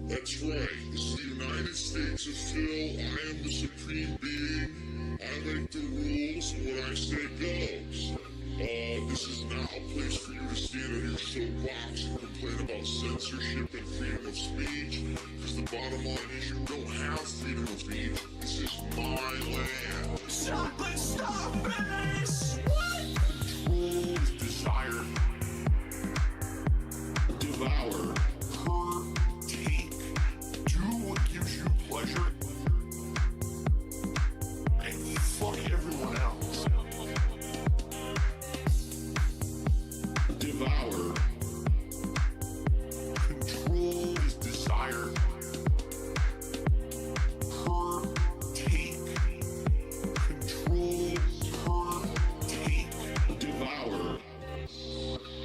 That's right. This is the United States of Phil. I am the supreme being. I make the rules, and what I say goes. This is not a place for you to stand on your soapbox and complain about censorship and freedom of speech, because the bottom line is you don't have freedom of speech. This is my land. Stop this! What? Control is desire. Devour. Hurt. Take. Do what gives you pleasure. And fuck everyone else. Devour. Control is desire. Hurt. Take. Control. Hurt. Take. Devour.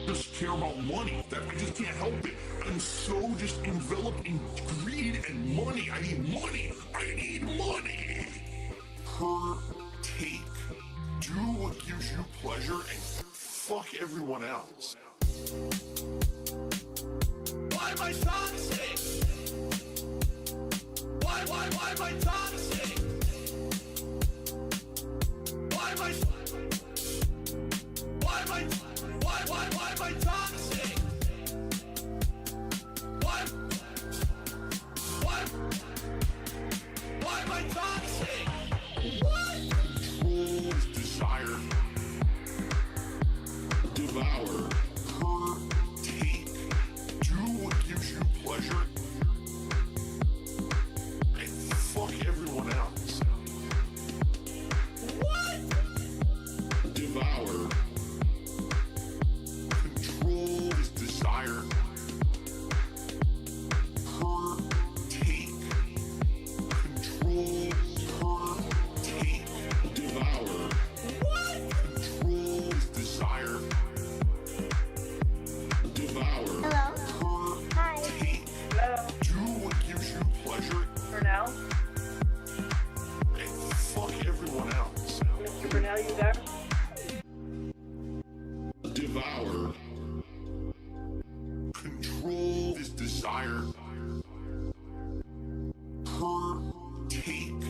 Just care about money. That I just can't help it. I'm so just enveloped in greed and money. I need money. I need money. Hurt. Take. Do what gives you pleasure and fuck everyone else. Why am I toxic? Why am I toxic? Why am I toxic? Why am I toxic? Why am I toxic? What? Control is desire. Devour. Hurt. Take. Do what gives you pleasure. And fuck everyone else. What? Devour. Control is desire. Hurt. Take. Control. Hurt. Take. Devour. What? Control is desire. Devour. Hello. Hurt. Hi. Take. Hello. Do what gives you pleasure. Brunel? And fuck everyone else. Mr. Brunel, you there? Devour. Control is desire. Hurt. Take.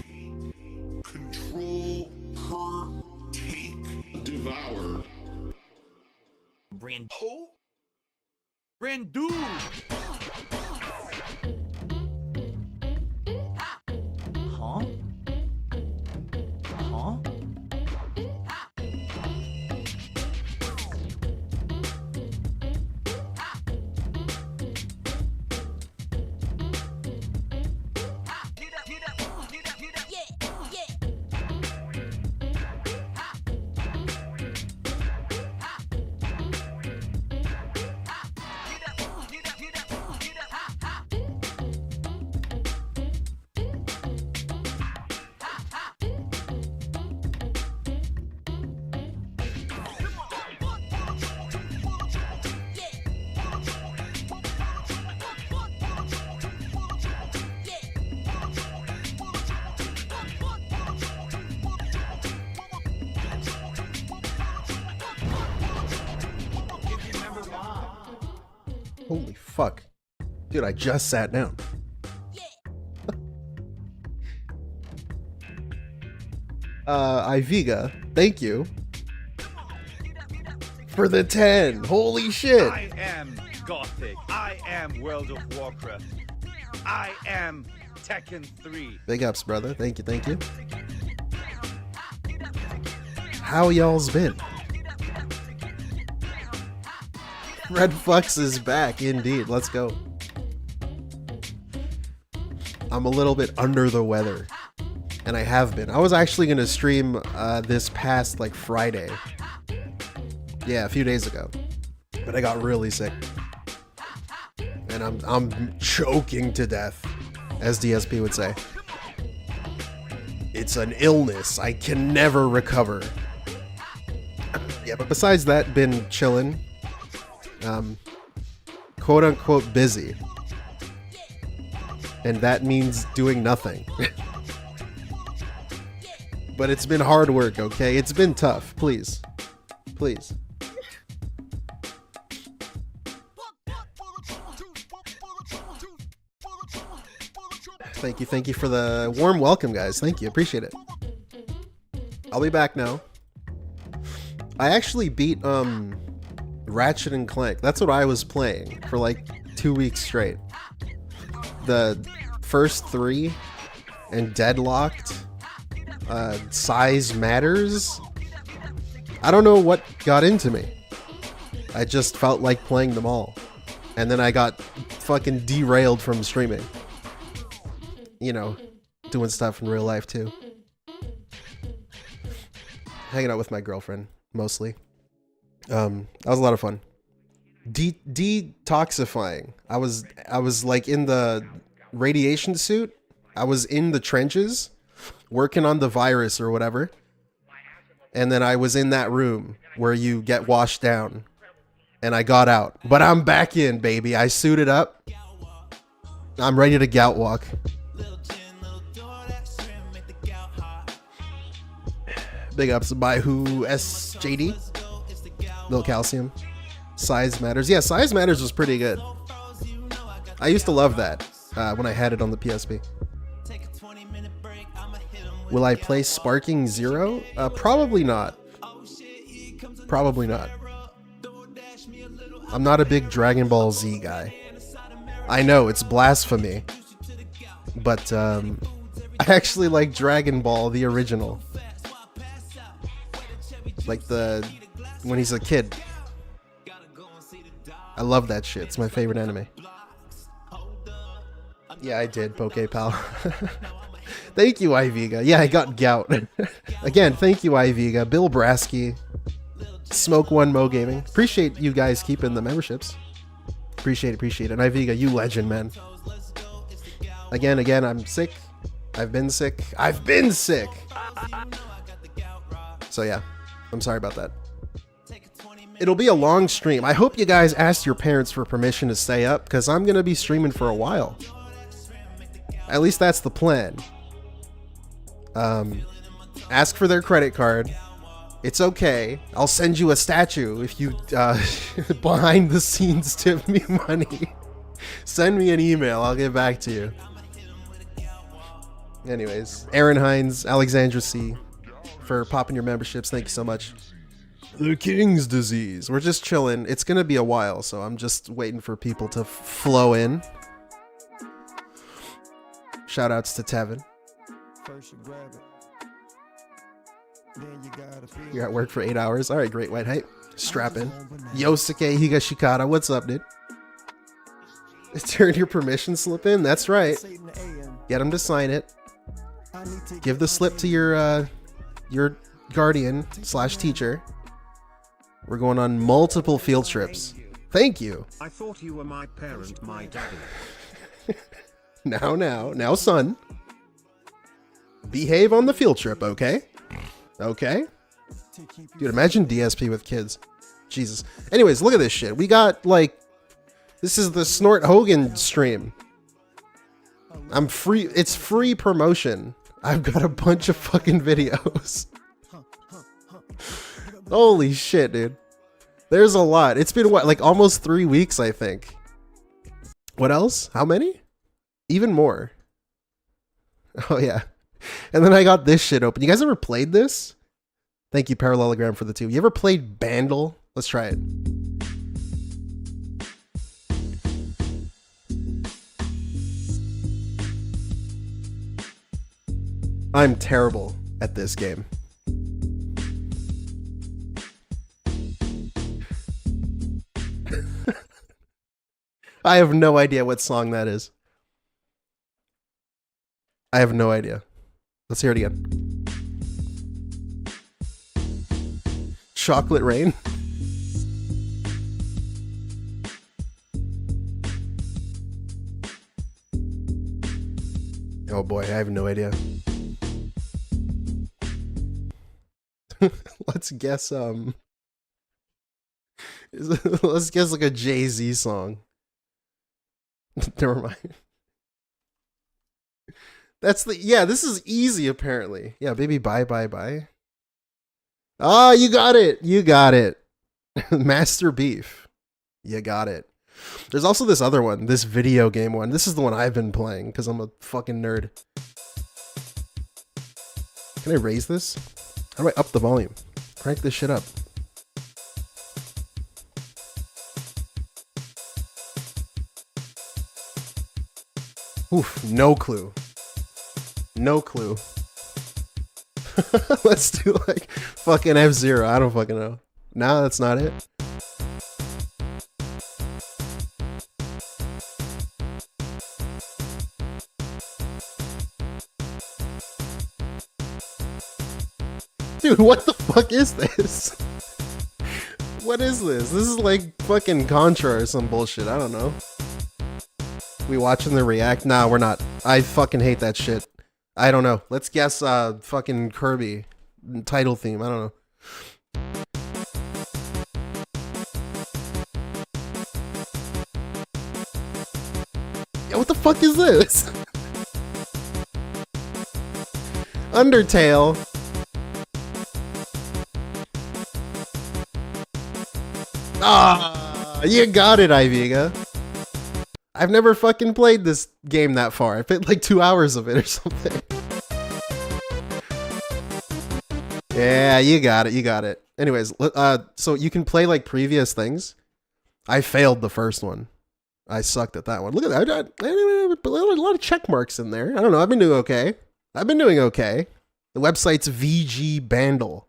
Control. Hurt. Take. Devour. Brandood! Huh? Huh? Holy fuck. Dude, I just sat down. Iviga, thank you for the 10. Holy shit. I am Gothic. I am World of Warcraft. I am Tekken 3. Big ups, brother. Thank you, thank you. How y'all's been? Red Flux is back, indeed. Let's go. I'm a little bit under the weather, and I have been. I was actually going to stream this past, like, Friday. Yeah, a few days ago. But I got really sick. And I'm choking to death, as DSP would say. It's an illness. I can never recover. Yeah, but besides that, been chillin'. Quote unquote busy. And that means doing nothing. But it's been hard work, okay? It's been tough. Please. Please. Thank you for the warm welcome, guys. Thank you, appreciate it. I'll be back now. I actually beat Ratchet and Clank. That's what I was playing for like 2 weeks straight. The first 3 and Deadlocked, Size Matters. I don't know what got into me. I just felt like playing them all. And then I got fucking derailed from streaming. You know, doing stuff in real life too. Hanging out with my girlfriend, mostly. That was a lot of fun. Detoxifying. I was like in the radiation suit. I was in the trenches, working on the virus or whatever. And then I was in that room where you get washed down. And I got out. But I'm back in, baby. I suited up. I'm ready to gout walk. Big ups by who SJD. Little calcium. Size Matters. Yeah, Size Matters was pretty good. I used to love that when I had it on the PSP. Will I play Sparking Zero? Probably not. Probably not. I'm not a big Dragon Ball Z guy. I know, it's blasphemy. But I actually like Dragon Ball, the original. Like when he's a kid. I love that shit. It's my favorite anime. Yeah, I did, PokePal. Thank you, Iviga. Yeah, I got gout. Again, thank you, Iviga. Bill Brasky. Smoke One Mo Gaming. Appreciate you guys keeping the memberships. Appreciate it. And Iviga, you legend, man. Again, I'm sick. I've been sick. So yeah, I'm sorry about that. It'll be a long stream. I hope you guys asked your parents for permission to stay up, because I'm going to be streaming for a while. At least that's the plan. Ask for their credit card. It's okay. I'll send you a statue if you behind the scenes tip me money. Send me an email. I'll get back to you. Anyways, Aaron Hines, Alexandra C, for popping your memberships. Thank you so much. The King's Disease. We're just chilling. It's going to be a while, so I'm just waiting for people to flow in. Shoutouts to Tevin. First you grab it. Then you gotta feel You're at work for 8 hours. All right, great white height. Strap in. Yosuke Higashikata. What's up, dude? Turn your permission slip in. That's right. Get him to sign it. Give the slip to your guardian / teacher. We're going on multiple field trips. Thank you. I thought you were my parent, my daddy. Now, son. Behave on the field trip, okay? Okay? Dude, imagine DSP with kids. Jesus. Anyways, look at this shit. We got, like... This is the Snort Hogan stream. I'm free. It's free promotion. I've got a bunch of fucking videos. Holy shit, dude. There's a lot. It's been, what, like almost 3 weeks, I think. What else? How many? Even more. Oh, yeah. And then I got this shit open. You guys ever played this? Thank you, Parallelogram, for the 2. You ever played Bandle? Let's try it. I'm terrible at this game. I have no idea what song that is. I have no idea. Let's hear it again. Chocolate Rain? Oh boy, I have no idea. Let's guess let's guess like a Jay-Z song. Never mind. That's the, yeah, this is easy apparently. Yeah, baby, bye bye bye. Ah, you got it. You got it. Master Beef. You got it. There's also this other one, this video game one. This is the one I've been playing because I'm a fucking nerd. Can I raise this? How do I up the volume? Crank this shit up. Oof, no clue. No clue. Let's do like fucking F-Zero. I don't fucking know. No, that's not it. Dude, what the fuck is this? What is this? This is like fucking Contra or some bullshit. I don't know. We watching the react? Nah, we're not. I fucking hate that shit. I don't know. Let's guess fucking Kirby title theme. I don't know. Yeah, what the fuck is this? Undertale. Ah, you got it, Iviga. I've never fucking played this game that far. I played like 2 hours of it or something. Yeah, you got it. You got it. Anyways, so you can play like previous things. I failed the first one. I sucked at that one. Look at that. A lot of check marks in there. I don't know. I've been doing okay. The website's VG Bandle.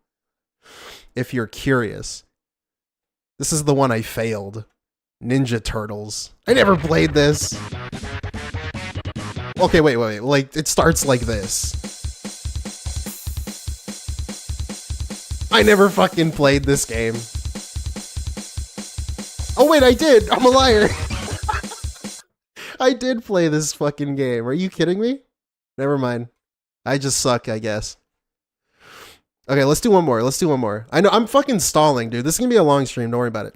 If you're curious. This is the one I failed. Ninja Turtles. I never played this. Okay, wait. Like, it starts like this. I never fucking played this game. Oh wait, I did! I'm a liar! I did play this fucking game. Are you kidding me? Never mind. I just suck, I guess. Okay, let's do one more. I know, I'm fucking stalling, dude. This is gonna be a long stream, don't worry about it.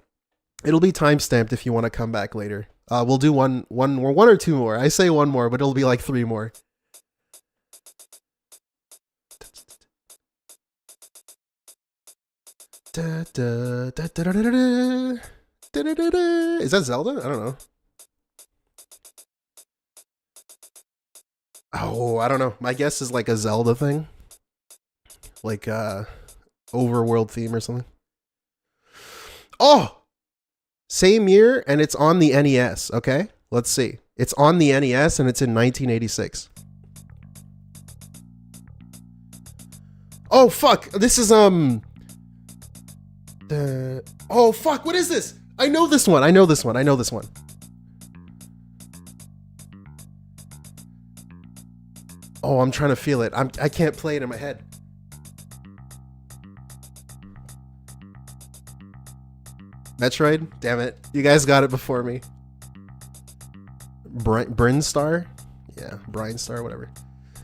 It'll be timestamped if you want to come back later. We'll do one or two more. I say one more, but it'll be like 3 more. Is that Zelda? I don't know. Oh, I don't know. My guess is like a Zelda thing. Like overworld theme or something. Oh! Same year, and it's on the NES, okay? Let's see. It's on the NES, and it's in 1986. Oh, fuck! This is, oh, fuck! What is this? I know this one! Oh, I'm trying to feel it. I can't play it in my head. Metroid? Damn it. You guys got it before me. Brinstar? Yeah, Brinstar, whatever.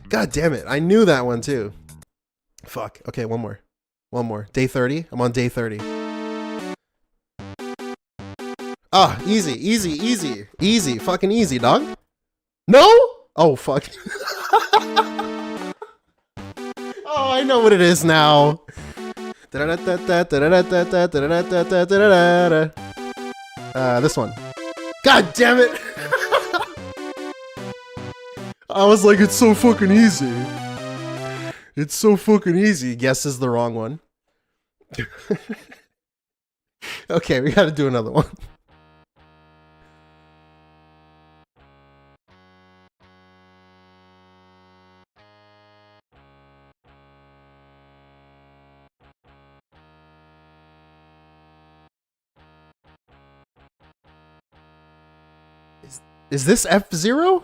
God damn it. I knew that one too. Fuck. Okay, one more. Day 30? I'm on day 30. Ah, easy. Easy. Fucking easy, dog. No? Oh, fuck. Oh, I know what it is now. This one. God damn it! I was like, it's so fucking easy. It's so fucking easy. Guess is the wrong one. Okay, we gotta do another one. Is this F-Zero?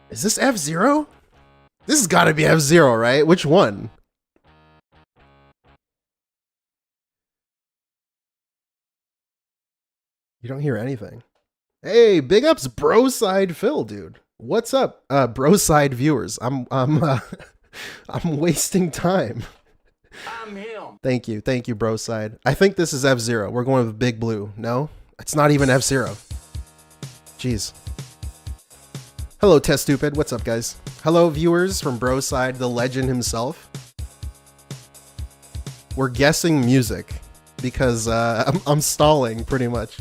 Is this F-Zero? This has got to be F-Zero, right? Which one? You don't hear anything. Hey, big ups Broside Phil, dude. What's up, Broside viewers? I'm wasting time. I'm him. Thank you, Broside. I think this is F-Zero. We're going with Big Blue. No, it's not even F-Zero. Jeez. Hello, Test Stupid. What's up, guys? Hello, viewers from Broside, the legend himself. We're guessing music because I'm stalling pretty much.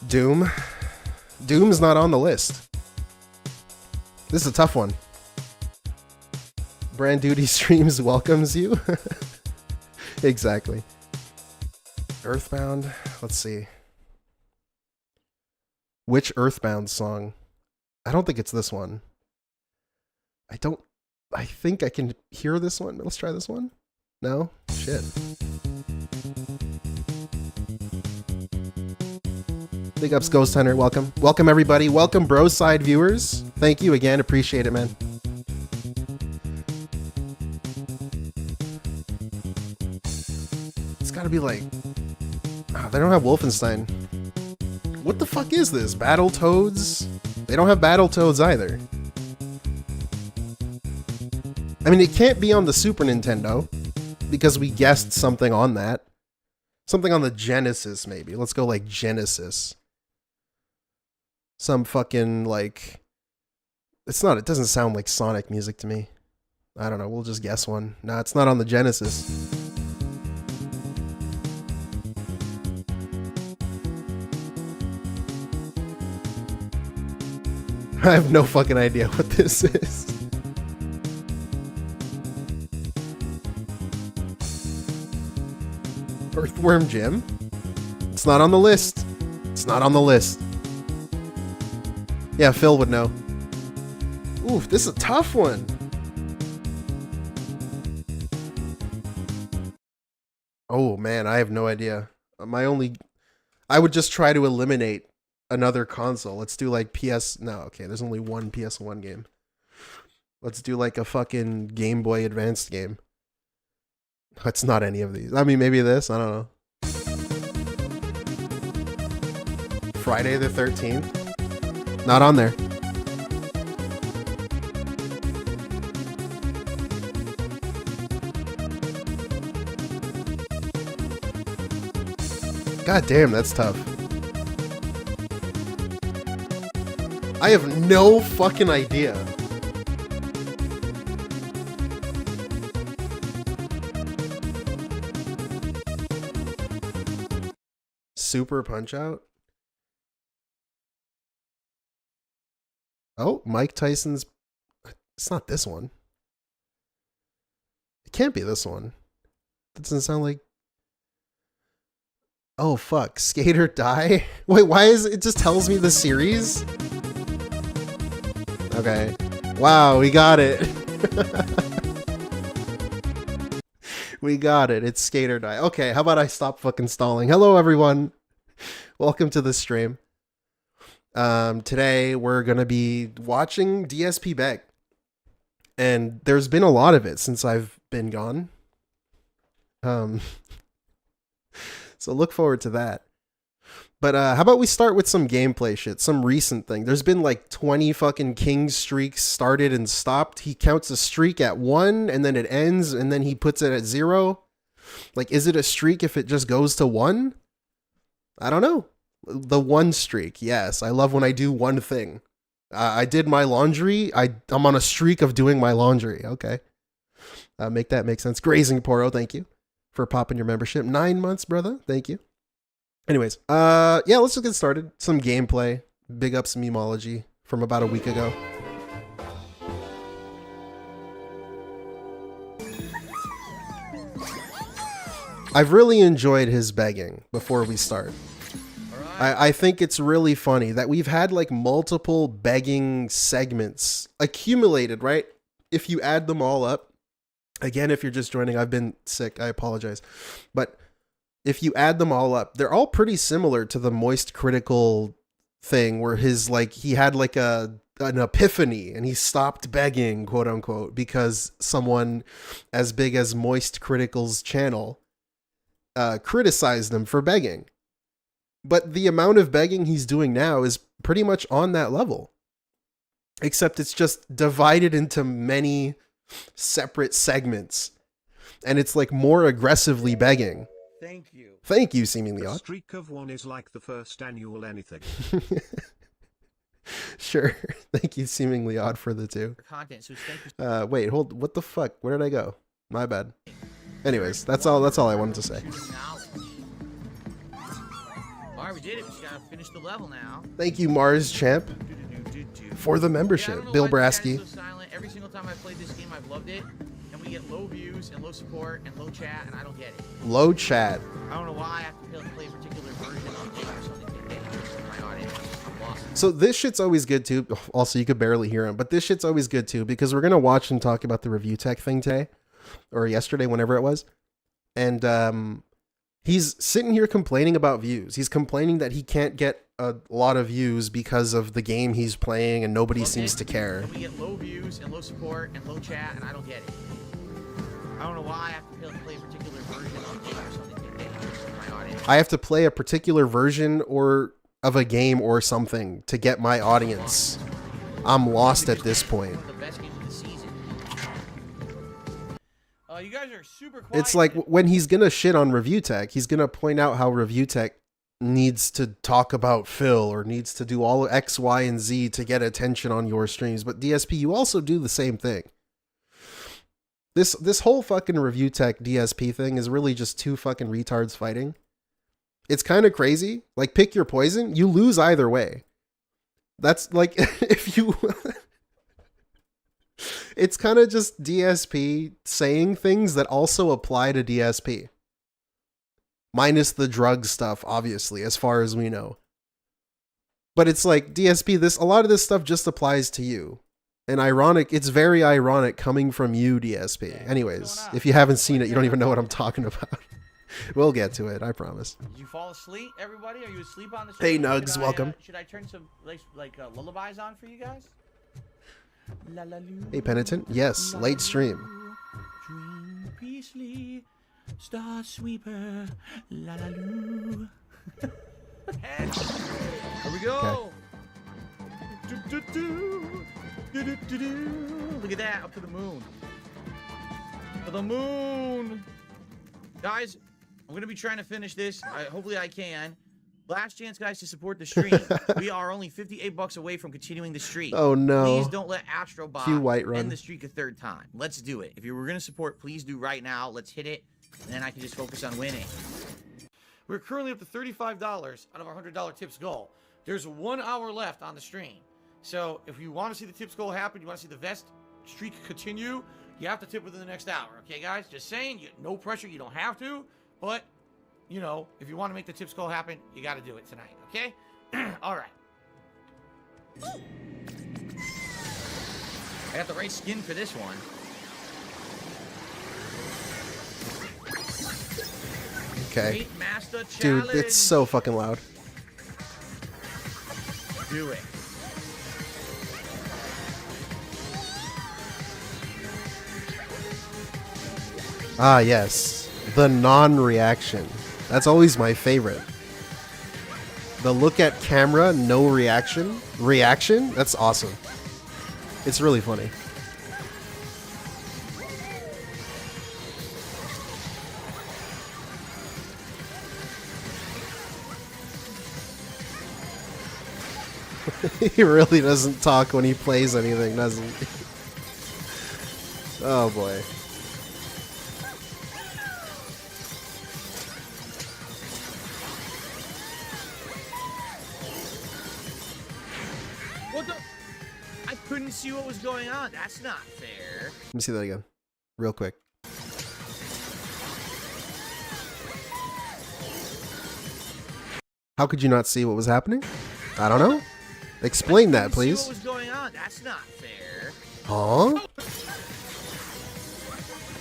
Doom. Doom's not on the list. This is a tough one. Brandood² streams welcomes you. Exactly. Earthbound. Let's see. Which Earthbound song? I don't think it's this one. I think I can hear this one. Let's try this one. No? Shit. Big ups, Ghost Hunter. Welcome. Welcome, everybody. Welcome, Broside viewers. Thank you again. Appreciate it, man. It's gotta be like... Oh, they don't have Wolfenstein. What the fuck is this? Battletoads? They don't have Battletoads either. I mean, it can't be on the Super Nintendo because we guessed something on that. Something on the Genesis, maybe. Let's go like Genesis. Some fucking like... It doesn't sound like Sonic music to me. I don't know, we'll just guess one. Nah, it's not on the Genesis. I have no fucking idea what this is. Earthworm Jim? It's not on the list. It's not on the list. Yeah, Phil would know. Oof, this is a tough one. Oh man, I have no idea. I would just try to eliminate another console. Let's do like No, okay, there's only one PS1 game. Let's do like a fucking Game Boy Advanced game. It's not any of these. I mean, maybe this. I don't know. Friday the 13th. Not on there. God damn, that's tough. I have no fucking idea. Super Punch-Out? Oh, Mike Tyson's... It's not this one. It can't be this one. That doesn't sound like... Oh, fuck. Skate or Die? Wait, why is it just tells me the series? Okay. Wow, we got it. We got it. It's Skate or Die. Okay, how about I stop fucking stalling? Hello, everyone. Welcome to the stream. Today, we're going to be watching DSP Beg. And there's been a lot of it since I've been gone. So look forward to that. But how about we start with some gameplay shit, some recent thing. There's been like 20 fucking king streaks started and stopped. He counts a streak at 1 and then it ends and then he puts it at 0. Like, is it a streak if it just goes to 1? I don't know. The 1 streak, yes. I love when I do one thing. I did my laundry. I'm on a streak of doing my laundry. Okay. Make that make sense. Grazing Poro, thank you for popping your membership. 9 months, brother. Thank you. Anyways, yeah, let's just get started. Some gameplay. Big ups memology from about a week ago. I've really enjoyed his begging before we start. I think it's really funny that we've had like multiple begging segments accumulated, right? If you add them all up, again, if you're just joining, I've been sick, I apologize. But if you add them all up, they're all pretty similar to the Moist Critical thing where he had like an epiphany and he stopped begging, quote unquote, because someone as big as Moist Critical's channel criticized him for begging. But the amount of begging he's doing now is pretty much on that level. Except it's just divided into many separate segments. And it's like more aggressively begging. Thank you. Thank you, Seemingly A Odd. streak of 1 is like the first annual anything. Sure. Thank you, Seemingly Odd, for the 2. Content, so thank you. Wait, hold. What the fuck? Where did I go? My bad. Anyways, that's all I wanted to say. Alright, we did it. We just gotta finish the level now. Thank you, Mars Champ, for the membership. Bill Brasky. So silent. Every single time I played this game, I've loved it. And we get low views and low support and low chat, and I don't get it. Low chat. I don't know why I have to play a particular version of the game or something to get interest in my audience. I'm lost. So this shit's always good too. Also, you could barely hear him, but this shit's always good too because we're gonna watch and talk about the review tech thing today, or yesterday, whenever it was, and he's sitting here complaining about views. He's complaining that he can't get a lot of views because of the game he's playing and nobody seems to care. And we get low views and low support and low chat, and I don't get it. I don't know why I have to play a particular version of the game or something to get interest in my audience. I have to play a particular version of a game or something to get my audience. I'm lost at this point. The best game of the season. You guys are super quiet. It's like when he's gonna shit on review tech, he's gonna point out how review tech needs to talk about Phil or needs to do all X, Y, and Z to get attention on your streams. But DSP, you also do the same thing. This whole fucking review tech DSP thing is really just two fucking retards fighting. It's kind of crazy. Like, pick your poison. You lose either way. That's like, if you... It's kind of just DSP saying things that also apply to DSP. Minus the drug stuff, obviously, as far as we know. But it's like, DSP, a lot of this stuff just applies to you. And it's very ironic coming from you, DSP. Anyways, if you haven't seen it, you don't even know what I'm talking about. We'll get to it, I promise. Did you fall asleep, everybody? Are you asleep on the Hey, stream? Nugs, welcome. Should I turn some lullabies on for you guys? Hey, Penitent. Yes, late stream. Dream peacefully, star sweeper, la la loo. Here we go. Look at that, up to the moon. To the moon. Guys, I'm going to be trying to finish this. Hopefully I can. Last chance, guys, to support the stream. We are only $58 away from continuing the streak. Oh, no. Please don't let Astro Bot Whiterun end the streak a third time. Let's do it. If you were going to support, please do right now. Let's hit it, and then I can just focus on winning. We're currently up to $35 out of our $100 tips goal. There's 1 hour left on the stream. So if you want to see the tips goal happen, you want to see the vest streak continue, you have to tip within the next hour. Okay, guys? Just saying. No pressure. You don't have to. But, you know, if you want to make the tips goal happen, you got to do it tonight. Okay? All right. I got the right skin for this one. Okay. Great Master Dude, Challenge. it's so fucking loud. Do it. Ah, yes. The non-reaction. That's always my favorite. The look at camera, no reaction. Reaction? That's awesome. It's really funny. He really doesn't talk when he plays anything, does he? Oh boy. What the? I couldn't see what was going on. That's not fair. Let me see that again. Real quick. How could you not see what was happening? I don't know. Explain that, please. See what was going on? That's not fair. Huh?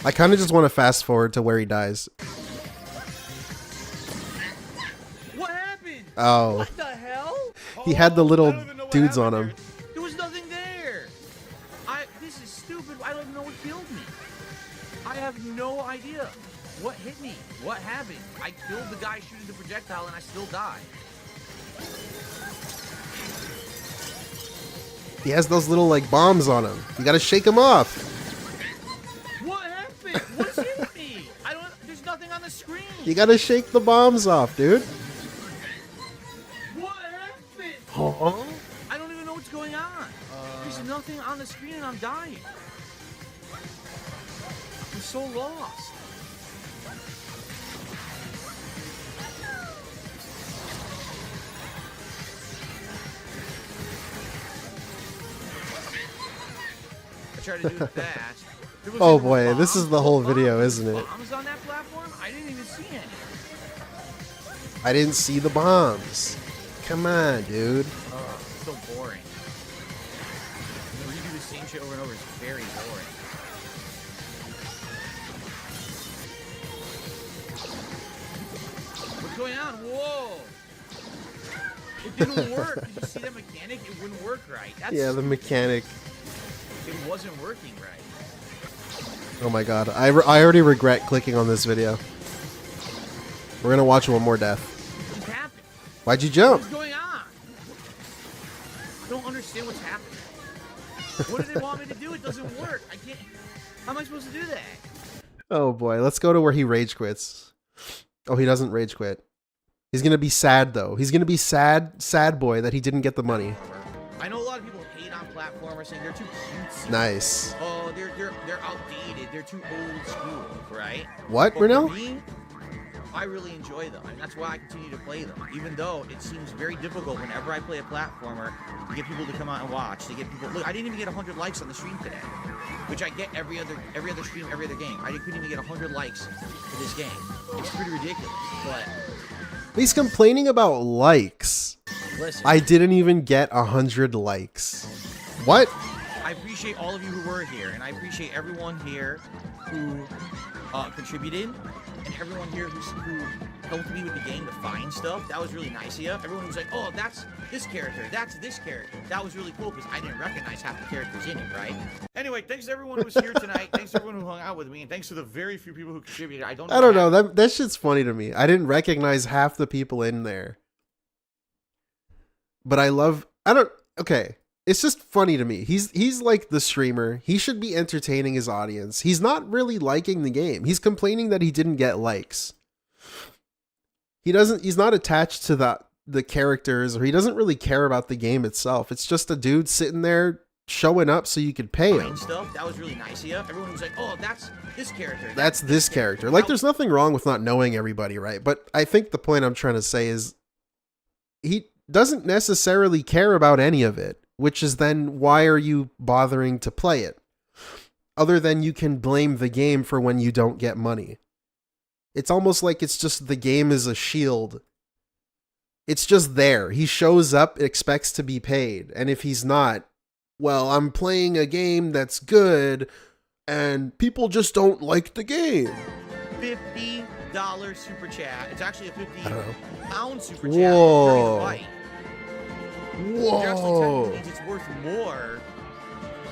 I kind of just want to fast forward to where he dies. What happened? Oh. What the hell? He had the little dudes on him. There was nothing there. This is stupid. I don't even know what killed me. I have no idea. What hit me? What happened? I killed the guy shooting the projectile and I still died. He has those little like bombs on him. You gotta shake him off. What happened? What's hit me? There's nothing on the screen. You gotta shake the bombs off, dude. What happened? Huh? I don't even know what's going on. There's nothing on the screen and I'm dying. I'm so lost. I tried to do it fast. Oh boy, this is the whole video, isn't it? Bombs on that platform? I didn't even see any. I didn't see the bombs. Come on, dude. Oh, it's so boring. When you do the same shit over and over, it's very boring. What's going on? Whoa! It didn't work. Did you see that mechanic? It wouldn't work right. That's Yeah, the mechanic. It wasn't working right. Oh my god, I already regret clicking on this video. We're gonna watch one more death. What's happening? Why'd you jump? What's going on? I don't understand what's happening. What do they want me to do? It doesn't work. I can't. How am I supposed to do that? Oh boy, let's go to where he rage quits. Oh, he doesn't rage quit. He's gonna be sad though. He's gonna be sad boy that he didn't get the money. I know a lot of people hate on platformers saying they're too cutesy. Nice. Oh, they're outdated. They're too old school, right? What, But Bruno? for me, I really enjoy them, and that's why I continue to play them. Even though it seems very difficult whenever I play a platformer to get people to come out and watch. To get people. Look, I didn't even get 100 likes on the stream today, which I get every other stream, every other game. I couldn't even get 100 likes for this game. It's pretty ridiculous, but. He's complaining about likes. Listen, I didn't even get 100 likes. What? I appreciate all of you who were here, and I appreciate everyone here who contributed, and everyone here who helped me with the game to find stuff. That was really nice of you. Everyone was like, oh, that's this character, that's this character. That was really cool because I didn't recognize half the characters in it, right? Anyway, thanks to everyone who was here tonight. Thanks to everyone who hung out with me, and thanks to the very few people who contributed. I don't know. That shit's funny to me. I didn't recognize half the people in there. But okay. It's just funny to me. He's like the streamer. He should be entertaining his audience. He's not really liking the game. He's complaining that he didn't get likes. He's not attached to the characters, or he doesn't really care about the game itself. It's just a dude sitting there showing up so you could pay him. Stuff. That was really nice of you. Everyone was like, oh, that's this character. That's this character. Like, there's nothing wrong with not knowing everybody, right? But I think the point I'm trying to say is he doesn't necessarily care about any of it, which is then why are you bothering to play it? Other than you can blame the game for when you don't get money. It's almost like it's just the game is a shield. It's just there. He shows up, expects to be paid. And if he's not, well, I'm playing a game that's good and people just don't like the game. $50 super chat. It's actually a £50 super chat. Whoa. Which actually technically means it's worth more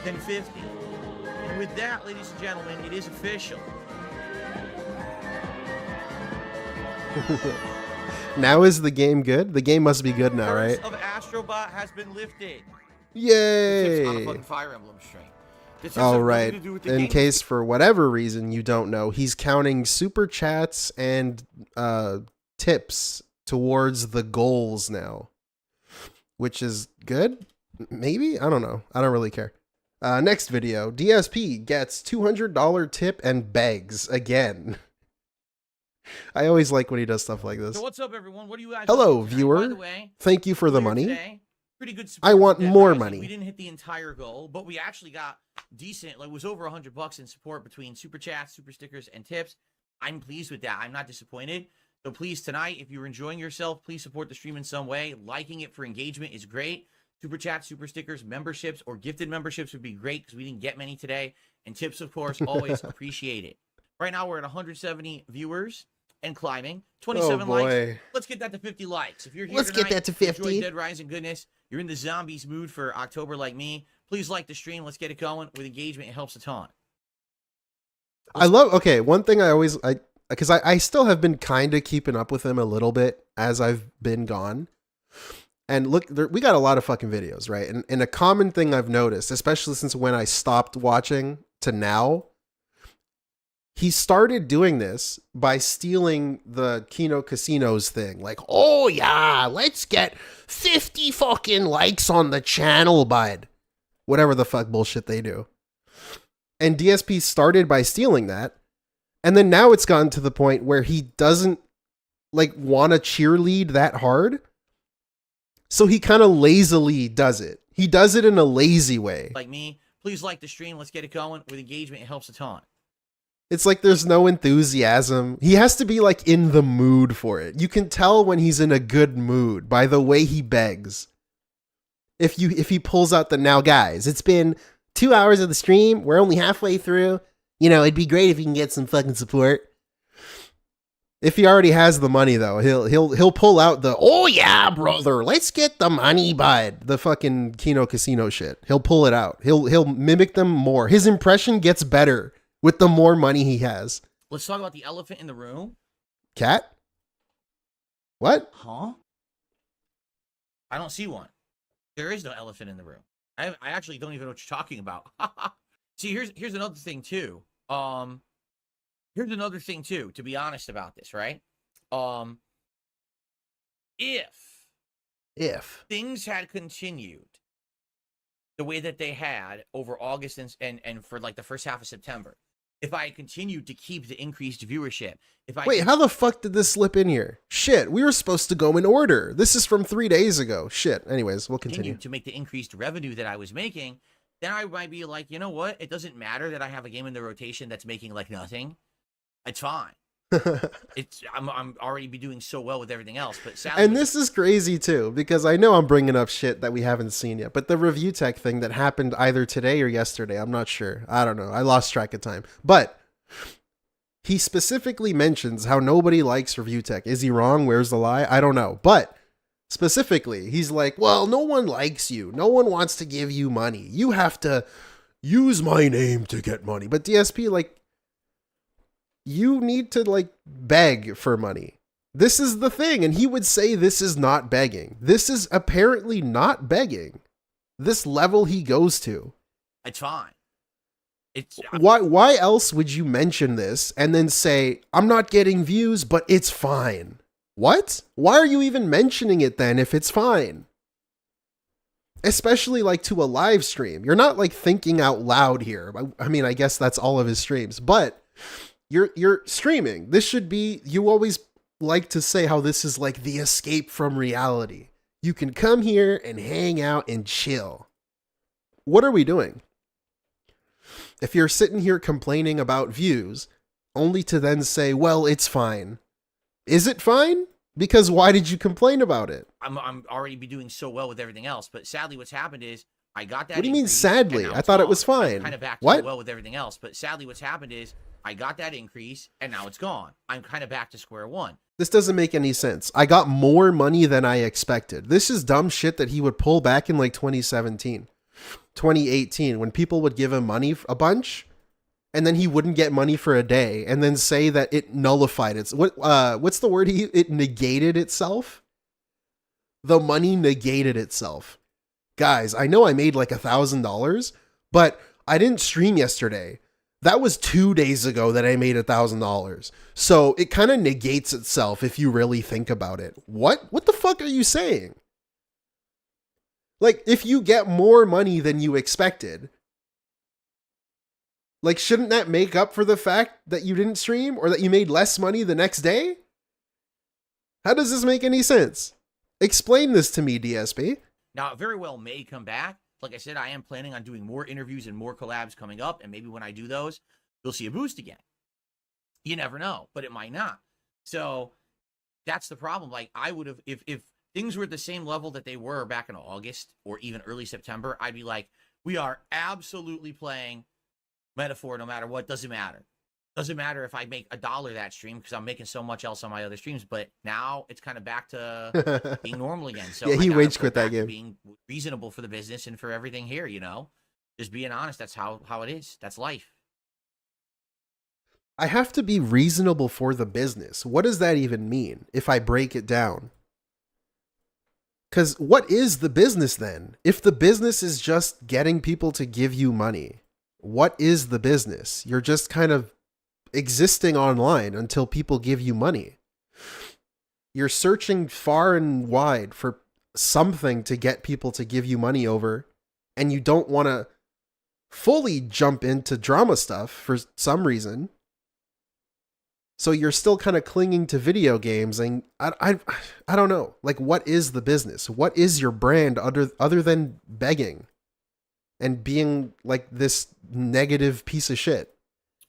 than 50. And with that, ladies and gentlemen, it is official. Now is the game good? The game must be good now, right? The curse of Astro Bot has been lifted. Yay! On a fucking Fire Emblem stream. Oh, right. In case for whatever reason you don't know, he's counting super chats and tips towards the goals now. Which is good? Maybe? I don't know. I don't really care. Next video. DSP gets $200 tip and begs again. I always like when he does stuff like this. So what's up, everyone? What do you guys? Hello, want viewer. By the way, thank you for the money. Today, pretty good support. I want more Rising. money. We didn't hit the entire goal, but we actually got decent. Like, it was over $100 in support between super chats, super stickers, and tips. I'm pleased with that. I'm not disappointed. So please, tonight, if you're enjoying yourself, please support the stream in some way. Liking it for engagement is great. Super chats, super stickers, memberships, or gifted memberships would be great because we didn't get many today. And tips, of course, always appreciated. Right now, we're at 170 viewers and climbing. 27 likes. Let's get that to 50 likes. If you're here tonight, get that to 50. Enjoy Dead Rising goodness. You're in the zombies mood for October like me. Please like the stream. Let's get it going. With engagement, it helps a ton. Okay, one thing because I still have been kind of keeping up with him a little bit as I've been gone. And look, we got a lot of fucking videos, right? And a common thing I've noticed, especially since when I stopped watching to now, he started doing this by stealing the Kino Casinos thing. Like, oh yeah, let's get 50 fucking likes on the channel, bud. Whatever the fuck bullshit they do. And DSP started by stealing that. And then now it's gotten to the point where he doesn't like want to cheerlead that hard. So he kind of lazily does it. He does it in a lazy way. Like me, please like the stream. Let's get it going. With engagement, it helps a ton. It's like there's no enthusiasm. He has to be like in the mood for it. You can tell when he's in a good mood by the way he begs. If he pulls out the, now guys, it's been 2 hours of the stream. We're only halfway through. You know, it'd be great if you can get some fucking support. If he already has the money though, he'll pull out the, oh yeah, brother, let's get the money, bud. The fucking Kino Casino shit. He'll pull it out. He'll mimic them more. His impression gets better with the more money he has. Let's talk about the elephant in the room. Cat? What? Huh? I don't see one. There is no elephant in the room. I actually don't even know what you're talking about. See, here's another thing too. Here's another thing too, to be honest about this, right? If things had continued the way that they had over August and for like the first half of September, if I had continued to keep the increased viewership, Wait, how the fuck did this slip in here? Shit, we were supposed to go in order. This is from 3 days ago. Shit. Anyways, we'll continue. To make the increased revenue that I was making, then I might be like, you know what? It doesn't matter that I have a game in the rotation that's making like nothing. It's fine. I'm already be doing so well with everything else, but sadly, and this is crazy too, because I know I'm bringing up shit that we haven't seen yet, but the review tech thing that happened either today or yesterday, I'm not sure. I don't know. I lost track of time, but he specifically mentions how nobody likes review tech. Is he wrong? Where's the lie? I don't know. But specifically, he's like, well, no one likes you. No one wants to give you money. You have to use my name to get money. But DSP, like, you need to like beg for money. This is the thing. And he would say this is not begging. This is apparently not begging. This level he goes to. It's fine. Why else would you mention this and then say, I'm not getting views, but it's fine? What? Why are you even mentioning it then if it's fine? Especially like to a live stream. You're not like thinking out loud here. I mean, I guess that's all of his streams, but you're streaming. This should be, you always like to say how this is like the escape from reality. You can come here and hang out and chill. What are we doing? If you're sitting here complaining about views, only to then say, well, it's fine. Is it fine? Because why did you complain about it? I'm already be doing so well with everything else, but sadly what's happened is I got that. What do you mean sadly? I thought it was fine. I'm kind of back to what? well with everything else, but sadly what's happened is I got that increase and now it's gone. I'm kind of back to square one. This doesn't make any sense. I got more money than I expected. This is dumb shit that he would pull back in like 2017, 2018, when people would give him money a bunch and then he wouldn't get money for a day and then say that it nullified its what's the word it negated itself? The money negated itself. Guys, I know I made like $1,000, but I didn't stream yesterday. That was 2 days ago that I made $1,000. So it kind of negates itself if you really think about it. What the fuck are you saying? Like, if you get more money than you expected, like, shouldn't that make up for the fact that you didn't stream or that you made less money the next day? How does this make any sense? Explain this to me, DSP. Now, it very well may come back. Like I said, I am planning on doing more interviews and more collabs coming up. And maybe when I do those, you'll see a boost again. You never know, but it might not. So that's the problem. Like, I would have, if things were at the same level that they were back in August or even early September, I'd be like, we are absolutely playing Metaphor no matter what. Doesn't matter. Doesn't matter if I make $1 that stream because I'm making so much else on my other streams. But now it's kind of back to being normal again. So yeah, he rage quit that game. Being reasonable for the business and for everything here, you know, just being honest. That's how it is. That's life. I have to be reasonable for the business. What does that even mean if I break it down? Because what is the business then? If the business is just getting people to give you money, what is the business? You're just kind of existing online until people give you money. You're searching far and wide for something to get people to give you money over, and you don't want to fully jump into drama stuff for some reason. So you're still kind of clinging to video games, and I don't know. Like, what is the business? What is your brand other than begging and being like this negative piece of shit?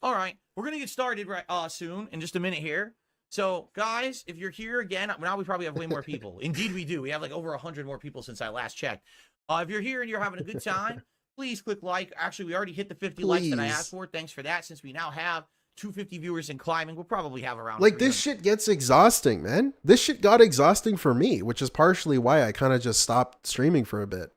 All right, we're gonna get started soon in just a minute here. So, guys, if you're here again, now we probably have way more people. Indeed, we do. We have like over 100 more people since I last checked. If you're here and you're having a good time, please click like. Actually, we already hit the 50 likes that I asked for. Thanks for that. Since we now have 250 viewers and climbing, we'll probably have around like this shit gets exhausting, man. This shit got exhausting for me, which is partially why I kind of just stopped streaming for a bit.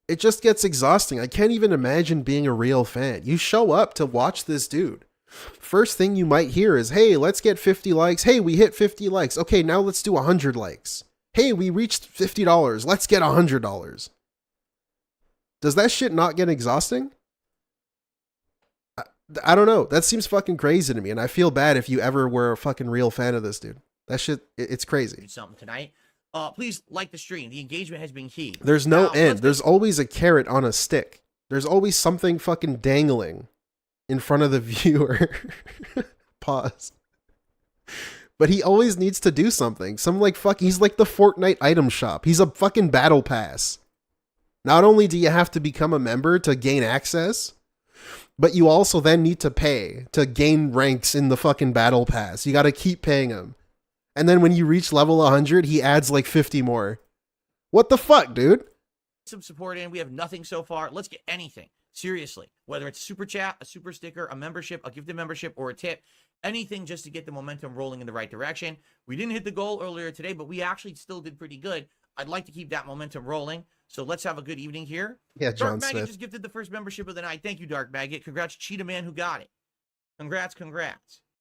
It just gets exhausting. I can't even imagine being a real fan. You show up to watch this dude. First thing you might hear is, hey, let's get 50 likes. Hey, we hit 50 likes. Okay, now let's do 100 likes. Hey, we reached $50. Let's get $100. Does that shit not get exhausting? I don't know. That seems fucking crazy to me, and I feel bad if you ever were a fucking real fan of this dude. That shit, it's crazy. Something tonight. Please like the stream. The engagement has been key. There's no end. There's always a carrot on a stick. There's always something fucking dangling in front of the viewer. Pause. But he always needs to do something. He's like the Fortnite item shop. He's a fucking battle pass. Not only do you have to become a member to gain access, but you also then need to pay to gain ranks in the fucking battle pass. You got to keep paying him. And then when you reach level 100, he adds like 50 more. What the fuck, dude? Some support in. We have nothing so far. Let's get anything. Seriously. Whether it's super chat, a super sticker, a membership, a gifted membership, or a tip. Anything just to get the momentum rolling in the right direction. We didn't hit the goal earlier today, but we actually still did pretty good. I'd like to keep that momentum rolling. So let's have a good evening here. Yeah, John Dark Maggot Smith just gifted the first membership of the night. Thank you, Dark Maggot. Congrats, Cheetah Man, who got it. Congrats.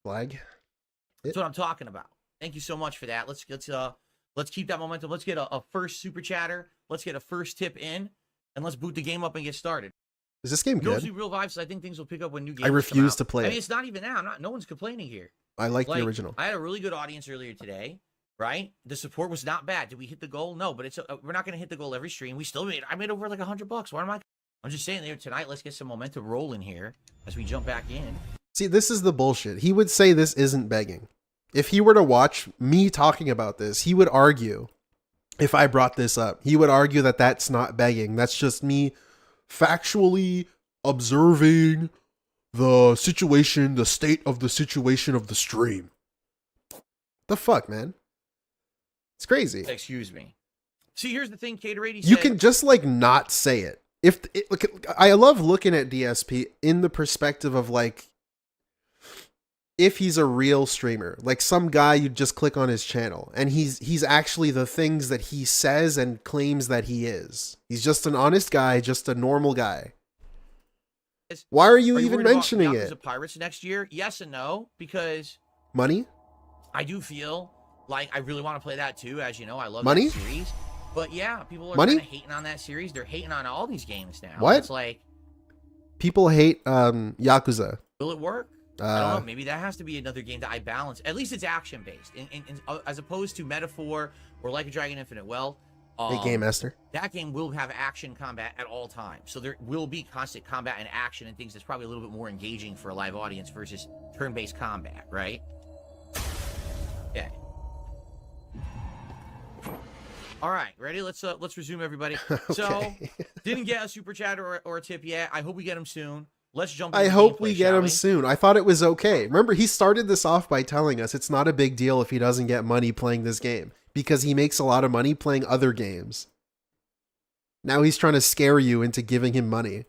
flag. That's what I'm talking about. Thank you so much for that. Let's keep that momentum. Let's get a first super chatter. Let's get a first tip in, and let's boot the game up and get started. Is this game good? Real vibes. I think things will pick up when new games I refuse come to out. play I it. mean, it's not even now. No one's complaining here. I like the original. I had a really good audience earlier today. Right? The support was not bad. Did we hit the goal? No, but we're not going to hit the goal every stream. I made over like $100. Why am I'm just saying there tonight, let's get some momentum rolling here as we jump back in. See, this is the bullshit. He would say this isn't begging. If he were to watch me talking about this, he would argue, if I brought this up, he would argue that that's not begging. That's just me factually observing the situation, the state of the situation of the stream. The fuck, man? It's crazy. Excuse me. See, here's the thing, Caterade. You can just like not say it. Look, I love looking at DSP in the perspective of like, if he's a real streamer, like some guy you just click on his channel and he's actually the things that he says and claims that he is. He's just an honest guy, just a normal guy. Why are you even mentioning it? Yakuza Pirates next year? Yes and no, because money. I do feel like I really want to play that too. As you know, I love money that series. But yeah, people are money kind of hating on that series. They're hating on all these games now. What? It's like people hate Yakuza. Will it work? I don't know. Maybe that has to be another game that I balance. At least it's action based, as opposed to Metaphor or Like a Dragon Infinite. Well, hey, Game Master. That game will have action combat at all times, so there will be constant combat and action and things that's probably a little bit more engaging for a live audience versus turn-based combat, right? Okay. All right, ready? Let's resume, everybody. Okay. So, didn't get a super chat or a tip yet. I hope we get them soon. Let's jump. I hope we get him soon. I thought it was okay. Remember, he started this off by telling us it's not a big deal if he doesn't get money playing this game because he makes a lot of money playing other games. Now he's trying to scare you into giving him money.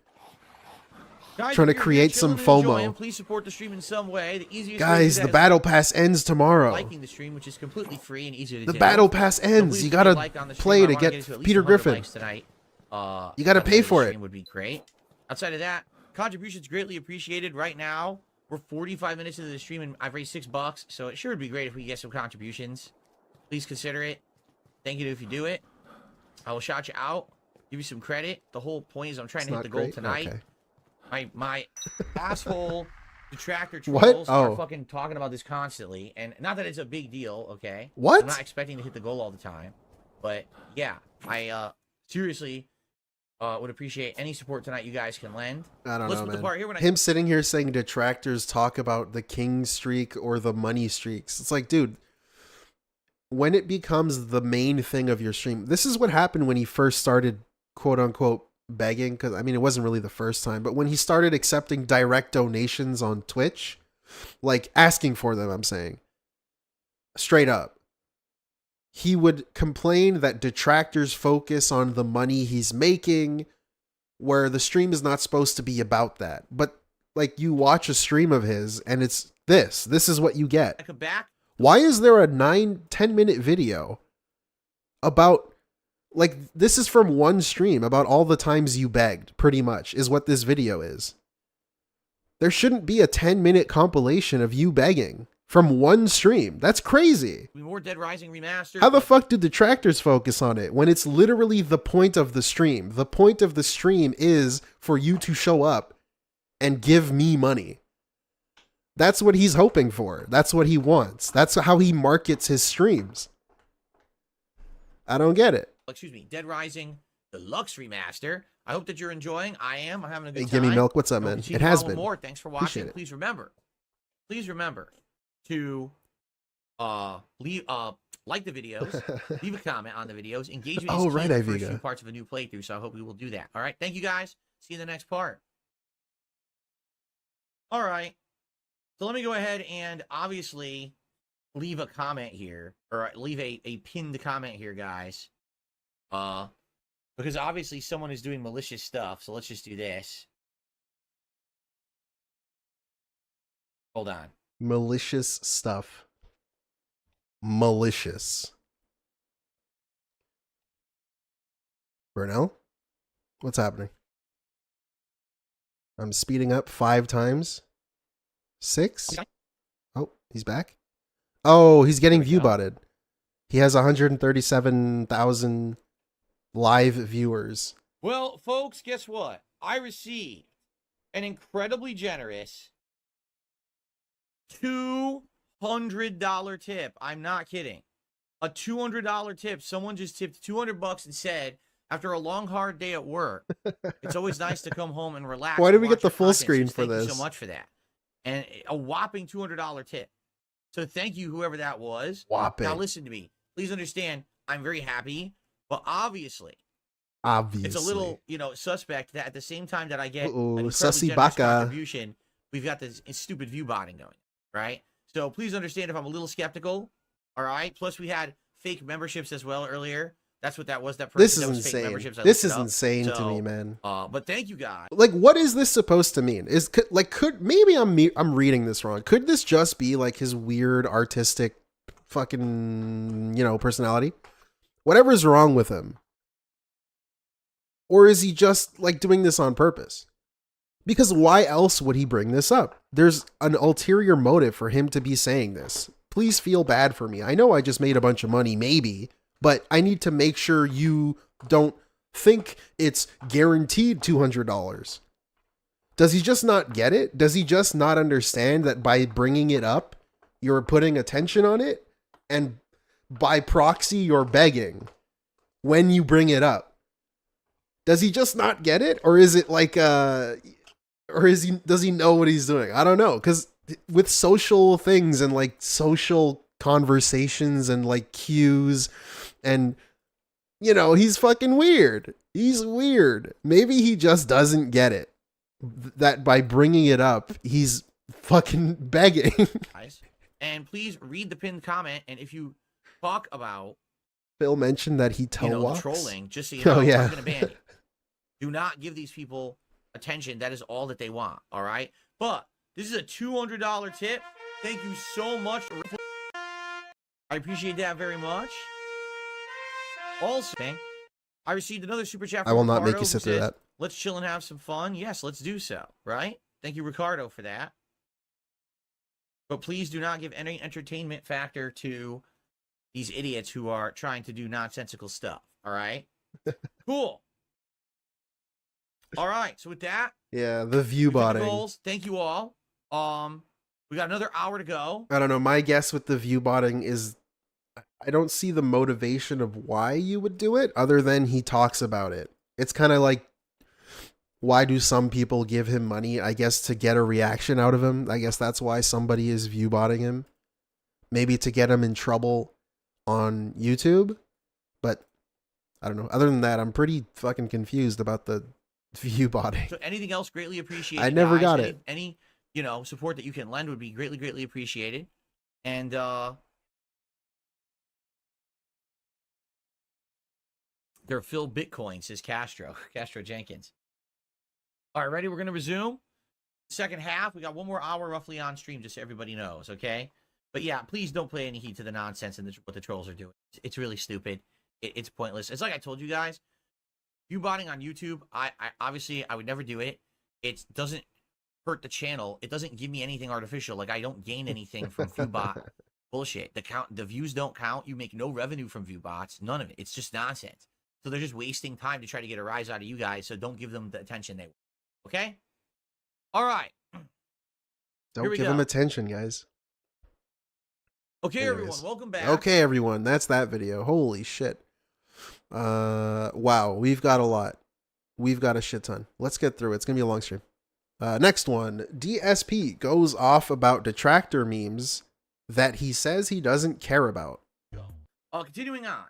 Guys, trying to create some FOMO. Please support the stream in some way. The easiest Guys, the battle pass ends tomorrow. Liking the stream, which is completely free and easy to do. The battle pass ends. You gotta play to get Peter Griffin. Tonight. You gotta pay for it. Would be great. Outside of that, contributions greatly appreciated. Right now, we're 45 minutes into the stream and I've raised $6, so it sure would be great if we get some contributions. Please consider it. Thank you if you do it. I will shout you out, give you some credit. The whole point is I'm trying to hit the goal tonight. Okay. My asshole detractor trolls are fucking talking about this constantly, and not that it's a big deal, okay? What? I'm not expecting to hit the goal all the time, but yeah, I seriously, Would appreciate any support tonight you guys can lend. I don't Let's know, put man. the part here when I Him sitting here saying detractors talk about the king streak or the money streaks. It's like, dude, when it becomes the main thing of your stream, this is what happened when he first started, quote unquote, begging. Because I mean, it wasn't really the first time, but when he started accepting direct donations on Twitch, like asking for them, I'm saying straight up, he would complain that detractors focus on the money he's making, where the stream is not supposed to be about that. But like, you watch a stream of his and it's this is what you get. come back. Why is there a 9-10 minute video about, like, this is from one stream about all the times you begged, pretty much is what this video is. There shouldn't be a 10-minute compilation of you begging from one stream. That's crazy. More Dead Rising remastered. How the fuck do detractors focus on it when it's literally the point of the stream? The point of the stream is for you to show up and give me money. That's what he's hoping for. That's what he wants. That's how he markets his streams. I don't get it. Excuse me, Dead Rising Deluxe Remaster. I hope that you're enjoying. I am. I'm having a good time. Give me milk. What's up, man? It has been. More. Thanks for watching. Appreciate it. Please remember to leave like the videos, leave a comment on the videos, engage with Oh, right, the first Iviga. few parts of a new playthrough. So I hope we will do that. All right, thank you guys. See you in the next part. All right, so let me go ahead and obviously leave a comment here, or leave a pinned comment here, guys. Because obviously someone is doing malicious stuff. So let's just do this. Hold on. Malicious stuff. Malicious. Burnell? What's happening? I'm speeding up 5 times. 6? Oh, he's back? Oh, he's getting view botted. He has 137,000 live viewers. Well, folks, guess what? I received an incredibly generous $200 tip. I'm not kidding. A $200 tip. Someone just tipped $200 and said, after a long, hard day at work, it's always nice to come home and relax. Why did we watch get the your full content. screen So for thank this? you so much for that. And a whopping $200 tip. So thank you, whoever that was. Whopping. Now listen to me. Please understand, I'm very happy, but obviously, Obviously. it's a little, suspect that at the same time that I get Uh-oh, an incredibly sussy generous baka. contribution, we've got this stupid view botting going, right? So please understand if I'm a little skeptical, all right? Plus, we had fake memberships as well earlier. That's what that was. That person This is that was fake insane. memberships. I This looked is it up. insane to So, me, man. But thank you, guys. Like, what is this supposed to mean? Could maybe I'm reading this wrong. Could this just be like his weird artistic fucking, personality? Whatever's wrong with him. Or is he just like doing this on purpose? Because why else would he bring this up? There's an ulterior motive for him to be saying this. Please feel bad for me. I know I just made a bunch of money, maybe, but I need to make sure you don't think it's guaranteed $200. Does he just not get it? Does he just not understand that by bringing it up, you're putting attention on it? And by proxy, you're begging when you bring it up. Does he just not get it? Or is it like, does he know what he's doing? I don't know. Because with social things and like social conversations and like cues and, he's fucking weird. He's weird. Maybe he just doesn't get it. That by bringing it up, he's fucking begging. Guys. And please read the pinned comment. And if you talk about Phil mentioned that he toe walks. trolling, just so you know, Oh, yeah. I'm going to ban you. Do not give these people attention. That is all that they want. All right. But this is a $200 tip. Thank you so much. I appreciate that very much. Also, I received another super chat from I will not Ricardo make you sit who through says, that. Let's chill and have some fun. Yes, let's do so. Right? Thank you, Ricardo, for that. But please do not give any entertainment factor to these idiots who are trying to do nonsensical stuff. All right? Cool. All right. So with that, Yeah, the view we hit the botting. goals. Thank you all. We got another hour to go. I don't know. My guess with the view botting is I don't see the motivation of why you would do it other than he talks about it. It's kind of like why do some people give him money? I guess to get a reaction out of him. I guess that's why somebody is viewbotting him. Maybe to get him in trouble on YouTube. But I don't know. Other than that, I'm pretty fucking confused about the viewbotting. So anything else greatly appreciated. I never guys. got it. Any support that you can lend would be greatly appreciated. And they're Phil Bitcoin, says Castro Jenkins. All right, ready? We're gonna resume. Second half. We got 1 more hour roughly on stream, just so everybody knows, okay? But yeah, please don't play any heed to the nonsense and what the trolls are doing. It's really stupid. It's pointless. It's like I told you guys. Viewbotting on YouTube, I obviously I would never do it. It doesn't hurt the channel. It doesn't give me anything artificial. Like I don't gain anything from viewbot bullshit. The views don't count. You make no revenue from viewbots. None of it. It's just nonsense. So they're just wasting time to try to get a rise out of you guys. So don't give them the attention they want. Okay? All right. Don't give them attention, guys. Okay, Anyways. everyone, welcome back. Okay, everyone, that's that video. Holy shit. Wow, we've got a lot. We've got a shit ton. Let's get through it. It's gonna be a long stream. Next one. DSP goes off about detractor memes that he says he doesn't care about. Continuing on.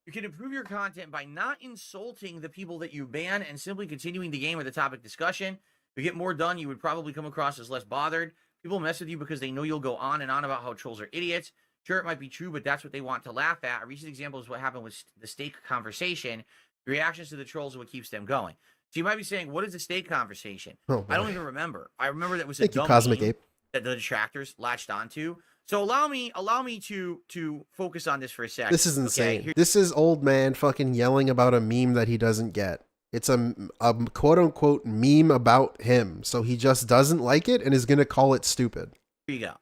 You can improve your content by not insulting the people that you ban and simply continuing the game or the topic discussion. If you get more done, you would probably come across as less bothered. People mess with you because they know you'll go on and on about how trolls are idiots. Sure, it might be true, but that's what they want to laugh at. A recent example is what happened with the steak conversation. The reactions to the trolls are what keeps them going. So you might be saying, what is the steak conversation? Oh, I don't even remember. I remember that was a Thank you, dumb Cosmic meme Ape. that the detractors latched onto. So allow me to focus on this for a second. This is insane. Okay? This is old man fucking yelling about a meme that he doesn't get. It's a quote-unquote meme about him. So he just doesn't like it and is going to call it stupid. Here you go.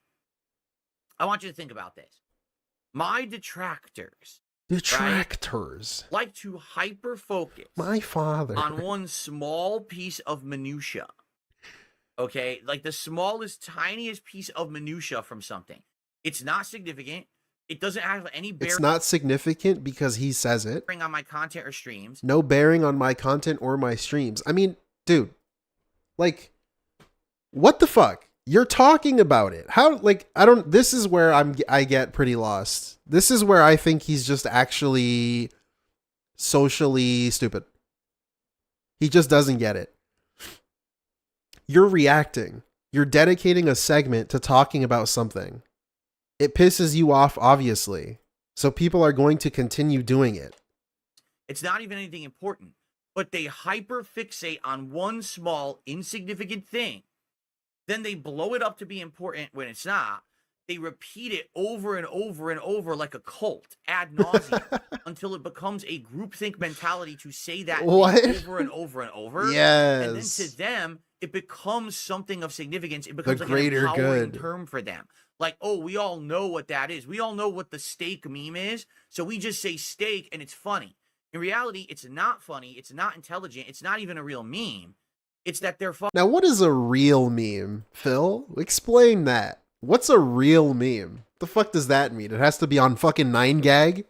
I want you to think about this. My detractors Right? like to hyper-focus My father. on one small piece of minutia. Okay? Like the smallest, tiniest piece of minutia from something. It's not significant. It doesn't have any bearing. It's not significant because he says it. On my content or streams. No bearing on my content or my streams. I mean, dude, like, what the fuck? You're talking about it. How, like, I don't, this is where I get pretty lost. This is where I think he's just actually socially stupid. He just doesn't get it. You're reacting. You're dedicating a segment to talking about something. It pisses you off, obviously. So people are going to continue doing it. It's not even anything important, but they hyper fixate on one small, insignificant thing. Then they blow it up to be important when it's not. They repeat it over and over and over like a cult, ad nauseum, until it becomes a groupthink mentality to say that thing over and over and over. Yes. And then to them, it becomes something of significance. It becomes like greater an empowering good term for them. Like, oh, we all know what that is. We all know what the steak meme is. So we just say steak and it's funny. In reality, it's not funny. It's not intelligent. It's not even a real meme. It's that they're fucking. Now, what is a real meme, Phil? Explain that. What's a real meme? The fuck does that mean? It has to be on fucking 9gag?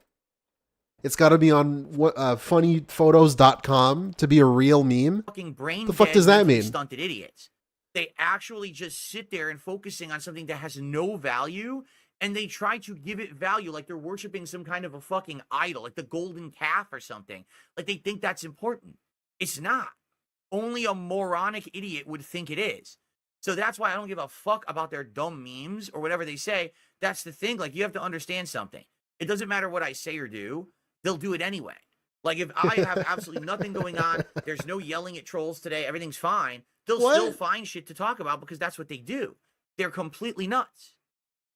It's got to be on funnyphotos.com to be a real meme? Fucking brain. The fuck does that mean? Stunted idiots. They actually just sit there and focusing on something that has no value, and they try to give it value like they're worshiping some kind of a fucking idol, like the golden calf or something. Like they think that's important. It's not. Only a moronic idiot would think it is. So that's why I don't give a fuck about their dumb memes or whatever they say. That's the thing. Like, you have to understand something. It doesn't matter what I say or do. They'll do it anyway. Like, if I have absolutely nothing going on, there's no yelling at trolls today, everything's fine, they'll still find shit to talk about because that's what they do. They're completely nuts.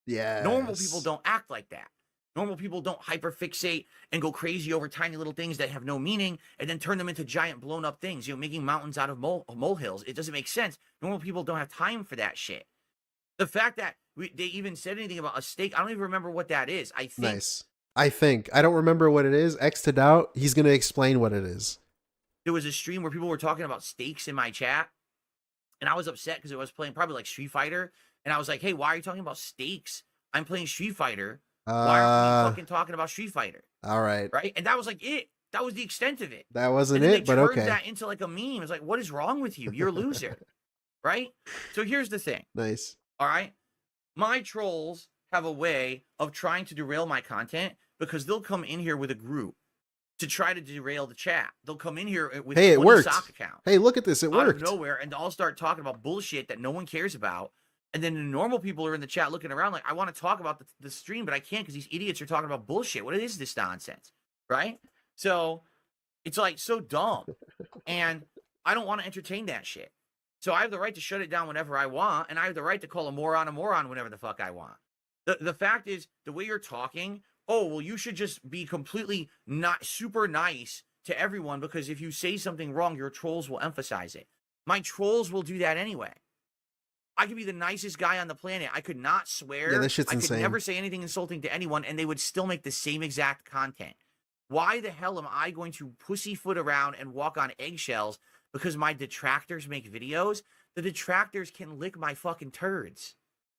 Yeah. Normal people don't act like that. Normal people don't hyperfixate and go crazy over tiny little things that have no meaning and then turn them into giant blown up things, you know, making mountains out of molehills. It doesn't make sense. Normal people don't have time for that shit. The fact that they even said anything about a steak, I don't even remember what that is. I think. Nice. I don't remember what it is. X to doubt. He's going to explain what it is. There was a stream where people were talking about steaks in my chat. And I was upset because I was playing probably like Street Fighter. And I was like, hey, why are you talking about steaks? I'm playing Street Fighter. Why are we fucking talking about Street Fighter? All right. Right? And that was like it. That was the extent of it. That wasn't and then it, but they turned okay. that into like a meme. It's like, what is wrong with you? You're a loser, right? So here's the thing. Nice. All right, my trolls have a way of trying to derail my content because they'll come in here with a group to try to derail the chat. They'll come in here with Hey, it 20 worked. sock accounts. Hey, look at this. It out worked. of nowhere, and I'll start talking about bullshit that no one cares about. And then the normal people are in the chat looking around like, I want to talk about the stream, but I can't because these idiots are talking about bullshit. What is this nonsense? Right? So it's like so dumb. And I don't want to entertain that shit. So I have the right to shut it down whenever I want, and I have the right to call a moron whenever the fuck I want. The fact is, the way you're talking, oh, well, you should just be completely not super nice to everyone because if you say something wrong, your trolls will emphasize it. My trolls will do that anyway. I could be the nicest guy on the planet. I could not swear. Yeah, that shit's I could insane. never say anything insulting to anyone, and they would still make the same exact content. Why the hell am I going to pussyfoot around and walk on eggshells because my detractors make videos? The detractors can lick my fucking turds.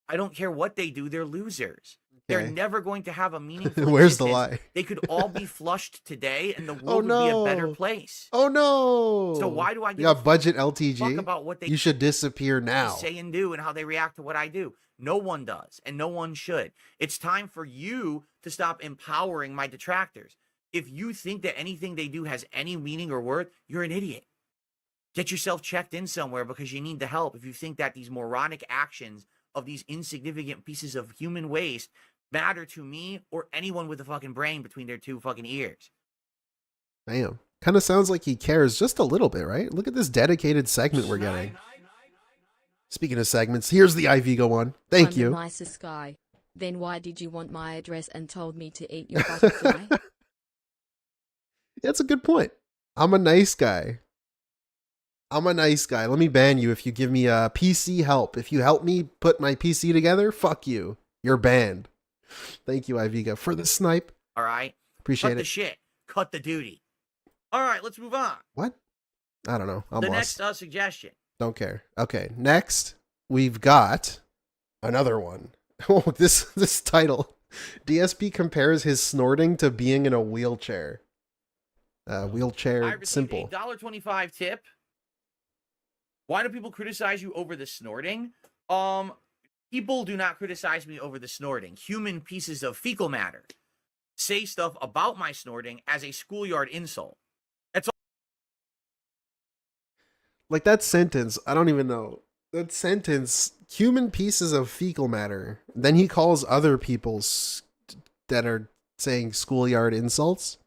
I don't care what they do. They're losers. They're never going to have a meaningful Where's the existence. lie? They could all be flushed today, and the world Oh, would be a no. better place. Oh no. So why do I You give a got budget fuck LTG? about what they You should disappear now. say and do and how they react to what I do? No one does, and no one should. It's time for you to stop empowering my detractors. If you think that anything they do has any meaning or worth, you're an idiot. Get yourself checked in somewhere because you need the help. If you think that these moronic actions of these insignificant pieces of human waste matter to me or anyone with a fucking brain between their two fucking ears. Damn. Kind of sounds like he cares just a little bit, right? Look at this dedicated segment we're getting. Speaking of segments, here's the IV go on. Thank I'm you. the nicest guy. Then why did you want my address and told me to eat your butterfly? That's a good point. I'm a nice guy. I'm a nice guy. Let me ban you if you give me a PC help. If you help me put my PC together, fuck you. You're banned. Thank you, Iviga, for the snipe. All right? Appreciate Cut the it. shit. Cut the duty. All right, let's move on. What? I don't know. I'm The lost. next suggestion. Don't care. Okay, next we've got another one. Oh, this title. DSP compares his snorting to being in a wheelchair. Wheelchair I received simple. a $1.25 tip. Why do people criticize you over the snorting? People do not criticize me over the snorting. Human pieces of fecal matter say stuff about my snorting as a schoolyard insult. That's all. Like that sentence, I don't even know. That sentence, human pieces of fecal matter. Then he calls other people's that are saying schoolyard insults.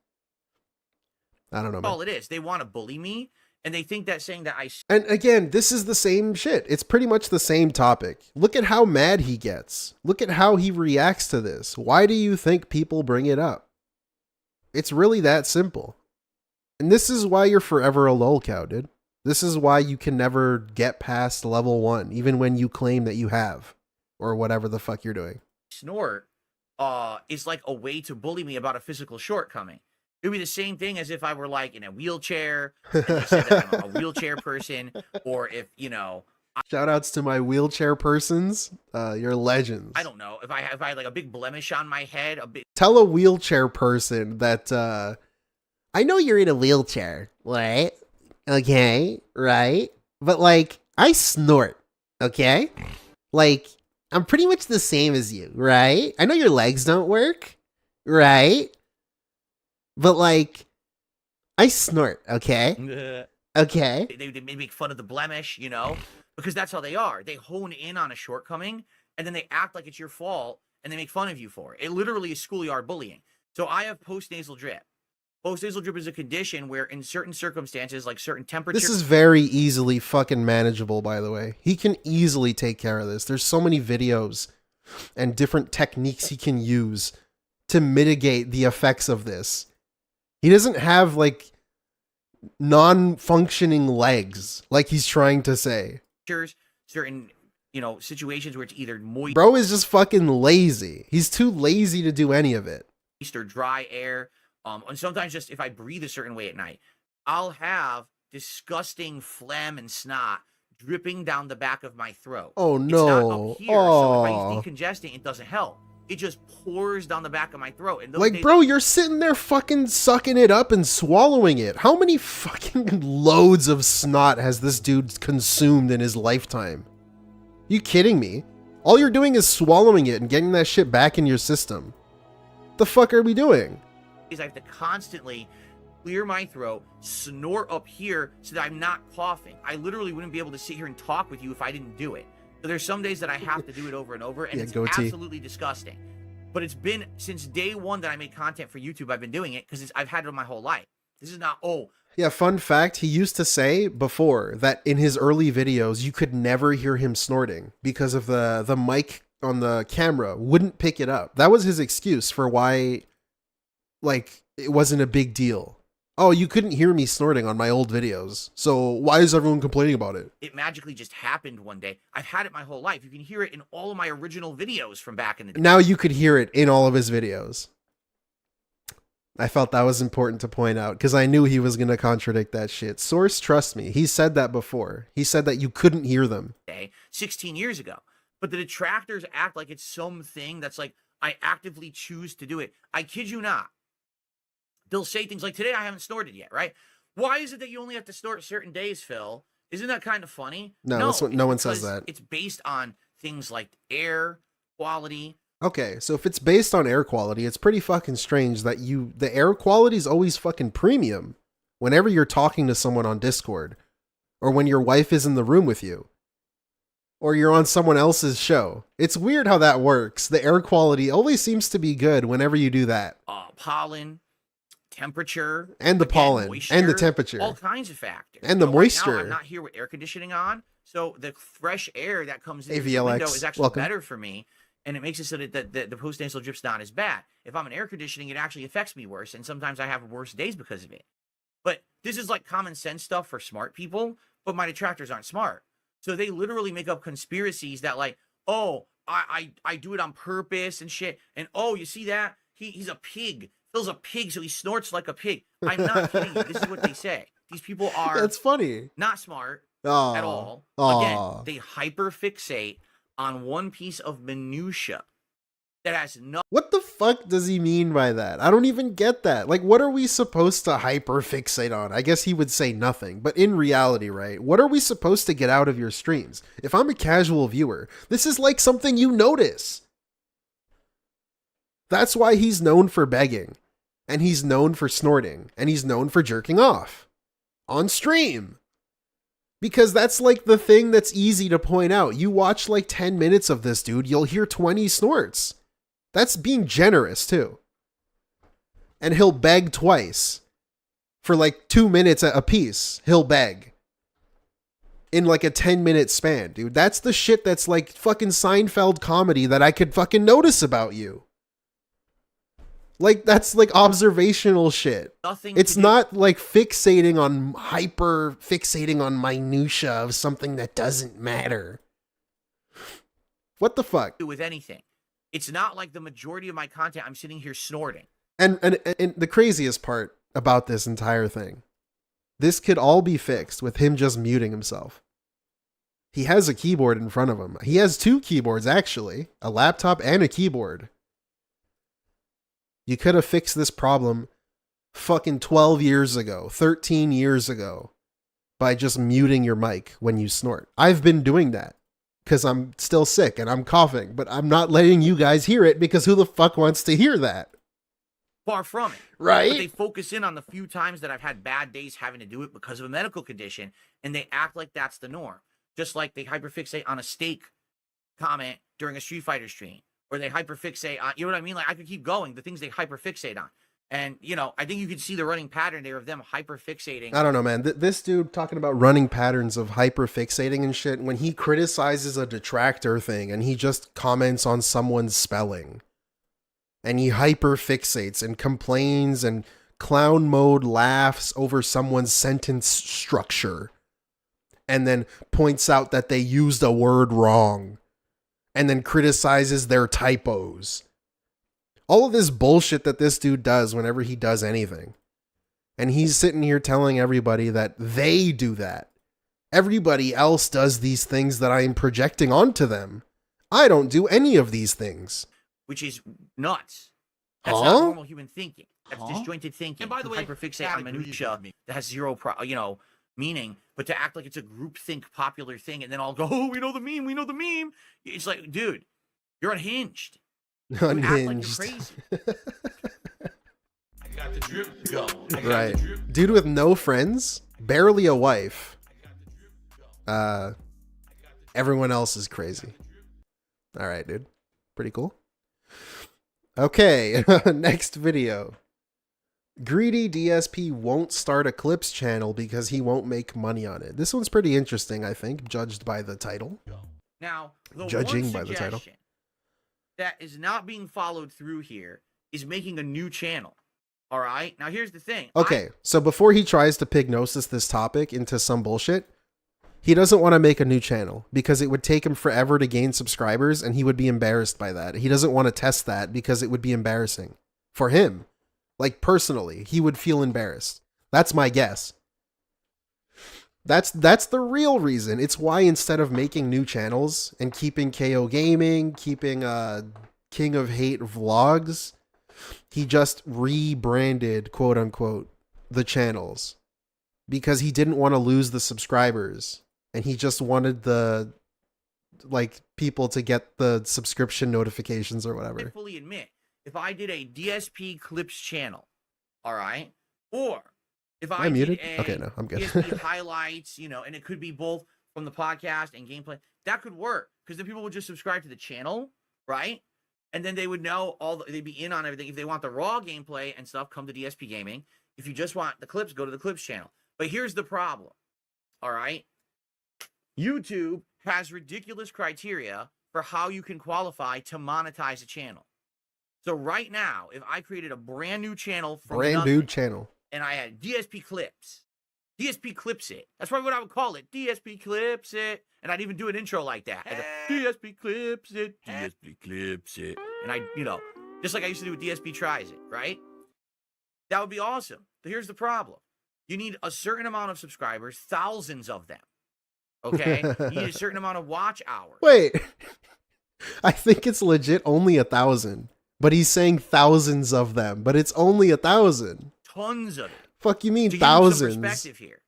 I don't know, man. All it is. They want to bully me, and they think that saying that I And again, this is the same shit. It's pretty much the same topic. Look at how mad he gets. Look at how he reacts to this. Why do you think people bring it up? It's really that simple. And this is why you're forever a lolcow, dude. This is why you can never get past level 1, even when you claim that you have. Or whatever the fuck you're doing. snort is like a way to bully me about a physical shortcoming. It would be the same thing as if I were like in a wheelchair, and they said that I'm a wheelchair person, or if, you know, Shout outs to my wheelchair persons. You're legends. I don't know, if I had like a big blemish on my head, a big Tell a wheelchair person that I know you're in a wheelchair, right? Okay, right? But like I snort, okay? Like I'm pretty much the same as you, right? I know your legs don't work, right? But like I snort, okay? Okay. they make fun of the blemish, you know, because that's how they are. They hone in on a shortcoming, and then they act like it's your fault, and they make fun of you for it. It literally is schoolyard bullying. So I have postnasal drip. Postnasal drip is a condition where in certain circumstances, like certain temperatures... This is very easily fucking manageable, by the way. He can easily take care of this. There's so many videos and different techniques he can use to mitigate the effects of this. He doesn't have, like, non-functioning legs, like he's trying to say. certain, you know, situations where it's either moist Bro is just fucking lazy. He's too lazy to do any of it. or dry air. And sometimes just if I breathe a certain way at night, I'll have disgusting phlegm and snot dripping down the back of my throat. Oh It's not no. up here, so if I Oh. use decongestant, it doesn't help. it just pours down the back of my throat. And those Like, days, bro, you're sitting there fucking sucking it up and swallowing it. How many fucking loads of snot has this dude consumed in his lifetime? You kidding me? All you're doing is swallowing it and getting that shit back in your system. The fuck are we doing? I have to constantly clear my throat, snort up here so that I'm not coughing. I literally wouldn't be able to sit here and talk with you if I didn't do it. So there's some days that I have to do it over and over, and Yeah, it's goatee. absolutely disgusting. But it's been since day one that I made content for YouTube. I've been doing it because I've had it my whole life. This is not, oh, Yeah, fun fact, he used to say before that in his early videos, you could never hear him snorting because of the mic on the camera wouldn't pick it up. That was his excuse for why, like, it wasn't a big deal. Oh, you couldn't hear me snorting on my old videos, so why is everyone complaining about it? it magically just happened one day. I've had it my whole life. You can hear it in all of my original videos from back in the day. Now you could hear it in all of his videos. I felt that was important to point out because I knew he was going to contradict that shit. Source, trust me. He said that before. He said that you couldn't hear them. 16 years ago. But the detractors act like it's something that's like, I actively choose to do it. I kid you not. They'll say things like, today I haven't snorted yet, right? Why is it that you only have to snort certain days, Phil? Isn't that kind of funny? No, that's what, no one says because that. It's based on things like air quality. Okay, so if it's based on air quality, it's pretty fucking strange that the air quality is always fucking premium whenever you're talking to someone on Discord or when your wife is in the room with you or you're on someone else's show. It's weird how that works. The air quality always seems to be good whenever you do that. Pollen, temperature. And the again, pollen, moisture, and the temperature. All kinds of factors. And the Right now, moisture. I'm not here with air conditioning on, so the fresh air that comes in the AVLX, window is actually welcome. better for me. And it makes it so that the post-nasal drip's not as bad. If I'm in air conditioning, it actually affects me worse, and sometimes I have worse days because of it. But this is like common sense stuff for smart people, but my detractors aren't smart. So they literally make up conspiracies that like, oh, I do it on purpose and shit. And oh, you see that? He's a pig. Phil's a pig, so he snorts like a pig. I'm not kidding you. This is what they say. These people are That's funny. not smart Aw. at all. Aw. Again, they hyperfixate on one piece of minutia that has no. What the fuck does he mean by that? I don't even get that. Like, what are we supposed to hyperfixate on? I guess he would say nothing, but in reality, right? What are we supposed to get out of your streams? If I'm a casual viewer, this is like something you notice. That's why he's known for begging, and he's known for snorting, and he's known for jerking off on stream. Because that's like the thing that's easy to point out. You watch like 10 minutes of this dude, you'll hear 20 snorts. That's being generous too. And he'll beg twice. For like 2 minutes a piece, he'll beg. In like a 10-minute span, dude. That's the shit that's like fucking Seinfeld comedy that I could fucking notice about you. Like, that's like observational shit. Nothing. It's not like fixating on minutia of something that doesn't matter. What the fuck? Do with anything. It's not like the majority of my content I'm sitting here snorting. And the craziest part about this entire thing, this could all be fixed with him just muting himself. He has a keyboard in front of him. He has 2 keyboards, actually. A laptop and a keyboard. You could have fixed this problem fucking 12 years ago, 13 years ago, by just muting your mic when you snort. I've been doing that because I'm still sick and I'm coughing, but I'm not letting you guys hear it because who the fuck wants to hear that? Far from it. Right? But they focus in on the few times that I've had bad days having to do it because of a medical condition, and they act like that's the norm. Just like they hyperfixate on a steak comment during a Street Fighter stream. Or they hyperfixate on, you know what I mean? Like, I could keep going, the things they hyperfixate on. And, you know, I think you can see the running pattern there of them hyperfixating. I don't know, man. This dude talking about running patterns of hyperfixating and shit, when he criticizes a detractor thing and he just comments on someone's spelling and he hyperfixates and complains and clown mode laughs over someone's sentence structure and then points out that they used a word wrong and then criticizes their typos. All of this bullshit that this dude does whenever he does anything. And he's sitting here telling everybody that they do that. Everybody else does these things that I am projecting onto them. I don't do any of these things. which is nuts. That's not Huh? normal human thinking. That's disjointed thinking. And by the way, hyperfixate on minutia that has zero, meaning. But to act like it's a groupthink popular thing, and then all go, "Oh, we know the meme. We know the meme." It's like, dude, you're unhinged. You act like you're Unhinged. crazy. I got the drip. Go. Right. Dude with no friends, barely a wife. Everyone else is crazy. All right, dude. Pretty cool. Okay, next video. Greedy DSP won't start a clips channel because he won't make money on it. This one's pretty interesting, I think, judged by the title. Now, the Judging one by the title. suggestion that is not being followed through here is making a new channel. All right. Now, here's the thing. Okay, so before he tries to pignosis this topic into some bullshit, he doesn't want to make a new channel because it would take him forever to gain subscribers and he would be embarrassed by that. He doesn't want to test that because it would be embarrassing for him. Like, personally, he would feel embarrassed. That's my guess. That's the real reason. It's why instead of making new channels and keeping KO Gaming, keeping King of Hate vlogs, he just rebranded, quote unquote, the channels because he didn't want to lose the subscribers and he just wanted the people to get the subscription notifications or whatever. I fully admit, if I did a DSP clips channel, all right, or if I muted? did Okay, no, I'm good. DSP highlights, and it could be both from the podcast and gameplay, that could work because then people would just subscribe to the channel, right? And then they would know they'd be in on everything. If they want the raw gameplay and stuff, come to DSP Gaming. If you just want the clips, go to the clips channel. But here's the problem, all right? YouTube has ridiculous criteria for how you can qualify to monetize a channel. So right now, if I created a brand new channel from Brandood channel. and I had DSP clips, DSP clips it. That's probably what I would call it. DSP clips it. And I'd even do an intro like that. DSP clips it. DSP clips it. And I, just like I used to do with DSP tries it, right? That would be awesome. But here's the problem. You need a certain amount of subscribers, thousands of them. Okay? You need a certain amount of watch hours. Wait. I think it's legit only 1,000. But he's saying thousands of them. But it's only 1,000. Tons of it. Fuck you mean to thousands? Give you some perspective here.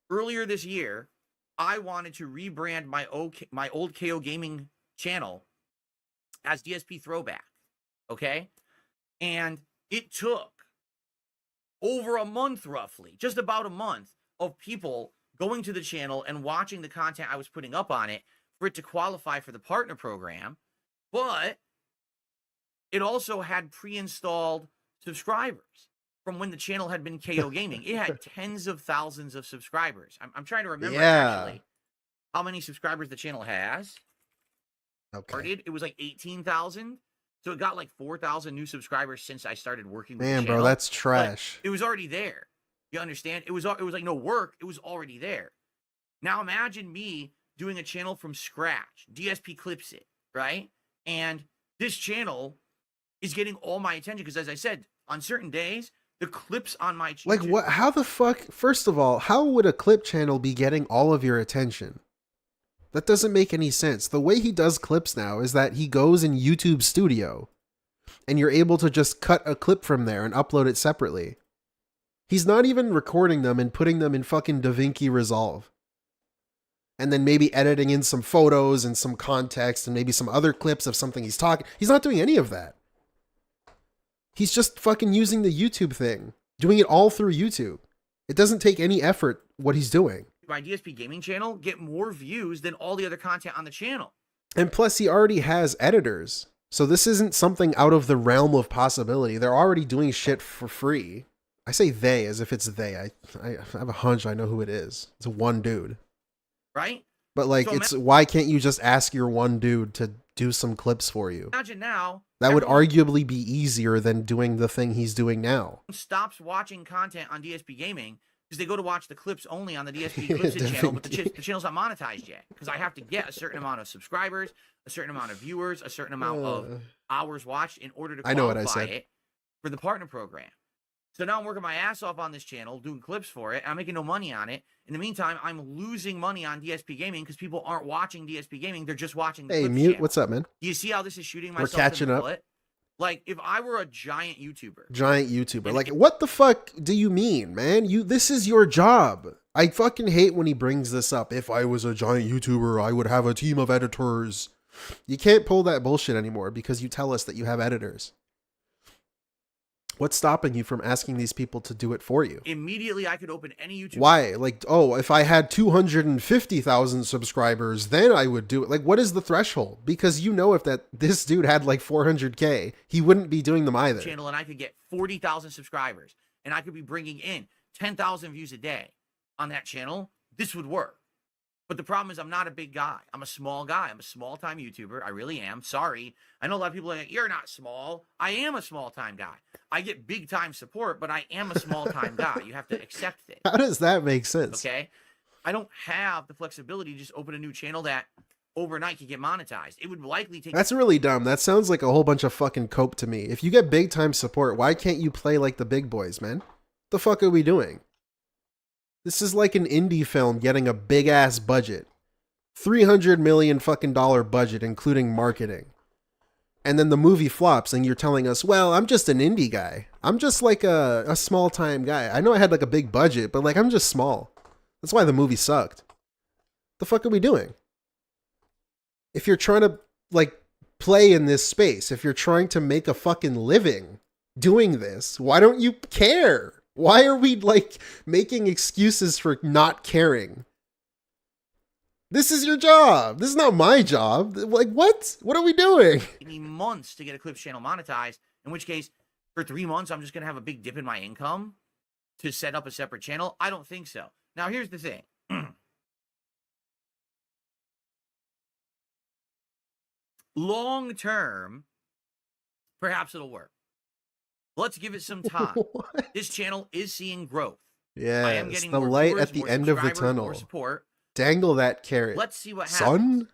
Earlier this year, I wanted to rebrand my old KO Gaming channel as DSP Throwback. Okay? And it took over a month, roughly, just about a month, of people going to the channel and watching the content I was putting up on it for it to qualify for the partner program. But it also had pre-installed subscribers from when the channel had been KO Gaming. It had tens of thousands of subscribers. I'm trying to remember actually how many subscribers the channel has. Okay. It was like 18,000. So it got like 4,000 new subscribers since I started working with Man, the channel. bro, that's trash. But it was already there. You understand? It was like no work. It was already there. Now imagine me doing a channel from scratch. DSP clips it, right? And this channel is getting all my attention because, as I said, on certain days, the clips on my channel. Like, what? How the fuck? First of all, how would a clip channel be getting all of your attention? That doesn't make any sense. The way he does clips now is that he goes in YouTube Studio and you're able to just cut a clip from there and upload it separately. He's not even recording them and putting them in fucking DaVinci Resolve. And then maybe editing in some photos and some context and maybe some other clips of something he's talking. He's not doing any of that. He's just fucking using the YouTube thing, doing it all through YouTube. It doesn't take any effort what he's doing. My DSP Gaming channel get more views than all the other content on the channel. And plus, he already has editors. So this isn't something out of the realm of possibility. They're already doing shit for free. I say they as if it's they. I have a hunch I know who it is. It's one dude. Right? But like, So why can't you just ask your one dude to do some clips for you? Imagine now. That would arguably be easier than doing the thing he's doing now. Stops watching content on DSP Gaming because they go to watch the clips only on the DSP Clips channel, but the channel's not monetized yet because I have to get a certain amount of subscribers, a certain amount of viewers, a certain amount of hours watched in order to qualify it for the partner program. So now I'm working my ass off on this channel, doing clips for it. I'm making no money on it. In the meantime, I'm losing money on DSP Gaming because people aren't watching DSP Gaming. They're just watching the clips Mute, channel. what's up, man? Do you see how this is shooting We're myself catching in the up. foot? Like, if I were a giant YouTuber. Giant YouTuber. Like, what the fuck do you mean, man? This is your job. I fucking hate when he brings this up. If I was a giant YouTuber, I would have a team of editors. You can't pull that bullshit anymore because you tell us that you have editors. What's stopping you from asking these people to do it for you? Immediately, I could open any YouTube. Why? Like, oh, if I had 250,000 subscribers, then I would do it. Like, what is the threshold? Because you know if this dude had like 400K, he wouldn't be doing them either. Channel, and I could get 40,000 subscribers, and I could be bringing in 10,000 views a day on that channel. This would work. But the problem is I'm not a big guy. I'm a small guy. I'm a small-time YouTuber. I really am. Sorry. I know a lot of people are like, you're not small. I am a small-time guy. I get big-time support, but I am a small-time guy. You have to accept it. How does that make sense? Okay? I don't have the flexibility to just open a new channel that overnight can get monetized. It would likely take... That's really dumb. That sounds like a whole bunch of fucking cope to me. If you get big-time support, why can't you play like the big boys, man? What the fuck are we doing? This is like an indie film getting a big ass budget. $300 million fucking budget, including marketing. And then the movie flops and you're telling us, well, I'm just an indie guy. I'm just like a small time guy. I know I had like a big budget, but like I'm just small. That's why the movie sucked. The fuck are we doing? If you're trying to like play in this space, if you're trying to make a fucking living doing this, why don't you care? Why are we like making excuses for not caring? This is your job. This is not my job. Like, what? What are we doing? It need months to get a Clips channel monetized, in which case, for 3 months, I'm just going to have a big dip in my income to set up a separate channel. I don't think so. Now, here's the thing. Long term, perhaps it'll work. Let's give it some time. This channel is seeing growth. Yeah, I am getting the more light viewers, at the more end of the subscribers, tunnel. more support. Dangle that carrot. Let's see what happens. Son?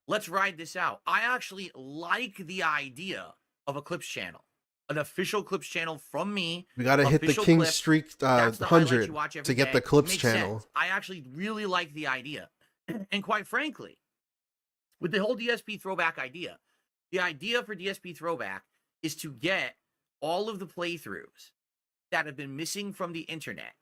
Let's ride this out. I actually like the idea of a Clips channel. An official Clips channel from me. We gotta hit the King clip. Streak That's the highlights 100 you watch every to get day. the Clips Makes channel. sense. I actually really like the idea. And quite frankly, with the whole DSP throwback idea, the idea for DSP throwback is to get all of the playthroughs that have been missing from the internet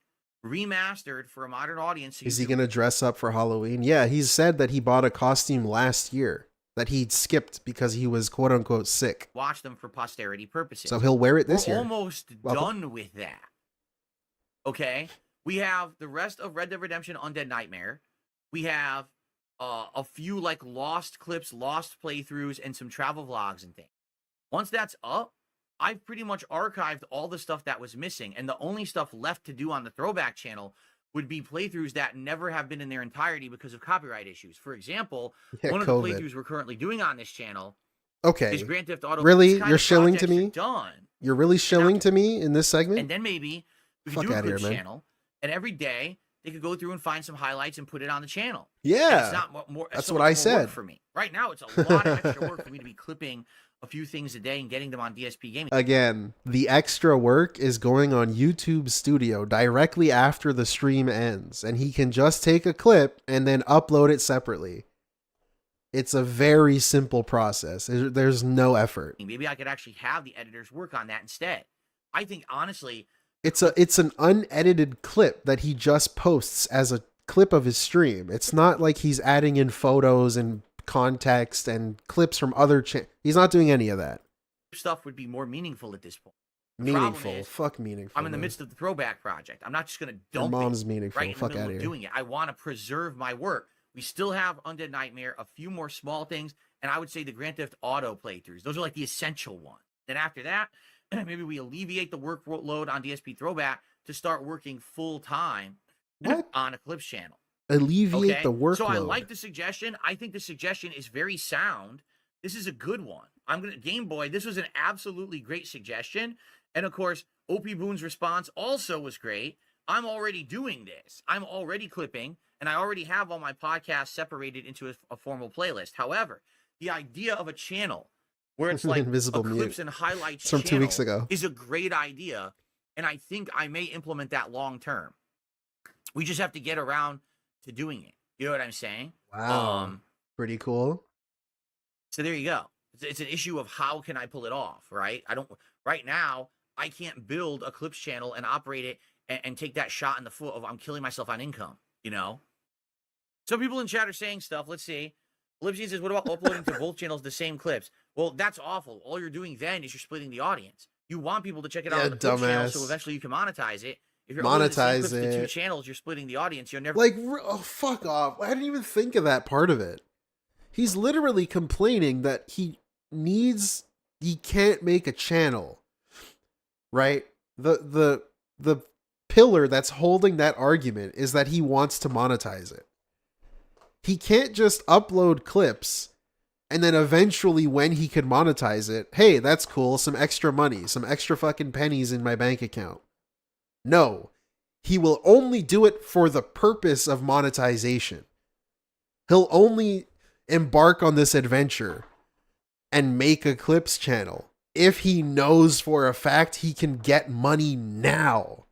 remastered for a modern audience. Is he gonna dress up for Halloween? Yeah, he said that he bought a costume last year that he'd skipped because he was quote unquote sick. Watch them for posterity purposes. So he'll wear it this year. We're almost done with that. Okay? We have the rest of Red Dead Redemption Undead Nightmare. We have a few like lost clips, lost playthroughs, and some travel vlogs and things. Once that's up, I've pretty much archived all the stuff that was missing, and the only stuff left to do on the throwback channel would be playthroughs that never have been in their entirety because of copyright issues. For example, one of the playthroughs we're currently doing on this channel is Grand Theft Auto. Really? You're shilling to me? Done. You're really shilling to me in this segment? And then maybe we could do a Clips channel, and every day they could go through and find some highlights and put it on the channel. Yeah. It's not more, that's what I said. For me. Right now, it's a lot of extra work for me to be clipping a few things a day and getting them on DSP Gaming. Again, the extra work is going on YouTube Studio directly after the stream ends, and he can just take a clip and then upload it separately. It's a very simple process. There's no effort. Maybe I could actually have the editors work on that instead. I think, honestly... It's an unedited clip that he just posts as a clip of his stream. It's not like he's adding in photos and context and clips from other he's not doing any of that. Stuff would be more meaningful at this point. Meaningful? Fuck meaningful. I'm in the midst of the throwback project. I'm not just going to dump Your mom's it meaningful. right in Fuck the middle out of here. doing it. I want to preserve my work. We still have Undead Nightmare, a few more small things, and I would say the Grand Theft Auto playthroughs. Those are like the essential ones. Then after that, maybe we alleviate the workload on DSP Throwback to start working full-time on a Clips channel. Alleviate the workload. So I like the suggestion. I think the suggestion is very sound. This is a good one. Game Boy, this was an absolutely great suggestion. And of course, OP Boone's response also was great. I'm already doing this. I'm already clipping, and I already have all my podcasts separated into a formal playlist. However, the idea of a channel where it's like Invisible a mute. clips and highlights from 2 weeks ago is a great idea, and I think I may implement that long term. We just have to get around to doing it. You know what I'm saying? Wow. Pretty cool. So there you go. It's an issue of how can I pull it off, right? Right now, I can't build a clips channel and operate it and take that shot in the foot of I'm killing myself on income, you know? Some people in chat are saying stuff. Let's see. Lipsy says, what about uploading to both channels the same clips? Well, that's awful. All you're doing then is you're splitting the audience. You want people to check it out on the clips channel so eventually you can monetize it. If you're uploading the same clips to 2 channels, you're splitting the audience. You're never... Like, oh, fuck off. I didn't even think of that part of it. He's literally complaining that he can't make a channel, right? The pillar that's holding that argument is that he wants to monetize it. He can't just upload clips and then eventually when he could monetize it, hey, that's cool, some extra money, some extra fucking pennies in my bank account. No, he will only do it for the purpose of monetization. He'll only embark on this adventure and make a clips channel if he knows for a fact he can get money now.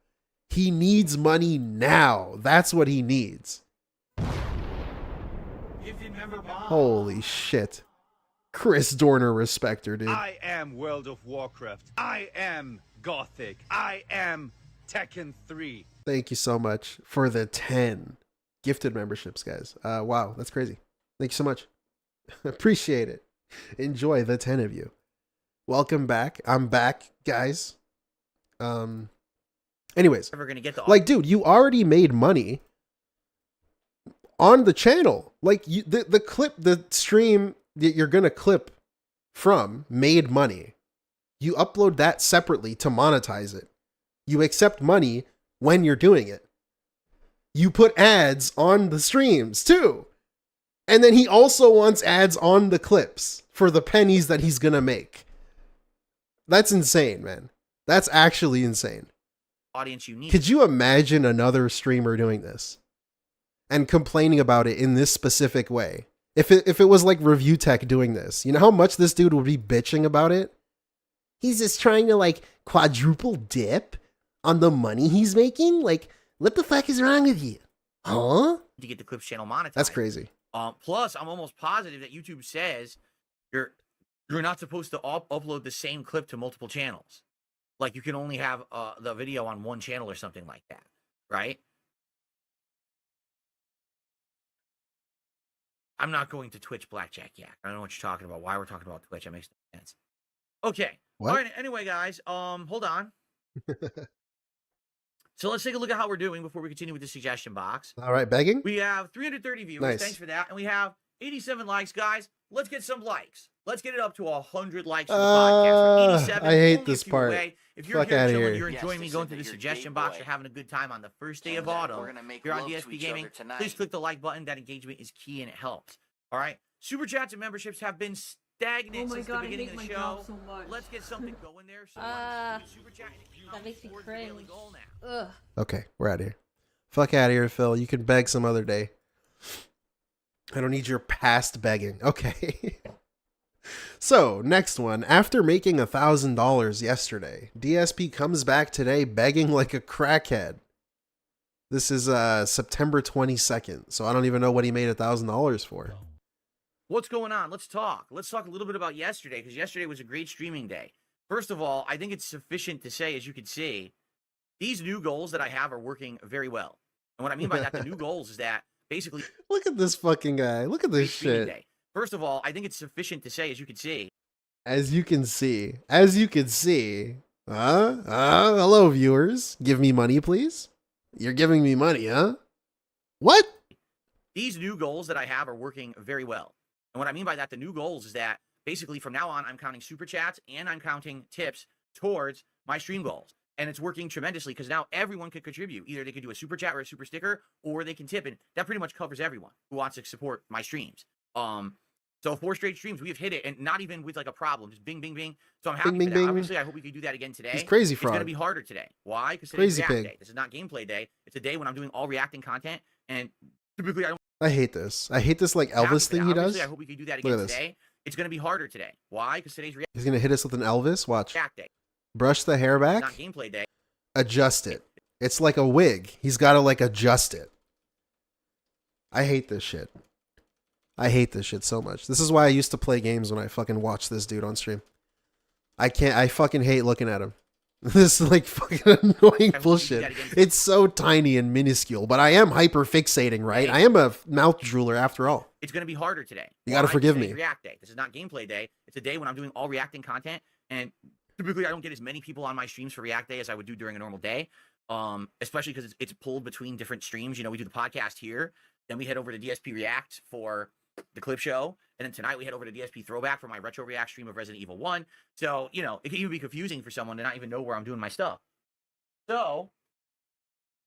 He needs money now. That's what he needs. Holy shit. Chris Dorner respecter, dude. I am World of Warcraft. I am Gothic. I am Tekken 3. Thank you so much for the 10 gifted memberships, guys. Wow, that's crazy. Thank you so much. Appreciate it. Enjoy the 10 of you. Welcome back. I'm back, guys. Anyways, never gonna get the like, dude, you already made money on the channel. Like, the stream that you're gonna clip from made money. You upload that separately to monetize it. You accept money when you're doing it. You put ads on the streams too. And then he also wants ads on the clips for the pennies that he's gonna make. That's insane, man. That's actually insane. Audience you need. Could you imagine another streamer doing this and complaining about it in this specific way? If it was like ReviewTech doing this, you know how much this dude would be bitching about it? He's just trying to like quadruple dip on the money he's making? Like, what the fuck is wrong with you? Huh? To get the clips channel monetized. That's crazy. Plus, I'm almost positive that YouTube says you're not supposed to upload the same clip to multiple channels. Like, you can only have the video on one channel or something like that, right? I'm not going to Twitch Blackjack Yak. I don't know what you're talking about. Why we're talking about Twitch? That makes no sense. Okay. What? All right. Anyway, guys, hold on. So let's take a look at how we're doing before we continue with the suggestion box. All right, begging? We have 330 viewers. Nice. Thanks for that. And we have 87 likes, guys. Let's get some likes. Let's get it up to 100 likes for the podcast. We're 87. I hate only this a few part. away. If you're Fuck here outta chilling, here. you're enjoying me going through the suggestion box, you're having a good time on the first day of autumn. You're on DSP Gaming. Please click the like button. That engagement is key and it helps. All right. Super chats and memberships have been stagnant since the beginning of the show. So Let's get something going there. So super chat that makes me towards the daily cringe. goal now. Ugh. Okay, we're out of here. Fuck out of here, Phil. You can beg some other day. I don't need your past begging. Okay. So, next one. After making $1,000 yesterday, DSP comes back today begging like a crackhead. This is September 22nd, so I don't even know what he made $1,000 for. What's going on? Let's talk. Let's talk a little bit about yesterday, because yesterday was a great streaming day. First of all, I think it's sufficient to say, as you can see, these new goals that I have are working very well. And what I mean by that, the new goals is that basically... Look at this fucking guy. Look at this shit. Day. First of all, I think it's sufficient to say, as you can see... As you can see. As you can see. Hello, viewers. Give me money, please. You're giving me money, huh? What? These new goals that I have are working very well. And what I mean by that, the new goals is that basically from now on, I'm counting super chats and I'm counting tips towards my stream goals. And it's working tremendously because now everyone can contribute. Either they could do a super chat or a super sticker, or they can tip. And that pretty much covers everyone who wants to support my streams. So 4 straight streams, we have hit it, and not even with like a problem. Just bing, bing, bing. So I'm happy Bing, for bing, that. bing. Obviously, I hope we can do that again today. He's crazy It's fraud. going to be harder today. Why? Because today's Crazy React pig. Day. This is not gameplay day. It's a day when I'm doing all reacting content, and typically I don't. I hate this. I hate this like Elvis thing he does. Obviously, I hope we can do that Look again at this. today. It's going to be harder today. Why? Because today's He's going to hit us with an Elvis. Watch. React Day. Brush the hair It's back. not gameplay day. Adjust it. It's like a wig. He's got to like adjust it. I hate this shit. I hate this shit so much. This is why I used to play games when I fucking watch this dude on stream. I fucking hate looking at him. This is like fucking annoying bullshit. It's so tiny and minuscule, but I am hyper fixating, right? I am a mouth drooler after all. It's going to be harder today. You gotta forgive me. React day. This is not gameplay day. It's a day when I'm doing all reacting content, and typically I don't get as many people on my streams for React day as I would do during a normal day. Especially because it's pulled between different streams. You know, we do the podcast here, then we head over to DSP React for the clip show, and then tonight we head over to DSP Throwback for my retro React stream of Resident Evil 1. So, you know, it can even be confusing for someone to not even know where I'm doing my stuff. So,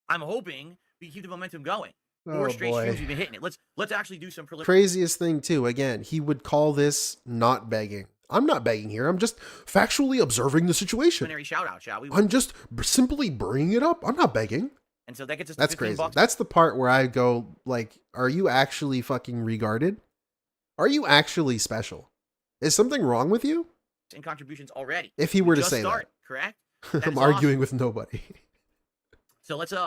I'm hoping we keep the momentum going. 4 straight streams we've been hitting it. Let's actually do some preliminary. Craziest thing too, again, he would call this not begging. I'm not begging here. I'm just factually observing the situation. Shout out, shall we? I'm just simply bringing it up. I'm not begging. And so that gets us to That's 15 crazy. bucks. That's the part where I go, like, are you actually fucking regarded? Are you actually special? Is something wrong with you? In contributions already. If he were to say that. Correct? I'm arguing with nobody. So let's How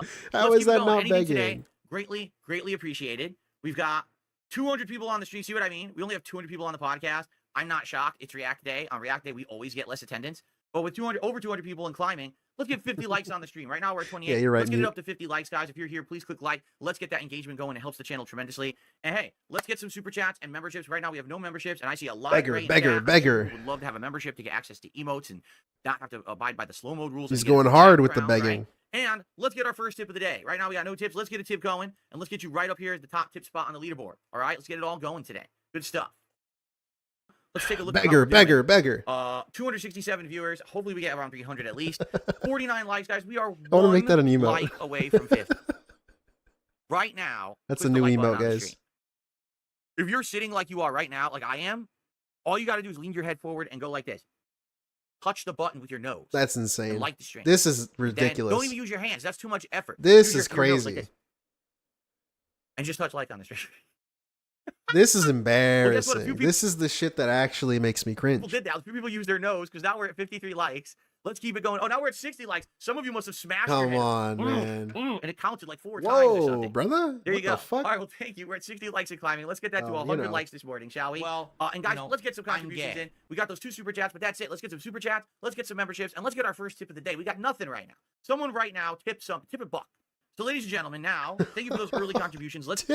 is keep that going. not Anything begging? today, greatly appreciated. We've got 200 people on the stream. See what I mean? We only have 200 people on the podcast. I'm not shocked. It's React Day. On React Day, we always get less attendance. But with over 200 people and climbing, let's get 50 likes on the stream. Right now, we're at 28. Yeah, you're right. Let's get it up to 50 likes, guys. If you're here, please click like. Let's get that engagement going. It helps the channel tremendously. And hey, let's get some super chats and memberships. Right now, we have no memberships, and I see a lot Beggar. Would love to have a membership to get access to emotes and not have to abide by the slow mode rules. He's going hard with the begging. Right? And let's get our first tip of the day. Right now, we got no tips. Let's get a tip going, and let's get you right up here at the top tip spot on the leaderboard. All right, let's get it all going today. Good stuff. Let's take a look. Beggar. 267 viewers. Hopefully, we get around 300 at least. 49 likes, guys. We are I want to make that an emote. Like away from 50. Right now. That's a new emote, guys. If you're sitting like you are right now, like I am, all you got to do is lean your head forward and go like this. Touch the button with your nose. That's insane. Like the stream. This is ridiculous. Don't even use your hands. That's too much effort. This is crazy. Like and just touch like on the stream. This is embarrassing. Well, this is the shit that actually makes me cringe. People did that. A few people used their nose because now we're at 53 likes. Let's keep it going. Oh, now we're at 60 likes. Some of you must have smashed your Come head. on, man. And it counted like 4 times or Whoa, something. brother. There you What go. the fuck? All right, well, thank you. We're at 60 likes and climbing. Let's get that to Oh, 100 you know. likes this morning, shall we? Well, and guys, let's get some contributions in. We got those 2 super chats, but that's it. Let's get some super chats. Let's get some memberships, and let's get our first tip of the day. We got nothing right now. Someone right now tip a buck. So, ladies and gentlemen, now thank you for those early contributions. Let's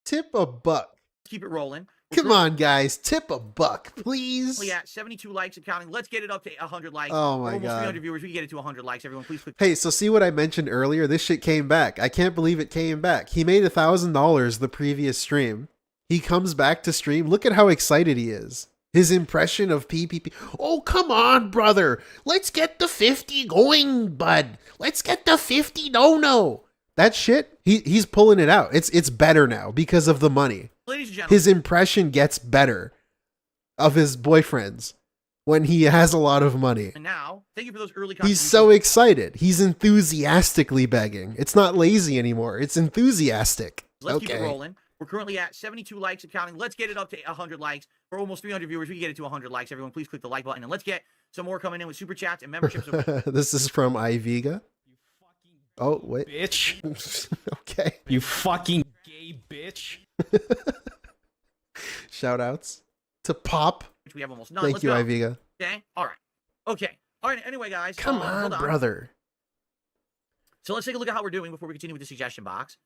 Tip a buck. keep it rolling. Come on, guys. Tip a buck, please. Yeah, 72 likes and counting. Let's get it up to 100 likes. Oh, my We're almost God. 300 viewers. We can get it to 100 likes. Everyone, please click. Hey, so see what I mentioned earlier? This shit came back. I can't believe it came back. He made $1,000 the previous stream. He comes back to stream. Look at how excited he is. His impression of PPP. Oh, come on, brother. Let's get the 50 going, bud. Let's get the 50 no. That shit, he's pulling it out. It's better now because of the money. Ladies and gentlemen. His impression gets better of his boyfriends when he has a lot of money. And now, thank you for those early He's contributions. so excited. He's enthusiastically begging. It's not lazy anymore. It's enthusiastic. Let's keep it rolling. We're currently at 72 likes and counting. Let's get it up to 100 likes. We're almost 300 viewers. We can get it to 100 likes. Everyone, please click the like button. And let's get some more coming in with super chats and memberships. This is from Iviga. Oh, wait. Bitch. Okay. You fucking gay bitch. Shout outs to Pop. Which we have almost none. Thank Let's you, go. Iviga. Okay. All right. Okay. All right. Anyway, guys. Come hold on, brother. So let's take a look at how we're doing before we continue with the suggestion box.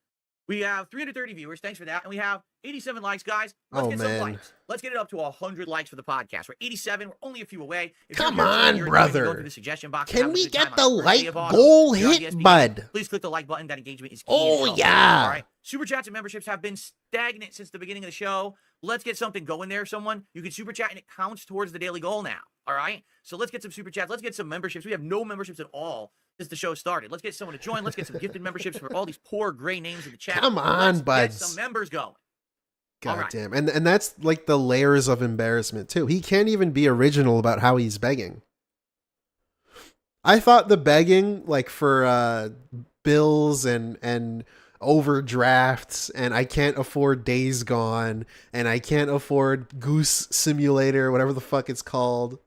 We have 330 viewers. Thanks for that. And we have 87 likes, guys. Let's get some likes. Let's get it up to 100 likes for the podcast. We're 87. We're only a few away. If Come you're here today, on, you're brother. going through the suggestion box, Can having a we good time get on the our birthday like of autumn, goal here on hit, DSP. bud? Please click the like button. That engagement is key. Oh, as well. yeah. All right. Super chats and memberships have been stagnant since the beginning of the show. Let's get something going there, someone. You can super chat, and it counts towards the daily goal now. All right? So let's get some super chats. Let's get some memberships. We have no memberships at all since the show started. Let's get someone to join. Let's get some gifted memberships for all these poor gray names in the chat. Come on, Let's buds. get some members going. God right. damn. And that's like the layers of embarrassment, too. He can't even be original about how he's begging. I thought the begging, like for bills and overdrafts, and I can't afford Days Gone, and I can't afford Goose Simulator, whatever the fuck it's called.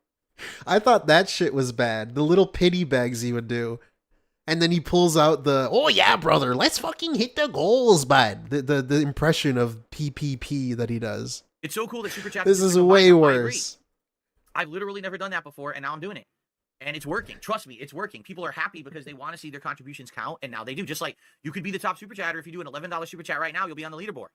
I thought that shit was bad. The little pity begs he would do. And then he pulls out the, oh yeah, brother, let's fucking hit the goals, bud. The impression of PPP that he does. It's so cool that Super Chat. This is way worse. I've literally never done that before, and now I'm doing it. And it's working. Trust me, it's working. People are happy because they want to see their contributions count, and now they do. Just like you could be the top Super Chatter if you do an $11 Super Chat right now, you'll be on the leaderboard.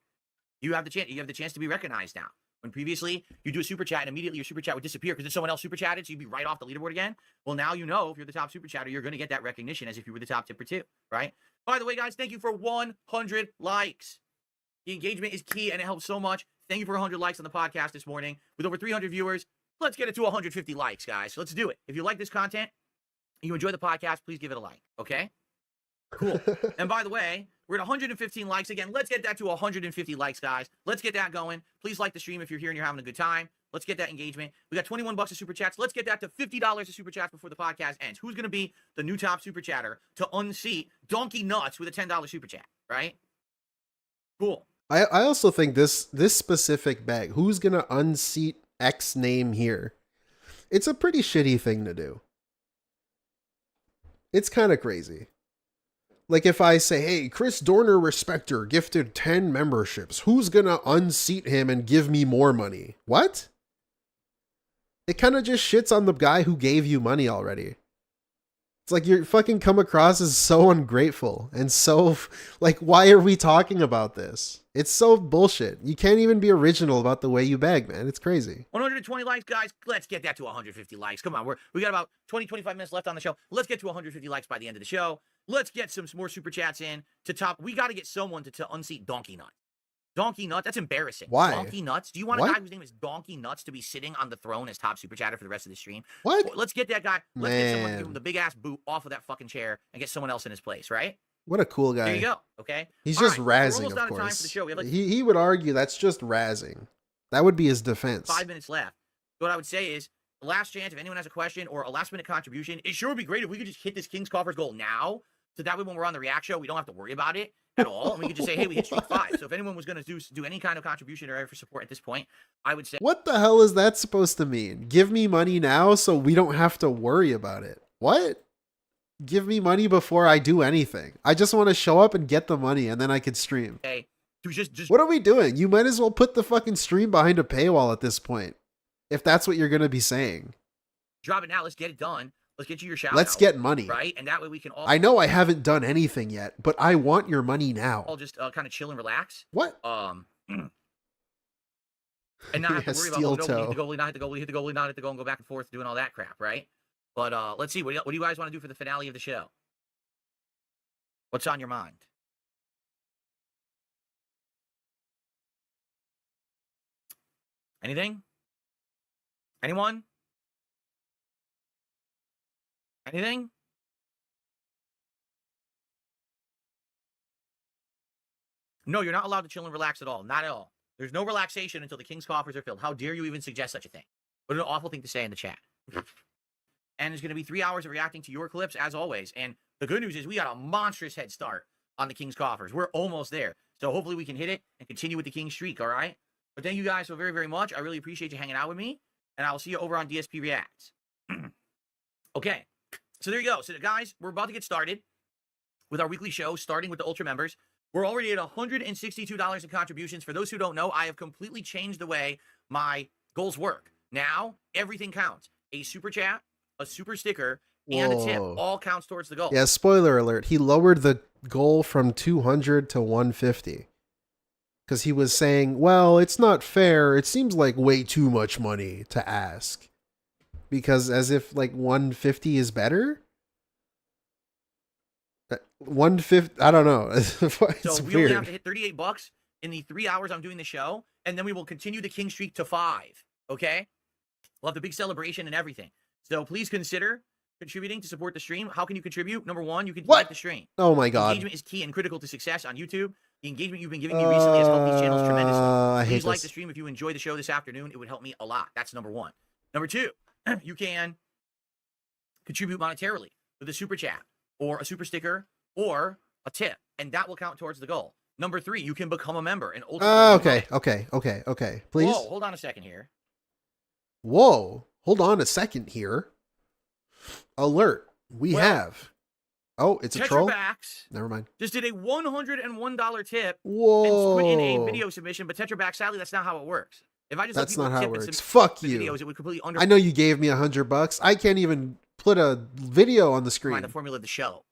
You have the chance. You have the chance to be recognized now. When previously you do a Super Chat and immediately your Super Chat would disappear because someone else Super Chatted, so you'd be right off the leaderboard again. Well, now you know if you're the top Super Chatter, you're going to get that recognition as if you were the top tipper too, right? By the way, guys, thank you for 100 likes. The engagement is key, and it helps so much. Thank you for 100 likes on the podcast this morning. With over 300 viewers, let's get it to 150 likes, guys. Let's do it. If you like this content, you enjoy the podcast, please give it a like, okay? Cool. And by the way, we're at 115 likes again. Let's get that to 150 likes, guys. Let's get that going. Please like the stream if you're here and you're having a good time. Let's get that engagement. We got 21 bucks of Super Chats. Let's get that to $50 of Super Chats before the podcast ends. Who's going to be the new top Super Chatter to unseat Donkey Nuts with a $10 Super Chat, right? Cool. I also think this specific bag, who's going to unseat X name here? It's a pretty shitty thing to do. It's kind of crazy. Like if I say, hey, Chris Dorner Respecter gifted 10 memberships. Who's going to unseat him and give me more money? What? It kind of just shits on the guy who gave you money already. It's like you're fucking come across as so ungrateful and so like, why are we talking about this? It's so bullshit. You can't even be original about the way you beg, man. It's crazy. 120 likes, guys. Let's get that to 150 likes. Come on. We got about 25 minutes left on the show. Let's get to 150 likes by the end of the show. Let's get some more Super Chats in to top. We got to get someone to unseat Donkey Nuts. Donkey Nuts? That's embarrassing. Why? Donkey Nuts? Do you want a guy whose name is Donkey Nuts to be sitting on the throne as top Super Chatter for the rest of the stream? What? Let's get that guy. Let's get someone to give him the big-ass boot off of that fucking chair and get someone else in his place, right? What a cool guy. There you go, okay? He's All just right, razzing, we're almost of out of time course. for the show. We have like He would argue that's just razzing. That would be his defense. 5 minutes left. What I would say is, last chance, if anyone has a question or a last-minute contribution, it sure would be great if we could just hit this King's Coffers goal now, so that way when we're on the React show, we don't have to worry about it at all, and we could just say, hey, we hit streak 5. So if anyone was going to do any kind of contribution or ever for support at this point, I would say... What the hell is that supposed to mean? Give me money now so we don't have to worry about it. What? Give me money before I do anything. I just want to show up and get the money, and then I could stream. Hey, just what are we doing? You might as well put the fucking stream behind a paywall at this point, if that's what you're going to be saying. Drop it now. Let's get it done. Let's get you your shout Let's out, get money. right? And that way we can all... I know I haven't done anything yet, but I want your money now. all just kind of chill and relax. What? And not have to worry about, oh, no, we hit the goalie, not hit the goalie, hit the goalie, not hit the goal, and go back and forth doing all that crap, right? But let's see. What do you guys want to do for the finale of the show? What's on your mind? Anything? Anyone? Anything? No, you're not allowed to chill and relax at all. Not at all. There's no relaxation until the King's coffers are filled. How dare you even suggest such a thing? What an awful thing to say in the chat. And there's going to be 3 hours of reacting to your clips, as always. And the good news is we got a monstrous head start on the King's coffers. We're almost there. So hopefully we can hit it and continue with the King streak, all right? But thank you guys so very, very much. I really appreciate you hanging out with me. And I will see you over on DSP Reacts. Okay. So there you go. So guys, we're about to get started with our weekly show, starting with the Ultra members. We're already at $162 in contributions. For those who don't know, I have completely changed the way my goals work. Now, everything counts. A super chat, a super sticker, and a tip all counts towards the goal. Yeah, spoiler alert. He lowered the goal from 200 to 150. Because he was saying, well, it's not fair. It seems like way too much money to ask. Because as if like 150 is better? 150, I don't know. It's so we weird. only have to hit 38 bucks in the 3 hours I'm doing the show, and then we will continue the King streak to 5. Okay? We'll have the big celebration and everything. So please consider contributing to support the stream. How can you contribute? Number 1, you can like the stream. Oh my god. Engagement is key and critical to success on YouTube. The engagement you've been giving me recently has helped these channels tremendously. Please like the stream if you enjoy the show this afternoon. It would help me a lot. That's number 1. Number 2, you can contribute monetarily with a super chat or a super sticker or a tip, and that will count towards the goal. Number 3, you can become a member. And okay. Please. Whoa, hold on a second here. Whoa, hold on a second here. Alert. We have Oh, it's a troll? Tetrabacks Never mind. just did a $101 tip Whoa. and put in a video submission, but Tetraback, sadly, that's not how it works. If I just That's let people not how it tip and works. submit Fuck the you. videos, it would completely I know you gave me $100. I can't even put a video on the screen. undermine the formula of the show.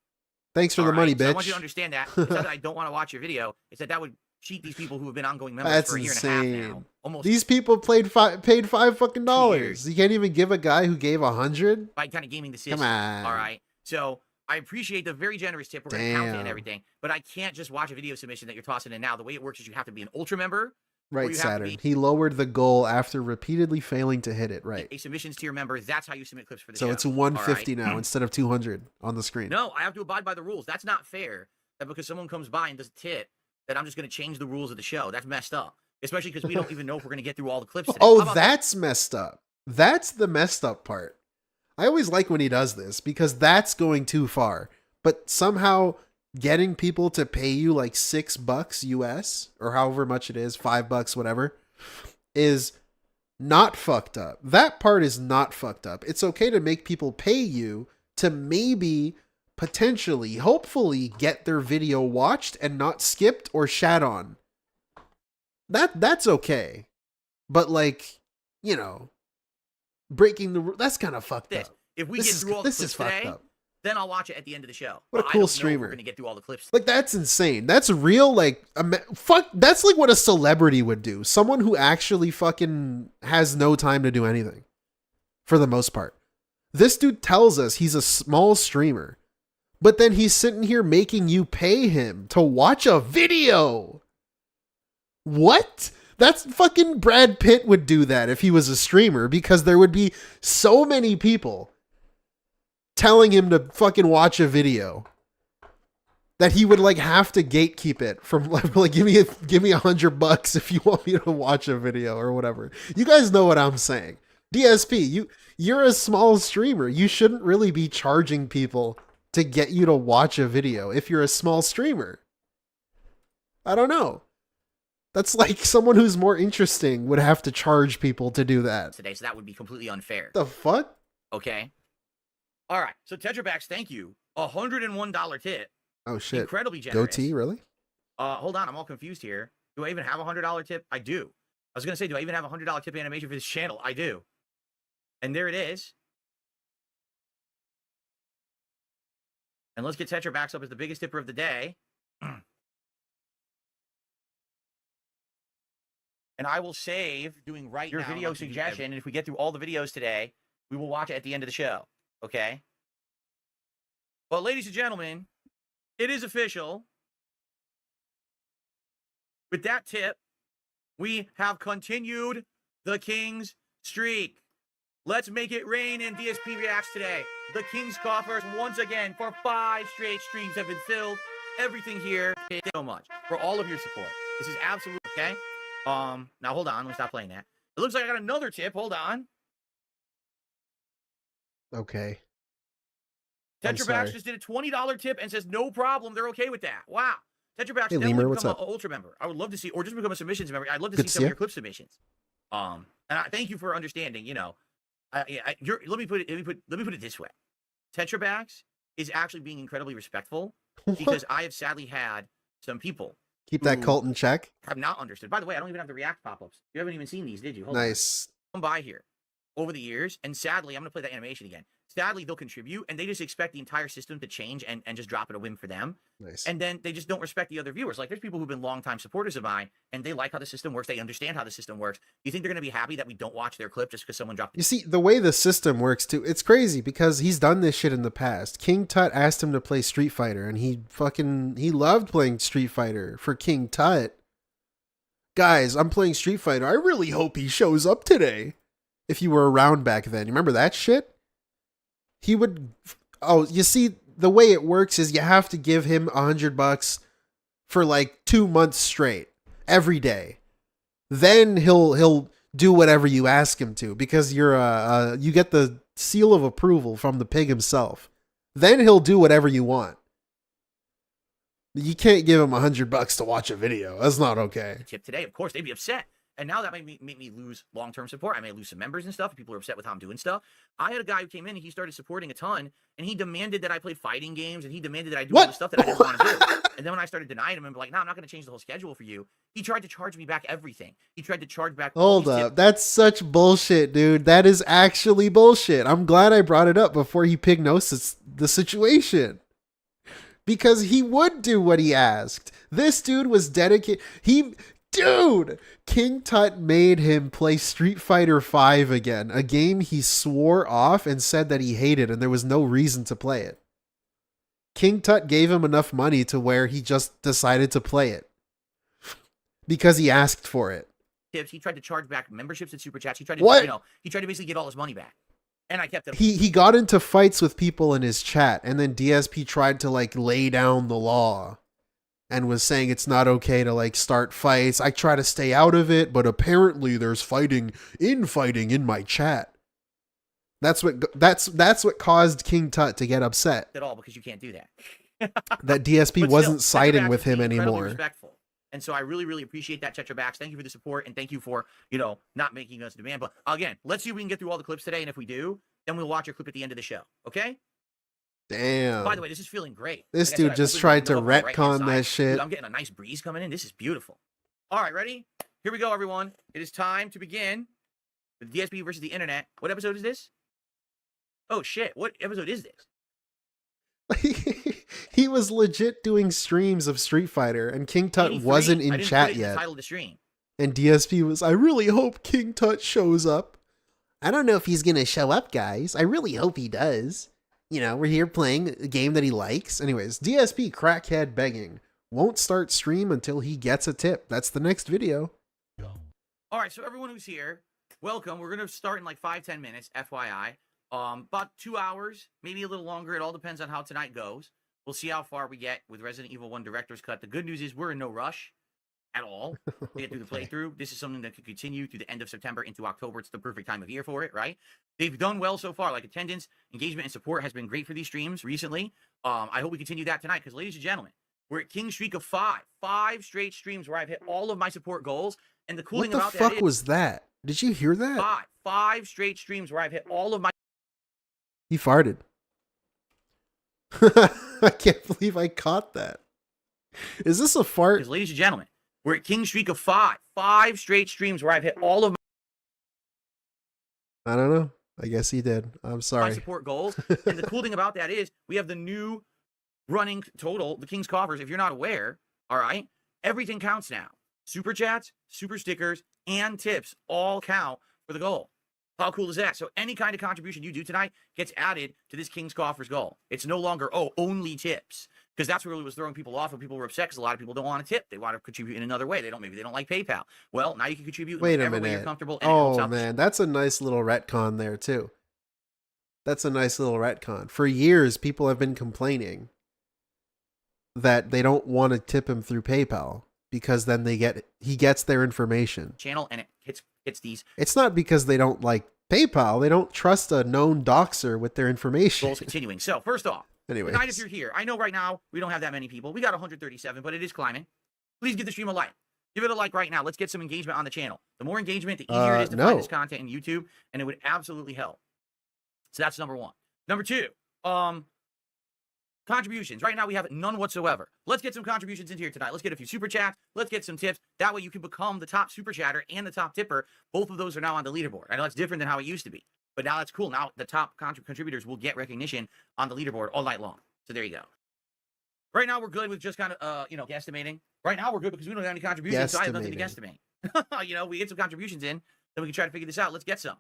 Thanks for All the money, right? So bitch. I want you to understand that. It's not that I don't want to watch your video. It's that would cheat these people who have been ongoing members That's for a year insane. and a half now. Almost These people paid $5 fucking dollars. years. You can't even give a guy who gave 100? by kind of gaming the system. Come on. All right. So I appreciate the very generous tip. We're going to count it and Damn. everything. But I can't just watch a video submission that you're tossing in now. The way it works is you have to be an ultra member. Right, you have to Saturn. be- He lowered the goal after repeatedly failing to hit it. Right. A submissions to your member. That's how you submit clips for the So show. it's 150 all right? now instead of 200 on the screen. No, I have to abide by the rules. That's not fair. That because someone comes by and does a tip, that I'm just going to change the rules of the show. That's messed up. Especially because we don't even know if we're going to get through all the clips today. How Oh, about that? that's messed up. That's the messed up part. I always like when he does this because that's going too far. But somehow getting people to pay you like $6 US or however much it is, $5, whatever, is not fucked up. That part is not fucked up. It's okay to make people pay you to maybe, potentially, hopefully get their video watched and not skipped or shat on. That's okay. But like, you know, breaking the that's kind of fucked This. up. If we This get is- through all the this clips is fucked today, up. then I'll watch it at the end of the show. What a But I cool don't know if streamer. We're going to get through all the clips. Like that's insane. That's real. Like fuck. That's like what a celebrity would do. Someone who actually fucking has no time to do anything, for the most part. This dude tells us he's a small streamer, but then he's sitting here making you pay him to watch a video. What? That's fucking Brad Pitt would do that if he was a streamer because there would be so many people telling him to fucking watch a video that he would like have to gatekeep it from like give me $100 if you want me to watch a video or whatever. You guys know what I'm saying. DSP, you're a small streamer. You shouldn't really be charging people to get you to watch a video if you're a small streamer. I don't know. That's like someone who's more interesting would have to charge people to do that. Today, so that would be completely unfair. The fuck? Okay. All right. So Tetrabacks, thank you. $101 tip. Oh shit. Incredibly generous. Goatee, really? Hold on, I'm all confused here. Do I even have a $100 tip? I do. I was gonna say, do I even have a $100 tip animation for this channel? I do. And there it is. And let's get Tetrabacks up as the biggest tipper of the day. And I will save doing your now, video like you do suggestion. And if we get through all the videos today, we will watch it at the end of the show. Okay? Well, ladies and gentlemen, it is official. With that tip, we have continued the King's streak. Let's make it rain in DSP Reacts today. The King's coffers, once again, for 5 straight streams have been filled. Everything here. Thank you so much for all of your support. This is absolutely okay. Now hold on. Let me stop playing that. It looks like I got another tip. Hold on. Okay. Tetrabacks just did a $20 tip and says no problem. They're okay with that. Wow. Tetrabacks, Hey, definitely Lemur, what's become up? an ultra member. I would love to see, or just become a submissions member. I'd love to Good see to some see of ya. your clip submissions. And I thank you for understanding. You know, let me put it this way. Tetrabacks is actually being incredibly respectful because I have sadly had some people Keep that who cult in check. have not understood. By the way, I don't even have the React pop-ups. You haven't even seen these, did you? Hold on. Nice. Come by here over the years, and sadly, I'm going to play that animation again. Sadly, they'll contribute, and they just expect the entire system to change and just drop it a whim for them. Nice. And then they just don't respect the other viewers. Like, there's people who've been longtime supporters of mine, and they like how the system works. They understand how the system works. You think they're going to be happy that we don't watch their clip just because someone dropped You see, the way the system works too, it's crazy because he's done this shit in the past. King Tut asked him to play Street Fighter, and he loved playing Street Fighter for King Tut. Guys, I'm playing Street Fighter. I really hope he shows up today. If you were around back then, you remember that shit? He would. Oh, you see, the way it works is you have to give him $100 for like 2 months straight, every day. Then he'll do whatever you ask him to because you get the seal of approval from the pig himself. Then he'll do whatever you want. You can't give him $100 to watch a video. That's not okay. tip today. Of course, they'd be upset. And now that may make me lose long-term support. I may lose some members and stuff. People are upset with how I'm doing stuff. I had a guy who came in and he started supporting a ton, and he demanded that I play fighting games, and he demanded that I do all the stuff that I didn't want to do. And then when I started denying him and be like, no, I'm not going to change the whole schedule for you, he tried to charge me back everything. He tried to charge back. Hold up. That's such bullshit, dude. That is actually bullshit. I'm glad I brought it up before he pignosis the situation. Because he would do what he asked. This dude was dedicated. Dude, King Tut made him play Street Fighter V again, a game he swore off and said that he hated, and there was no reason to play it. King Tut gave him enough money to where he just decided to play it because he asked for it. He tried to charge back memberships and super chats. He tried to, he tried to basically get all his money back, and I kept it. He got into fights with people in his chat, and then DSP tried to like lay down the law. And was saying it's not okay to like start fights. I try to stay out of it, but apparently there's infighting in my chat. That's what caused King Tut to get upset. At all, because you can't do that. That DSP wasn't siding with him anymore. Respectful. And so I really, really appreciate that, Tetrabacks. Thank you for the support, and thank you for, not making us demand. But again, let's see if we can get through all the clips today, and if we do, then we'll watch your clip at the end of the show. Okay? Damn. By the way, this is feeling great. This dude just tried to retcon that shit. Dude, I'm getting a nice breeze coming in. This is beautiful. All right, ready? Here we go, everyone. It is time to begin with DSP versus the internet. What episode is this? Oh, shit. What episode is this? He was legit doing streams of Street Fighter, and King Tut wasn't in chat yet. The title of the stream. And DSP was, I really hope King Tut shows up. I don't know if he's going to show up, guys. I really hope he does. We're here playing a game that he likes. Anyways, DSP Crackhead begging. Won't start stream until he gets a tip. That's the next video. All right, so everyone who's here, welcome. We're going to start in like 5-10 minutes, FYI. About 2 hours, maybe a little longer. It all depends on how tonight goes. We'll see how far we get with Resident Evil 1 Director's Cut. The good news is we're in no rush at all to get through the playthrough. This is something that could continue through the end of September into October. It's the perfect time of year for it, right? They've done well so far. Like attendance, engagement, and support has been great for these streams recently. I hope we continue that tonight because, ladies and gentlemen, we're at King Streak of 5. 5 straight streams where I've hit all of my support goals. And the cool thing about that is... What the fuck was that? Did you hear that? 5 straight streams where I've hit all of my... He farted. I can't believe I caught that. Is this a fart? Because, ladies and gentlemen, we're at King Streak of 5. 5 straight streams where I've hit all of my... I don't know. I guess he did. I'm sorry. My support goals. And the cool thing about that is we have the new running total, the King's Coffers. If you're not aware, all right, everything counts now. Super chats, super stickers, and tips all count for the goal. How cool is that? So any kind of contribution you do tonight gets added to this King's Coffers goal. It's no longer, only tips. Because that's what really was throwing people off when people were upset because a lot of people don't want to tip. They want to contribute in another way. Maybe they don't like PayPal. Well, now you can contribute in whatever way you're comfortable. And oh, man. That's a nice little retcon there, too. That's a nice little retcon. For years, people have been complaining that they don't want to tip him through PayPal because then he gets their information. Channel and it hits these. It's not because they don't like PayPal. They don't trust a known doxer with their information. Goals continuing. So, first off, anyways, tonight if you're here, I know right now we don't have that many people. We got 137, but it is climbing. Please give the stream a like. Give it a like right now. Let's get some engagement on the channel. The more engagement, the easier it is to find this content in YouTube, and it would absolutely help. So that's number 1. Number 2, contributions. Right now we have none whatsoever. Let's get some contributions in here tonight. Let's get a few super chats. Let's get some tips. That way you can become the top super chatter and the top tipper. Both of those are now on the leaderboard. I know that's different than how it used to be, but now that's cool. Now the top contributors will get recognition on the leaderboard all night long. So there you go. Right now we're good with just kind of, guesstimating. Right now we're good because we don't have any contributions, so I have nothing to guesstimate. We get some contributions in, then we can try to figure this out. Let's get some.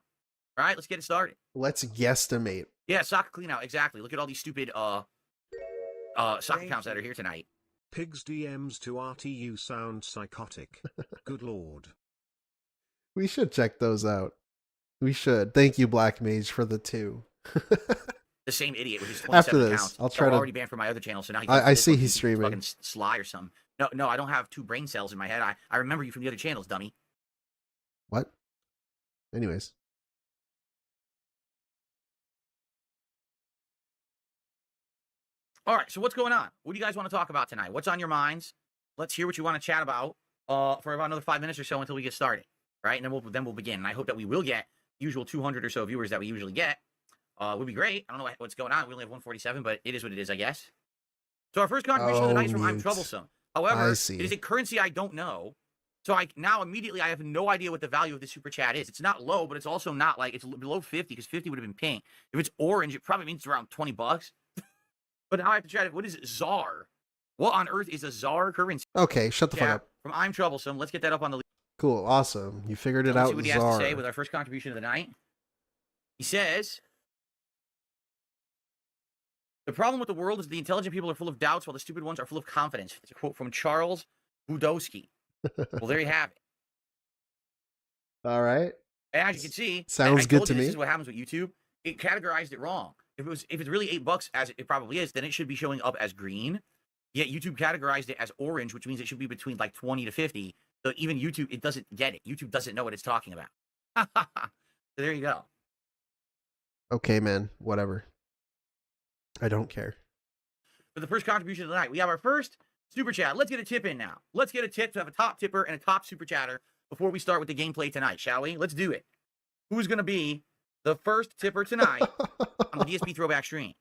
All right, let's get it started. Let's guesstimate. Yeah, soccer clean out. Exactly. Look at all these stupid soccer accounts that are here tonight. Pig's DMs to RTU sound psychotic. Good lord. We should check those out. We should. Thank you, Black Mage, for the 2. The same idiot with his 27 After this, accounts. I'll try to. Already banned from my other channel, so now I see he's streaming. Fucking Sly or something. No, I don't have 2 brain cells in my head. I remember you from the other channels, dummy. What? Anyways. All right, so what's going on? What do you guys want to talk about tonight? What's on your minds? Let's hear what you want to chat about for about another 5 minutes or so until we get started. right? And then we'll begin. And I hope that we will get the usual 200 or so viewers that we usually get. Would be great. I don't know what's going on. We only have 147, but it is what it is, I guess. So our first contribution of the night is from I'm Troublesome. However, it is a currency I don't know. So I have no idea what the value of the super chat is. It's not low, but it's also not like it's below 50 because 50 would have been pink. If it's orange, it probably means it's around 20 bucks. But now I have to try to, what is ZAR? What on earth is a ZAR currency? Okay, shut the fuck up. From I'm Troublesome. Let's get that up on the. Cool, awesome. You figured it out. See what he has to say with our first contribution of the night. He says, the problem with the world is the intelligent people are full of doubts while the stupid ones are full of confidence. It's a quote from Charles Budowski. Well, there you have it. All right. And as you can see, sounds good to me. This is what happens with YouTube. It categorized it wrong. If it's really $8, as it probably is, then it should be showing up as green. Yet YouTube categorized it as orange, which means it should be between like 20 to 50. So even YouTube, it doesn't get it. YouTube doesn't know what it's talking about. So there you go. Okay, man. Whatever. I don't care. For the first contribution of the night, we have our first super chat. Let's get a tip in now. Let's get a tip to have a top tipper and a top super chatter before we start with the gameplay tonight, shall we? Let's do it. Who's going to be the first tipper tonight on the DSP Throwback stream?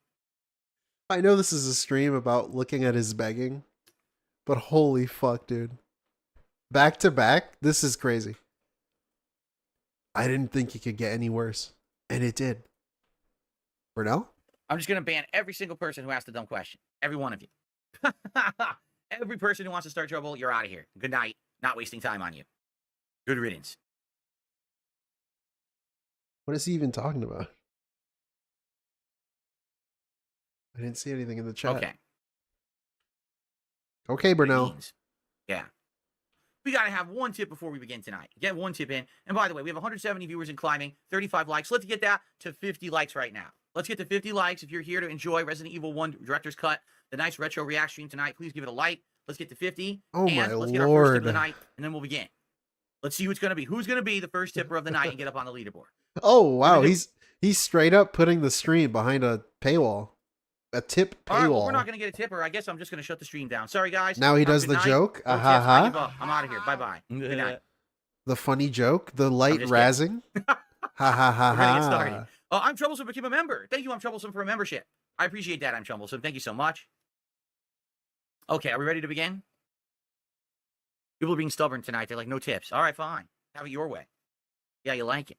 I know this is a stream about looking at his begging, but holy fuck, dude. Back to back, this is crazy. I didn't think it could get any worse, and it did. Burnell? I'm just going to ban every single person who asked a dumb question. Every one of you. Every person who wants to start trouble, you're out of here. Good night. Not wasting time on you. Good riddance. What is he even talking about? I didn't see anything in the chat. Okay. Okay, Burnell. Yeah. We got to have one tip before we begin tonight. Get one tip in. And by the way, we have 170 viewers and climbing, 35 likes. Let's get that to 50 likes right now. Let's get to 50 likes. If you're here to enjoy Resident Evil 1 Director's Cut, the nice retro react stream tonight, please give it a like. Let's get to 50. Oh, and my let's Lord. get our first tip of the night, and then we'll begin. Let's see who it's going to be. Who's going to be the first tipper of the night and get up on the leaderboard? Oh, wow. He's straight up putting the stream behind a paywall. A tip paywall. All right, well, we're not going to get a tipper. I guess I'm just going to shut the stream down. Sorry, guys. Now he does the joke. I'm out of here. Bye-bye. Good night. The funny joke. The light razzing. Ha ha ha We're going to get started. I'm Troublesome became a member. Thank you, I'm Troublesome, for a membership. I appreciate that, I'm Troublesome. Thank you so much. Okay, are we ready to begin? People are being stubborn tonight. They're like, no tips. All right, fine. Have it your way. Yeah, you like it.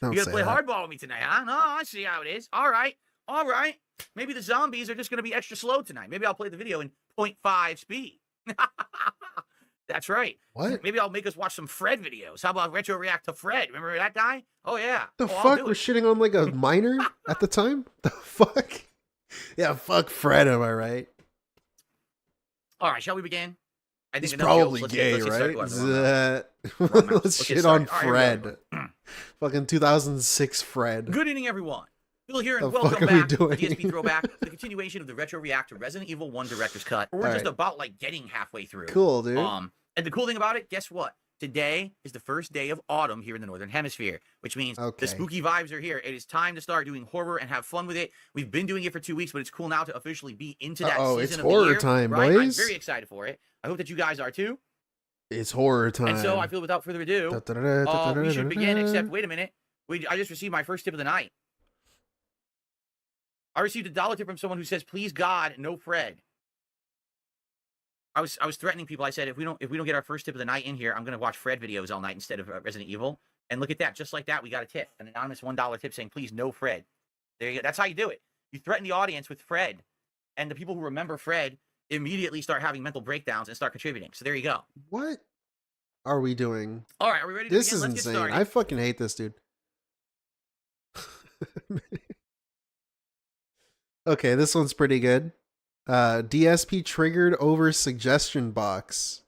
You're going to play hardball with me tonight, huh? No, I see how it is. All right. All right. Maybe the zombies are just going to be extra slow tonight. Maybe I'll play the video in 0.5 speed. That's right. What? Maybe I'll make us watch some Fred videos. How about retro react to Fred? Remember that guy? Oh, yeah. The fuck? We're shitting on like a minor at the time? The fuck? Yeah, fuck Fred, am I right? All right, shall we begin? I think he's probably gay, right? Let's shit on Fred. Fucking 2006 Fred. Good evening, everyone. Bill here, and welcome back to DSP Throwback, the continuation of the retro react to Resident Evil 1 Director's Cut. We're just about like getting halfway through. Cool, dude. And the cool thing about it, guess what? Today is the first day of autumn here in the Northern Hemisphere, which means the spooky vibes are here. It is time to start doing horror and have fun with it. We've been doing it for 2 weeks, but it's cool now to officially be into that season it's of horror the year. time, right? boys. I'm very excited for it. I hope that you guys are too. It's horror time. And so I feel without further ado, we should begin, except wait a minute. I just received my first tip of the night. I received a $1 tip from someone who says, please God, no Fred. I was threatening people. I said, if we don't get our first tip of the night in here, I'm going to watch Fred videos all night instead of Resident Evil. And look at that. Just like that, we got a tip. An anonymous $1 tip saying, please, no Fred. There you go. That's how you do it. You threaten the audience with Fred. And the people who remember Fred immediately start having mental breakdowns and start contributing. So there you go. What are we doing? All right, are we ready to This begin? is Let's insane. get started. I fucking hate this, dude. Okay, this one's pretty good. DSP triggered over suggestion box.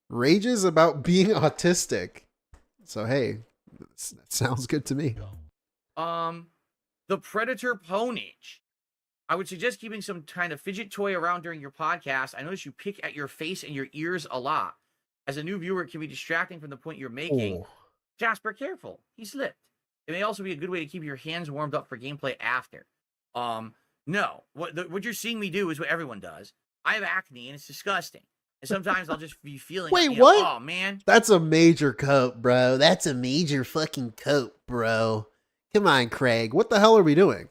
Rages about being autistic. So, hey, that sounds good to me. The Predator Ponage. I would suggest keeping some kind of fidget toy around during your podcast. I notice you pick at your face and your ears a lot. As a new viewer, it can be distracting from the point you're making. Oh. Jasper, careful. He slipped. It may also be a good way to keep your hands warmed up for gameplay after. No. What you're seeing me do is what everyone does. I have acne, and it's disgusting. And sometimes I'll just be feeling, Wait, you know, what? oh man, That's a major coat, bro. That's a major fucking coat, bro. Come on, Craig. What the hell are we doing?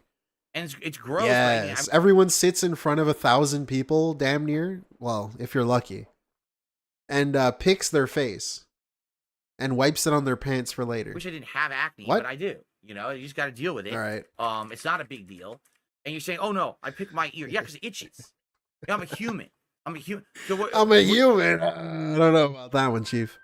and it's gross. Right? Yes. Everyone sits in front of 1,000 people, damn near. Well, if you're lucky. And picks their face. And wipes it on their pants for later. I wish I didn't have acne, What? but I do. You know, you just got to deal with it. All right. It's not a big deal. And you're saying, oh no, I picked my ear. Yeah, because it itches. Yeah, I'm a human. I'm a human. So what, I'm a human. I don't know about that one, Chief.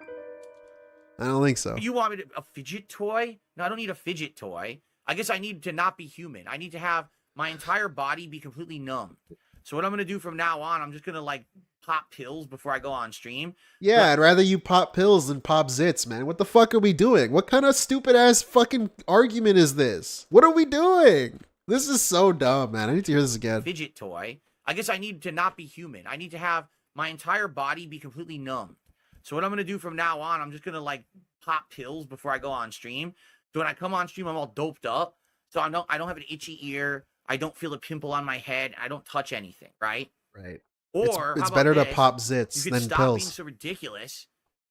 I don't think so. You want me to a fidget toy? No, I don't need a fidget toy. I guess I need to not be human. I need to have my entire body be completely numb. So what I'm gonna do from now on, I'm just gonna like pop pills before I go on stream. Yeah, I'd rather you pop pills than pop zits, man. What the fuck are we doing? What kind of stupid ass fucking argument is this? What are we doing? This is so dumb, man. I need to hear this again. Fidget toy. I guess I need to not be human. I need to have my entire body be completely numb. So what I'm gonna do from now on, I'm just gonna like pop pills before I go on stream. So when I come on stream, I'm all doped up. So I don't have an itchy ear. I don't feel a pimple on my head. I don't touch anything, right? Right. Or It's how better about to this? pop You zits could than stop being pills. so ridiculous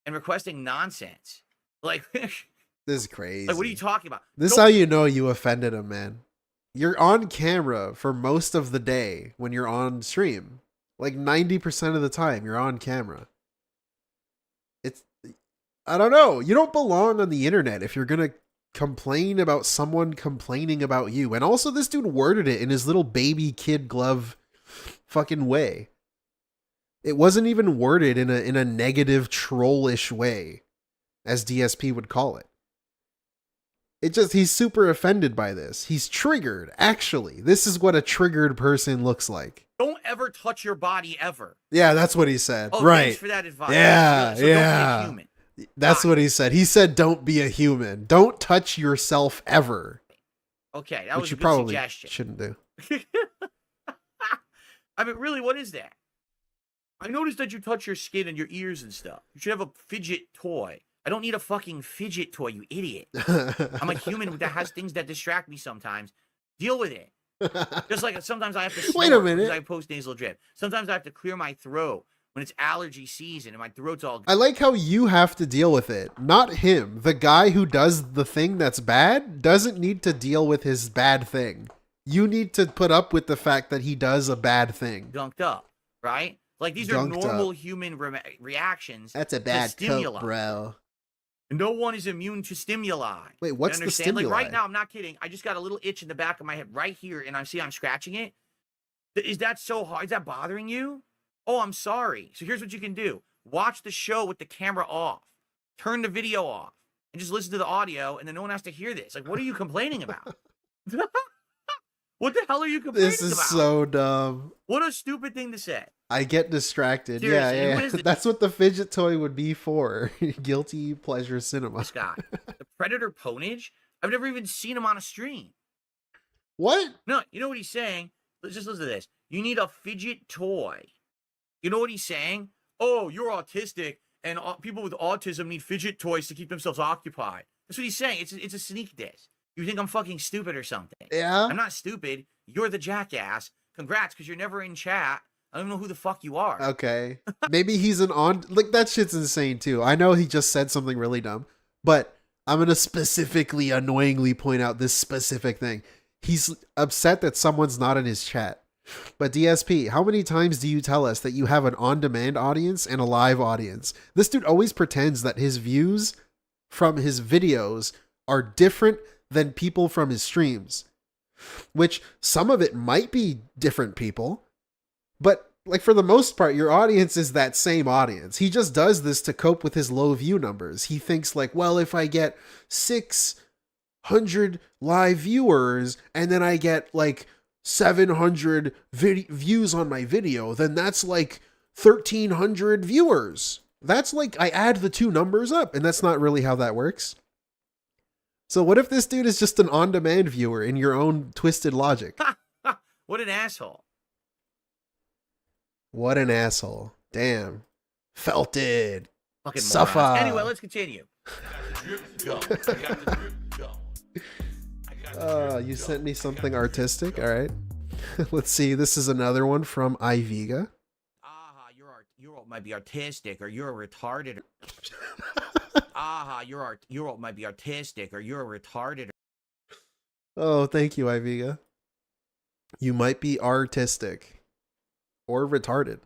and requesting nonsense. Like, This is crazy. like what are you talking about? This is Don't- how you know you offended him, man. You're on camera for most of the day when you're on stream. Like 90% of the time, you're on camera. I don't know. You don't belong on the internet if you're going to complain about someone complaining about you. And also, this dude worded it in his little baby kid glove fucking way. It wasn't even worded in a negative, trollish way, as DSP would call it. He's super offended by this. He's triggered, actually. This is what a triggered person looks like. Don't ever touch your body ever. Yeah, that's what he said. Oh, right. thanks for that advice. Yeah, So yeah. Don't be a human. That's what he said. He said, don't be a human. Don't touch yourself ever. Okay, that was Which a you good probably suggestion. shouldn't do. I mean, really, what is that? I noticed that you touch your skin and your ears and stuff. You should have a fidget toy. I don't need a fucking fidget toy, you idiot. I'm a human that has things that distract me sometimes. Deal with it. Just like sometimes I have to snort Wait a minute. because I have post-nasal drip. Sometimes I have to clear my throat when it's allergy season and my throat's all... I like how you have to deal with it, not him. The guy who does the thing that's bad doesn't need to deal with his bad thing. You need to put up with the fact that he does a bad thing. Gunked up, right? Like, these are Gunked normal up. human reactions. That's a to bad stimuli. coat, bro. No one is immune to stimuli. Wait, what's You the understand? stimuli? Like right now, I'm not kidding. I just got a little itch in the back of my head right here, and I'm scratching it. Is that so hard? Is that bothering you? Oh, I'm sorry. So here's what you can do. Watch the show with the camera off. Turn the video off. And just listen to the audio, and then no one has to hear this. Like, what are you complaining about? What the hell are you complaining This is about? so dumb. What a stupid thing to say. I get distracted. Seriously, Yeah, what yeah. is it? That's what the fidget toy would be for. Guilty pleasure cinema. This guy. The Predator Ponage? I've never even seen him on a stream. What? No, you know what he's saying? Let's just listen to this. You need a fidget toy. You know what he's saying? Oh, you're autistic, and people with autism need fidget toys to keep themselves occupied. That's what he's saying. It's a sneak diss. You think I'm fucking stupid or something? Yeah. I'm not stupid. You're the jackass. Congrats, because you're never in chat. I don't know who the fuck you are. Okay. Maybe he's like that shit's insane too. I know he just said something really dumb, but I'm going to specifically annoyingly point out this specific thing. He's upset that someone's not in his chat. But DSP, how many times do you tell us that you have an on-demand audience and a live audience? This dude always pretends that his views from his videos are different than people from his streams, which some of it might be different people, but like for the most part, your audience is that same audience. He just does this to cope with his low view numbers. He thinks like, well, if I get 600 live viewers and then I get like 700 views on my video, then that's like 1,300 viewers. That's like, I add the two numbers up, and that's not really how that works. So what if this dude is just an on-demand viewer in your own twisted logic? What an asshole. What an asshole. Damn. Felt it. Fucking Suffer. morons. Anyway, let's continue. You sent me something artistic. All right. Let's see. This is another one from Iviga. Aha, you're might be artistic, or you're retarded. You might be artistic, or you're retarded. Oh, thank you, Iviga. You might be artistic or retarded.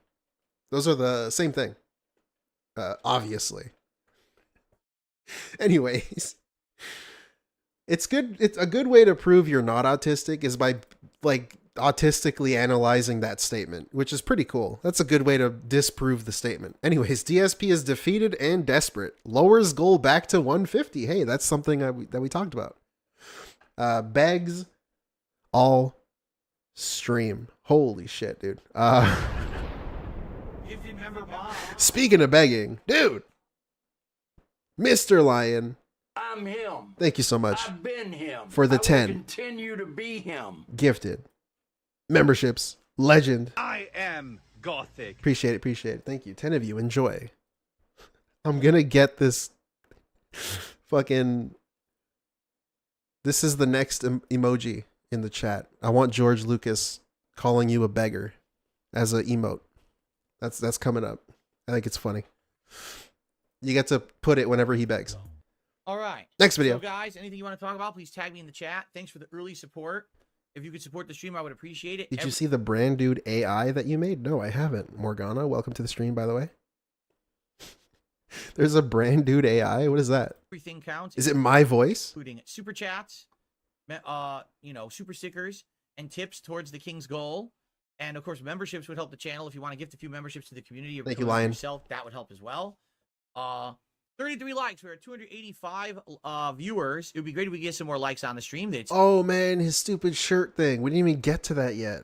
Those are the same thing. Obviously. Anyways, it's good. It's a good way to prove you're not autistic is by like autistically analyzing that statement, which is pretty cool. That's a good way to disprove the statement. Anyways, DSP is defeated and desperate. Lowers goal back to 150. Hey, that's something that we talked about. Begs all stream. Holy shit, dude. Speaking of begging, dude, Mr. Lion, I'm him. thank you so much I've been him. for the I will 10 continue to be him. gifted memberships. Legend. I am gothic. Appreciate it. Thank you. 10 of you. Enjoy. I'm gonna get this fucking... This is the next emoji in the chat. I want George Lucas calling you a beggar as an emote. That's coming up. I think it's funny. You get to put it whenever he begs. All right. Next video. So guys, anything you want to talk about, please tag me in the chat. Thanks for the early support. If you could support the stream, I would appreciate it. Did you see the brandood AI that you made? No, I haven't. Morgana, welcome to the stream, by the way. There's a brandood AI. What is that? Everything counts. Is it my voice? Including super chats, super stickers, and tips towards the King's goal. And of course, memberships would help the channel. If you want to gift a few memberships to the community, or Thank you, become one Lion. yourself, that would help as well. 33 likes. We're at 285 viewers. It would be great if we get some more likes on the stream. Oh man, his stupid shirt thing. We didn't even get to that yet.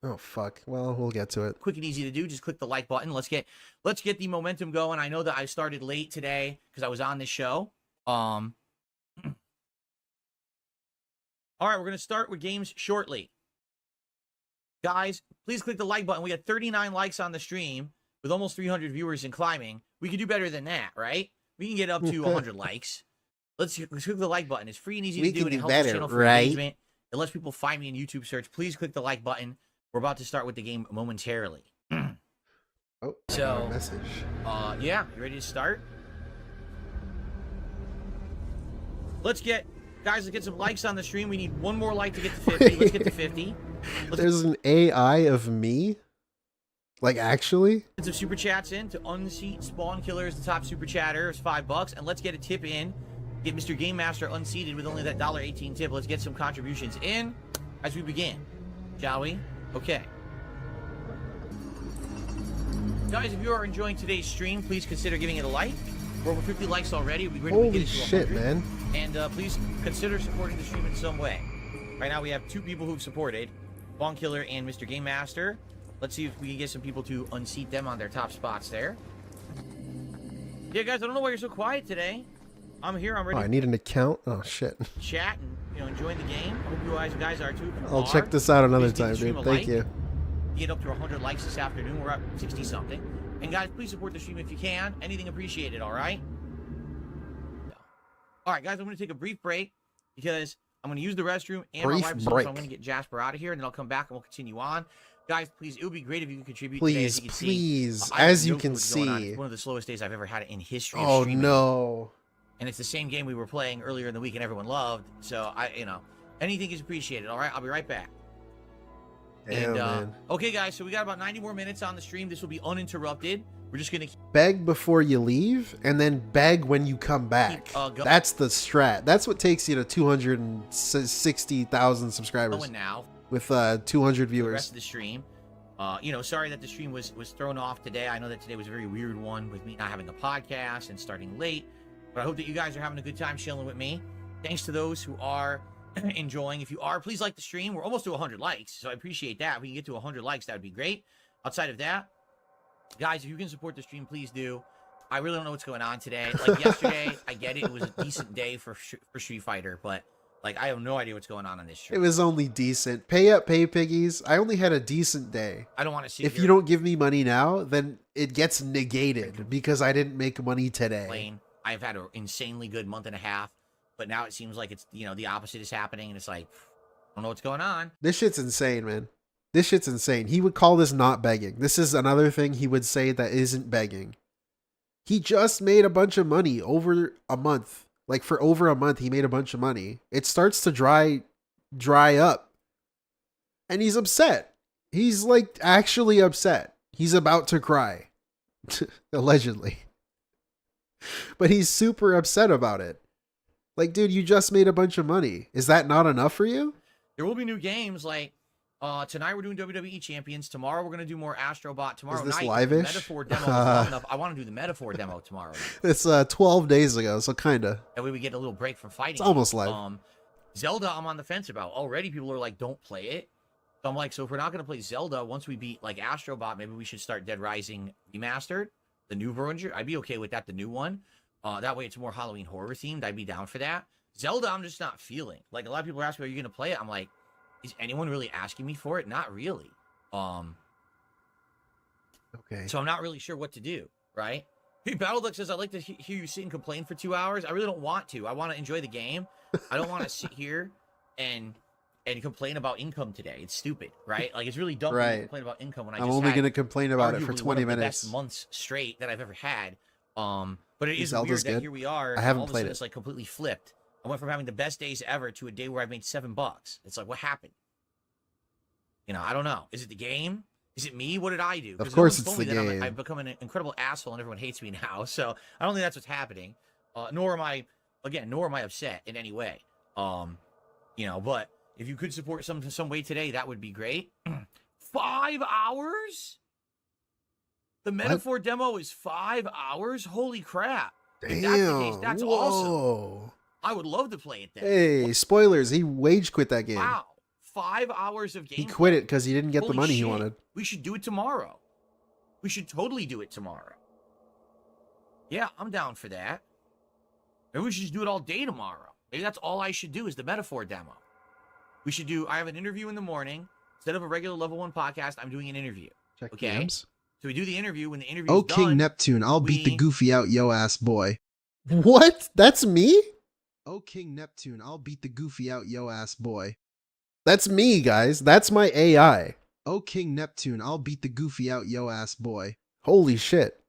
Oh fuck. Well, we'll get to it. Quick and easy to do. Just click the like button. Let's get the momentum going. I know that I started late today because I was on this show. All right, we're gonna start with games shortly. Guys, please click the like button. We got 39 likes on the stream with almost 300 viewers and climbing. We could do better than that, right? We can get up to 100 likes. Let's click the like button. It's free and easy to do, and it helps the channel for engagement. It lets people find me in YouTube search. Please click the like button. We're about to start with the game momentarily. Oh, so message. Yeah, you ready to start? Let's get some likes on the stream. We need one more like to get to 50. Let's get to 50. There's an AI of me? Like, actually? Get some super chats in to unseat Spawn Killer as the top super chatter. It's $5. And let's get a tip in. Get Mr. Game Master unseated with only that $1.18 tip. Let's get some contributions in as we begin. Shall we? Okay. Guys, if you are enjoying today's stream, please consider giving it a like. We're over 50 likes already. It would be great if we Holy get it to 100. shit, man. And please consider supporting the stream in some way. Right now we have 2 people who've supported, Spawn Killer and Mr. Game Master. Let's see if we can get some people to unseat them on their top spots there. Yeah, guys, I don't know why you're so quiet today. I'm here. I'm ready. Oh, I need an account? Oh, shit. to chat and enjoying the game. I hope you guys are too. I'll check this out another time, dude. Thank you. Get up to 100 likes this afternoon. We're at 60-something. And guys, please support the stream if you can. Anything appreciated, all right? All right, guys, I'm going to take a brief break because I'm going to use the restroom and my wife, so I'm going to get Jasper out of here, and then I'll come back and we'll continue on. Guys, please, it would be great if you could contribute today. As you can see, as you can see. It's one of the slowest days I've ever had in history. Oh, no. And it's the same game we were playing earlier in the week and everyone loved. So, anything is appreciated, all right? I'll be right back. Damn, man. Okay, guys, so we got about 90 more minutes on the stream. This will be uninterrupted. We're just going to beg before you leave, and then beg when you come back. That's the strat. That's what takes you to 260,000 subscribers. Going now with 200 viewers. The rest of the stream. Sorry that the stream was thrown off today. I know that today was a very weird one with me not having a podcast and starting late. But I hope that you guys are having a good time chilling with me. Thanks to those who are enjoying. If you are, please like the stream. We're almost to 100 likes, so I appreciate that. If we can get to 100 likes, that would be great. Outside of that, guys, if you can support the stream, please do. I really don't know what's going on today. Like yesterday, I get it. It was a decent day for Street Fighter, but like I have no idea what's going on this stream. It was only decent. Pay up, pay piggies. I only had a decent day. I don't want to see. If you don't give me money now, then it gets negated because I didn't make money today. I've had an insanely good month and a half, but now it seems like it's the opposite is happening, and it's like I don't know what's going on. This shit's insane, man. This shit's insane. He would call this not begging. This is another thing he would say that isn't begging. He just made a bunch of money over a month. Like for over a month, he made a bunch of money. It starts to dry up. And he's upset. He's like actually upset. He's about to cry. Allegedly. But he's super upset about it. Like, dude, you just made a bunch of money. Is that not enough for you? There will be new games like tonight we're doing WWE Champions. Tomorrow we're gonna do more Astro Bot. Tomorrow Is this night, live-ish? the Metaphor demo is long enough. I want to do the Metaphor demo tomorrow. It's 12 days ago, so kinda. That way we get a little break from fighting. It's almost live. Zelda, I'm on the fence about. Already people are like, don't play it. So I'm like, so if we're not gonna play Zelda, once we beat like Astro Bot, maybe we should start Dead Rising Remastered, the new version. I'd be okay with that, the new one. That way it's more Halloween horror themed. I'd be down for that. Zelda, I'm just not feeling. Like a lot of people ask me, are you gonna play it? I'm like, is anyone really asking me for it? Not really. Okay. So I'm not really sure what to do, right? Hey, Bandle says, I'd like to hear you sit and complain for 2 hours. I really don't want to. I want to enjoy the game. I don't want to sit here and complain about income today. It's stupid, right? Like, it's really dumb to complain about income when I'm only going to complain about it for 20 one of the minutes. best months straight that I've ever had. But it is Zelda's weird that good. here we are. I haven't all of a played sudden it. It's like completely flipped. I went from having the best days ever to a day where I made $7. It's like, what happened? You know, I don't know. Is it the game? Is it me? What did I do? Of course it's the game. I've become an incredible asshole and everyone hates me now. So I don't think that's what's happening. Nor am I upset in any way. You know, but if you could support some way today, that would be great. 5 hours? The Metaphor demo is 5 hours? Holy crap. If that's the case, that's awesome. I would love to play it then. Hey, spoilers. He wage quit that game. Wow. 5 hours of gameplay. He quit it because he didn't get the Holy money shit. he wanted. We should do it tomorrow. We should totally do it tomorrow. Yeah, I'm down for that. Maybe we should just do it all day tomorrow. Maybe that's all I should do is the Metaphor demo. We should do, I have an interview in the morning. Instead of a regular level 1 podcast, I'm doing an interview. Check okay? DMs. So we do the interview. When the interview's Oh, done, King Neptune, I'll beat the goofy out, yo ass boy. What? That's me? Oh, King Neptune, I'll beat the goofy out, yo ass boy. That's me, guys. That's my AI. Oh, King Neptune, I'll beat the goofy out, yo ass boy. Holy shit.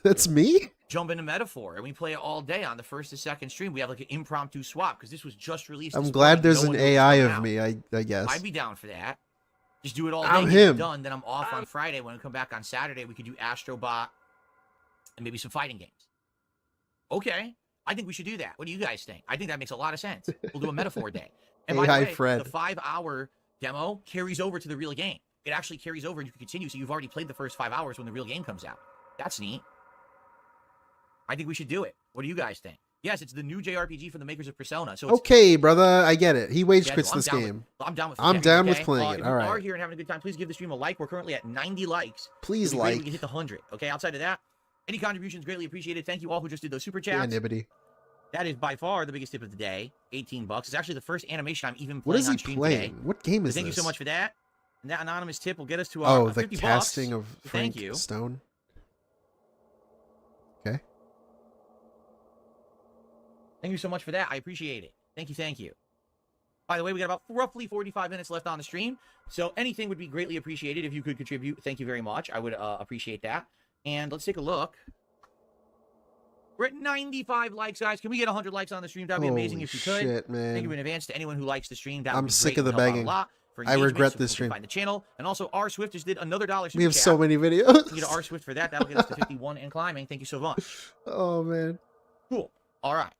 That's me? jump into Metaphor, and we play it all day on the first and second stream. We have like an impromptu swap because this was just released. I'm this glad morning. there's No an one knows it's AI coming of out. me, I guess. I'd be down for that. Just do it all day. I'm get him. it done. Then I'm off on Friday. When we come back on Saturday, we could do Astro Bot and maybe some fighting games. Okay. I think we should do that. What do you guys think? I think that makes a lot of sense. We'll do a Metaphor day. And by the AI way, Fred. the 5-hour demo carries over to the real game. It actually carries over and you can continue. So you've already played the first 5 hours when the real game comes out. That's neat. I think we should do it. What do you guys think? Yes, it's the new JRPG from the makers of Persona. So it's, Okay, brother, I get it. He wage yeah, quits I'm this down game. I'm down with. I'm okay? down with playing it. If All you right. are here and having a good time, please give the stream a like. We're currently at 90 likes. Please It'd be great if like. we can hit the 100. Okay, outside of that, any contributions greatly appreciated. Thank you all who just did those super Yeah, chats. Nibbity. That is by far the biggest tip of the day. $18. It's actually the first animation I'm even What playing is he on stream playing? today. What game So is thank this? you so much for that. And that anonymous tip will get us to our Oh, the 50 casting bucks. of So Frank thank you. Stone. Okay. Thank you so much for that. I appreciate it. Thank you. Thank you. By the way, we got about roughly 45 minutes left on the stream. So anything would be greatly appreciated if you could contribute. Thank you very much. I would appreciate that. And let's take a look. We're at 95 likes, guys. Can we get 100 likes on the stream? That would be amazing Holy if you could. shit, man. Thank you in advance to anyone who likes the stream. That would I'm be sick great of the and help out begging. A lot for I engagement, regret so this people stream. can Find the channel. And also, R Swift just did another $1 super We have chat. so many videos. Thank you to R Swift for that. That'll get us to 51 and climbing. Thank you so much. Oh, man. Cool. All right.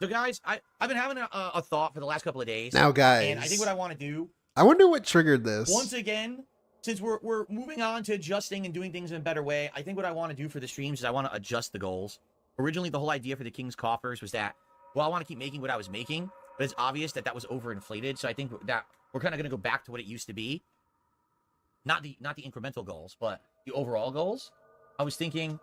So, guys, I've been having a thought for the last couple of days. Now, guys. And I think what I want to do, I wonder what triggered this. once again, since we're moving on to adjusting and doing things in a better way, I think what I want to do for the streams is I want to adjust the goals. Originally, the whole idea for the King's Coffers was that, well, I want to keep making what I was making, but it's obvious that that was overinflated. So I think that we're kind of going to go back to what it used to be. Not the incremental goals, but the overall goals. I was thinking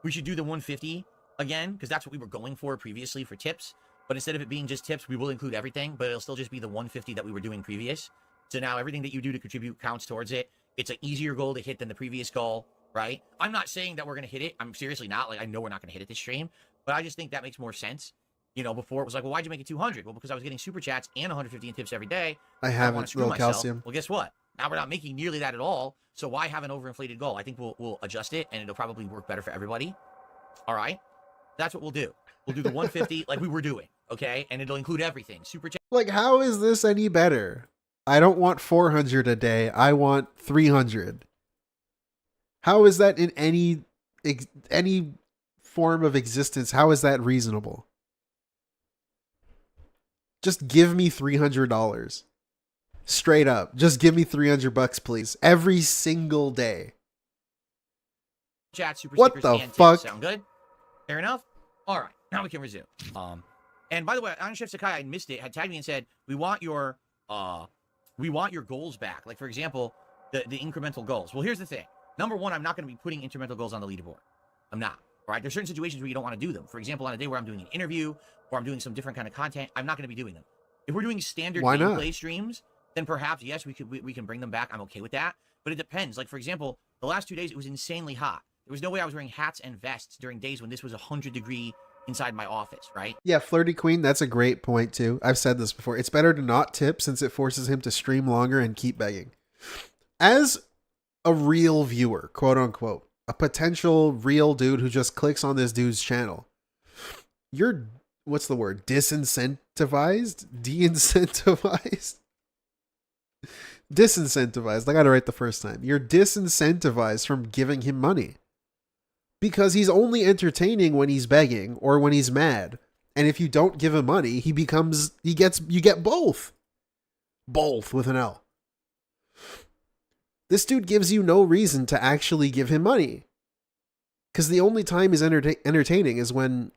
we should do the 150 again, because that's what we were going for previously for tips. But instead of it being just tips, we will include everything, but it'll still just be the 150 that we were doing previous. So now everything that you do to contribute counts towards it. It's an easier goal to hit than the previous goal, right? I'm not saying that we're going to hit it. I'm seriously not. Like, I know we're not going to hit it this stream, but I just think that makes more sense. You know, before it was like, well, why'd you make it 200? Well, because I was getting super chats and 150 in tips every day. I don't have wanna it, screw little myself. calcium. Well, guess what? Now we're not making nearly that at all. So why have an overinflated goal? I think we'll adjust it, and it'll probably work better for everybody. All right, that's what we'll do. We'll do the 150 like we were doing, okay? And it'll include everything. Super chat. Like, how is this any better? I don't want 400 a day. I want 300. How is that in any form of existence? How is that reasonable? Just give me $300. Straight up. Just give me $300, please. Every single day. Chat, super What stickers, the and fuck? tips. Sound good? Fair enough? All right, now we can resume. And by the way, Chef Sakai, I missed it, had tagged me and said, we want your goals back. Like, for example, the incremental goals. Well, here's the thing. Number one, I'm not going to be putting incremental goals on the leaderboard. I'm not. All right? There's certain situations where you don't want to do them. For example, on a day where I'm doing an interview or I'm doing some different kind of content, I'm not going to be doing them. If we're doing standard Why not? gameplay streams, then perhaps, yes, we can bring them back. I'm okay with that. But it depends. Like, for example, the last 2 days, it was insanely hot. There was no way I was wearing hats and vests during days when this was 100-degree inside my office, right? Yeah, Flirty Queen, that's a great point too. I've said this before. It's better to not tip since it forces him to stream longer and keep begging. As a real viewer, quote unquote, a potential real dude who just clicks on this dude's channel, you're, what's the word? Disincentivized? De-incentivized? Disincentivized. I got it right the first time. You're disincentivized from giving him money. Because he's only entertaining when he's begging or when he's mad. And if you don't give him money, you get both. Both with an L. This dude gives you no reason to actually give him money. Because the only time he's entertaining is when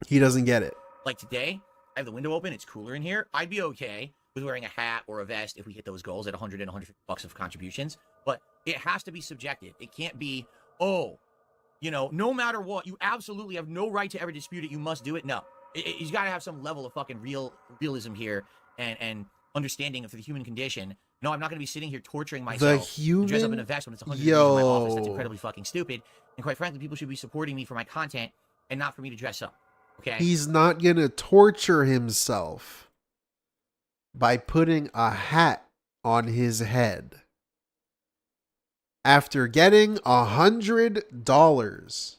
he doesn't get it. Like today, I have the window open. It's cooler in here. I'd be okay with wearing a hat or a vest if we hit those goals at 100 and 150 bucks of contributions. But it has to be subjective. It can't be, oh, you know, no matter what, you absolutely have no right to ever dispute it. You must do it. No, he's got to have some level of fucking realism here and understanding of the human condition. No, I'm not going to be sitting here torturing myself to dress up in a vest when it's 100 degrees in my office. That's incredibly fucking stupid. And quite frankly, people should be supporting me for my content and not for me to dress up. Okay? He's not going to torture himself by putting a hat on his head after getting $100.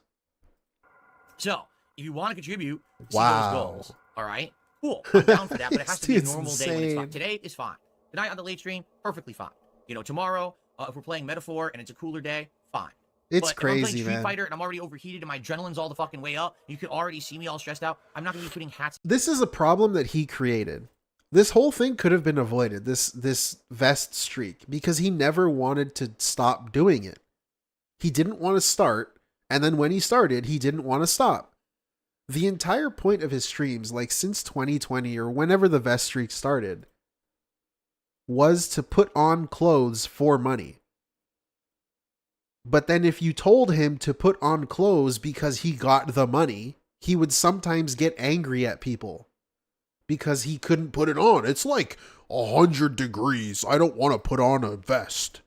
So, if you want to contribute to Wow. those goals, all right, cool. I'm down for that, but it has to be a This dude's normal day when it's fine. insane. Today is fine. Tonight on the late stream, perfectly fine. You know, tomorrow, if we're playing Metaphor and it's a cooler day, fine. It's But if I'm crazy, playing Street man. Fighter and I'm already overheated and my adrenaline's all the fucking way up, you can already see me all stressed out. I'm not going to be putting hats. This is a problem that he created. This whole thing could have been avoided, this vest streak, because he never wanted to stop doing it. He didn't want to start, and then when he started, he didn't want to stop. The entire point of his streams, like since 2020 or whenever the vest streak started, was to put on clothes for money. But then if you told him to put on clothes because he got the money, he would sometimes get angry at people because he couldn't put it on. It's like 100 degrees. I don't want to put on a vest.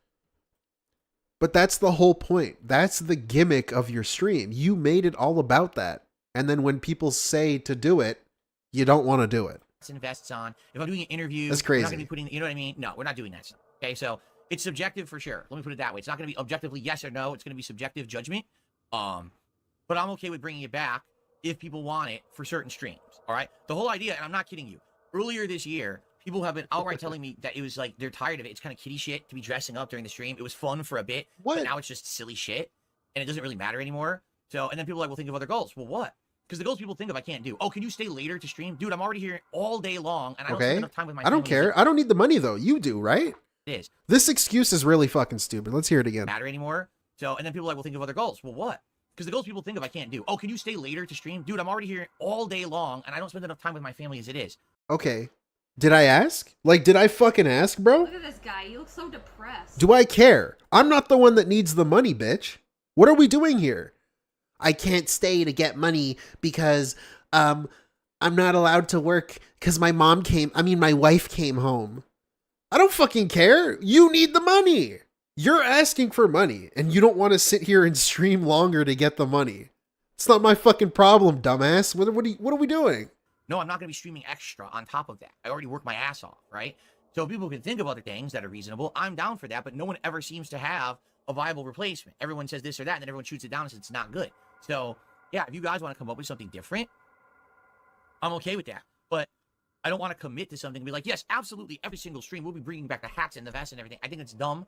But that's the whole point. That's the gimmick of your stream. You made it all about that. And then when people say to do it, you don't want to do it. And vests on. If I'm doing an interview, That's we're not crazy. going to be putting, you know what I mean? No, we're not doing that stuff. Okay, so it's subjective for sure. Let me put it that way. It's not going to be objectively yes or no. It's going to be subjective judgment. But I'm okay with bringing it back if people want it for certain streams. All right. The whole idea, and I'm not kidding you. Earlier this year, people have been outright telling me that it was like they're tired of it. It's kind of kiddie shit to be dressing up during the stream. It was fun for a bit, What? but now it's just silly shit, and it doesn't really matter anymore. So, and then people are like, well, think of other goals. Well, what? Because the goals people think of, I can't do. Oh, can you stay later to stream? Dude, I'm already here all day long, and I don't spend Okay. enough time with my I don't family. care. I don't need the money though. You do, right? It is. This excuse is really fucking stupid. Let's hear it again. Matter anymore. So, and then people are like, well, think of other goals. Well, what? Because the goals people think of, I can't do. Oh, can you stay later to stream? Dude, I'm already here all day long, and I don't spend enough time with my family as it is. Okay. Did I ask? Like, did I fucking ask, bro? Look at this guy. You look so depressed. Do I care? I'm not the one that needs the money, bitch. What are we doing here? I can't stay to get money because I'm not allowed to work because my wife came home. I don't fucking care. You need the money. You're asking for money and you don't want to sit here and stream longer to get the money. It's not my fucking problem, dumbass. What are we doing? No, I'm not going to be streaming extra on top of that. I already work my ass off, right? So people can think of other things that are reasonable. I'm down for that, but no one ever seems to have a viable replacement. Everyone says this or that, and then everyone shoots it down and says it's not good. So, yeah, if you guys want to come up with something different, I'm okay with that. But I don't want to commit to something and be like, yes, absolutely, every single stream, we'll be bringing back the hats and the vests and everything. I think it's dumb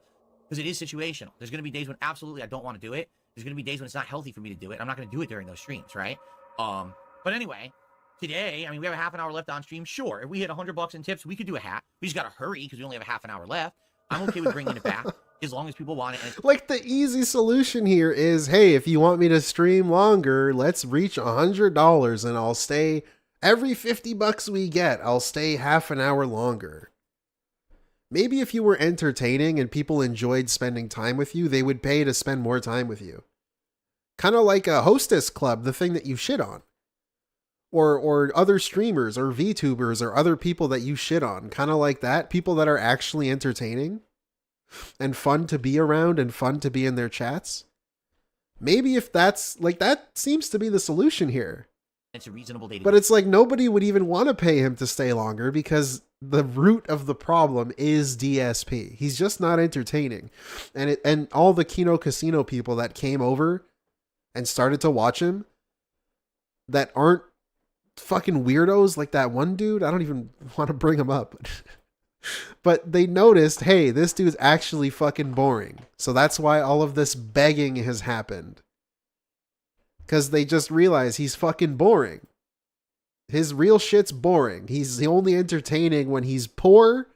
because it is situational. There's going to be days when absolutely I don't want to do it. There's going to be days when it's not healthy for me to do it. I'm not going to do it during those streams, right? But anyway, today, I mean, we have a half an hour left on stream. Sure, if we hit $100 in tips, we could do a hat. We just got to hurry because we only have a half an hour left. I'm okay with bringing it back as long as people want it. And like, the easy solution here is, hey, if you want me to stream longer, let's reach $100 and I'll stay every $50 we get. I'll stay half an hour longer. Maybe if you were entertaining and people enjoyed spending time with you, they would pay to spend more time with you. Kind of like a hostess club, the thing that you shit on. Or other streamers or VTubers or other people that you shit on. Kind of like that. People that are actually entertaining and fun to be around and fun to be in their chats. Maybe if that's like, that seems to be the solution here. it's a reasonable day to But it's like nobody would even want to pay him to stay longer because the root of the problem is DSP. He's just not entertaining. And all the Kino Casino people that came over and started to watch him that aren't fucking weirdos like that one dude. I don't even want to bring him up. But they noticed, hey, this dude's actually fucking boring. So that's why all of this begging has happened. Because they just realize he's fucking boring. His real shit's boring. He's only entertaining when he's poor,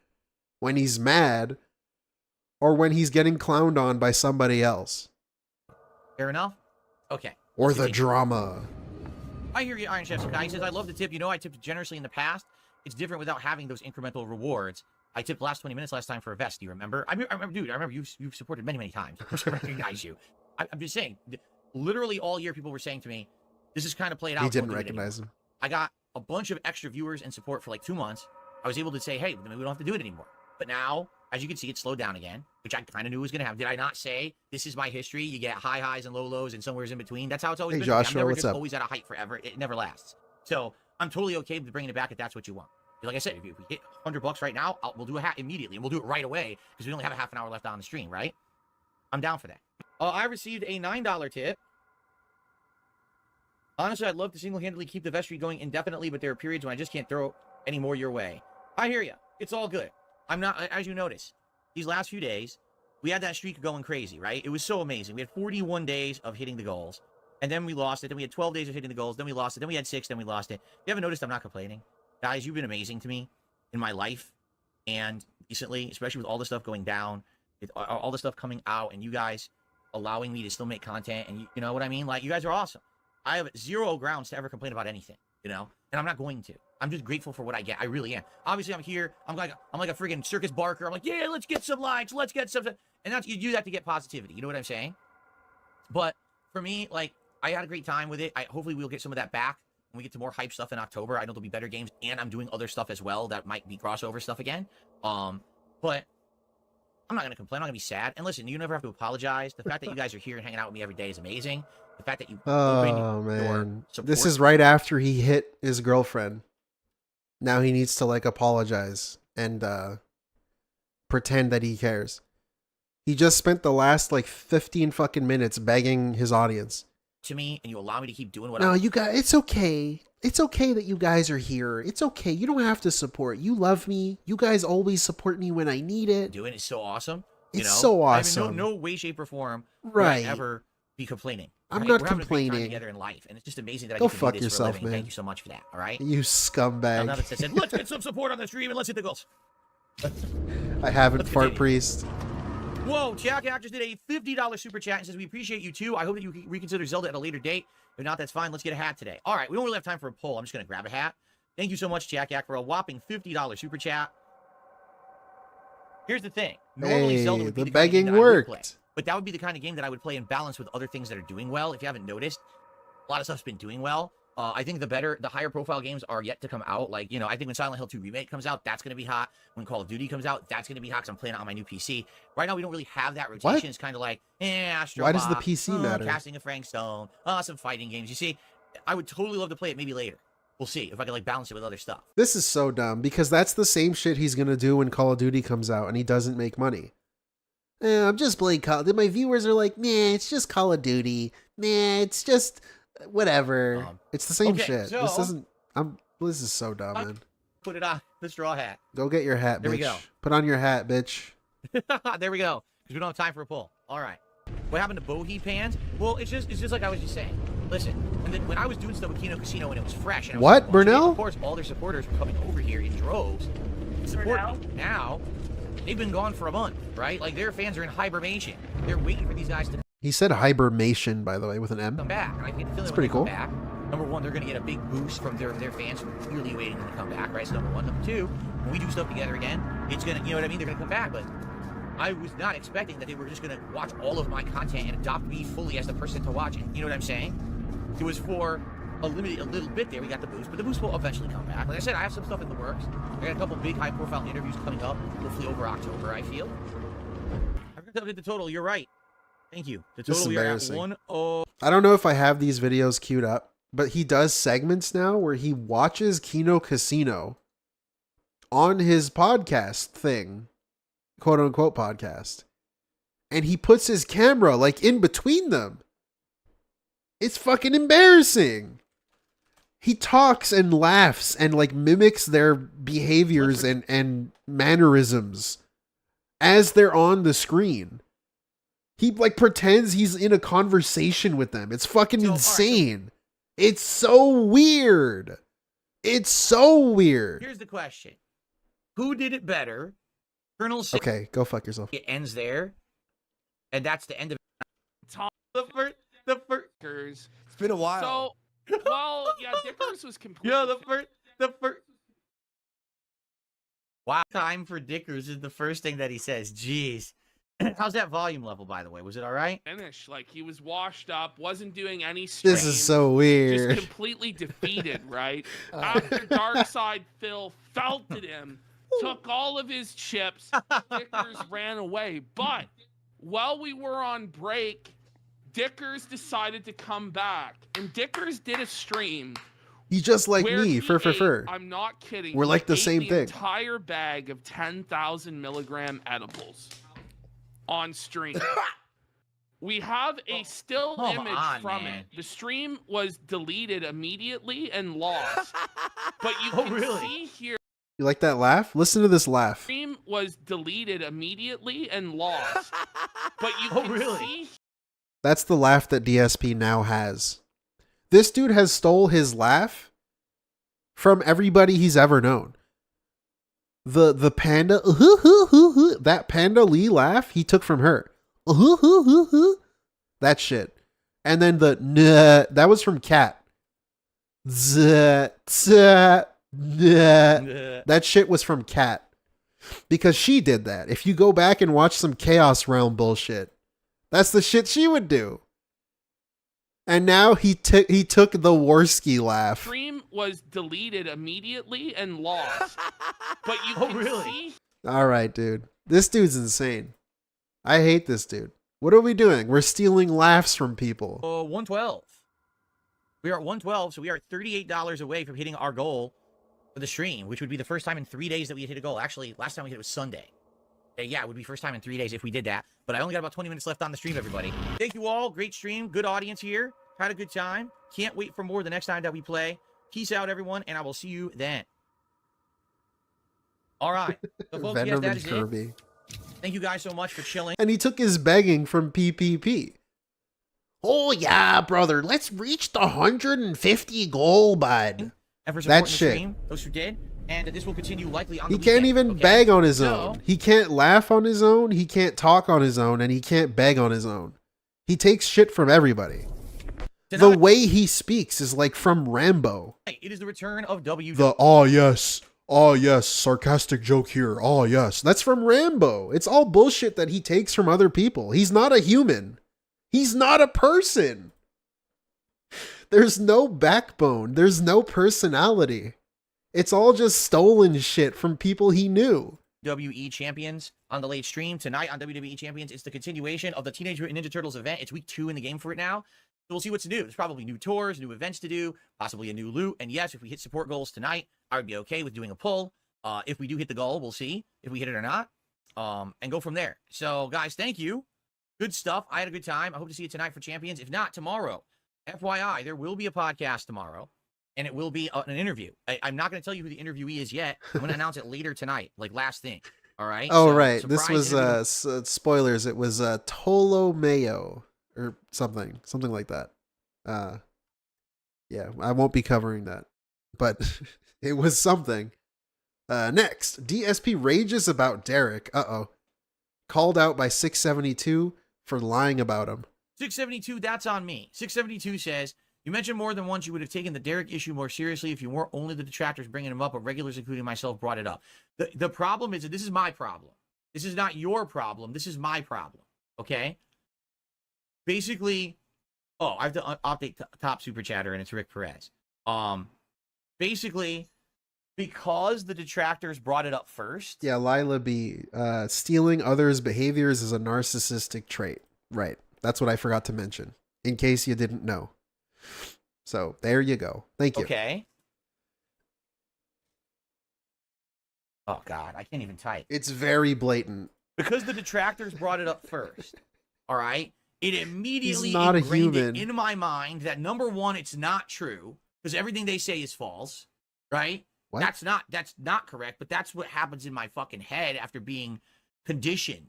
when he's mad, or when he's getting clowned on by somebody else. Fair enough? Okay. Or the drama. I hear you, Iron Chef Sky. He says, I love the tip. You know, I tipped generously in the past. It's different without having those incremental rewards. I tipped last 20 minutes last time for a vest. Do you remember? I remember, dude. I remember you've supported many, many times. I recognize you. I'm just saying, literally all year people were saying to me, this is kind of played out. He didn't recognize him. I got a bunch of extra viewers and support for like 2 months. I was able to say, hey, maybe we don't have to do it anymore. But now, as you can see, it slowed down again, which I kind of knew was going to happen. Did I not say, this is my history? You get high highs and low lows and somewhere's in between. That's how it's always been. Joshua, I'm never what's just up? always at a height forever. It never lasts. So I'm totally okay with bringing it back if that's what you want. Like I said, if we hit $100 right now, we'll do a hat immediately, and we'll do it right away because we only have a half an hour left on the stream, right? I'm down for that. I received a $9 tip. Honestly, I'd love to single-handedly keep the vestry going indefinitely, but there are periods when I just can't throw any more your way. I hear you. It's all good. I'm not, as you notice, these last few days, we had that streak going crazy, right? It was so amazing. We had 41 days of hitting the goals, and then we lost it. Then we had 12 days of hitting the goals. Then we lost it. Then we had 6. Then we lost it. You haven't noticed I'm not complaining? Guys, you've been amazing to me in my life and recently, especially with all the stuff going down, with all the stuff coming out, and you guys allowing me to still make content, and you know what I mean? Like, you guys are awesome. I have 0 grounds to ever complain about anything, you know? And I'm not going to. I'm just grateful for what I get. I really am. Obviously, I'm here. I'm like a friggin' circus barker. I'm like, yeah, let's get some likes. Let's get some. And that's, you do that to get positivity. You know what I'm saying? But for me, like, I had a great time with it. Hopefully we'll get some of that back when we get to more hype stuff in October. I know there'll be better games, and I'm doing other stuff as well that might be crossover stuff again. But I'm not going to complain. I'm not going to be sad. And listen, you never have to apologize. The fact that you guys are here and hanging out with me every day is amazing. The fact that you man, this is right after he hit his girlfriend. Now he needs to like apologize and pretend that he cares. He just spent the last like 15 fucking minutes begging his audience to me, and you allow me to keep doing what No, you guys, it's okay. It's okay that you guys are here. It's okay. You don't have to support. You love me. You guys always support me when I need it. Doing is so awesome. It's so awesome. I mean, no way, shape, or form right. would I ever be complaining. I'm right? not We're complaining. Having a great time together in life, and it's just amazing that Go I get to fuck do this yourself, for a living. man. Thank you so much for that. All right, you scumbag. Now that it said, let's get some support on the stream and let's hit the goals. I haven't, Fart Priest. Whoa, Jack just did a $50 super chat and says, we appreciate you too. I hope that you reconsider Zelda at a later date. If not, that's fine. Let's get a hat today. All right, we don't really have time for a poll. I'm just going to grab a hat. Thank you so much, Jack, for a whopping $50 super chat. Here's the thing. Normally, Zelda would be the begging kind of game that I would play, but that would be the kind of game that I would play in balance with other things that are doing well. If you haven't noticed, a lot of stuff's been doing well. I think the higher profile games are yet to come out. Like, you know, I think when Silent Hill 2 Remake comes out, that's going to be hot. When Call of Duty comes out, that's going to be hot because I'm playing it on my new PC. Right now, we don't really have that rotation. What? It's kind of like, Astro Bot. Why does the PC matter? Casting of Frank Stone. Some fighting games. You see, I would totally love to play it maybe later. we'll see if I can like balance it with other stuff. This is so dumb because that's the same shit he's gonna do when Call of Duty comes out and he doesn't make money. I'm just playing Call of Duty. My viewers are like, nah, it's just Call of Duty. Nah, it's just whatever. It's the same shit. So, this doesn't. This is so dumb, man. Put it on the straw hat. Go get your hat, bitch. There we go. Put on your hat, bitch. There we go. Because we don't have time for a pull. All right. What happened to Bohe pans? Well, it's just like I was just saying. Listen, when I was doing stuff with Kino Casino when it was fresh, and what, Burnell? Of course, all their supporters were coming over here in droves. Now, they've been gone for a month, right? Like their fans are in hibernation. They're waiting for these guys to. He said hibernation, by the way, with an M. Come back. And I get the feeling That's pretty cool. Back, number one, they're going to get a big boost from their fans who are clearly waiting them to come back, right? So number one. Number two, when we do stuff together again, it's going to, you know what I mean? They're going to come back, but I was not expecting that they were just going to watch all of my content and adopt me fully as the person to watch it. You know what I'm saying? It was for a little bit there. We got the boost, but the boost will eventually come back. Like I said, I have some stuff in the works. I got a couple big high-profile interviews coming up, hopefully over October, I feel. I forgot to update the total. You're right. Thank you. The total we are at 1-0. I don't know if I have these videos queued up, but he does segments now where he watches Kino Casino on his podcast thing, quote unquote podcast, and he puts his camera like in between them. It's fucking embarrassing. He talks and laughs and like mimics their behaviors and mannerisms as they're on the screen. He like pretends he's in a conversation with them. It's fucking insane. It's so weird. It's so weird. Here's the question. Who did it better? Colonel Six. Okay, go fuck yourself. It ends there. And that's the end of it. The first. It's been a while. So, well, yeah, Dickers was completely. Yeah, the first. Wow. Time for Dickers is the first thing that he says. Jeez. How's that volume level, by the way? Was it all right? Finish. Like, he was washed up, wasn't doing any stream. This is so weird. Just completely defeated, right? After Darkside Phil felted him, took all of his chips, Dickers ran away. But while we were on break, Dickers decided to come back. And Dickers did a stream. He just like me, fur. I'm not kidding. We're like the same thing. Entire bag of 10,000 milligram edibles on stream. We have a still image from it. The stream was deleted immediately and lost. But you can see here. You like that laugh? Listen to this laugh. Stream was deleted immediately and lost. But you can see. That's the laugh that DSP now has. This dude has stole his laugh from everybody he's ever known. The panda, that Panda Lee laugh he took from her. That shit. And then the nah, that was from Kat. That shit was from Kat. Because she did that. If you go back and watch some Chaos Realm bullshit, that's the shit she would do. And now he took the Warski laugh. Stream was deleted immediately and lost. But you can see. All right, dude. This dude's insane. I hate this dude. What are we doing? We're stealing laughs from people. 112. We are at 112, so we are $38 away from hitting our goal for the stream, which would be the first time in 3 days that we had hit a goal. Actually, last time we hit it was Sunday. Yeah, it would be first time in 3 days if we did that. But I only got about 20 minutes left on the stream, everybody. Thank you all. Great stream. Good audience here. Had a good time. Can't wait for more the next time that we play. Peace out, everyone, and I will see you then. All right. So, folks, yes, that is it. Thank you guys so much for chilling. And he took his begging from PPP. Oh, yeah, brother. Let's reach the 150 goal, bud. And for supporting the stream, those who did. And this will continue likely on the weekend. Can't even beg on his own. He can't laugh on his own. He can't talk on his own. And he can't beg on his own. He takes shit from everybody. The way he speaks is like from Rambo. It is the return of W. The yes, sarcastic joke here. Oh, yes. That's from Rambo. It's all bullshit that he takes from other people. He's not a human. He's not a person. There's no backbone. There's no personality. It's all just stolen shit from people he knew. WWE Champions on the late stream. Tonight on WWE Champions, it's the continuation of the Teenage Mutant Ninja Turtles event. It's week 2 in the game for it now. So we'll see what's new. There's probably new tours, new events to do, possibly a new loot. And yes, if we hit support goals tonight, I would be okay with doing a pull. If we do hit the goal, we'll see if we hit it or not, and go from there. So, guys, thank you. Good stuff. I had a good time. I hope to see you tonight for Champions. If not, tomorrow. FYI, there will be a podcast tomorrow, and it will be an interview. I'm not going to tell you who the interviewee is yet. I'm going to announce it later tonight, like last thing. All right? Oh, So, right. This surprise was, spoilers. It was Tolomeo or something like that. Yeah, I won't be covering that, but it was something. Next, DSP rages about Derich. Uh-oh. Called out by 672 for lying about him. 672, that's on me. 672 says, you mentioned more than once you would have taken the Derich issue more seriously if you weren't only the detractors bringing him up, but regulars, including myself, brought it up. The problem is that this is my problem. This is not your problem. This is my problem. Okay? Basically, I have to update top super chatter, and it's Rick Perez. Basically, because the detractors brought it up first. Yeah, Lila B. Stealing others' behaviors is a narcissistic trait. Right. That's what I forgot to mention, in case you didn't know. So, there you go. Thank you. Okay. Oh, God. I can't even type. It's very blatant. Because the detractors brought it up first. All right? It immediately He's not a ingrained human. it in my mind that, number one, it's not true, because everything they say is false. Right? What? That's not correct, but that's what happens in my fucking head after being conditioned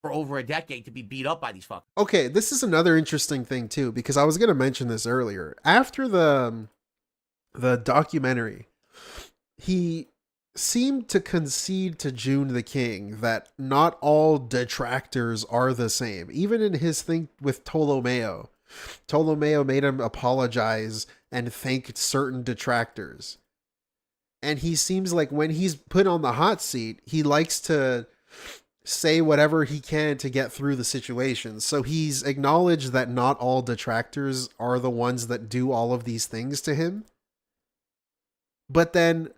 for over a decade to be beat up by these fuckers. Okay, this is another interesting thing too, because I was going to mention this earlier. After the documentary, he seemed to concede to June the King that not all detractors are the same. Even in his thing with Tolomeo, Tolomeo made him apologize and thank certain detractors. And he seems like when he's put on the hot seat, he likes to say whatever he can to get through the situation. So he's acknowledged that not all detractors are the ones that do all of these things to him. But then,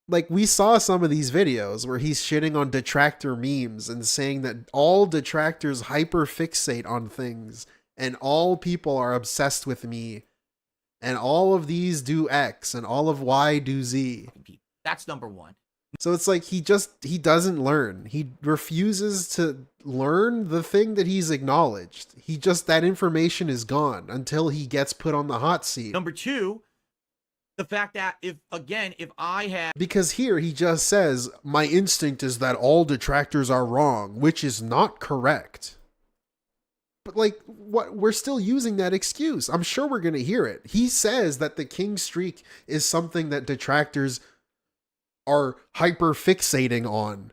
like, we saw some of these videos where he's shitting on detractor memes and saying that all detractors hyperfixate on things and all people are obsessed with me. And all of these do X and all of Y do Z. That's number one. So it's like he doesn't learn. He refuses to learn the thing that he's acknowledged. That information is gone until he gets put on the hot seat. Number two, the fact that if I had... Because here he just says, my instinct is that all detractors are wrong, which is not correct. But like, what? We're still using that excuse. I'm sure we're going to hear it. He says that the king streak is something that detractors are hyper fixating on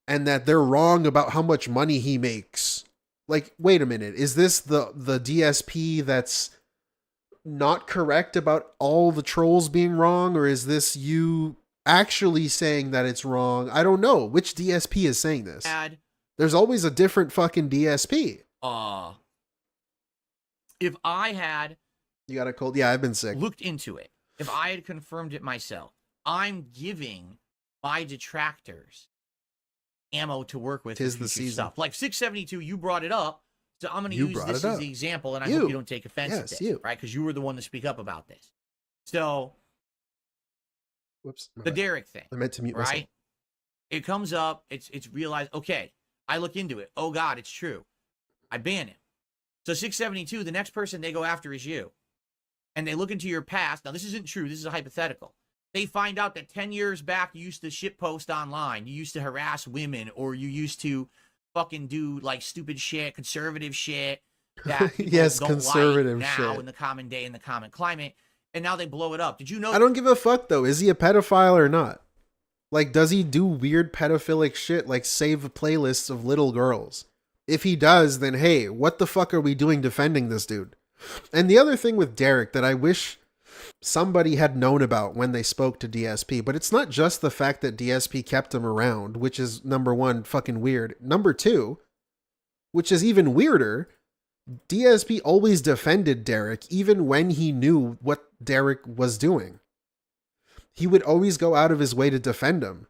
and that they're wrong about how much money he makes. Like, wait a minute. Is this the DSP that's not correct about all the trolls being wrong? Or is this you actually saying that it's wrong? I don't know. Which DSP is saying this? There's always a different fucking DSP. If I had... You got a cold? Yeah, I've been sick. Looked into it. If I had confirmed it myself, I'm giving my detractors ammo to work with. Tis the season. Stuff. Like 672, you brought it up, so I'm going to use this as the example, and I hope you don't take offense at this, right? Because you were the one to speak up about this. So, whoops, the Derich thing. I meant to mute myself. Right? It comes up. It's realized. Okay, I look into it. Oh God, it's true. I ban him. So 672, the next person they go after is you. And they look into your past. Now, this isn't true. This is a hypothetical. They find out that 10 years back, you used to shitpost online. You used to harass women, or you used to fucking do, like, stupid shit, conservative shit. That yes, don't conservative like shit. now in the common day, in the common climate. And now they blow it up. Did you know? I don't give a fuck, though. Is he a pedophile or not? Like, does he do weird pedophilic shit, like save playlists of little girls? If he does, then hey, what the fuck are we doing defending this dude? And the other thing with Derich that I wish somebody had known about when they spoke to DSP, but it's not just the fact that DSP kept him around, which is number one, fucking weird. Number two, which is even weirder, DSP always defended Derich even when he knew what Derich was doing. He would always go out of his way to defend him.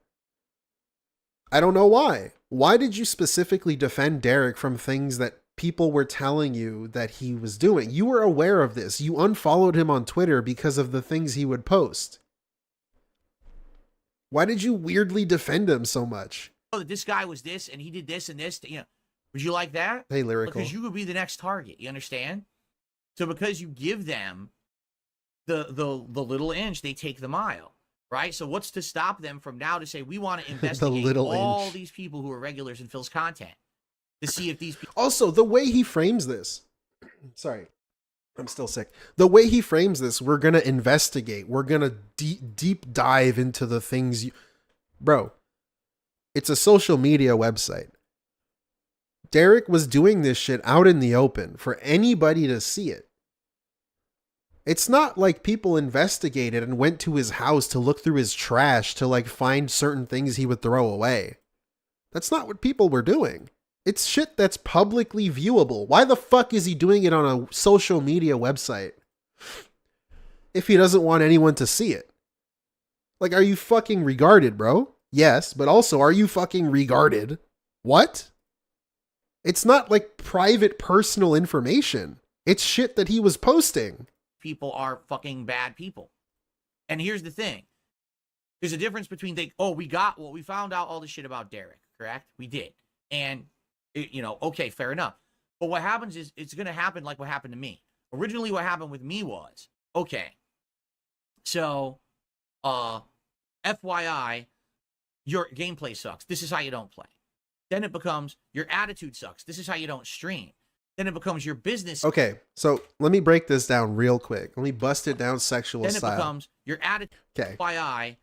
I don't know why. Why did you specifically defend Derich from things that people were telling you that he was doing. You were aware of this. You unfollowed him on Twitter because of the things he would post. Why did you weirdly defend him so much? Oh, this guy was this and he did this and this. Would you like that? Hey, Lyrical. Because you would be the next target. You understand? So because you give them the little inch, they take the mile. Right? So what's to stop them from now to say, we want to investigate all these people who are regulars in Phil's content to see if these people... Also, the way he frames this... Sorry. I'm still sick. The way he frames this, we're going to investigate. We're going to deep dive into the things you... Bro, it's a social media website. Derich was doing this shit out in the open for anybody to see it. It's not like people investigated and went to his house to look through his trash to like find certain things he would throw away. That's not what people were doing. It's shit that's publicly viewable. Why the fuck is he doing it on a social media website if he doesn't want anyone to see it? Like, are you fucking regarded, bro? Yes, but also, are you fucking regarded? What? It's not like private personal information. It's shit that he was posting. People are fucking bad people. And here's the thing. There's a difference between we found out all this shit about Derich, correct? We did. And okay, fair enough. But what happens is it's going to happen like what happened to me. Originally, what happened with me was, okay, so, FYI, your gameplay sucks. This is how you don't play. Then it becomes, your attitude sucks. This is how you don't stream. Then it becomes your business. Okay, so let me break this down real quick. Let me bust it down sexual then style. Then it becomes, your attitude, okay. FYI,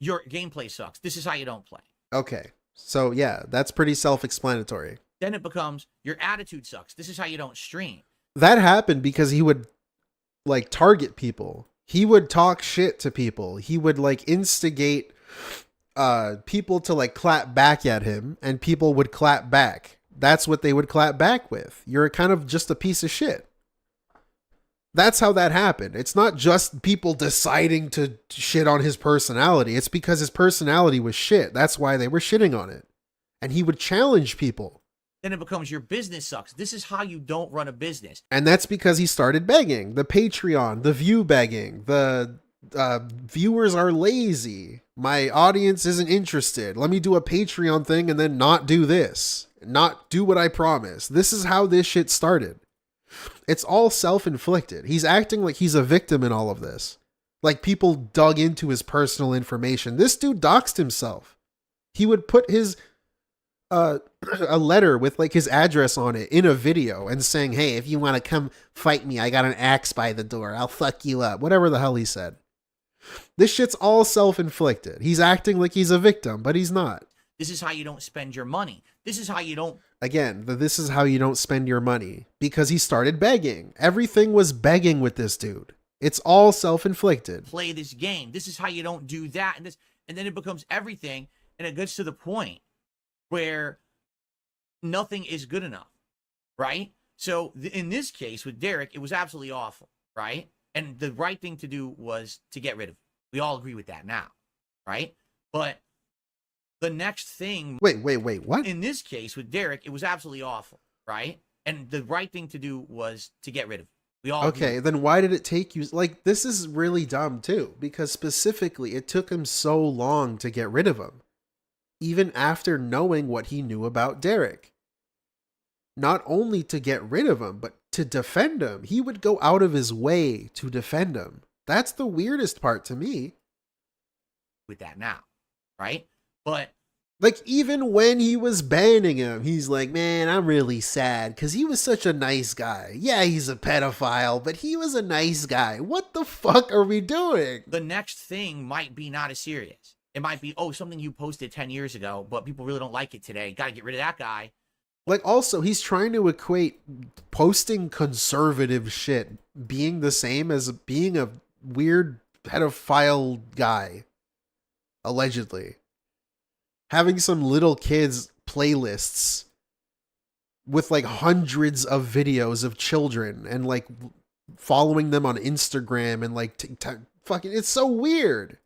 your gameplay sucks. This is how you don't play. Okay. So yeah, that's pretty self-explanatory. Then it becomes, your attitude sucks. This is how you don't stream. That happened because he would like target people. He would talk shit to people. He would like instigate people to like clap back at him, and people would clap back. That's what they would clap back with. You're kind of just a piece of shit. That's how that happened. It's not just people deciding to shit on his personality. It's because his personality was shit. That's why they were shitting on it. And he would challenge people. Then it becomes, your business sucks. This is how you don't run a business. And that's because he started begging. The Patreon, the view begging, the viewers are lazy. My audience isn't interested. Let me do a Patreon thing and then not do this. Not do what I promised. This is how this shit started. It's all self-inflicted. He's acting like he's a victim in all of this. Like people dug into his personal information. This dude doxed himself. He would put his a letter with like his address on it in a video and saying, hey, if you want to come fight me, I got an axe by the door. I'll fuck you up. Whatever the hell he said. This shit's all self-inflicted. He's acting like he's a victim, but he's not. This is how you don't spend your money. This is how you don't... Again, this is how you don't spend your money. Because he started begging. Everything was begging with this dude. It's all self-inflicted. Play this game. This is how you don't do that. And then it becomes everything. And it gets to the point where nothing is good enough. Right? So in this case with Derich, it was absolutely awful. Right? And the right thing to do was to get rid of him. We all agree with that now. Right? But... the next thing... Wait, what? In this case, with Derich, it was absolutely awful, right? And the right thing to do was to get rid of him. We all okay, agree. Then why did it take you... Like, this is really dumb, too. Because specifically, it took him so long to get rid of him. Even after knowing what he knew about Derich. Not only to get rid of him, but to defend him. He would go out of his way to defend him. That's the weirdest part to me. With that now, right? But like, even when he was banning him, he's like, man, I'm really sad because he was such a nice guy. Yeah, he's a pedophile, but he was a nice guy. What the fuck are we doing? The next thing might be not as serious. It might be, oh, something you posted 10 years ago, but people really don't like it today. Got to get rid of that guy. Like, also, he's trying to equate posting conservative shit being the same as being a weird pedophile guy. Allegedly. Having some little kids playlists with like hundreds of videos of children and like following them on Instagram and like fucking, it's so weird.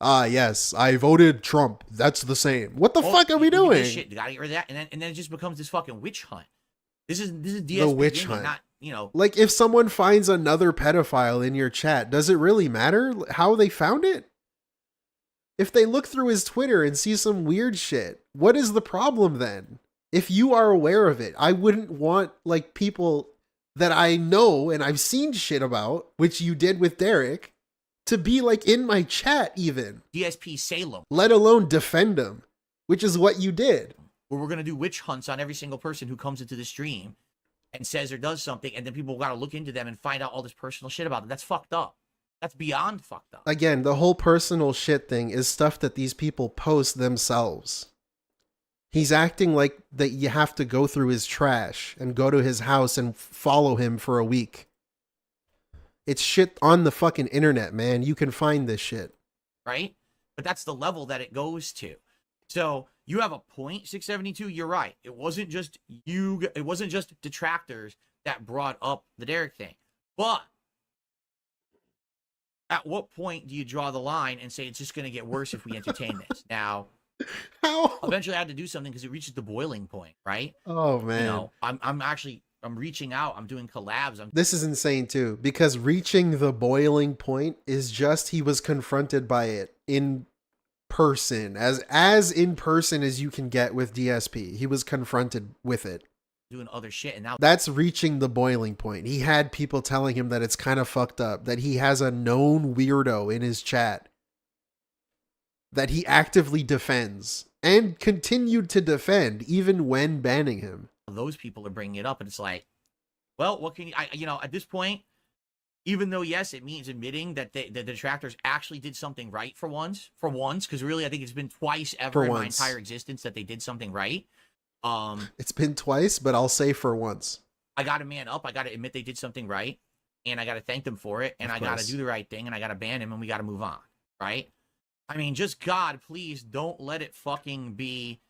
Yes, I voted Trump. That's the same. What the fuck are we doing? Shit, you gotta get rid of that, and then it just becomes this fucking witch hunt. This is DSP The witch gaming, hunt. not, you know. Like, if someone finds another pedophile in your chat, does it really matter how they found it? If they look through his Twitter and see some weird shit, what is the problem then? If you are aware of it, I wouldn't want, like, people that I know and I've seen shit about, which you did with Derich, to be, like, in my chat even. DSP Salem. Let alone defend him, which is what you did. Where we're going to do witch hunts on every single person who comes into the stream and says or does something, and then people got to look into them and find out all this personal shit about them. That's fucked up. That's beyond fucked up. Again, the whole personal shit thing is stuff that these people post themselves. He's acting like that you have to go through his trash and go to his house and follow him for a week. It's shit on the fucking internet, man. You can find this shit. Right? But that's the level that it goes to. So you have a point, 672. You're right. It wasn't just you. It wasn't just detractors that brought up the Derich thing. But at what point do you draw the line and say it's just going to get worse if we entertain this? Now, how? Eventually I had to do something because it reaches the boiling point, right? Oh, man. You know, I'm reaching out. I'm doing collabs. This is insane too, because reaching the boiling point is just he was confronted by it in person, as in person as you can get with DSP. He was confronted with it. Doing other shit, and now that's reaching the boiling point. He had people telling him that it's kind of fucked up, that he has a known weirdo in his chat that he actively defends and continued to defend even when banning him. Those people are bringing it up, and it's like, well, what can you know, at this point, even though, yes, it means admitting that the detractors actually did something right for once, because really I think it's been twice ever in my entire existence that they did something right. It's been twice, but I'll say for once. I got to man up. I got to admit they did something right, and I got to thank them for it, and I got to do the right thing, and I got to ban him, and we got to move on, right? I mean, just God, please don't let it fucking be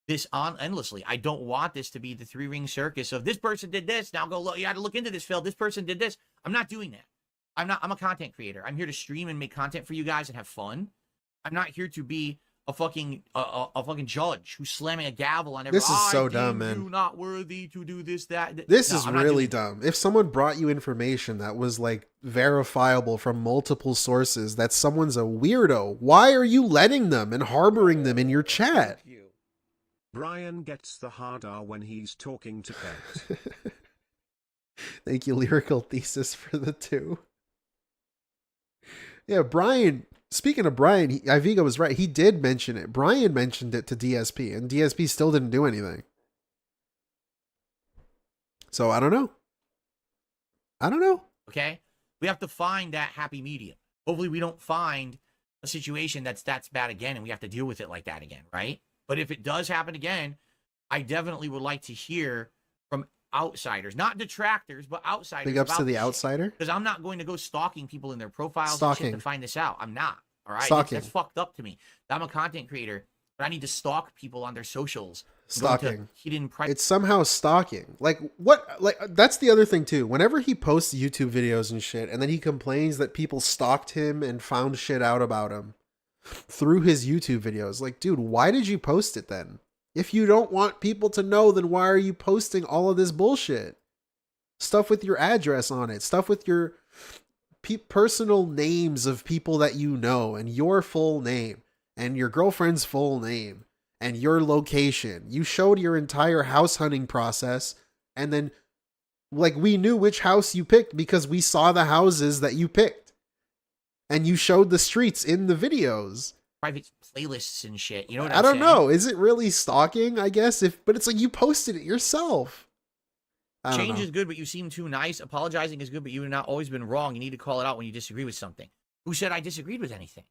this on endlessly. I don't want this to be the three-ring circus of this person did this. Now go look. You got to look into this, Phil. This person did this. I'm not doing that. I'm a content creator. I'm here to stream and make content for you guys and have fun. I'm not here to be a fucking judge who's slamming a gavel on everyone. This is so dumb, man. You not worthy to do this, that. This is really dumb. If someone brought you information that was like verifiable from multiple sources that someone's a weirdo, why are you letting them and harboring them in your chat? Brian gets the hard R when he's talking to Pet. Thank you, Lyrical Thesis, for the 2. Yeah, Brian. Speaking of Brian, Iviga was right. He did mention it. Brian mentioned it to DSP, and DSP still didn't do anything. So I don't know. Okay? We have to find that happy medium. Hopefully we don't find a situation that's bad again, and we have to deal with it like that again, right? But if it does happen again, I definitely would like to hear from outsiders, not detractors, but outsiders. Big ups to the outsider. Because I'm not going to go stalking people in their profiles and shit to find this out. I'm not. All right. That's fucked up to me. I'm a content creator, but I need to stalk people on their socials. Stalking. Hidden it's somehow stalking. Like what? Like that's the other thing too. Whenever he posts YouTube videos and shit, and then he complains that people stalked him and found shit out about him through his YouTube videos. Like, dude, why did you post it then? If you don't want people to know, then why are you posting all of this bullshit? Stuff with your address on it. Stuff with your personal names of people that you know, and your full name, and your girlfriend's full name, and your location. You showed your entire house hunting process, and then, like, we knew which house you picked because we saw the houses that you picked. And you showed the streets in the videos. Private playlists and shit. You know what I'm saying? I don't know. Is it really stalking? I guess but it's like you posted it yourself. Change is good, but you seem too nice. Apologizing is good, but you've not always been wrong. You need to call it out when you disagree with something. Who said I disagreed with anything?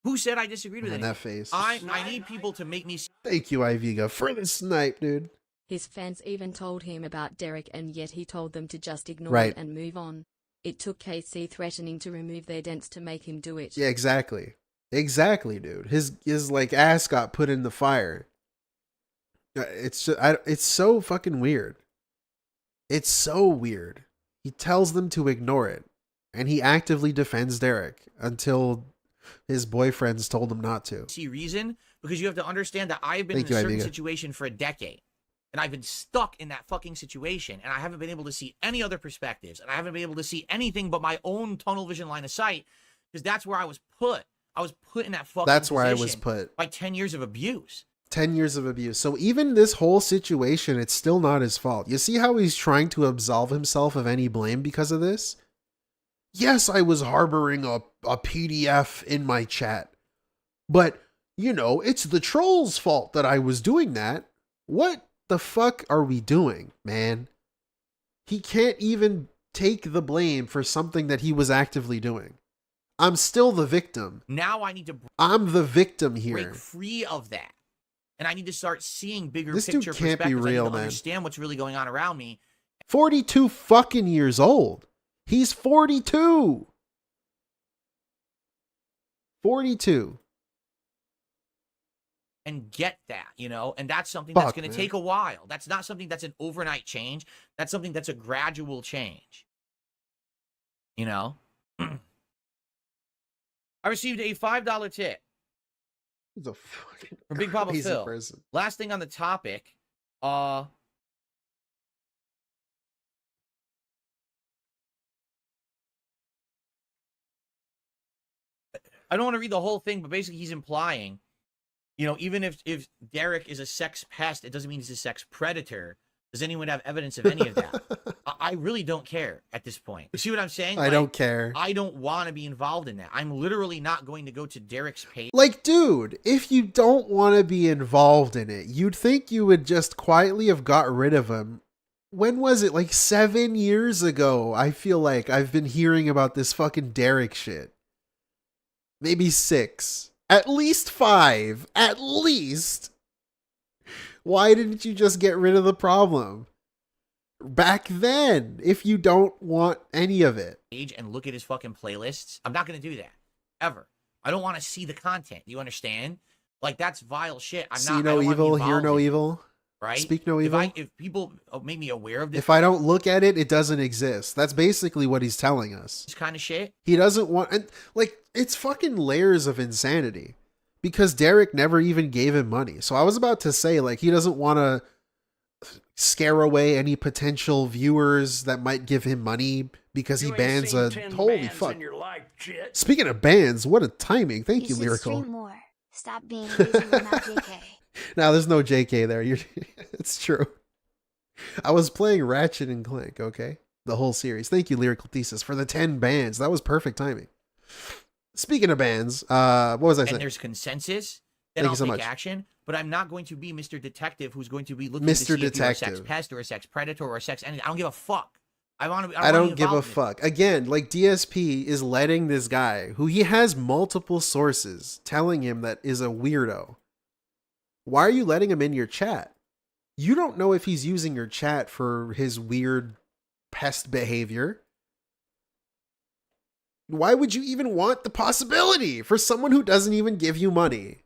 Who said I disagreed with anything? That face. I need people to make me. Thank you, Iviga, for the snipe, dude. His fans even told him about Derich, and yet he told them to just ignore it and move on. It took KC threatening to remove their dents to make him do it. Yeah, exactly. Exactly, dude. His like ass got put in the fire. It's just, it's so fucking weird. It's so weird. He tells them to ignore it, and he actively defends Derich until His boyfriends told him not to. See reason? Because you have to understand that I've been in a certain situation for a decade. And I've been stuck in that fucking situation. And I haven't been able to see any other perspectives. And I haven't been able to see anything but my own tunnel vision line of sight. Because that's where I was put. I was put in that fucking That's where I was put. By 10 years of abuse. 10 years of abuse. So even this whole situation, it's still not his fault. You see how he's trying to absolve himself of any blame because of this? Yes, I was harboring a PDF in my chat. But, you know, it's the troll's fault that I was doing that. What the fuck are we doing, man? He can't even take the blame for something that he was actively doing. I'm still the victim. Now I need to I'm the victim here. Break free of that. And I need to start seeing bigger This picture dude can't be perspectives. real, I need to man. understand what's really going on around me. 42 fucking years old. He's 42. 42. And get that, you know? And that's something that's going to take a while. That's not something that's an overnight change. That's something that's a gradual change. You know? I received a $5 tip. He's a fucking from Big Papa crazy Phil. person. Last thing on the topic, I don't want to read the whole thing, but basically he's implying, you know, even if Derich is a sex pest, it doesn't mean he's a sex predator. Does anyone have evidence of any of that? I really don't care at this point. You see what I'm saying? I don't care. I don't want to be involved in that. I'm literally not going to go to Derich's page. Like, dude, if you don't want to be involved in it, you'd think you would just quietly have got rid of him. When was it? Like 7 years ago. I feel like I've been hearing about this fucking Derich shit. Maybe 6. At least 5. At least. Why didn't you just get rid of the problem back then if you don't want any of it? And look at his fucking playlists. I'm not going to do that. Ever. I don't want to see the content. You understand? Like, that's vile shit. See no evil, hear no evil. Right? Speak no evil. If people make me aware of this. If I don't look at it, it doesn't exist. That's basically what he's telling us. This kind of shit. He doesn't want... And, like, it's fucking layers of insanity. Because Derich never even gave him money. So I was about to say, like, he doesn't want to scare away any potential viewers that might give him money because he bans a... Holy fuck. Speaking of bans, what a timing. Thank you, Lyrical. More. Stop being lazy with my JK. Now, there's no JK there. It's true. I was playing Ratchet and Clank, okay? The whole series. Thank you, Lyrical Thesis, for the 10 bans. That was perfect timing. Speaking of bans, what was I saying? And there's consensus. Then I'll take action. But I'm not going to be Mr. Detective who's going to be looking to see if you're a sex pest or a sex predator or a sex anything. I don't give a fuck. I don't give a fuck. Again, like DSP is letting this guy, who he has multiple sources telling him that is a weirdo. Why are you letting him in your chat? You don't know if he's using your chat for his weird pest behavior. Why would you even want the possibility for someone who doesn't even give you money?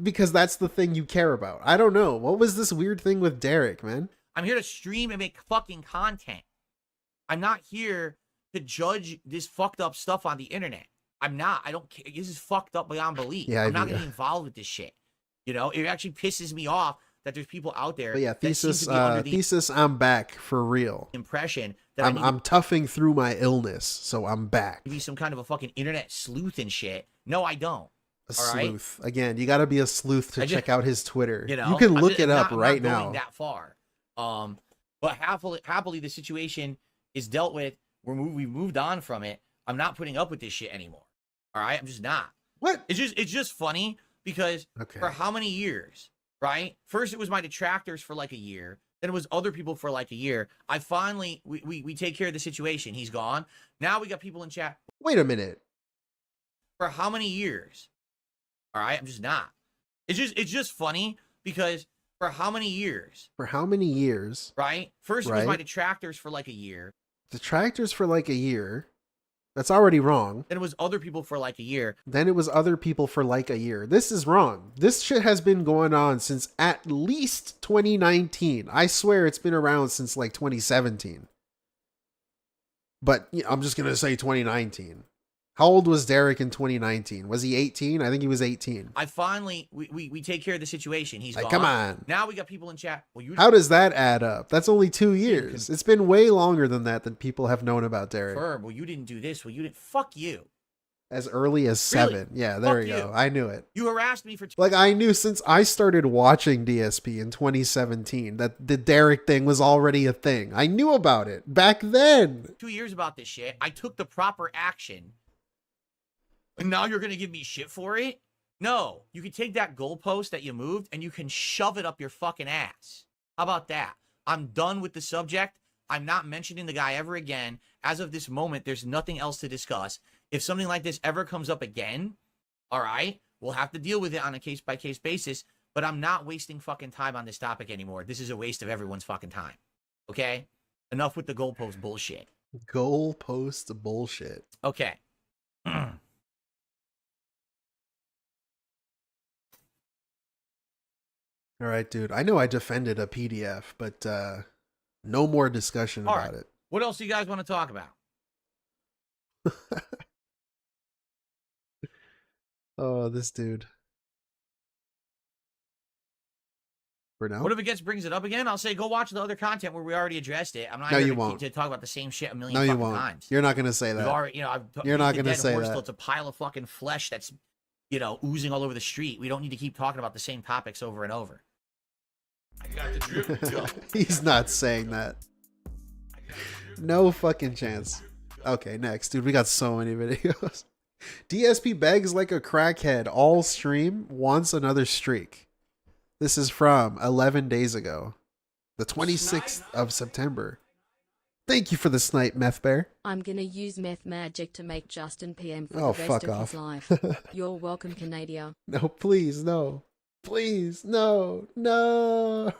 Because that's the thing you care about. I don't know. What was this weird thing with Derich, man? I'm here to stream and make fucking content. I'm not here to judge this fucked up stuff on the internet. I'm not. I don't care. This is fucked up beyond belief. Yeah, I'm not getting involved with this shit. You know, it actually pisses me off that there's people out there. But yeah, thesis, I'm back for real. Impression that I'm toughing through my illness, so I'm back. To be some kind of a fucking internet sleuth and shit. No, I don't. A sleuth. Again, you got to be a sleuth to check out his Twitter. You know, you can look it up right now. I'm not going that far. But happily, the situation is dealt with. We've moved on from it. I'm not putting up with this shit anymore. All right, I'm just not. What? It's just funny because for how many years, right? First it was my detractors for like a year. Then it was other people for like a year. I finally we take care of the situation. He's gone. Now we got people in chat. Wait a minute. For how many years? All right, I'm just not. It's just funny because for how many years? For how many years? Right? First it was my detractors for like a year. Detractors for like a year. That's already wrong. Then it was other people for like a year. Then it was other people for like a year. This is wrong. This shit has been going on since at least 2019. I swear it's been around since like 2017. But I'm just going to say 2019. How old was Derich in 2019? Was he 18? I think he was 18. I finally, we take care of the situation. He's like, gone. come on. Now we got people in chat. Well, how does that add up? That's only 2 years. It's been way longer than that people have known about Derich. Well, you didn't do this. Well, you didn't. Fuck you. As early as 7. Really? Yeah, there you go. I knew it. You harassed me for... Like, I knew since I started watching DSP in 2017 that the Derich thing was already a thing. I knew about it back then. 2 years about this shit. I took the proper action. And now you're going to give me shit for it? No. You can take that goalpost that you moved and you can shove it up your fucking ass. How about that? I'm done with the subject. I'm not mentioning the guy ever again. As of this moment, there's nothing else to discuss. If something like this ever comes up again, all right, we'll have to deal with it on a case-by-case basis, but I'm not wasting fucking time on this topic anymore. This is a waste of everyone's fucking time, okay? Enough with the goalpost bullshit. Goalpost bullshit. Okay. All right, dude. I know I defended a PDF, but no more discussion about it. What else do you guys want to talk about? Oh, this dude. For now? What if it brings it up again? I'll say go watch the other content where we already addressed it. I'm not no, here you won't. To talk about the same shit a million no, you fucking won't. times. You're not going to say that. Already, you're not going to say horse that. Till it's a pile of fucking flesh that's, oozing all over the street. We don't need to keep talking about the same topics over and over. I got the drip. He's not saying that. No fucking chance. Okay, next. Dude, we got so many videos. DSP begs like a crackhead. All stream wants another streak. This is from 11 days ago. The 26th of September. Thank you for the snipe, Meth Bear. I'm gonna use meth magic to make Justin PM for Oh, the rest fuck of off. his life. You're welcome, Canada. No, please, no. Please, no, no.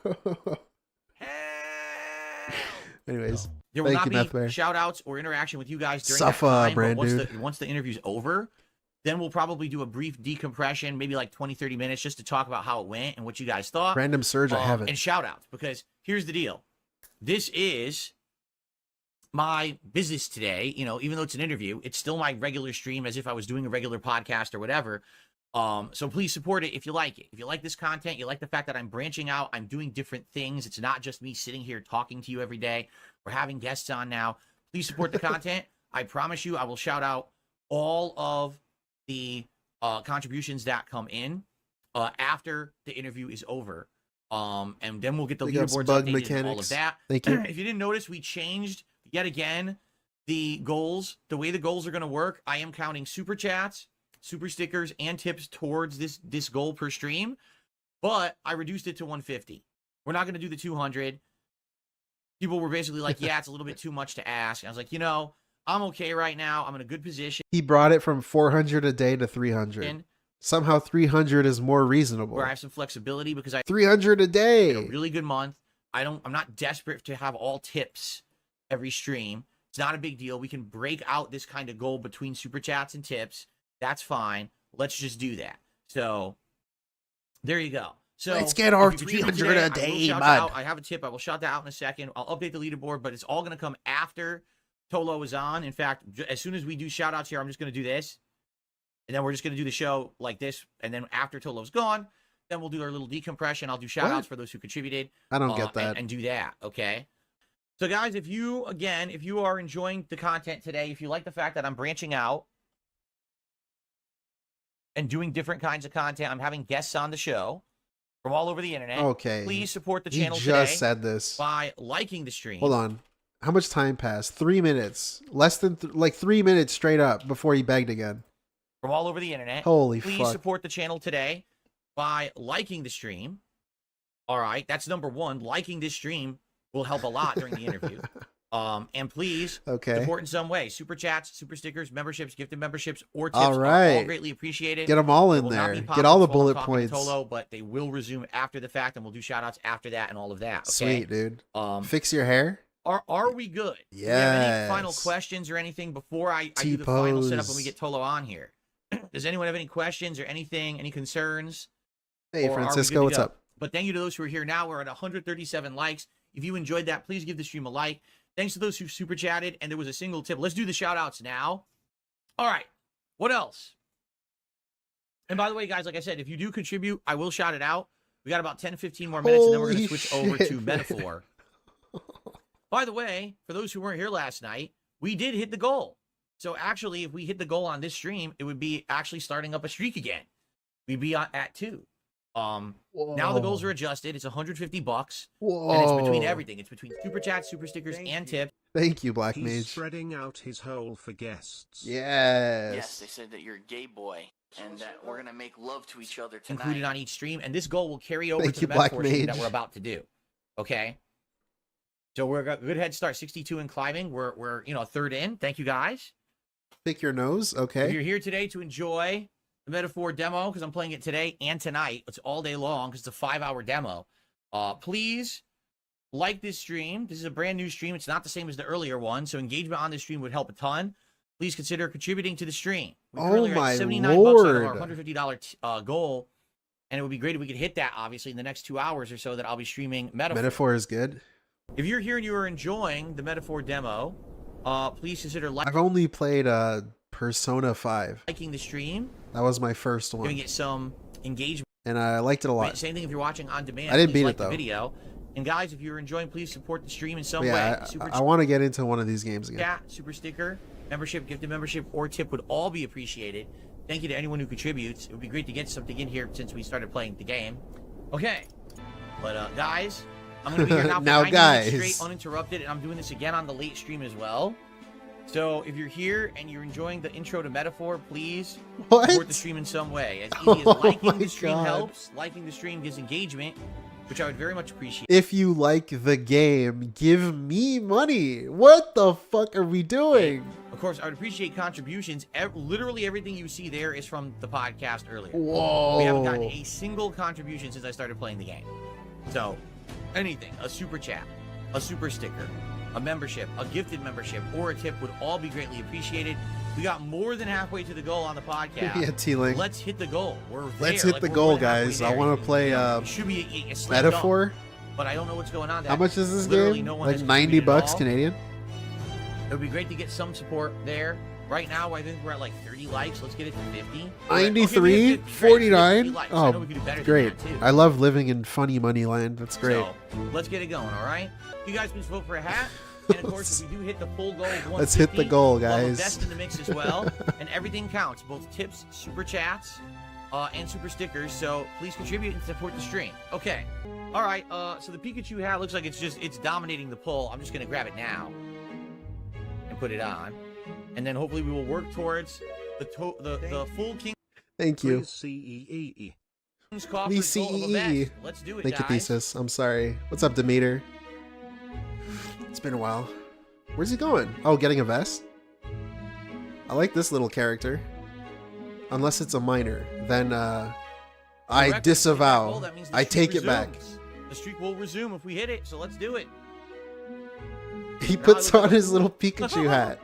Anyways, there will thank not you, be shout outs or interaction with you guys during Suffer, that time. Brandood. But once the interview's over, then we'll probably do a brief decompression, maybe like 20-30 minutes, just to talk about how it went and what you guys thought. Random surge, I haven't. And shout outs, because here's the deal. This is my business today. Even though it's an interview, it's still my regular stream as if I was doing a regular podcast or whatever. So please support it if you like it. If you like this content, you like the fact that I'm branching out, I'm doing different things. It's not just me sitting here talking to you every day. We're having guests on now. Please support the content. I promise you I will shout out all of the contributions that come in after the interview is over. And then we'll get the leaderboards updated and all of that. Thank you. If you didn't notice, we changed yet again the goals. The way the goals are going to work, I am counting super chats, super stickers, and tips towards this goal per stream, but I reduced it to 150. We're not going to do the 200. People were basically like, yeah, it's a little bit too much to ask. And I was like, I'm okay right now. I'm in a good position. He brought it from 400 a day to 300. Somehow 300 is more reasonable. Where I have some flexibility because I 300 a day. A really good month. I'm not desperate to have all tips every stream. It's not a big deal. We can break out this kind of goal between super chats and tips. That's fine. Let's just do that. So there you go. So let's get our 300 a day, bud. I have a tip. I will shout that out in a second. I'll update the leaderboard, but it's all going to come after Tolo is on. In fact, as soon as we do shout outs here, I'm just going to do this. And then we're just going to do the show like this. And then after Tolo's gone, then we'll do our little decompression. I'll do shout outs for those who contributed. I don't get that. And do that. Okay. So guys, if you are enjoying the content today, if you like the fact that I'm branching out and doing different kinds of content, I'm having guests on the show from all over the internet. Okay. Please support the channel today. He just said this. By liking the stream. Hold on. How much time passed? 3 minutes. Less than like 3 minutes straight up before he begged again. From all over the internet. Holy Please fuck. support the channel today by liking the stream. All right. That's number one. Liking this stream will help a lot during the interview. And please support in some way. Super chats, super stickers, memberships, gifted memberships, or tips are all greatly appreciated. Get them all in there. Get all the bullet points. Tolo, but they will resume after the fact, and we'll do shout outs after that and all of that. Okay? Sweet, dude. Fix your hair. Are we good? Yes. Do we have any final questions or anything before I do the final setup when we get Tolo on here? Does anyone have any questions or anything, any concerns? Hey, Francisco, what's up? But thank you to those who are here now. We're at 137 likes. If you enjoyed that, please give the stream a like. Thanks to those who super chatted, and there was a single tip. Let's do the shout outs now. All right. What else? And by the way, guys, like I said, if you do contribute, I will shout it out. We got about 10, 15 more minutes, and then we're going to switch over to Metaphor. By the way, for those who weren't here last night, we did hit the goal. So actually, if we hit the goal on this stream, it would be actually starting up a streak again. We'd be at 2. Now the goals are adjusted. It's $150. Whoa. And it's between everything. It's between super chats, super stickers, and tips. Thank you, Black He's Mage. spreading out his hole for guests. Yes. Yes, they said that you're a gay boy and that we're gonna make love to each other tonight. Included on each stream, and this goal will carry over Thank to you, the Metaphor Black stream that Mage. we're about to do. Okay. So we're got a good head start, 62 in climbing. We're a third in. Thank you guys. Pick your nose. If Okay. you're here today to enjoy the Metaphor demo, because I'm playing it today and tonight, it's all day long because it's a 5-hour demo. Please like this stream. This is a brand new stream. It's not the same as the earlier one, so engagement on this stream would help a ton. Please consider contributing to the stream. We currently are at $79 out of our $150 goal, and it would be great if we could hit that, obviously, in the next 2 hours or so that I'll be streaming Metaphor. Metaphor is good. If you're here and you are enjoying the Metaphor demo, please consider I've only played Persona 5. liking the stream. That was my first You're going one. to get some engagement. And I liked it a lot. Same thing if you're watching on demand. I didn't please beat like it, the though. video. And guys, if you're enjoying, please support the stream in some Yeah, way. Super I want to get into one of these games again. chat, super sticker, membership, gifted membership, or tip would all be appreciated. Thank you to anyone who contributes. It would be great to get something in here since we started playing the game. Okay. But guys, I'm going to be here now for Now, 90 guys. minutes straight uninterrupted, and I'm doing this again on the late stream as well. So if you're here and you're enjoying the intro to Metaphor, please support the stream in some way. As easy as liking the stream helps. Liking the stream gives engagement, which I would very much appreciate. If you like the game, give me money. What the fuck are we doing? Of course, I would appreciate contributions. Literally everything you see there is from the podcast earlier. Whoa. We haven't gotten a single contribution since I started playing the game. So, anything, a super chat, a super sticker, a membership, a gifted membership, or a tip would all be greatly appreciated. We got more than halfway to the goal on the podcast. Yeah, T-Link. Let's hit the goal. We're there. Let's hit the goal, guys. I want to play It should be a slam Metaphor. dunk, but I don't know what's going on. How much is this Literally game? no one Like has 90 contributed at bucks all. Canadian? It would be great to get some support there. Right now, I think we're at like 30 likes. Let's get it to 50. 93, 50 49. likes. I know Oh, we can do better than great. that, too. I love living in funny money land. That's great. So, let's get it going, all right? You guys please vote for a hat. And of course, if we do hit the full goal of 150, Let's hit the goal, we'll have a guys. vest in the mix as well. And everything counts, both tips, super chats, and super stickers. So please contribute and support the stream. Okay. All right. So the Pikachu hat looks like it's dominating the poll. I'm just gonna grab it now and put it on, and then hopefully we will work towards the full King. Thank you. CEE. King's coffers goal of a vest. Let's do it, Thank you, guys. Thesis. I'm sorry. What's up, Demeter? It's been a while. Where's he going? Oh, getting a vest? I like this little character. Unless it's a minor. Then, I Correct. disavow. Well, that means the I streak take it back. resumes. The streak will resume if we hit it, so let's do it. He puts look on at- his little Pikachu hat.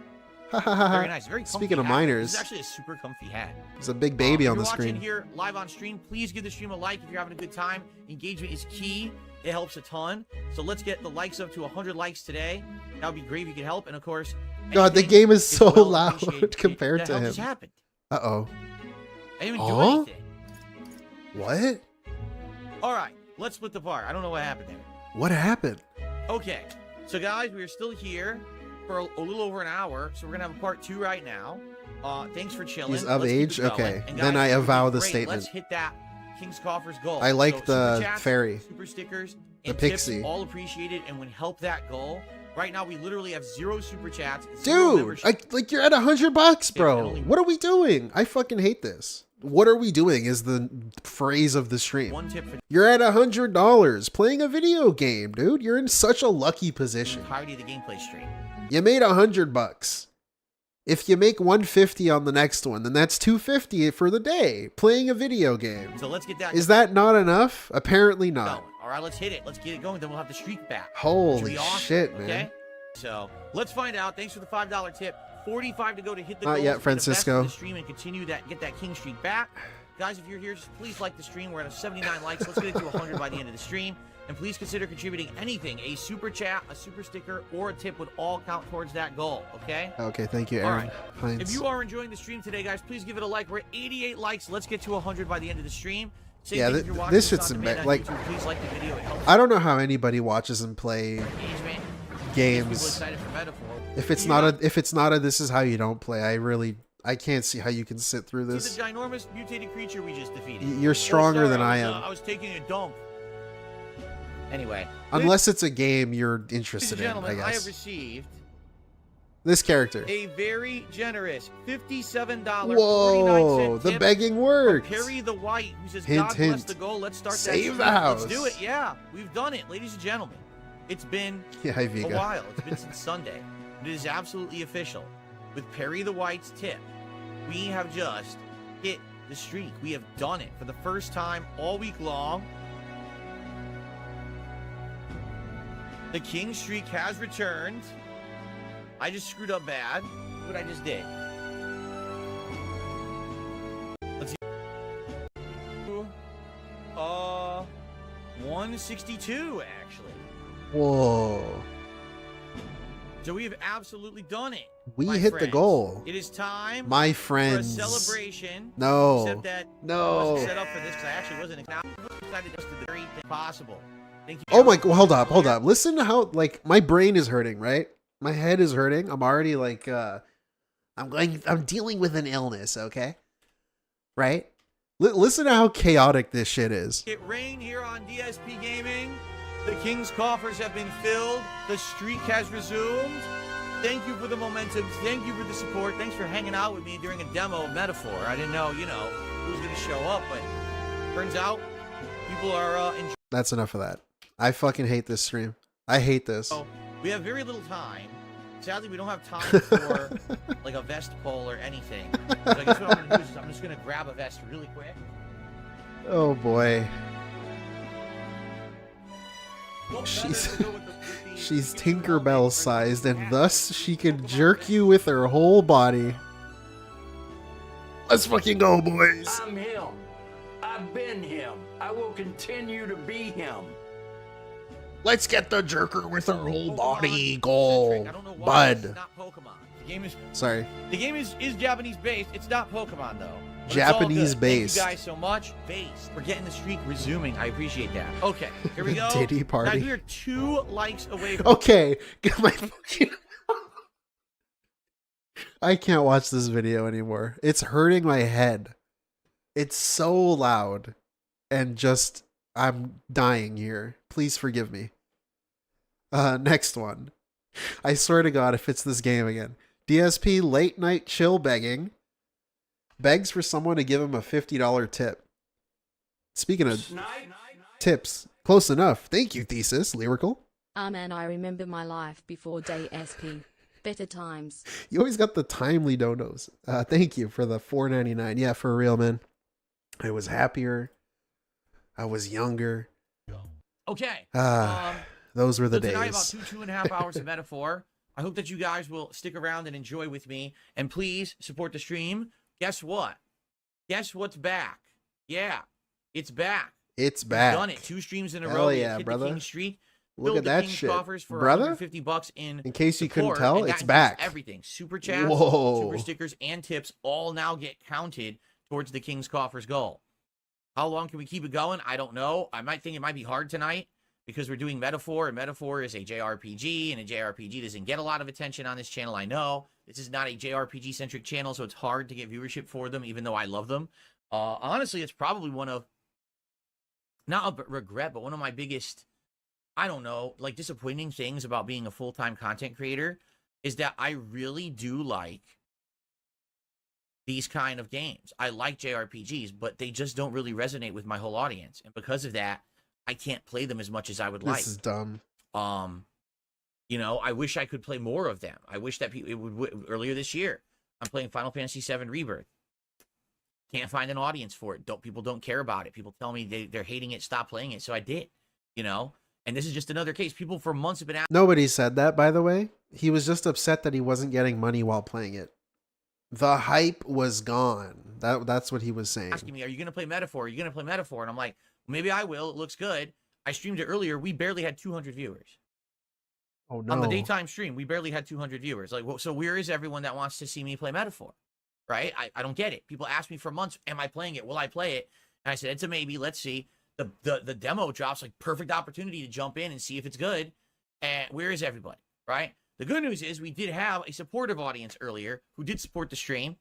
Very nice. Very comfy Speaking of hat. This minors, is actually a super comfy hat. there's a big baby If on you're the watching screen. here live on stream, please give the stream a like if you're having a good time. Engagement is key. It helps a ton. So let's get the likes up to 100 likes today. That would be great if you could help. And of course, God, the anything game is so well loud appreciated. compared The to hell him. just happened? Uh-oh. I didn't even do Huh? anything. What? All right, let's split the part. I don't know what happened there. What happened? Okay, so guys, we are still here for a little over an hour, so we're gonna have a part 2 right now. Thanks for chilling. He's of Let's keep age? it going. Okay, And then guys, I it would be avow the great. statement. Let's hit that King's Coffers goal. I like So, the super chats, fairy. super stickers, The and pixie. tips, all appreciated and would help that goal. Right now, we literally have 0 super chats. 0 Dude, membership. like you're at $100, and bro. only- What are we doing? I fucking hate this. What are we doing is the phrase of the stream. One tip for You're at $100 playing a video game, dude. You're in such a lucky the position. entirety of the gameplay stream. You made $100. If you make 150 on the next one, then that's 250 for the day playing a video game. So let's get that. Is that not enough? Apparently going. not. All right, let's hit it. Let's get it going. Then we'll have the streak back. Which Holy would be awesome, shit, man. Okay, so let's find out. Thanks for the $5 tip. 45 to go to hit the Not goal. yet, Let's get the best of Francisco. the stream and continue that. Get that king streak back. Guys, if you're here, just please like the stream. We're at 79 likes. Let's get it to 100 by the end of the stream. And please consider contributing anything. A super chat, a super sticker, or a tip would all count towards that goal, okay? Okay, thank you, Aaron. All right. If you are enjoying the stream today, guys, please give it a like. We're at 88 likes. Let's get to 100 by the end of the stream. Same yeah, this shit's like, please like the video. It helps. I don't know how anybody watches and play games. If it's not a this is how you don't play. I can't see how you can sit through this. See the ginormous mutated creature we just defeated. You're stronger than I am. I was taking a dunk. Anyway. Unless it's a game you're interested in, I guess. I have received this character. A very generous $57.49 Whoa, the begging works. Perry the White, who says, hint, God hint. bless the goal. Let's start Save that the house. Let's do it. Yeah, we've done it, ladies and gentlemen. It's been a while. It's been since Sunday. It is absolutely official. With Perry the White's tip, we have just hit the streak. We have done it for the first time all week long. The king streak has returned. I just screwed up bad. Look what I just did. Let's see. 162 actually. Whoa. So we have absolutely done it. We hit the goal. It is time, my friends, for a celebration. No. Except that no. I wasn't set up for this because I actually wasn't excited just to do everything possible. Thank you. Oh my god, hold up. Listen to how like my brain is hurting, right? My head is hurting. I'm already like I'm dealing with an illness, okay? Right? Listen to how chaotic this shit is. It rained here on DSP Gaming. The King's coffers have been filled. The streak has resumed. Thank you for the momentum. Thank you for the support. Thanks for hanging out with me during a demo of Metaphor. I didn't know, who was going to show up, but turns out people are enjoying. That's enough of that. I fucking hate this stream. I hate this. So, we have very little time. Sadly, we don't have time for like a vest poll or anything. So I guess what I'm going to do is I'm just going to grab a vest really quick. Oh boy. She's Tinkerbell sized, and thus she can jerk you with her whole body. Let's fucking go, boys. I'm him. I've been him. I will continue to be him. Let's get the jerker with her whole body goal, bud. Not Pokemon. The game is sorry. The game is Japanese based. It's not Pokemon though. Japanese based. Thank you guys so much. Based. We're getting the streak resuming. I appreciate that. Okay, here we go. Diddy party. Guys, we are 2 likes away from okay. Get my fucking I can't watch this video anymore. It's hurting my head. It's so loud. And just I'm dying here. Please forgive me. Next one. I swear to God, if it's this game again. DSP late night chill begging. Begs for someone to give him a $50 tip. Speaking of tips, close enough. Thank you, Thesis. Lyrical. Man, I remember my life before day SP. Better times. You always got the timely donos. Thank you for the $4.99. Yeah, for real, man. I was happier. I was younger. Okay. Those were the so tonight, days. about 2.5 hours of Metaphor. I hope that you guys will stick around and enjoy with me. And please support the stream. Guess what? Guess what's back? Yeah, it's back. It's back. We've done it. 2 streams in a Hell row. yeah, hit brother. The King streak. Look at that shit, coffers for brother. $150 in case you couldn't support, tell, and that it's back. Everything. Super chats, Whoa. super stickers, and tips all now get counted towards the King's coffers goal. How long can we keep it going? I don't know. I might think it might be hard tonight because we're doing Metaphor, and Metaphor is a JRPG, and a JRPG doesn't get a lot of attention on this channel. I know this is not a JRPG-centric channel, so it's hard to get viewership for them, even though I love them. Honestly, it's probably one of, not a regret, but one of my biggest, I don't know, like disappointing things about being a full-time content creator is that I really do like these kind of games. I like JRPGs, but they just don't really resonate with my whole audience. And because of that, I can't play them as much as I would like. This is dumb. You know, I wish I could play more of them. I wish that it would earlier this year. I'm playing Final Fantasy VII Rebirth. Can't find an audience for it. People don't care about it. People tell me they're hating it. Stop playing it. So I did, you know. And this is just another case. People for months have been asking. Nobody said that, by the way. He was just upset that he wasn't getting money while playing it. The hype was gone. That's what he was saying. Asking me, are you going to play Metaphor? Are you going to play Metaphor? And I'm like, maybe I will. It looks good. I streamed it earlier. We barely had 200 viewers. Oh, no. On the daytime stream, we barely had 200 viewers. Like, well, so where is everyone that wants to see me play Metaphor? Right? I don't get it. People ask me for months, am I playing it? Will I play it? And I said, it's a maybe. Let's see. The demo drops, like, perfect opportunity to jump in and see if it's good. And where is everybody? Right? The good news is we did have a supportive audience earlier who did support the stream.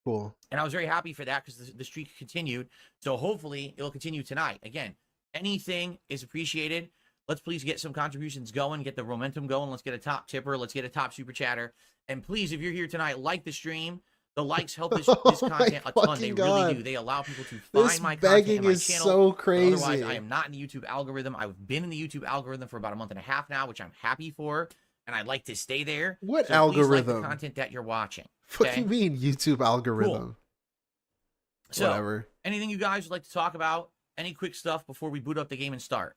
Cool. And I was very happy for that because the streak continued. So hopefully it'll continue tonight. Again, anything is appreciated. Let's please get some contributions going, get the momentum going. Let's get a top tipper. Let's get a top super chatter. And please, if you're here tonight, like the stream. The likes help this content a ton. They really do. They allow people to find my content and my channel. So crazy. Otherwise, I am not in the YouTube algorithm. I've been in the YouTube algorithm for about a month and a half now, which I'm happy for. And I'd like to stay there. What so algorithm? Please like the content that you're watching. Okay? What do you mean YouTube algorithm? Cool. So, whatever. Anything you guys would like to talk about? Any quick stuff before we boot up the game and start?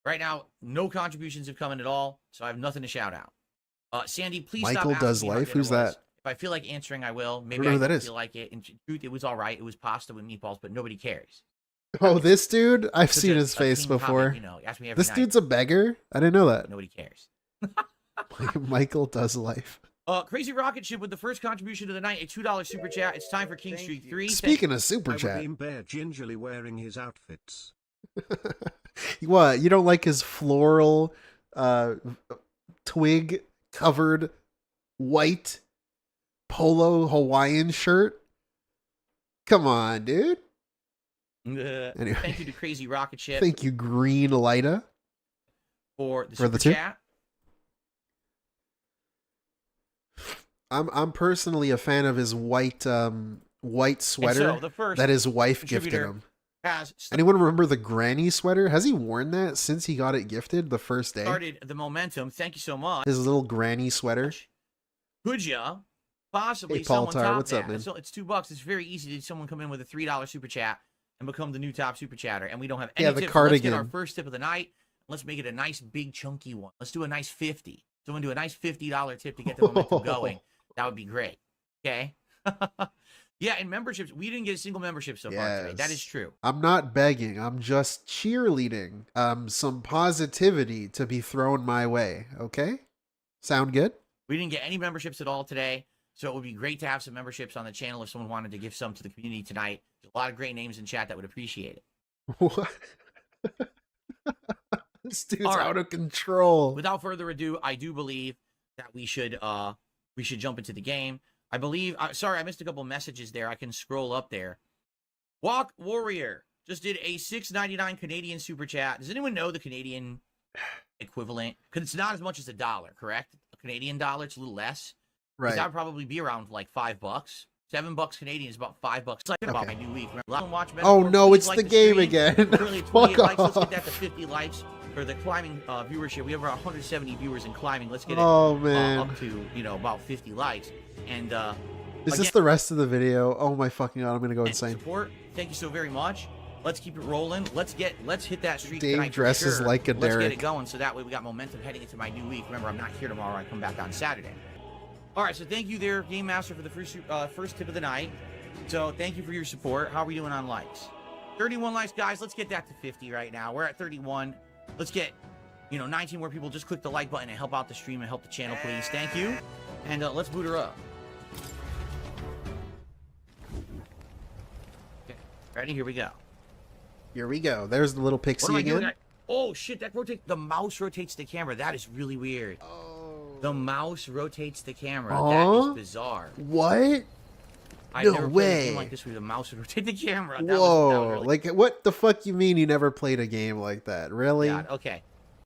Right now, no contributions have come in at all, so I have nothing to shout out. Sandy, please stop Michael asking Does me how Life? dinner Who's was. that? If I feel like answering, I will. Maybe I don't know I who that don't is. feel like it. In truth, it was all right. It was pasta with meatballs, but nobody cares. Oh, this dude? I've Such seen a his face clean before. comment, you know, ask me every This night. dude's a beggar? I didn't know that. Nobody cares. Michael Does Life. Crazy Rocket Ship with the first contribution of the night, a $2 super chat. It's time for King Streak 3. Speaking of super chat. Redeem Bear gingerly wearing his outfits. What? You don't like his floral, twig covered white polo Hawaiian shirt? Come on, dude. Anyway. Thank you to Crazy Rocket Ship. Thank you, Green Lita, for the for super the two. chat. I'm personally a fan of his white sweater the first that his wife gifted contributor him. Has Anyone remember the granny sweater? Has he worn that since he got it gifted the first day? started the momentum. Thank you so much. His little granny sweater. Could ya possibly Hey, Paul someone Tar, top what's that? up, man? So it's $2. It's very easy to someone come in with a $3 super chat and become the new top super chatter. And we don't have any Yeah, the tips. So let's get our cardigan. first tip of the night. Let's make it a nice big chunky one. Let's do a nice 50. Someone do a nice $50 tip to get the momentum going. That would be great. Okay. Yeah, and memberships. We didn't get a single membership so far today. That is true. I'm not begging. I'm just cheerleading. Some positivity to be thrown my way. Okay? Sound good? We didn't get any memberships at all today. So it would be great to have some memberships on the channel if someone wanted to give some to the community tonight. There's a lot of great names in chat that would appreciate it. What? This dude's All right. out of control. Without further ado, I do believe that we should jump into the game. I believe, sorry, I missed a couple messages there. I can scroll up there. Walk Warrior just did a $6.99 Canadian super chat. Does anyone know the Canadian equivalent? Because it's not as much as $1, correct? A Canadian dollar, it's a little less. Right. That would probably be around like $5. $7 Canadian is about $5. It's like about my new week. Remember, watch Oh no, Please it's like the game stream. again. Currently Fuck 28 likes. Let's off. get that to 50 likes for the climbing viewership. We have around 170 viewers in climbing. Let's get it Oh, man. up to, about 50 likes. And Is this again, the rest of the video? Oh my fucking god, I'm gonna go and insane. support. Thank you so very much. Let's keep it rolling. Let's hit that streak Dave tonight for dresses sure. like a Let's get Derich. it going so that way we got momentum heading into my new week. Remember, I'm not here tomorrow. I come back on Saturday. All right, so thank you there, Game Master, for the first tip of the night. So thank you for your support. How are we doing on likes? 31 likes, guys. Let's get that to 50 right now. We're at 31. Let's get, 19 more people. Just click the like button and help out the stream and help the channel, please. Thank you. And let's boot her up. Okay, ready? Here we go. Here we go. There's the little What pixie am I doing? again. Oh shit! That rotates. The mouse rotates the camera. That is really weird. Oh. The mouse rotates the camera. Huh? That is bizarre. What? I've No never played a way. game like this where the mouse would rotate the camera. That Whoa. was really Like, what the fuck you mean you never played a game like that? Really? God. Okay.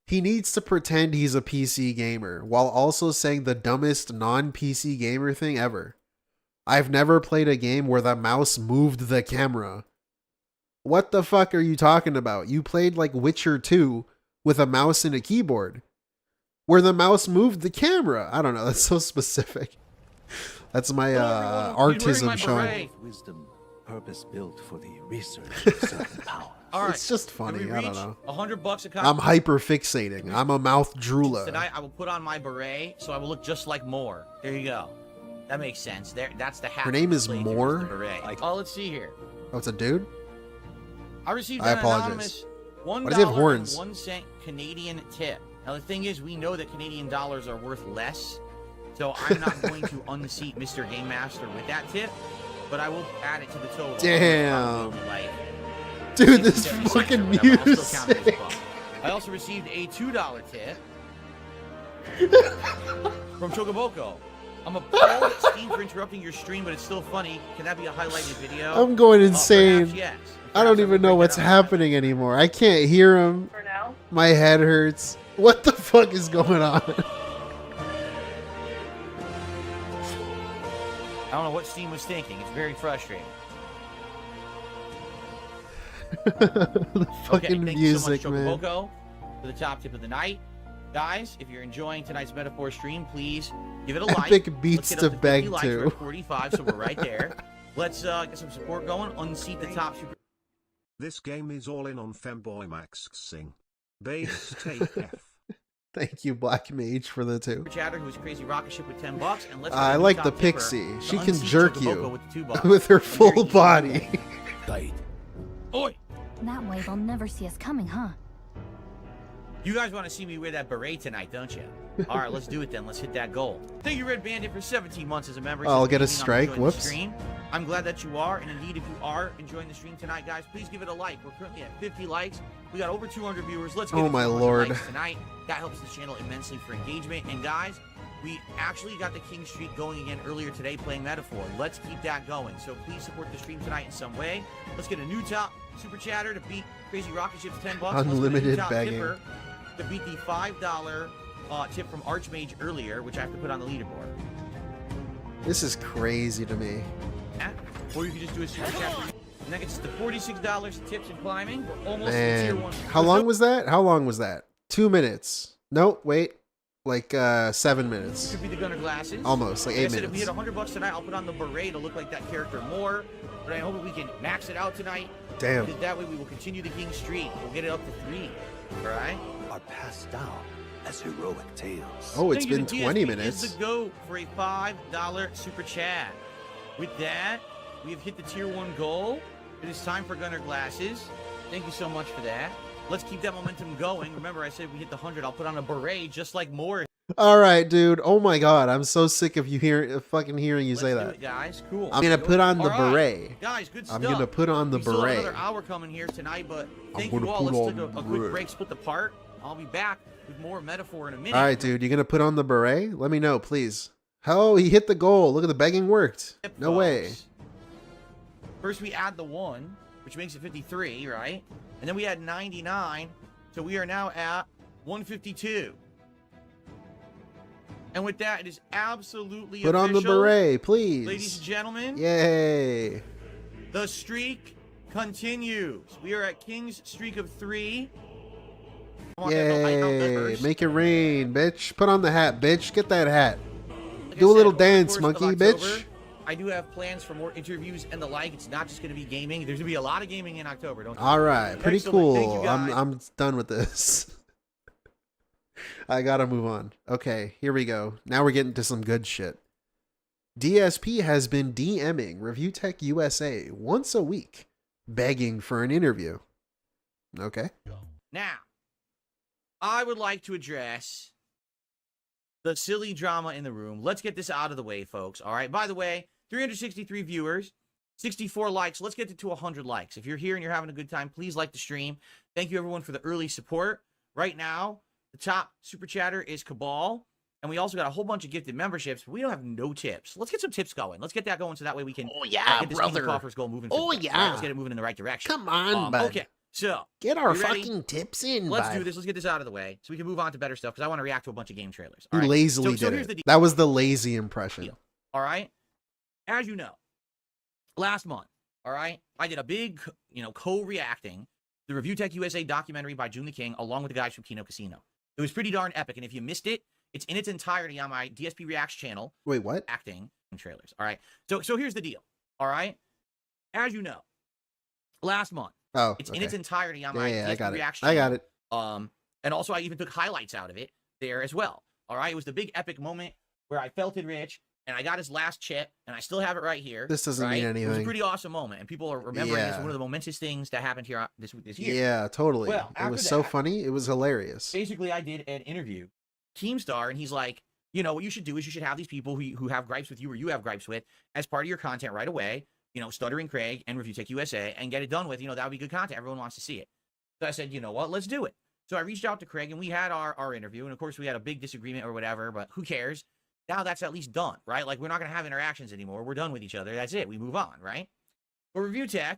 He needs to pretend he's a PC gamer while also saying the dumbest non-PC gamer thing ever. I've never played a game where the mouse moved the camera. What the fuck are you talking about? You played like Witcher 2 with a mouse and a keyboard where the mouse moved the camera. I don't know. That's so specific. That's my artism showing. Wisdom, purpose built for the research of certain power. All right. It's just funny. When we I don't reach know. $100 a I'm hyper fixating. I'm a mouth drooler. Tonight I will put on my beret, so I will look just like Moore. There you go. That makes sense. That's the hat. Her name is played Moore? through the beret. Oh, let's see here. Oh, it's a dude? I received I an apologize. anonymous Why does he have horns? $1.01 Canadian tip. Now the thing is, we know that Canadian dollars are worth less, so I'm not going to unseat Mr. Game Master with that tip, but I will add it to the total. Damn. Like, dude, this fucking music. I also received a $2 tip from Chocoboko. I'm appalled at Steam for interrupting your stream, but it's still funny. Can that be a highlighted video? I'm going insane. Perhaps, yes. I don't even know what's happening anymore. I can't hear him. For now. My head hurts. What the fuck is going on? I don't know what Steam was thinking. It's very frustrating. The fucking thank music, you so much, man. Chocoboko, for the top tip of the night. Guys, if you're enjoying tonight's Metaphor stream, please give it a like. Epic beats Let's get to up beg 50 likes. to. We're at 45, so we're right there. Let's get some support going. Unseat the top super. This game is all in on femboy maxing. Base take F. Thank you, Black Mage, for the 2. Chatter, who's crazy rocket ship with $10, and let's. I like the top tipper pixie. to She can unseat jerk Chocoboko you with the $2. with her full body. Oi! That way they'll never see us coming, huh? You guys want to see me wear that beret tonight, don't you? All right, let's do it then. Let's hit that goal. Thank you, Red Bandit, for 17 months as a member. I'll get a Says, strike. "I'm enjoying the Whoops. stream." I'm glad that you are, and indeed, if you are enjoying the stream tonight, guys, please give it a like. We're currently at 50 likes. We got over 200 viewers. Let's get Oh it to my 200 lord. likes tonight. That helps the channel immensely for engagement. And guys, we actually got the King Streak going again earlier today playing Metaphor. Let's keep that going. So please support the stream tonight in some way. Let's get a new top super chatter to beat Crazy Rocket Ship's $10. Let's get a new Unlimited top begging. tipper to beat the $5 tip from Archmage earlier, which I have to put on the leaderboard. This is crazy to me. Or you can just do a super chat, and that gets us to $46 tips in climbing. We're almost to tier Man, 1. how long was that? How long was that? 2 minutes. No, wait. Like 7 minutes. Could be the gunner glasses. Almost, like Like 8 I said, if we minutes. hit $100 tonight, I'll put on the beret to look like that character more. But I hope we can max it out tonight. Damn. Because that way we will continue the King Streak. We'll get it up to 3. All right? Are passed down as heroic tales. Oh, it's Thank you been to 20 DSP minutes. Is the go for a $5 super chat. With that, we have hit the tier 1 goal. It is time for gunner glasses. Thank you so much for that. Let's keep that momentum going. Remember, I said if we hit the 100, I'll put on a beret just like Moore. All right, dude. Oh my god, I'm so sick of you fucking hearing you say Let's do that. it, guys. Cool. I'm gonna put on the All right. beret. Guys, good I'm stuff. gonna put on the we still have beret. another hour coming here tonight, but thank gonna you all. put Let's on take the a quick beret. break, split the part. I'll be back with more Metaphor in a minute. All right, dude. You gonna put on the beret? Let me know, please. Oh, he hit the goal. Look at the begging worked. No way. First, we add the 1, which makes it 53, right? And then we add 99, so we are now at 152. And with that, it is absolutely Put on the official. beret, please. Ladies and gentlemen. Yay. The streak continues. We are at King's streak of 3. Yay. Make it rain, bitch. Put on the hat, bitch. Get that hat. Like Do I a said, little over the dance, course monkey, of bitch. October, I do have plans for more interviews and the like. It's not just going to be gaming. There's going to be a lot of gaming in October. Don't you? All right. Pretty Excellent. Thank you, cool. guys. I'm done with this. I gotta move on. Okay, here we go. Now we're getting to some good shit. DSP has been DMing ReviewTechUSA once a week, begging for an interview. Okay. Now, I would like to address the silly drama in the room. Let's get this out of the way, folks. All right. By the way, 363 viewers, 64 likes. Let's get to 100 likes. If you're here and you're having a good time, please like the stream. Thank you, everyone, for the early support. Right now, the top super chatter is Cabal. And we also got a whole bunch of gifted memberships. But we don't have no tips. Let's get some tips going. Let's get that going so that way we can get this King coffers goal moving. Oh, Right? yeah. Let's get it moving in the right direction. Come on, bud. Okay. So, Get our you ready? fucking tips in, Let's bud. do this. Let's get this out of the way so we can move on to better stuff because I want to react to a bunch of game trailers. You All right? lazily So did here's the it. deal. That was the lazy impression. All right. As you know, last month, all right, I did a big, co-reacting the ReviewTechUSA documentary by June the King along with the guys from Kino Casino. It was pretty darn epic. And if you missed it, it's in its entirety on my DSP Reacts channel. Wait, what? Acting trailers. All right. So here's the deal. All right. As you know, last month, it's in its entirety on my DSP Reacts channel. I got it. And also I even took highlights out of it there as well. All right. It was the big epic moment where I felt it rich. and I got his last chip, and I still have it right here. This doesn't mean anything. It was a pretty awesome moment, and people are remembering this as one of the momentous things that happened here this year. Yeah, totally. Well, it was so funny. It was hilarious. Basically, I did an interview, Keemstar, and he's like, you know, what you should do is you should have these people who have gripes with you or you have gripes with as part of your content right away. You know, Stuttering Craig and ReviewTechUSA, and get it done with. You know, that would be good content. Everyone wants to see it. So I said, you know what? Let's do it. So I reached out to Craig, and we had our interview, and of course we had a big disagreement or whatever, but who cares? Now that's at least done, right? Like, we're not going to have interactions anymore. We're done with each other. That's it. We move on, right? But ReviewTech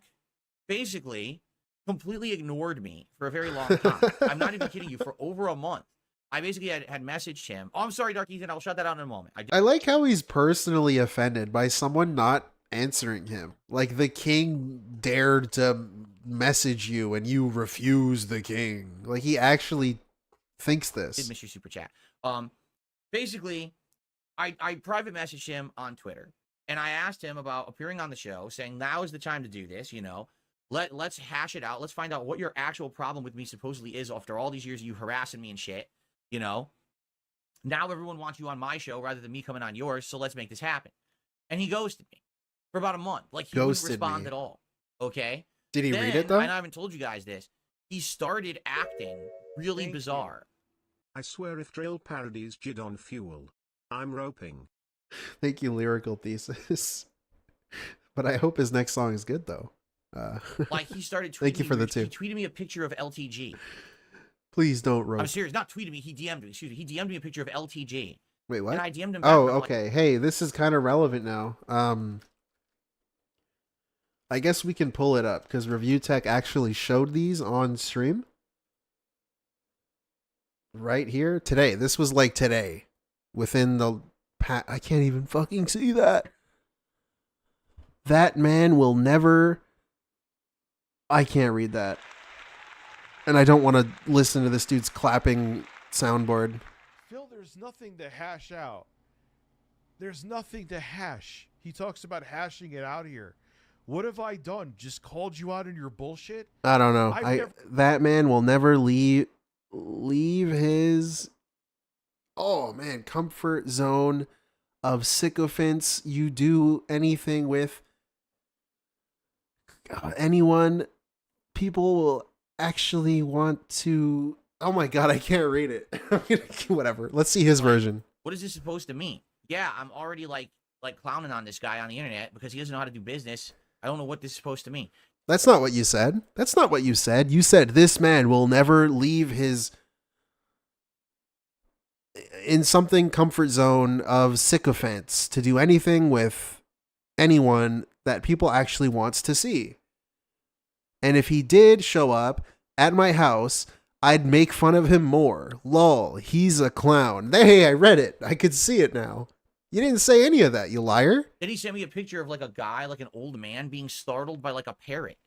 basically completely ignored me for a very long time. I'm not even kidding you. For over a month, I basically had messaged him. Oh, I'm sorry, Dark Ethan. I'll shut that out in a moment. I like how he's personally offended by someone not answering him. Like, the king dared to message you and you refuse the king. Like, he actually thinks this. Did miss your super chat. Basically, I private messaged him on Twitter, and I asked him about appearing on the show, saying now is the time to do this. You know, let's hash it out. Let's find out what your actual problem with me supposedly is after all these years of you harassing me and shit. You know, now everyone wants you on my show rather than me coming on yours, so let's make this happen. And he ghosted me for about a month. Like, he wouldn't respond at all. Okay. Did he read it though? And I haven't told you guys this. He started acting really bizarre. I swear if drill parodies jid on fuel, I'm roping. Thank you, Lyrical Thesis. But I hope his next song is good though. Like, he started tweeting Thank you for me, the tip. He tweeted me a picture of LTG. Please don't rope. I'm serious. Not tweeted me. He DM'd me. Excuse me. He DM'd me a picture of LTG. Wait, what? And I DM'd him back. Oh, okay. Like, hey, this is kind of relevant now. I guess we can pull it up because ReviewTech actually showed these on stream. Right here today. This was like today. Within the I can't even fucking see that. That man will never. I can't read that. And I don't want to listen to this dude's clapping soundboard. Phil, there's nothing to hash out. There's nothing to hash. He talks about hashing it out here. What have I done? Just called you out on your bullshit? I don't know. That man will never leave his comfort zone of sycophants. You do anything with anyone, people will actually want to. Oh my god, I can't read it. Whatever. Let's see his version. What is this supposed to mean? Yeah, I'm already like clowning on this guy on the internet because he doesn't know how to do business. I don't know what this is supposed to mean. That's not what you said. That's not what you said. You said this man will never leave his in something comfort zone of sycophants to do anything with anyone that people actually wants to see. And if he did show up at my house, I'd make fun of him more. Lol, he's a clown. Hey, I read it. I could see it now. You didn't say any of that, you liar. Then he sent me a picture of like a guy, like an old man, being startled by like a parrot.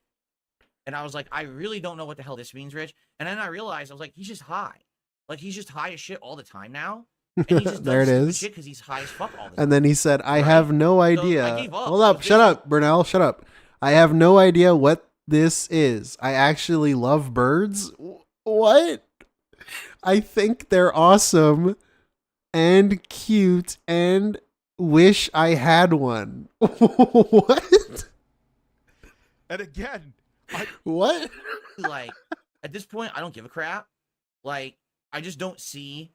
And I was like, I really don't know what the hell this means, Rich. And then I realized, I was like, he's just high. Like, he's just high as shit all the time now. And he just there it is. Shit because he's high as fuck all the time. And then he said, I have no idea. So I gave up. Hold up. Shut up, Burnell. Shut up. I have no idea what this is. I actually love birds. What? I think they're awesome and cute and wish I had one. What? And again, what? Like, at this point, I don't give a crap. Like, I just don't see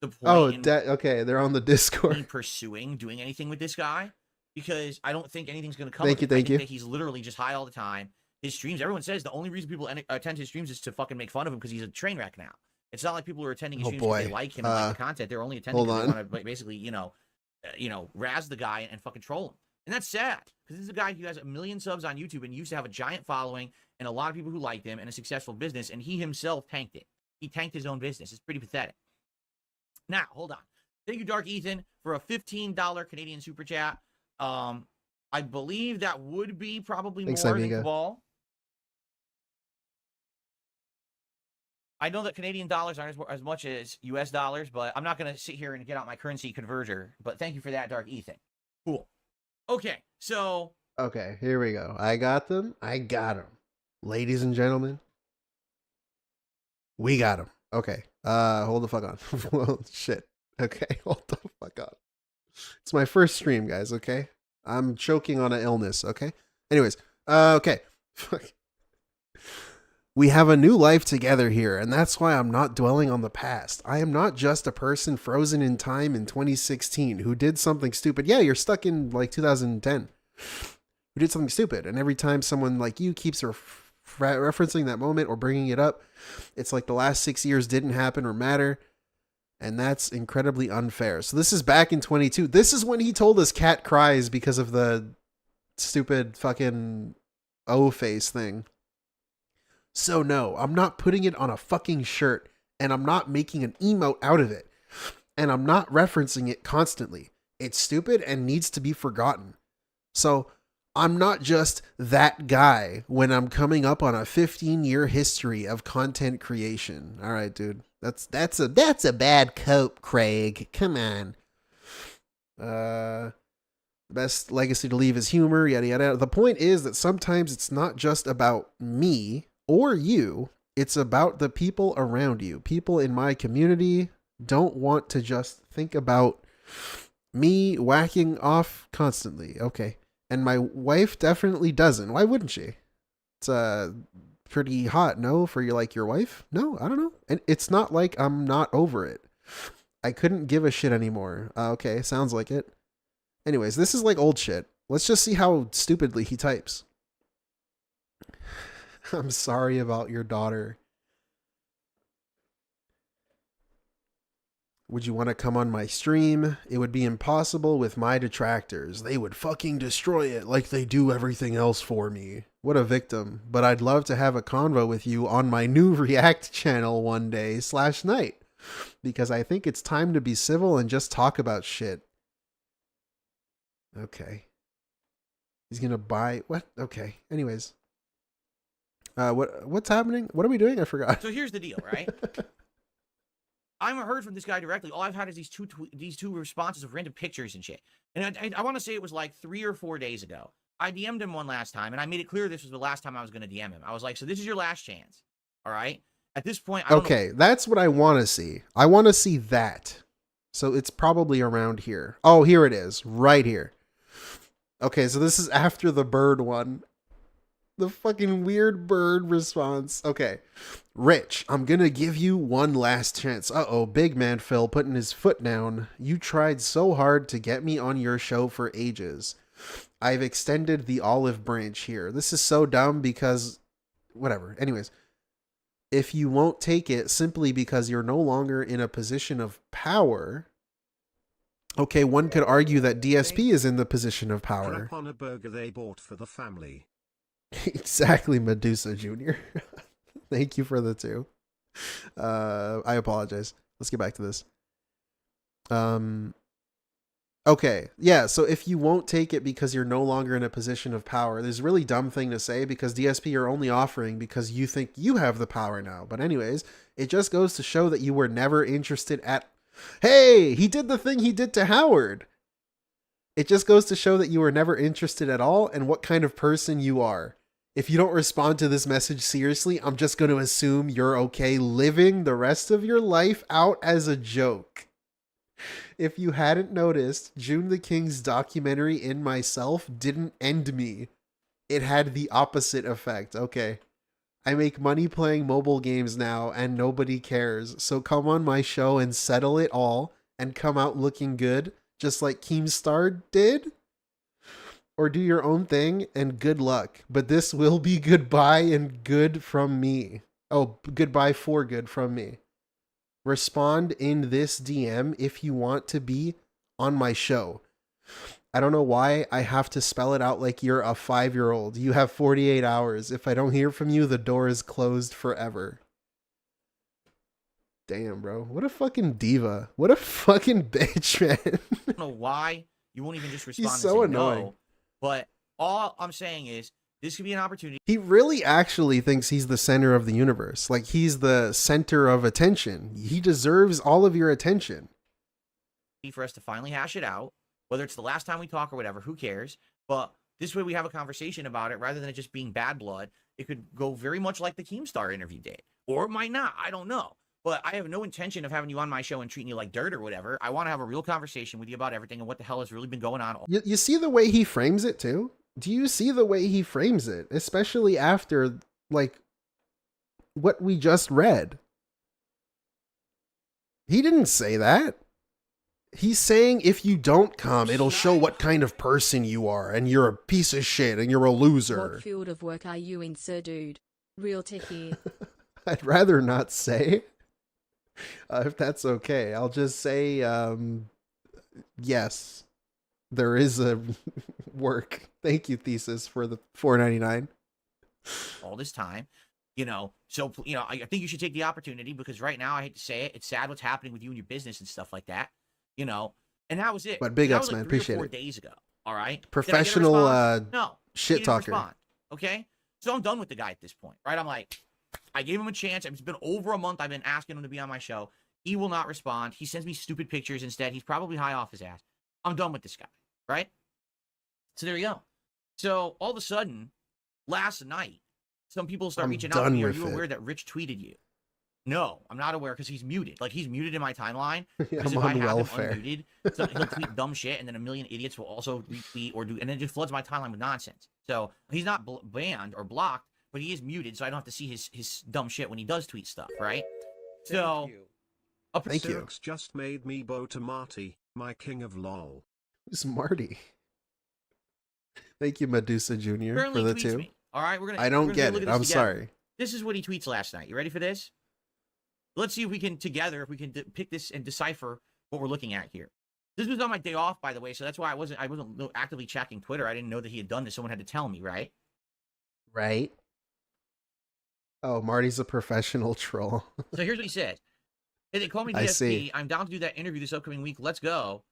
the point. Okay, they're on the Discord. Me pursuing doing anything with this guy because I don't think anything's going to come. Thank you. That he's literally just high all the time. His streams, everyone says the only reason people attend his streams is to fucking make fun of him because he's a train wreck now. It's not like people are attending his streams because they like him and like the content. They're only attending because they want to basically, you know, razz the guy and fucking troll him. And that's sad because this is a guy who has 1 million subs on YouTube and used to have a giant following and a lot of people who liked him and a successful business. And he himself tanked it. He tanked his own business. It's pretty pathetic. Now, hold on. Thank you, Dark Ethan, for a $15 Canadian super chat. I believe that would be probably more than Cabal. I know that Canadian dollars aren't as much as US dollars, but I'm not going to sit here and get out my currency converter. But thank you for that, Dark Ethan. Cool. Okay, so. Okay, here we go. I got them. Ladies and gentlemen. We got them. Okay. Hold the fuck on. Shit. Okay, hold the fuck on. It's my first stream, guys, okay? I'm choking on an illness, okay? Anyways, okay. We have a new life together here, and that's why I'm not dwelling on the past. I am not just a person frozen in time in 2016 who did something stupid. Yeah, you're stuck in like 2010. Who did something stupid, and every time someone like you keeps referencing that moment or bringing it up, it's like the last 6 years didn't happen or matter, and that's incredibly unfair. So this is back in 22. This is when he told us cat cries because of the stupid fucking O-face thing. So no, I'm not putting it on a fucking shirt, and I'm not making an emote out of it, and I'm not referencing it constantly. It's stupid and needs to be forgotten. So I'm not just that guy when I'm coming up on a 15-year history of content creation. All right, dude. That's a bad cope, Craig. Come on. The best legacy to leave is humor, yada yada. The point is that sometimes it's not just about me or you, it's about the people around you. People in my community don't want to just think about me whacking off constantly. Okay. And my wife definitely doesn't. Why wouldn't she? It's pretty hot, no, for your wife? No, I don't know. And it's not like I'm not over it. I couldn't give a shit anymore. Okay, sounds like it. Anyways, this is like old shit. Let's just see how stupidly he types. I'm sorry about your daughter. Would you want to come on my stream? It would be impossible with my detractors. They would fucking destroy it like they do everything else for me. What a victim. But I'd love to have a convo with you on my new React channel one day /night. Because I think it's time to be civil and just talk about shit. Okay. He's gonna buy... What? Okay. Anyways. What's happening? What are we doing? I forgot. So here's the deal, right? I haven't heard from this guy directly. All I've had is these two responses of random pictures and shit. And I want to say it was like 3 or 4 days ago. I DM'd him one last time, and I made it clear this was the last time I was going to DM him. I was like, so this is your last chance. All right? At this point, I don't know. That's what I want to see. I want to see that. So it's probably around here. Oh, here it is. Right here. Okay, so this is after the bird one. The fucking weird bird response. Okay. Rich, I'm gonna give you one last chance. Uh-oh, big man Phil putting his foot down. You tried so hard to get me on your show for ages. I've extended the olive branch here. This is so dumb because... Whatever. Anyways. If you won't take it simply because you're no longer in a position of power... Okay, one could argue that DSP is in the position of power. On a burger they bought for the family. Exactly, Medusa Jr. Thank you for the 2. I apologize. Let's get back to this. Okay, yeah, so if you won't take it because you're no longer in a position of power, there's a really dumb thing to say because DSP you're only offering because you think you have the power now. But anyways, it just goes to show that you were never interested at... Hey, he did the thing he did to Howard. It just goes to show that you were never interested at all and what kind of person you are. If you don't respond to this message seriously, I'm just going to assume you're okay living the rest of your life out as a joke. If you hadn't noticed, June the King's documentary In Myself didn't end me. It had the opposite effect. Okay. I make money playing mobile games now and nobody cares. So come on my show and settle it all and come out looking good, just like Keemstar did. Or do your own thing and good luck. But this will be goodbye and good from me. Oh, goodbye for good from me. Respond in this DM if you want to be on my show. I don't know why I have to spell it out like you're a 5-year-old. You have 48 hours. If I don't hear from you, the door is closed forever. Damn, bro. What a fucking diva. What a fucking bitch, man. I don't know why you won't even just respond. He's so and say annoying. No, but all I'm saying is this could be an opportunity. He really actually thinks he's the center of the universe. Like he's the center of attention. He deserves all of your attention. For us to finally hash it out, whether it's the last time we talk or whatever, who cares? But this way we have a conversation about it rather than it just being bad blood. It could go very much like the Keemstar interview did, or it might not. I don't know. but I have no intention of having you on my show and treating you like dirt or whatever. I want to have a real conversation with you about everything and what the hell has really been going on. You see the way he frames it too? Do you see the way he frames it? Especially after, like, what we just read. He didn't say that. He's saying if you don't come, it'll show what kind of person you are, and you're a piece of shit, and you're a loser. What field of work are you in, sir, dude? Real tech here. I'd rather not say. If that's okay. I'll just say, yes, there is a work. Thank you, Thesis, for the $4.99. All this time, you know, so, you know, I think you should take the opportunity, because right now, I hate to say it, it's sad what's happening with you and your business and stuff like that, you know, and that was it. But big that ups, was like man. 3 or Appreciate 4 it. days ago. All right. Professional No, shit he didn't talker. respond, okay. So I'm done with the guy at this point, right? I'm like, I gave him a chance. It's been over a month. I've been asking him to be on my show. He will not respond. He sends me stupid pictures instead. He's probably high off his ass. I'm done with this guy, right? So there you go. So all of a sudden, last night, some people start reaching out to me. Are you aware that Rich tweeted you? No, I'm not aware, because he's muted. Like, he's muted in my timeline. Because I'm if I on have welfare. him unmuted, so he'll tweet dumb shit, and then a million idiots will also retweet or do, and then it just floods my timeline with nonsense. So he's not banned or blocked, but he is muted, so I don't have to see his dumb shit when he does tweet stuff, right? So, Thank you. Sirx just made me bow to Marty, my king of LOL. Who's Marty? Thank you, Medusa Jr. Apparently for the tweets 2. me. All right, I don't get it. I'm sorry. This is what he tweets last night. You ready for this? Let's see if we can pick this and decipher what we're looking at here. This was on my day off, by the way, so that's why I wasn't actively checking Twitter. I didn't know that he had done this. Someone had to tell me, right? Right. Oh, Marty's a professional troll. So here's what he said. Hey, they call me I DSP. see. I'm down to do that interview this upcoming week. Let's go.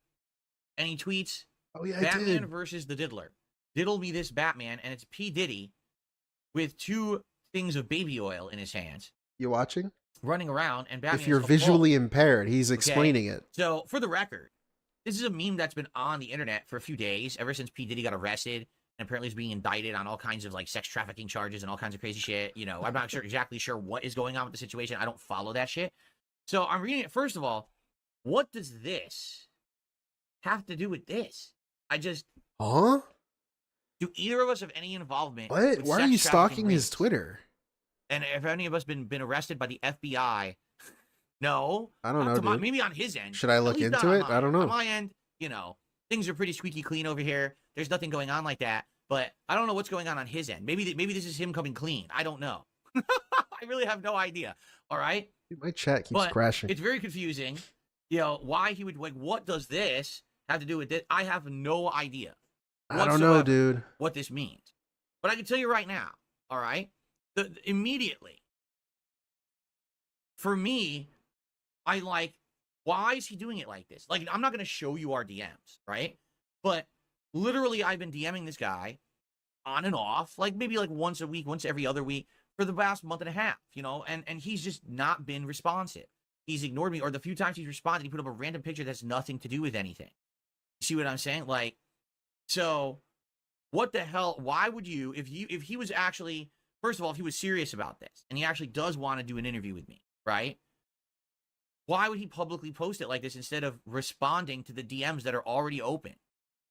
And he tweets, oh, yeah, Batman versus the Diddler. Diddle me this Batman, and it's P. Diddy with 2 things of baby oil in his hands. You watching? Running around, and Batman. If you're visually impaired, he's explaining it. So, for the record, this is a meme that's been on the internet for a few days, ever since P. Diddy got arrested, and apparently is being indicted on all kinds of, like, sex trafficking charges and all kinds of crazy shit. You know, I'm not exactly sure what is going on with the situation. I don't follow that shit. So, I'm reading it. First of all, what does this have to do with this? Huh? Do either of us have any involvement? What? Why are you stalking his Twitter? And have any of us been arrested by the FBI? No. I don't know, dude. Maybe on his end. Should I look into it? I don't know. On my end, you know, things are pretty squeaky clean over here. There's nothing going on like that. But I don't know what's going on his end. Maybe this is him coming clean. I don't know. I really have no idea. All right? Dude, my chat keeps crashing. It's very confusing. You know, why he would, like, what does this have to do with this? I have no idea. I don't know, dude. What this means. But I can tell you right now, all right? Immediately, for me, I like, why is he doing it like this? Like, I'm not going to show you our DMs, right? But literally, I've been DMing this guy on and off, like maybe like once a week, once every other week for the past month and a half, you know? And he's just not been responsive. He's ignored me, or the few times he's responded, he put up a random picture that's nothing to do with anything. You see what I'm saying? Like, so what the hell? Why would you, if he was actually, first of all, if he was serious about this and he actually does want to do an interview with me, right? Why would he publicly post it like this instead of responding to the DMs that are already open,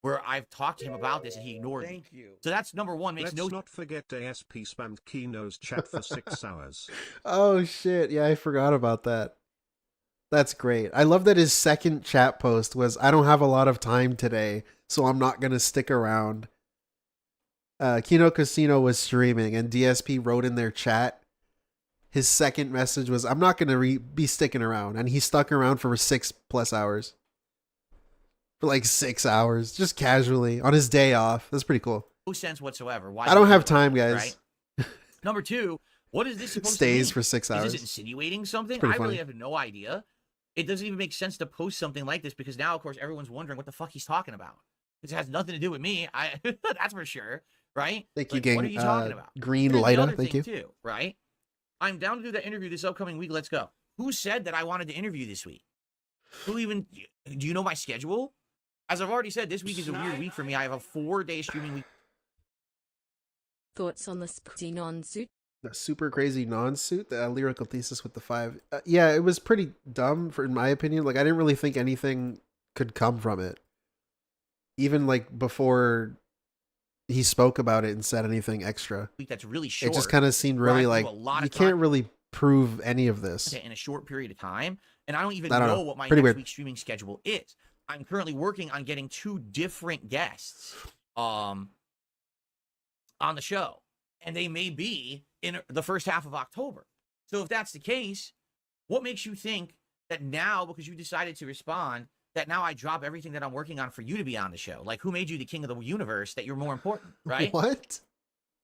where I've talked to him about this and he ignored me? Thank you. So that's number one. Let's not forget ASP spammed Kino's chat for 6 hours. Oh shit! Yeah, I forgot about that. That's great. I love that his second chat post was, I don't have a lot of time today, so I'm not going to stick around. Kino Casino was streaming, and DSP wrote in their chat, his second message was, I'm not going to be sticking around. And he stuck around for 6+ hours. For like 6 hours, just casually, on his day off. That's pretty cool. No sense whatsoever. Why I don't have time, guys. Right? Number two, what is this supposed Stays to mean? for 6 hours. Is this insinuating something? It's pretty I really funny. have no idea. It doesn't even make sense to post something like this, because now, of course, everyone's wondering what the fuck he's talking about. It has nothing to do with me. That's for sure, right? Thank you, Like, gang. what are you talking about? Green Here's the Lighta, other thank thing, you. Too, right? I'm down to do that interview this upcoming week. Let's go. Who said that I wanted to interview this week? Who even? Do you know my schedule? As I've already said, this week is a weird week for me. I have a 4-day streaming week. Thoughts on the Xenon suit? The super crazy non-suit, the lyrical thesis with the 5. Yeah, it was pretty dumb in my opinion. Like, I didn't really think anything could come from it. Even like before he spoke about it and said anything extra. That's really short. It just kind of seemed really like you can't really prove any of this in a short period of time. And I don't even know what my next week's streaming schedule is. I'm currently working on getting 2 different guests on the show. And they may be in the first half of October. So if that's the case, what makes you think that now, because you decided to respond, that now I drop everything that I'm working on for you to be on the show? Like, who made you the king of the universe that you're more important, right? What?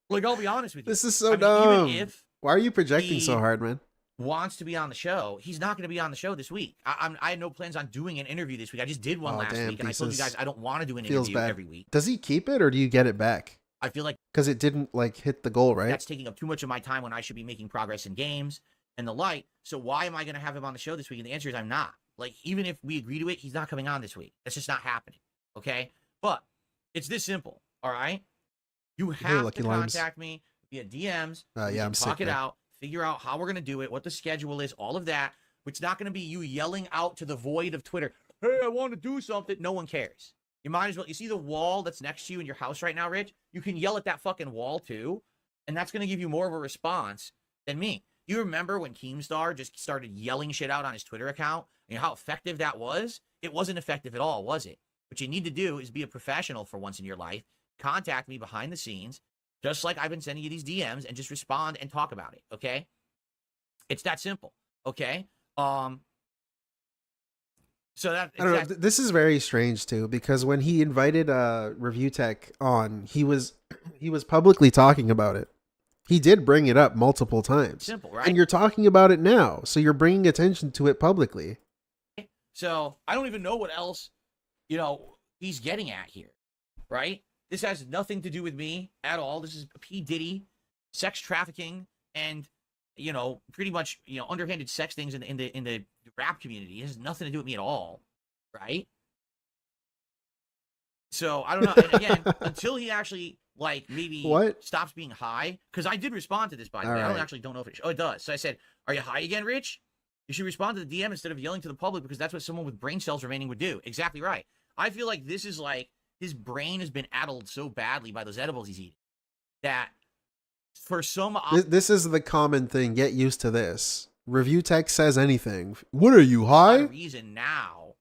Like, I'll be honest with you. This is so dumb. Even if why are you projecting so hard, man? Wants to be on the show, he's not going to be on the show this week. I had no plans on doing an interview this week. I just did one last week, and I told you guys I don't want to do an interview every week. Does he keep it, or do you get it back? I feel like because it didn't like hit the goal, right? That's taking up too much of my time when I should be making progress in games and the like. So why am I going to have him on the show this week? And the answer is I'm not. Like, even if we agree to it, he's not coming on this week. That's just not happening. Okay, but it's this simple. All right, you have to contact me via DMs. Yeah, I'm talk sick, it out, figure out how we're going to do it, what the schedule is, all of that. It's not going to be you yelling out to the void of Twitter, "Hey, I want to do something." No one cares. You might as well. You see the wall that's next to you in your house right now, Rich? You can yell at that fucking wall too, and that's going to give you more of a response than me. You remember when Keemstar just started yelling shit out on his Twitter account? You know how effective that was? It wasn't effective at all, was it? What you need to do is be a professional for once in your life. Contact me behind the scenes, just like I've been sending you these DMs, and just respond and talk about it, okay? It's that simple, okay? So that I don't know. This is very strange too, because when he invited Review Tech on, he was publicly talking about it. He did bring it up multiple times. Simple, right? And you're talking about it now, so you're bringing attention to it publicly. So I don't even know what else, he's getting at here, right? This has nothing to do with me at all. This is P. Diddy, sex trafficking, and pretty much underhanded sex things in the rap community. It has nothing to do with me at all, right? So I don't know. And again, until he actually maybe stops being high, because I did respond to this, by the way. I don't know if it does. So I said, "Are you high again, Rich? You should respond to the DM instead of yelling to the public, because that's what someone with brain cells remaining would do." Exactly right. I feel like this is his brain has been addled so badly by those edibles he's eating that for some this is the common thing. Get used to this. Review Tech says anything. What are you, high? Reason now,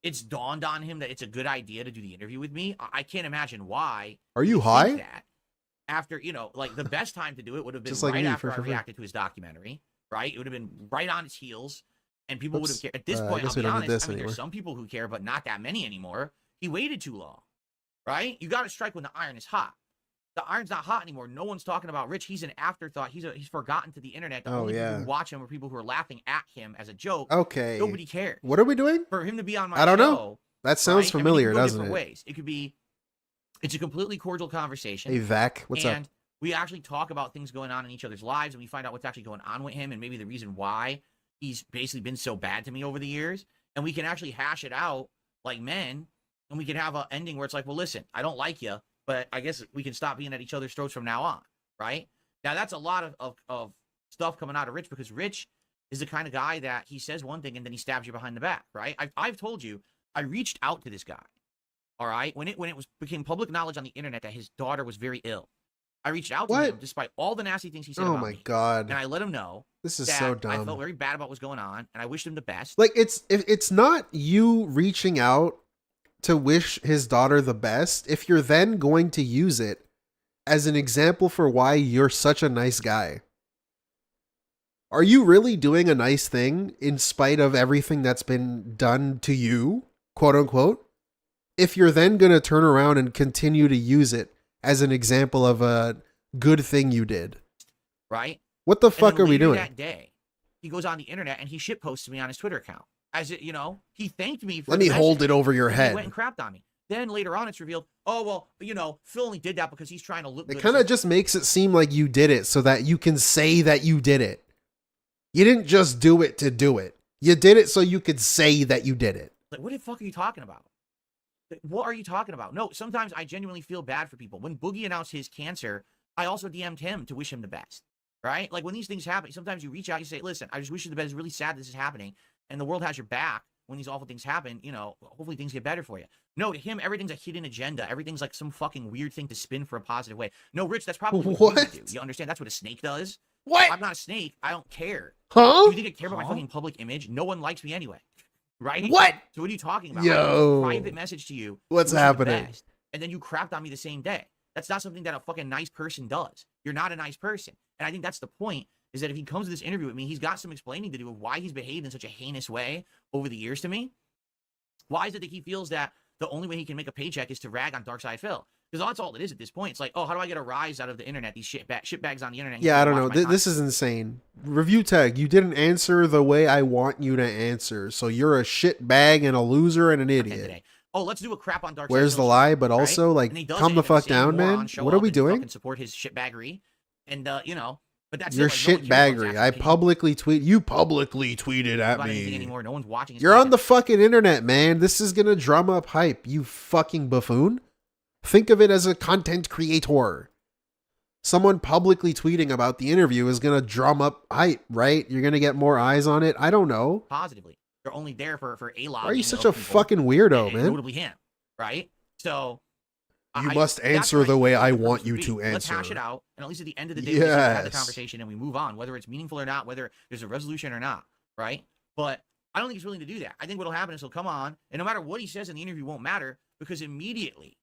it's dawned on him that it's a good idea to do the interview with me. I can't imagine why. Are you high? That after the best time to do it would have been just like right me, after I reacted to his documentary. Right, it would have been right on its heels, and people would have cared. At this point, I'll be honest. There's some people who care, but not that many anymore. He waited too long. Right? You got to strike when the iron is hot. The iron's not hot anymore. No one's talking about Rich. He's an afterthought. He's forgotten to the internet. The only people who watch him are people who are laughing at him as a joke. Okay. Nobody cares. What are we doing? For him to be on my show. I don't know. know. That sounds familiar, doesn't it? Ways. It could be. It's a completely cordial conversation. Hey, Vac, what's up? And we actually talk about things going on in each other's lives, and we find out what's actually going on with him, and maybe the reason why he's basically been so bad to me over the years. And we can actually hash it out like men, and we can have an ending where it's like, well, listen, I don't like you, but I guess we can stop being at each other's throats from now on, right? Now, that's a lot of stuff coming out of Rich, because Rich is the kind of guy that he says one thing and then he stabs you behind the back, right? I've told you, I reached out to this guy, all right? When it became public knowledge on the internet that his daughter was very ill, I reached out to him despite all the nasty things he said about me. Oh, my God. And I let him know this is so dumb. I felt very bad about what's going on, and I wished him the best. Like, it's not you reaching out to wish his daughter the best if you're then going to use it as an example for why you're such a nice guy. Are you really doing a nice thing in spite of everything that's been done to you, quote unquote? If you're then going to turn around and continue to use it as an example of a good thing you did. Right? What the fuck are we doing? That day, he goes on the internet and he shitposts me on his Twitter account. As it, he thanked me for Let me hold it over your head. He went and crapped on me. Then later on, it's revealed, oh, well, Phil only did that because he's trying to look good. It kind of just makes it seem like you did it so that you can say that you did it. You didn't just do it to do it. You did it so you could say that you did it. Like, what the fuck are you talking about? What are you talking about? No, sometimes I genuinely feel bad for people. When Boogie announced his cancer, I also DM'd him to wish him the best. right? Like when these things happen, sometimes you reach out, you say, listen, I just wish you the best. It's really sad this is happening. And the world has your back when these awful things happen. You know, hopefully things get better for you. No, to him, everything's a hidden agenda. Everything's like some fucking weird thing to spin for a positive way. No, Rich, that's probably what you do. You understand? That's what a snake does. What? I'm not a snake. I don't care. Huh? Do you think I care about my fucking public image? No one likes me anyway. Right? What? So what are you talking about? Yo. I private message to you. What's happening? And then you crapped on me the same day. That's not something that a fucking nice person does. You're not a nice person. And I think that's the point, is that if he comes to this interview with me, he's got some explaining to do of why he's behaved in such a heinous way over the years to me. Why is it that he feels that the only way he can make a paycheck is to rag on Darkside Phil? Because that's all it is at this point. It's like, oh, how do I get a rise out of the internet? These shitbags on the internet. Yeah, I don't know. This is insane. Review Tech, you didn't answer the way I want you to answer. So you're a shitbag and a loser and an idiot. Oh, let's do a crap on Darkside. Where's the lie? But also, like, calm the fuck down, man. What are we doing? Support his shitbaggery, and you know, but that's your shitbaggery. I publicly tweet. You publicly tweeted at me. Anymore. No one's watching. You're on the fucking internet, man. This is gonna drum up hype. You fucking buffoon. Think of it as a content creator. Someone publicly tweeting about the interview is gonna drum up hype, right? You're gonna get more eyes on it. I don't know. Positively. They're only there for a lot. Why are you such a fucking weirdo, man? Notably him, right? So you must answer the way I want you to answer. Let's hash it out, and at least at the end of the day, we have the conversation and we move on, whether it's meaningful or not, whether there's a resolution or not, right? But I don't think he's willing to do that. I think what'll happen is he'll come on, and no matter what he says in the interview won't matter, because immediately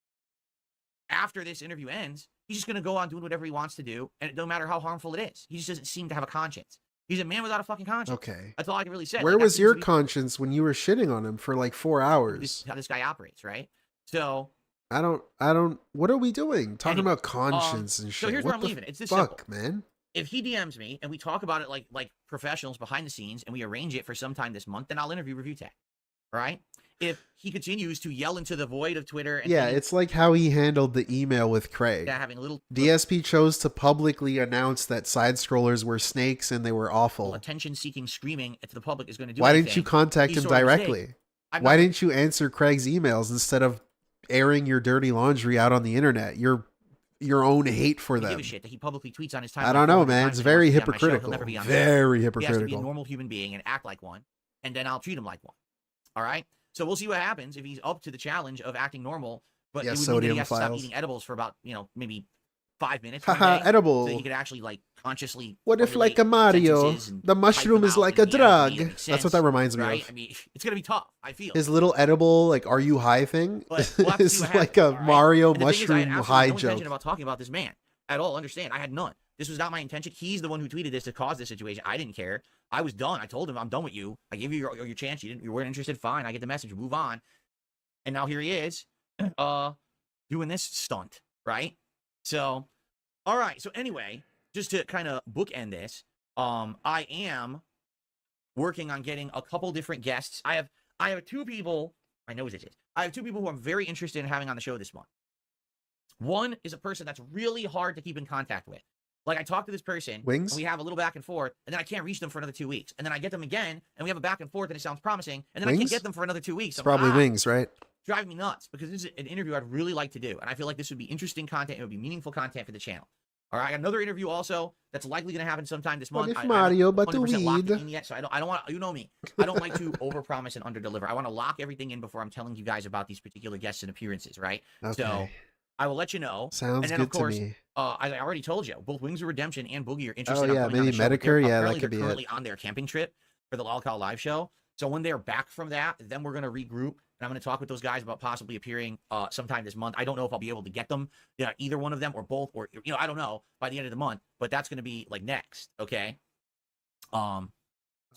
after this interview ends, he's just gonna go on doing whatever he wants to do, and it don't matter how harmful it is. He just doesn't seem to have a conscience. He's a man without a fucking conscience. Okay. That's all I can really say. Where was your conscience when you were shitting on him for like 4 hours? This is how this guy operates, right? So I don't. What are we doing? Talking about conscience and shit. So here's where I'm leaving. It's this simple, man. If he DMs me and we talk about it like professionals behind the scenes and we arrange it for sometime this month, then I'll interview Review Tech. All right? If he continues to yell into the void of Twitter, and it's like how he handled the email with Craig. Yeah, having a little DSP chose to publicly announce that side scrollers were snakes and they were awful. Attention-seeking screaming to the public is going to do. Why didn't you contact him directly? Why didn't you answer Craig's emails instead of airing your dirty laundry out on the internet? Your own hate for them. Give a shit that he publicly tweets on his timeline. I don't know, man. It's very hypocritical. Very hypocritical. He has to be a normal human being and act like one, and then I'll treat him like one. All right. So we'll see what happens if he's up to the challenge of acting normal. But it would mean that he has to stop eating edibles for about, maybe 5 minutes. Haha, edible. So he could actually like consciously. What if like a Mario, the mushroom is like a drug? That's what that reminds me of. I mean, it's gonna be tough. I feel his little edible, like, are you high thing? Is like a Mario mushroom high joke. Intention about talking about this man at all. Understand? I had none. This was not my intention. He's the one who tweeted this to cause this situation. I didn't care. I was done. I told him I'm done with you. I gave you your chance. You weren't interested. Fine. I get the message. Move on. And now here he is, doing this stunt, right? So, all right. So anyway, just to kind of bookend this, I am working on getting a couple different guests. I have two people. My nose itches. I have two people who I'm very interested in having on the show this month. One is a person that's really hard to keep in contact with. Like, I talk to this person, Wings? and we have a little back and forth, and then I can't reach them for another 2 weeks. And then I get them again, and we have a back and forth, and it sounds promising, and then I can't get them for another 2 weeks. It's probably Wings, right? Driving me nuts, because this is an interview I'd really like to do, and I feel like this would be interesting content. It would be meaningful content for the channel. All right, I got another interview also that's likely going to happen sometime this month. What if Mario, but the weed? Yet, so I don't want, you know me. I don't like to overpromise and underdeliver. I want to lock everything in before I'm telling you guys about these particular guests and appearances, right? Okay. So I will let you know. Sounds and then, good of course, to me. I already told you, both Wings of Redemption and Boogie are interested. Oh yeah, maybe Medicare. Yeah, that could be currently on their camping trip for the Lolcow live show. So when they're back from that, then we're going to regroup, and I'm going to talk with those guys about possibly appearing sometime this month. I don't know if I'll be able to get them, either one of them or both, or I don't know by the end of the month. But that's going to be like next, okay? So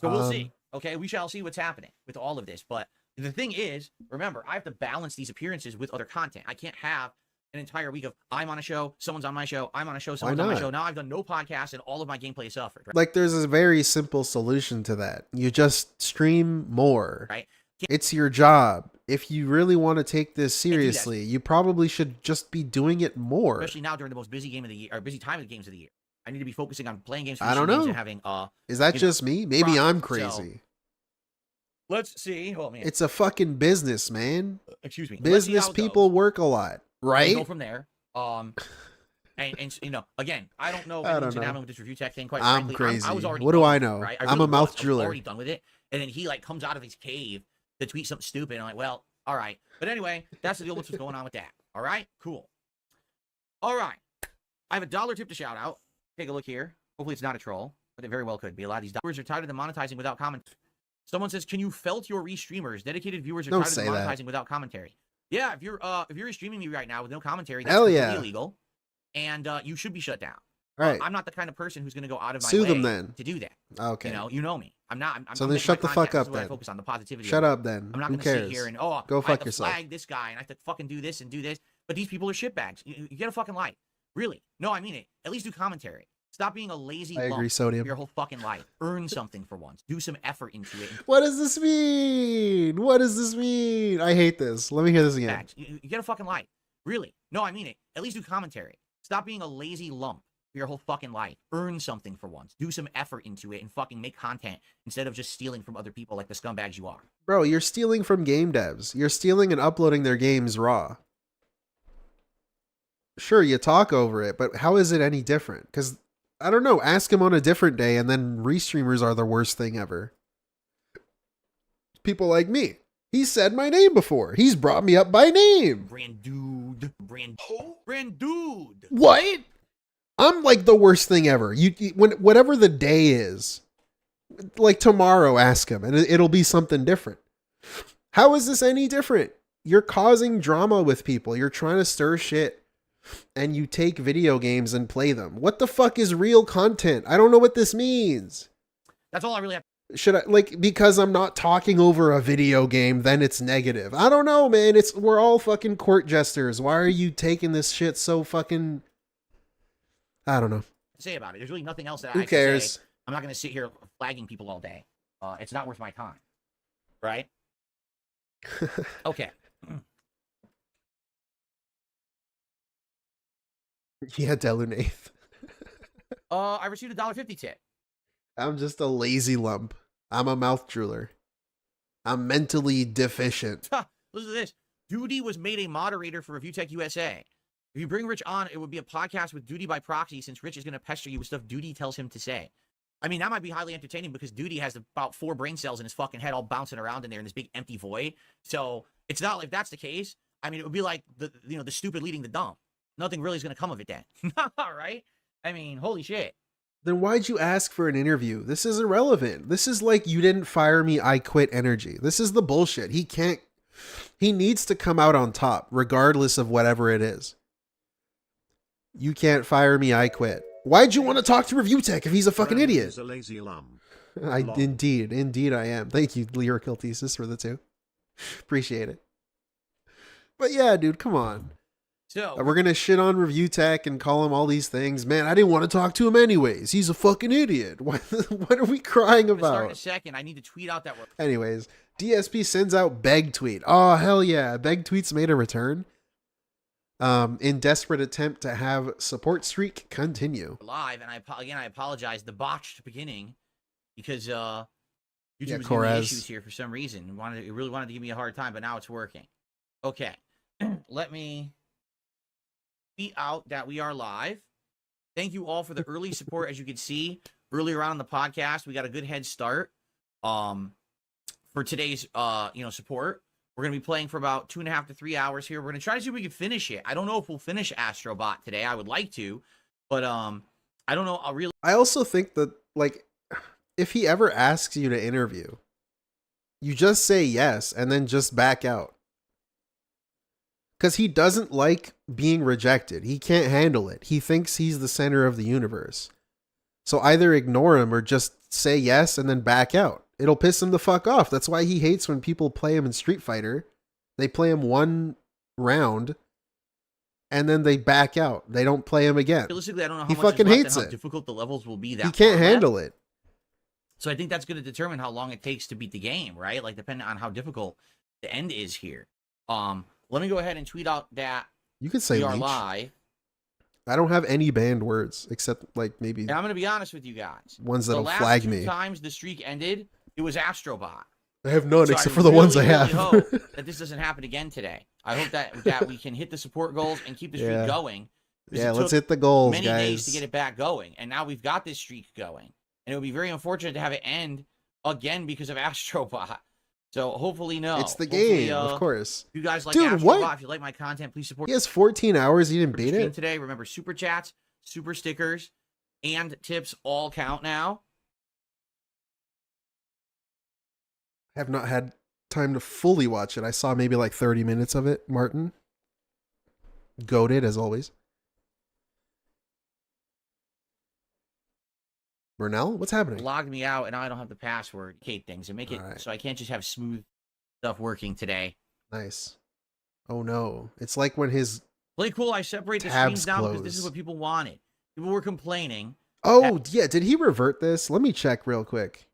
we'll see. Okay, we shall see what's happening with all of this. But the thing is, remember, I have to balance these appearances with other content. I can't have an entire week of I'm on a show, someone's on my show, I'm on a show, someone's on my show. Now I've done no podcasts and all of my gameplay has suffered. Right? Like, there's a very simple solution to that. You just stream more. Right. It's your job. If you really want to take this seriously, you probably should just be doing it more. Especially now during the most busy game of the year, or busy time of the games of the year. I need to be focusing on playing games. I don't know. And having, is that just me? Maybe I'm crazy. So, let's see. Oh, man. It's a fucking business, man. Excuse me. Business people work a lot, right? We'll go from there. And And you know, again, I don't know if I don't anyone's gonna know. happen with this review tech thing. Quite I'm frankly, crazy. I was already. What do done I with it, know? right? I'm a mouth I was driller. already done with it. And then he like comes out of his cave to tweet something stupid. And I'm like, well, all right. But anyway, that's the deal. What's going on with that? All right, cool. All right, I have a $1 tip to shout out. Take a look here. Hopefully, it's not a troll, but it very well could be. A lot of these viewers are tired of monetizing without comment. Someone says, "Can you felt your restreamers? Dedicated viewers are Don't tired of say monetizing that. without commentary." Yeah, if you're streaming me right now with no commentary, that's Hell completely yeah. illegal, and you should be shut down. Right. I'm not the kind of person who's going to go out of my Sue way them then. to do that. Okay. You know me. I'm not. I'm So I'm then making shut my the fuck content. This up is what I then. focus on the positivity. Shut of it. up then. I'm not Who going to sit cares? here and Go I fuck have to yourself. flag this guy and I have to fucking do this and do this. But these people are shitbags. You get a fucking life. Really? No, I mean it. At least do commentary. Stop being a lazy I agree, lump Sodium. for your whole fucking life. Earn something for once. Do some effort into it. What does this mean? What does this mean? I hate this. Let me hear this again. You get a fucking life. Really? No, I mean it. At least do commentary. Stop being a lazy lump for your whole fucking life. Earn something for once. Do some effort into it and fucking make content instead of just stealing from other people like the scumbags you are. Bro, you're stealing from game devs. You're stealing and uploading their games raw. Sure, you talk over it, but how is it any different? Because, I don't know, ask him on a different day and then restreamers are the worst thing ever. People like me. He said my name before. He's brought me up by name. Brandood. Brandood. What? I'm like the worst thing ever. When whatever the day is, like tomorrow, ask him and it'll be something different. How is this any different? You're causing drama with people. You're trying to stir shit and you take video games and play them. What the fuck is real content? I don't know what this means. That's all I really have. Should I, like, because I'm not talking over a video game, then it's negative? I don't know, man. We're all fucking court jesters. Why are you taking this shit so fucking... I don't know. To say about it. There's really nothing else that Who I cares? can say. I'm not going to sit here flagging people all day. It's not worth my time. Right? Okay. Yeah, Delunath. I received a $1.50 tip. I'm just a lazy lump. I'm a mouth drooler. I'm mentally deficient. Listen to this. Duty was made a moderator for ReviewTechUSA. If you bring Rich on, it would be a podcast with Duty by proxy since Rich is going to pester you with stuff Duty tells him to say. I mean, that might be highly entertaining because Duty has about 4 brain cells in his fucking head all bouncing around in there in this big empty void. So it's not like if that's the case. I mean, it would be like the stupid leading the dumb. Nothing really is going to come of it then. All right? I mean, holy shit. Then why'd you ask for an interview? This is irrelevant. This is like you didn't fire me, I quit energy. This is the bullshit. He needs to come out on top, regardless of whatever it is. You can't fire me, I quit. Why'd you want to talk to ReviewTech if he's a fucking idiot? He's a lazy lump. Indeed I am. Thank you, Lyrical Thesis, for the 2. Appreciate it. But yeah, dude, come on. So we're going to shit on ReviewTech and call him all these things. Man, I didn't want to talk to him anyways. He's a fucking idiot. What are we crying about? Start in a second. I need to tweet out that word. Anyways, DSP sends out Beg Tweet. Oh, hell yeah. Beg Tweet's made a return. In desperate attempt to have support streak continue. Live, and I apologize. The botched beginning because YouTube was giving me Corez. issues here for some reason. It really wanted to give me a hard time, but now it's working. Okay, let me tweet out that we are live. Thank you all for the early support. As you can see earlier on in the podcast, we got a good head start. For today's support. We're going to be playing for about 2.5 to 3 hours here. We're going to try to see if we can finish it. I don't know if we'll finish Astro Bot today. I would like to, but I don't know. I also think that, like, if he ever asks you to interview, you just say yes and then just back out. Because he doesn't like being rejected. He can't handle it. He thinks he's the center of the universe. So either ignore him or just say yes and then back out. It'll piss him the fuck off. That's why he hates when people play him in Street Fighter. They play him 1 round and then they back out. They don't play him again. Realistically, I don't know how he much fucking is left hates and how it. difficult the levels will be. He can't handle it. So I think that's going to determine how long it takes to beat the game, right? Like depending on how difficult the end is here. Let me go ahead and tweet out that you could say we are leech. live. I don't have any banned words except like maybe. And I'm going to be honest with you guys. Ones that'll flag flag me. The last 2 times the streak ended, it was Astro Bot. I have none So except for the ones I have. Really hope that this doesn't happen again today. I hope that we can hit the support goals and keep the streak going. Yeah, let's hit the goals, many guys. days to get it back going, and now we've got this streak going. And it would be very unfortunate to have it end again because of Astro Bot. So hopefully, no. It's the game, of course. If you guys like Dude, Astro what? Bot, if you like my content, please support. He has 14 hours. You didn't beat it today. Remember, super chats, super stickers, and tips all count now. I have not had time to fully watch it. I saw maybe like 30 minutes of it, Martin. Goated, as always. Burnell, what's happening? Logged me out, and now I don't have the password. Kate things and make it so I can't just have smooth stuff working today. Nice. Oh no, it's like when his Play cool. I separate the streams now because this is what people wanted. People were complaining. Oh yeah, did he revert this? Let me check real quick.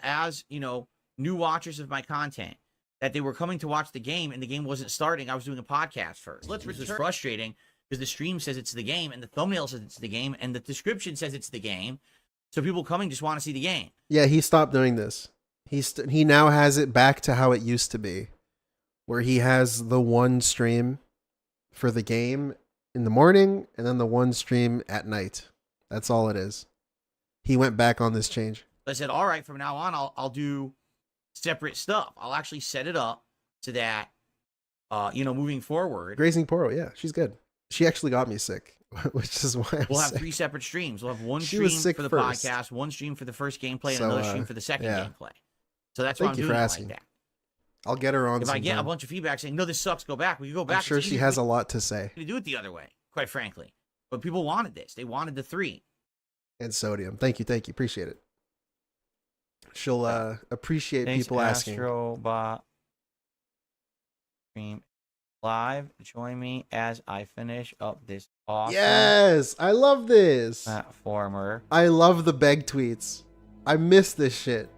As you know, new watchers of my content, that they were coming to watch the game and the game wasn't starting. I was doing a podcast first. This is frustrating because the stream says it's the game and the thumbnail says it's the game and the description says it's the game. So people coming just want to see the game. Yeah, he stopped doing this. He now has it back to how it used to be, where he has the one stream for the game in the morning and then the one stream at night. That's all it is. He went back on this change. I said, all right, from now on, I'll do separate stuff. I'll actually set it up so that, moving forward. Grazing Poro, yeah, she's good. She actually got me sick, which is why we'll have 3 separate streams. We'll have one stream for the podcast, one stream for the first gameplay, and another stream for the second gameplay. So that's why I'm doing it like that. I'll get her on. If I get a bunch of feedback saying, no, this sucks, go back. We go back. I'm sure she has a lot to say. To do it the other way, quite frankly. But people wanted this. They wanted the 3. And sodium. Thank you. Appreciate it. She'll appreciate people asking. Astro Bot stream live. Join me as I finish up this awesome. Yes, I love this platformer. I love the beg tweets. I miss this shit.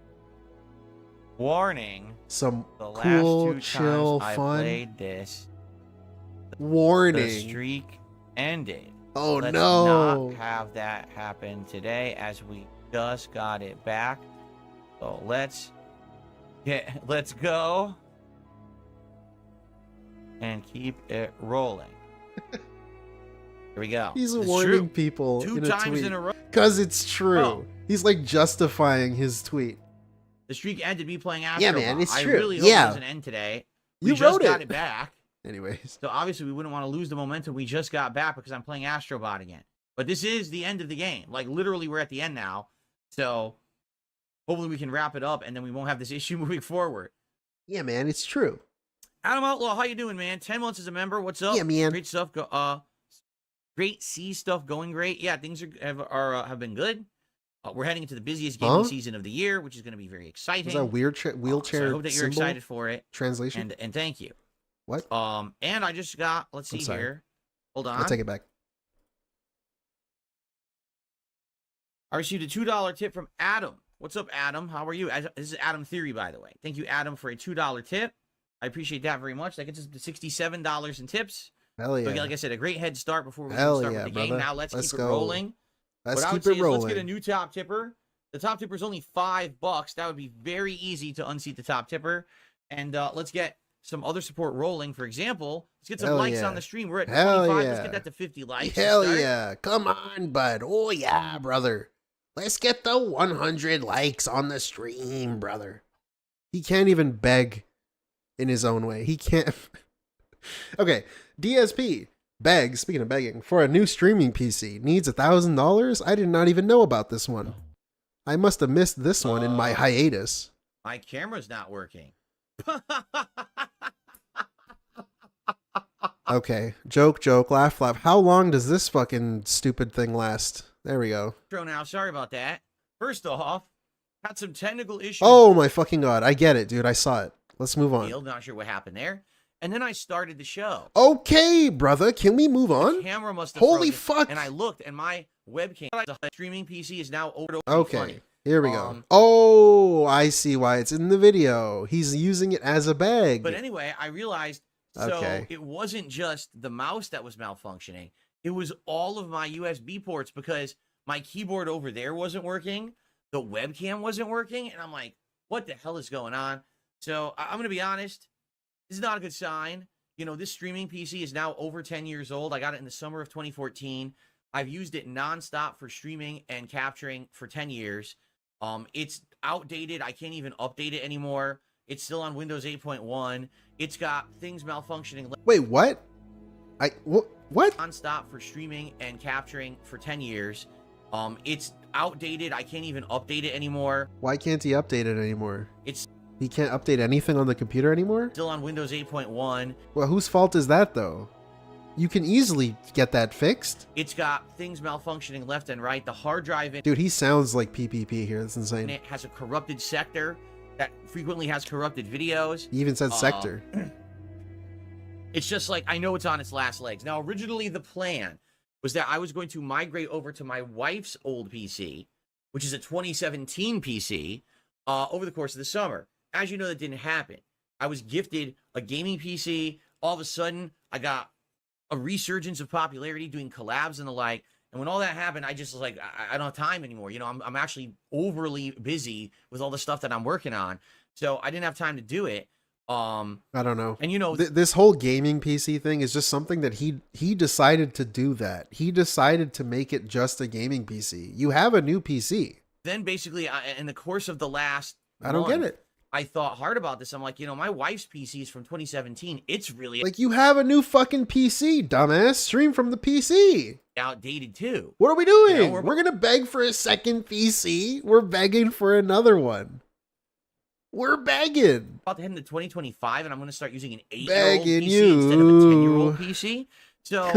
Warning. Some the cool, last 2 chill, times fun. I played this. Warning. The streak ended. Oh Let's no. not have that happen today, as we just got it back. So let's go and keep it rolling. Here we go. He's It's warning true. people 2 in a times tweet. in a row. Because it's true. Oh. He's like justifying his tweet. The streak ended me playing Astro Yeah, man, Bot. it's true. I really hope it doesn't end today. We You just wrote got it. it back. Anyways. So obviously we wouldn't want to lose the momentum we just got back because I'm playing Astro Bot again. But this is the end of the game. Like literally we're at the end now. So hopefully we can wrap it up and then we won't have this issue moving forward. Yeah, man, it's true. Adam Outlaw, how you doing, man? 10 months as a member. What's up? Yeah, man. Great stuff. Great C stuff going great. Yeah, things have been good. We're heading into the busiest gaming season of the year, which is going to be very exciting. Is that weird wheelchair? So I hope that you're symbol excited for it. Translation. And thank you. What? And I just got. Let's see here. Hold on. I'll take it back. I received a $2 tip from Adam. What's up, Adam? How are you? This is Adam Theory, by the way. Thank you, Adam, for a $2 tip. I appreciate that very much. That gets us to $67 in tips. Hell yeah. So, like I said, a great head start before we Hell start yeah, with the game. brother. Now let's keep go. it rolling. Let's what I would keep say it is rolling. let's get a new top tipper. The top tipper is only $5. That would be very easy to unseat the top tipper. And let's get some other support rolling. For example, let's get some Hell likes yeah. on the stream. We're at Hell 25. yeah. Let's get that to 50 likes. Hell to start. yeah. Come on, bud. Oh, yeah, brother. Let's get the 100 likes on the stream, brother. He can't even beg in his own way. He can't. Okay, DSP begs, speaking of begging, for a new streaming PC. Needs $1,000? I did not even know about this one. I must have missed this one in my hiatus. My camera's not working. Okay, joke, laugh. How long does this fucking stupid thing last? There we go. Now, sorry about that. First off, had some technical issues. Oh my fucking god, I get it, dude. I saw it. Let's move on. Not sure what happened there. And then I started the show. Okay, brother, can we move on? The camera must have Holy frozen, fuck. And I looked, and my webcam, the streaming PC, is now over. Okay, funny. here we go. Oh, I see why it's in the video. He's using it as a bag. But anyway, I realized, so it wasn't just the mouse that was malfunctioning. It was all of my USB ports because my keyboard over there wasn't working. The webcam wasn't working. And I'm like, what the hell is going on? So I'm going to be honest. This is not a good sign. You know, this streaming PC is now over 10 years old. I got it in the summer of 2014. I've used it nonstop for streaming and capturing for 10 years. It's outdated. I can't even update it anymore. It's still on Windows 8.1. It's got things malfunctioning. Wait, what? What? Nonstop for streaming and capturing for 10 years. It's outdated. I can't even update it anymore. Why can't he update it anymore? He can't update anything on the computer anymore? Still on Windows 8.1. Well, whose fault is that, though? You can easily get that fixed. It's got things malfunctioning left and right. The hard drive in Dude, he sounds like PPP here. That's insane. it has a corrupted sector that frequently has corrupted videos. He even said sector. It's just like, I know it's on its last legs. Now, originally the plan was that I was going to migrate over to my wife's old PC, which is a 2017 PC, over the course of the summer. As you know, that didn't happen. I was gifted a gaming PC. All of a sudden, I got a resurgence of popularity doing collabs and the like. And when all that happened, I just was like, I don't have time anymore. You know, I'm actually overly busy with all the stuff that I'm working on. So I didn't have time to do it. I don't know. And you know, this whole gaming PC thing is just something that he decided to do that. He decided to make it just a gaming PC. You have a new PC. Then basically, in the course of the last I don't get it. I thought hard about this. I'm like, you know, my wife's PC is from 2017. It's really like, you have a new fucking PC, dumbass. Stream from the PC. Outdated too. What are we doing? You know, we're gonna beg for a second PC. We're begging for another one. We're begging. About to head into 2025, and I'm going to start using an 8-year-old Begging PC you. instead of a 10-year-old PC. So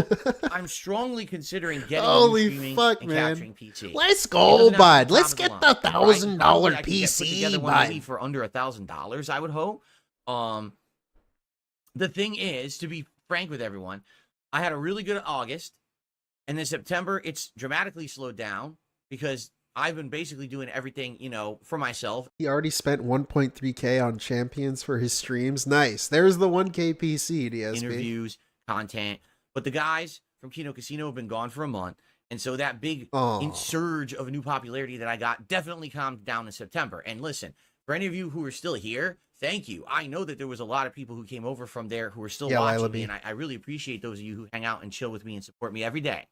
I'm strongly considering getting Holy a new streaming fuck, and man. capturing PC. Let's It go, doesn't have to bud. be Let's top of get the the line, right? $1,000 Probably I could get put PC, together one bud. maybe for under $1,000, I would hope. The thing is, to be frank with everyone, I had a really good August, and then September it's dramatically slowed down because I've been basically doing everything, you know, for myself. He already spent 1.3K on champions for his streams. Nice. There's the 1K PC, DSP. Interviews, content. But the guys from Kino Casino have been gone for a month. And so that big surge of new popularity that I got definitely calmed down in September. And listen, for any of you who are still here, thank you. I know that there was a lot of people who came over from there who are still watching me. And I really appreciate those of you who hang out and chill with me and support me every day.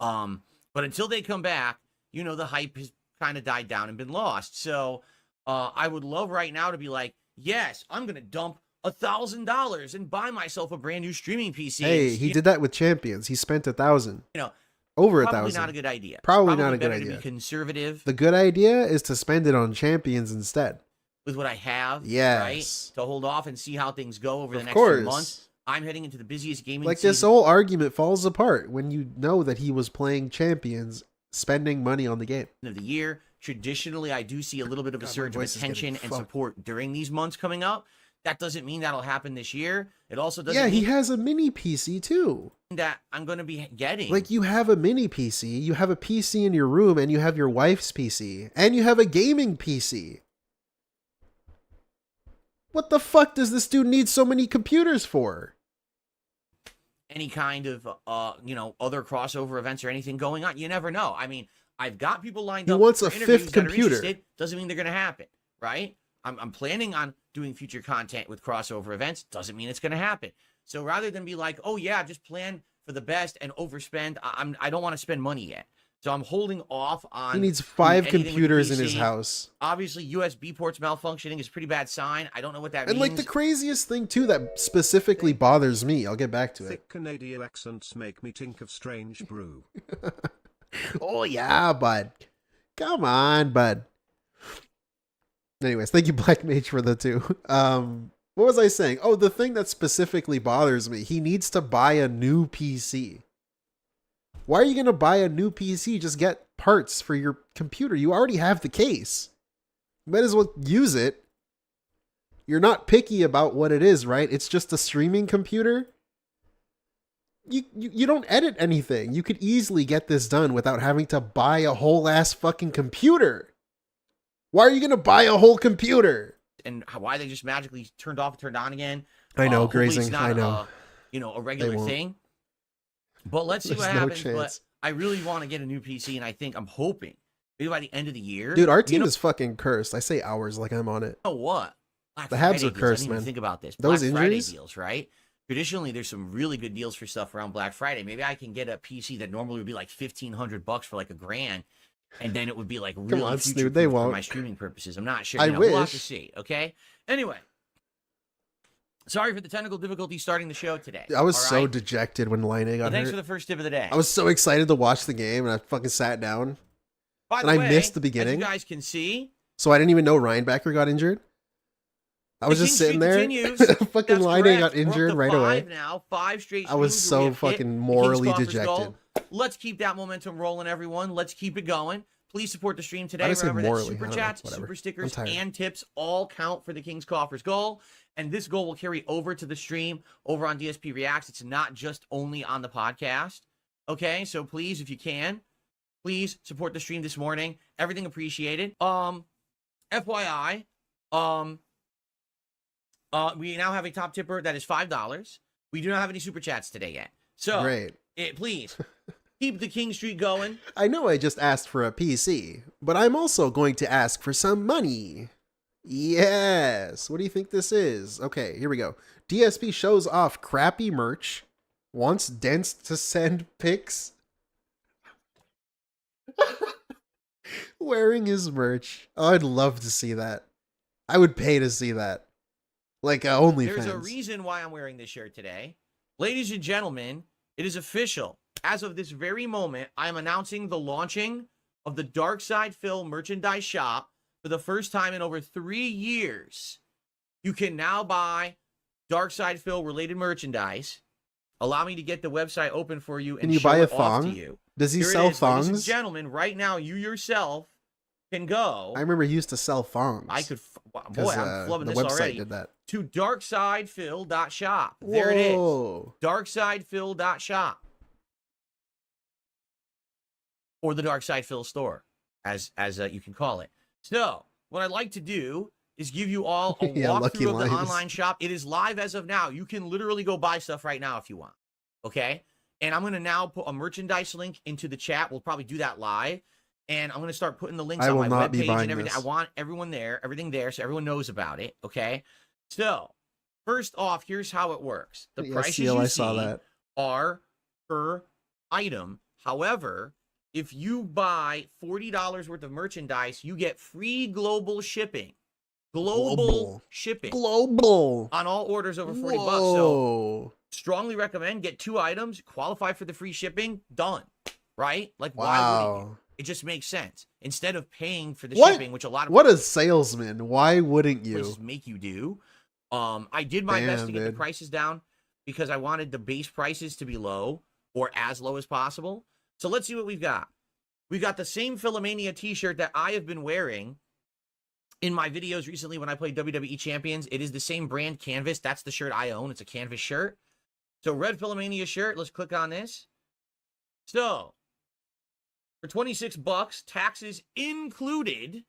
But until they come back, you know, the hype has kind of died down and been lost. So I would love right now to be like, yes, I'm going to dump $1,000 and buy myself a brand new streaming PC. Hey, he did that with champions. He spent $1,000. You know, over probably $1,000. not a good idea. Probably not a good better idea. To be conservative. The good idea is to spend it on champions instead. With what I have, yes, right? To hold off and see how things go over the next course. few months. I'm heading into the busiest gaming like season. This whole argument falls apart when you know that he was playing champions, spending money on the game. Of the year. Traditionally, I do see a little bit of a surge of attention and support during these months coming up. That doesn't mean that'll happen this year. It also doesn't mean he has a mini PC too. That I'm going to be getting. Like, you have a mini PC, you have a PC in your room, and you have your wife's PC, and you have a gaming PC. What the fuck does this dude need so many computers for? Any kind of, you know, other crossover events or anything going on. You never know. I mean, I've got people lined up. He wants for a interviews fifth that are computer. interested. Doesn't mean they're going to happen, right? I'm planning on doing future content with crossover events. Doesn't mean it's going to happen. So rather than be like, oh yeah, just plan for the best and overspend, I don't want to spend money yet. So I'm holding off on. He needs 5 anything with the computers in PC. his house. Obviously, USB ports malfunctioning is a pretty bad sign. I don't know what that means. And like, the craziest thing too that specifically bothers me, I'll get back to it. Thick Canadian accents make me think of strange brew. Oh yeah, bud. Come on, bud. Anyways, thank you, Black Mage, for the 2. What was I saying? Oh, the thing that specifically bothers me, he needs to buy a new PC. Why are you going to buy a new PC? Just get parts for your computer. You already have the case. You might as well use it. You're not picky about what it is, right? It's just a streaming computer. You don't edit anything. You could easily get this done without having to buy a whole ass fucking computer. Why are you going to buy a whole computer? And why they just magically turned off and turned on again. I know, hopefully grazing. It's not, I know. You know, a regular thing. But let's see what There's no happens. chance. But I really want to get a new PC, and I'm hoping maybe by the end of the year. Dude, our team is fucking cursed. I say ours like I'm on it. You know what? Black The Habs Friday are deals. cursed, I didn't even man. think about this. Those Black injuries? Friday deals, right? traditionally there's some really good deals for stuff around Black Friday. Maybe I can get a PC that normally would be like $1,500 for like $1,000, and then it would be like really on, future Snoop, they for won't. my streaming purposes. I'm not sure. I We'll have to wish. see. Okay. Anyway, sorry for the technical difficulty starting the show today. I was all so right? dejected when Line A got Well, thanks hurt. for the first tip of the day. I was so excited to watch the game, and I fucking sat down. By and the I way, missed the as beginning. you guys can see, So I didn't even know Reinbacker got injured. I was the just King sitting streak there. continues. Fucking That's Line A correct. got We're up injured to right 5 away. now. 5 straight I was streams where we so have hit fucking the morally King's Coffers dejected. goal. Let's keep that momentum rolling, everyone. Let's keep it going. Please support the stream today. I just say Remember that morally. super I don't know, chats, whatever. super I'm stickers, tired. and tips all count for the King's Coffers goal. And this goal will carry over to the stream over on DSP Reacts. It's not just only on the podcast. Okay, so please, if you can, please support the stream this morning. Everything appreciated. FYI, we now have a top tipper that is $5. We do not have any super chats today yet. So Great. Please keep the King Street going. I know I just asked for a PC, but I'm also going to ask for some money. Yes. What do you think this is? Okay, here we go. DSP shows off crappy merch, wants Dents to send pics. Wearing his merch. Oh, I'd love to see that. I would pay to see that. Like OnlyFans. There's a reason why I'm wearing this shirt today. Ladies and gentlemen, it is official. As of this very moment, I am announcing the launching of the Dark Side Phil merchandise shop for the first time in over 3 years. You can now buy Dark Side Phil related merchandise. Allow me to get the website open for you and Can you show buy a it off to thong? you. Does he Here it sell is, ladies and thongs? gentlemen, right now, you yourself can go. I remember he used to sell thongs. I could, boy, 'Cause, I'm flubbing the this website already. did that. To darksidephil.shop. There it is. Whoa. Darksidephil.shop. Or the Dark Side Phil store, as you can call it. So, what I'd like to do is give you all a Yeah, Lucky walkthrough of the Lines. online shop. It is live as of now. You can literally go buy stuff right now if you want. Okay? And I'm going to now put a merchandise link into the chat. We'll probably do that live. And I'm going to start putting the links I on will my not be webpage buying and everything. this. I want everyone there, everything there, so everyone knows about it. Okay? So, first off, here's how it works. The Yeah, prices CL, you I saw see that. are per item. However, if you buy $40 worth of merchandise, you get free global shipping. Global shipping. Global. On all orders over 40 bucks. Whoa. So, strongly recommend get 2 items, qualify for the free shipping, done. Right? Like, why wouldn't you? It just makes sense. Instead of paying for the shipping, which a lot of What a salesman. Why wouldn't you? places make you do. I did my best to get the dude. prices down because I wanted the base prices to be low or as low as possible. So let's see what we've got. We've got the same Philomania t-shirt that I have been wearing in my videos recently when I played WWE Champions. It is the same brand canvas. That's the shirt I own. It's a canvas shirt. So red Philomania shirt. Let's click on this. So for 26 bucks, taxes included,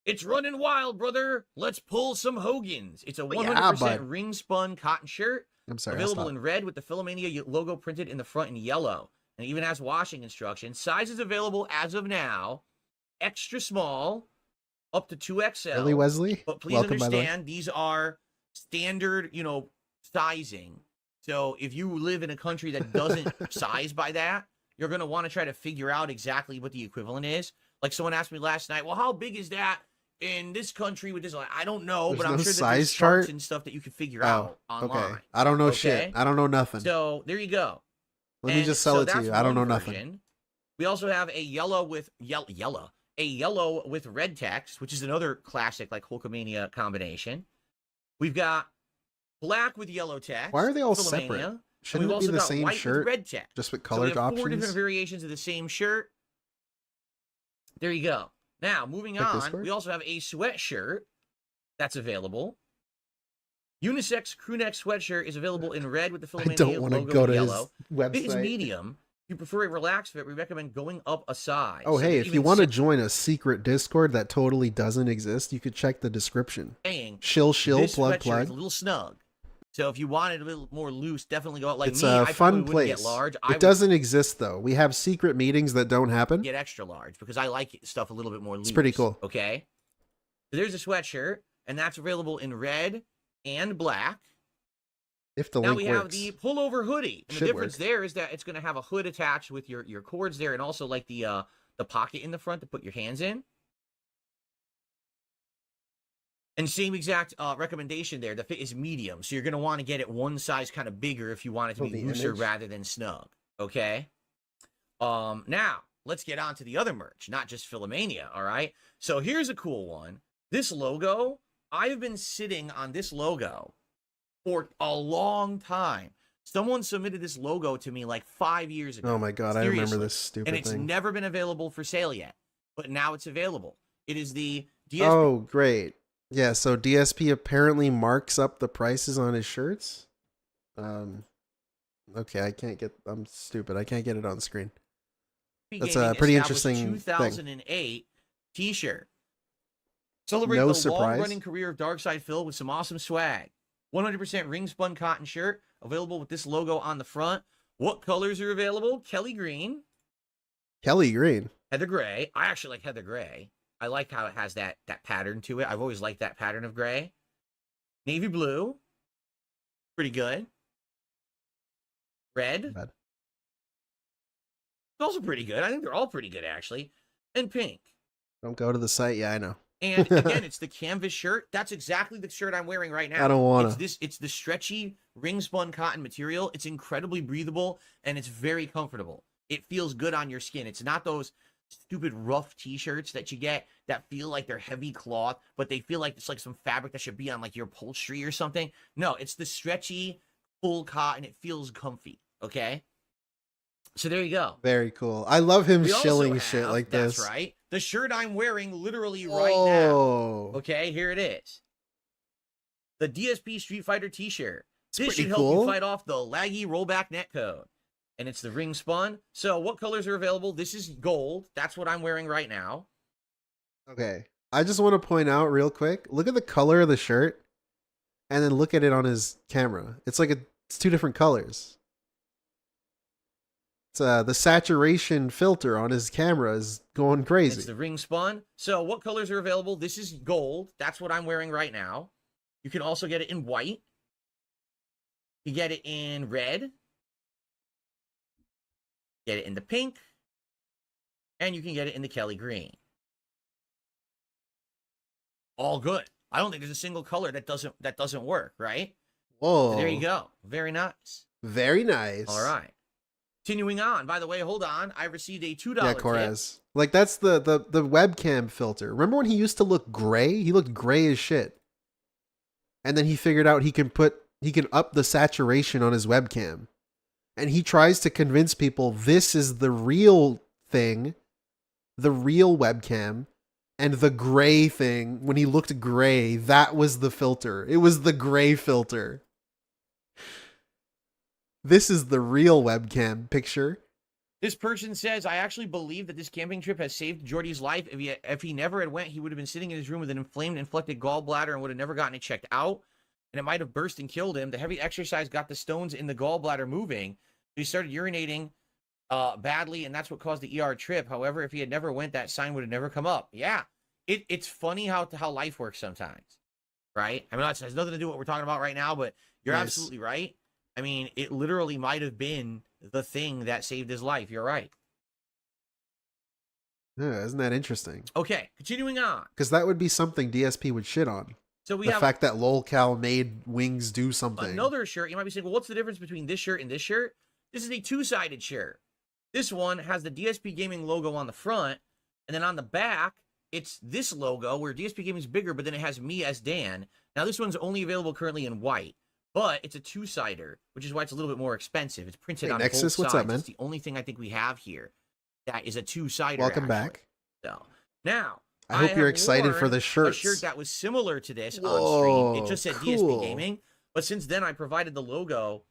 it's running wild, brother. Let's pull some Hogans. It's a 100% ring spun cotton shirt. I'm sorry. Available in red with the Philomania logo printed in the front in yellow. And it even has washing instructions. Sizes available as of now. Extra small up to 2XL. Really, Wesley? But please Welcome, by the way. understand, these are standard, sizing. So if you live in a country that doesn't size by that, you're going to want to try to figure out exactly what the equivalent is. Like someone asked me last night, well, how big is that in this country with this? I don't know, There's but I'm no sure that size there's charts chart? and stuff that you can figure out online. Okay. I don't know Okay? shit. I don't know nothing. So there you go. Let me And just sell so it to that's you. I don't know one nothing. version. We also have a yellow with yellow with red text, which is another classic like Hulkamania combination. We've got black with yellow text. Why are they all Philomania. separate? And Shouldn't we've it be also the got same white shirt? with red text. Just with So we colored have 4 options? different variations of the same shirt. There you go. Now, moving Like on, Discord? we also have a sweatshirt that's available. Unisex crewneck sweatshirt is available in red with the I Philomania don't want to logo go in to his yellow. Fit is website. medium. If you prefer a relaxed fit, we recommend going up a size. Oh, So hey, there's if even you want to join a secret Discord that totally doesn't exist, you could check the description. saying Shill, this plug, sweatshirt plug. is a little snug. So if you want it a little more loose, definitely go out. Like It's me, a I probably fun wouldn't place. get large. I It would doesn't exist, though. We have secret meetings that don't happen. get extra large because I like stuff a little bit more loose. It's pretty cool. Okay. So there's a sweatshirt, and that's available in red and black. If the now link we works. have the pullover hoodie. And Should the difference work. there is that it's going to have a hood attached with your cords there, and also like the pocket in the front to put your hands in. And same exact recommendation there. The fit is medium, so you're going to want to get it one size kind of bigger if you want it to be looser rather than snug. Okay. Now let's get on to the other merch, not just Philomania. All right. So here's a cool one. This logo, I've been sitting on this logo for a long time. Someone submitted this logo to me like 5 years ago. Oh my god, I remember this stupid and it's thing. never been available for sale yet, but now it's available. It is the DSP. Oh, great. Yeah, so DSP apparently marks up the prices on his shirts. Okay, I'm stupid. I can't get it on screen. That's a pretty interesting 2008 t-shirt. Celebrate No the surprise. long-running career of Darkside Phil with some awesome swag. 100% ring-spun cotton shirt, available with this logo on the front. What colors are available? Kelly green. Kelly green. Heather gray. I actually like heather gray. I like how it has that pattern to it. I've always liked that pattern of gray. Navy blue. Pretty good. Red. Bad. It's also pretty good. I think they're all pretty good, actually. And pink. Don't go to the site. Yeah, I know. And again, it's the canvas shirt. That's exactly the shirt I'm wearing right now. I don't want to. It's the stretchy ring-spun cotton material. It's incredibly breathable, and it's very comfortable. It feels good on your skin. It's not those stupid rough t-shirts that you get that feel like they're heavy cloth, but they feel like it's like some fabric that should be on like your upholstery or something. No, it's the stretchy, full cotton. It feels comfy, okay? So there you go. Very cool. I love him We also shilling have, shit like this. That's right. The shirt I'm wearing literally right now. Okay, here it is. The DSP Street Fighter t-shirt. This should help you fight off the laggy rollback netcode. And it's the ring spun. So what colors are available? This is gold. That's what I'm wearing right now. Okay. I just want to point out real quick. Look at the color of the shirt. And then look at it on his camera. It's like it's two different colors. It's the saturation filter on his camera is going crazy. It's the ring spun. So what colors are available? This is gold. That's what I'm wearing right now. You can also get it in white. You get it in red. Get it in the pink. And you can get it in the Kelly green. All good. I don't think there's a single color that doesn't work, right? Whoa. There you go. Very nice. Very nice. All right. Continuing on. By the way, hold on. I received a $2 Yeah, tip. Corraz. Like that's the webcam filter. Remember when he used to look gray? He looked gray as shit. And then he figured out he can up the saturation on his webcam. And he tries to convince people this is the real thing, the real webcam, and the gray thing, when he looked gray, that was the filter. It was the gray filter. This is the real webcam picture. This person says, I actually believe that this camping trip has saved Jordy's life. If he never had went, he would have been sitting in his room with an inflamed, inflected gallbladder and would have never gotten it checked out. And it might have burst and killed him. The heavy exercise got the stones in the gallbladder moving. He started urinating badly, and that's what caused the ER trip. However, if he had never went, that sign would have never come up. Yeah, it's funny how life works sometimes, right? I mean, it has nothing to do with what we're talking about right now, but you're absolutely right. I mean, it literally might have been the thing that saved his life. You're right. Yeah, isn't that interesting? Okay, continuing on. Because that would be something DSP would shit on. So we the have fact that lolcow made wings do something. Another shirt. You might be saying, well, what's the difference between this shirt and this shirt? This is a two-sided shirt. This one has the DSP Gaming logo on the front, and then on the back, it's this logo where DSP Gaming is bigger, but then it has me as Dan. Now, this one's only available currently in white, but it's a two-sider, which is why it's a little bit more expensive. It's printed on Nexus, both sides. what's up, man? It's the only thing I think we have here that is a two-sider. Welcome back. So now, I hope you're excited for the shirts. A shirt that was similar to this Whoa, on stream. It just said cool. DSP Gaming, but since then I provided the logo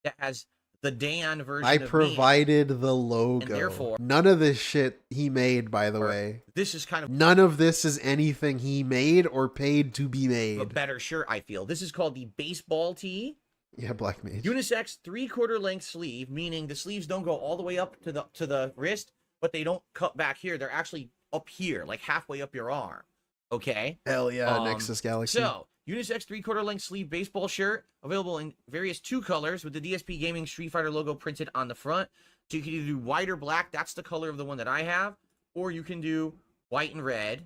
that has the Dan version. I of provided the logo. And therefore, none of this shit he made, by the way. This is kind of none of this is anything he made or paid to be made. A better shirt, I feel. This is called the baseball tee. Yeah, Black Mage. Unisex 3/4 length sleeve, meaning the sleeves don't go all the way up to the wrist, but they don't cut back here. They're actually up here, like halfway up your arm. Okay. Hell yeah, Nexus Galaxy. So, unisex 3/4 length sleeve baseball shirt, available in various 2 colors with the DSP Gaming Street Fighter logo printed on the front. So you can either do white or black. That's the color of the one that I have. Or you can do white and red.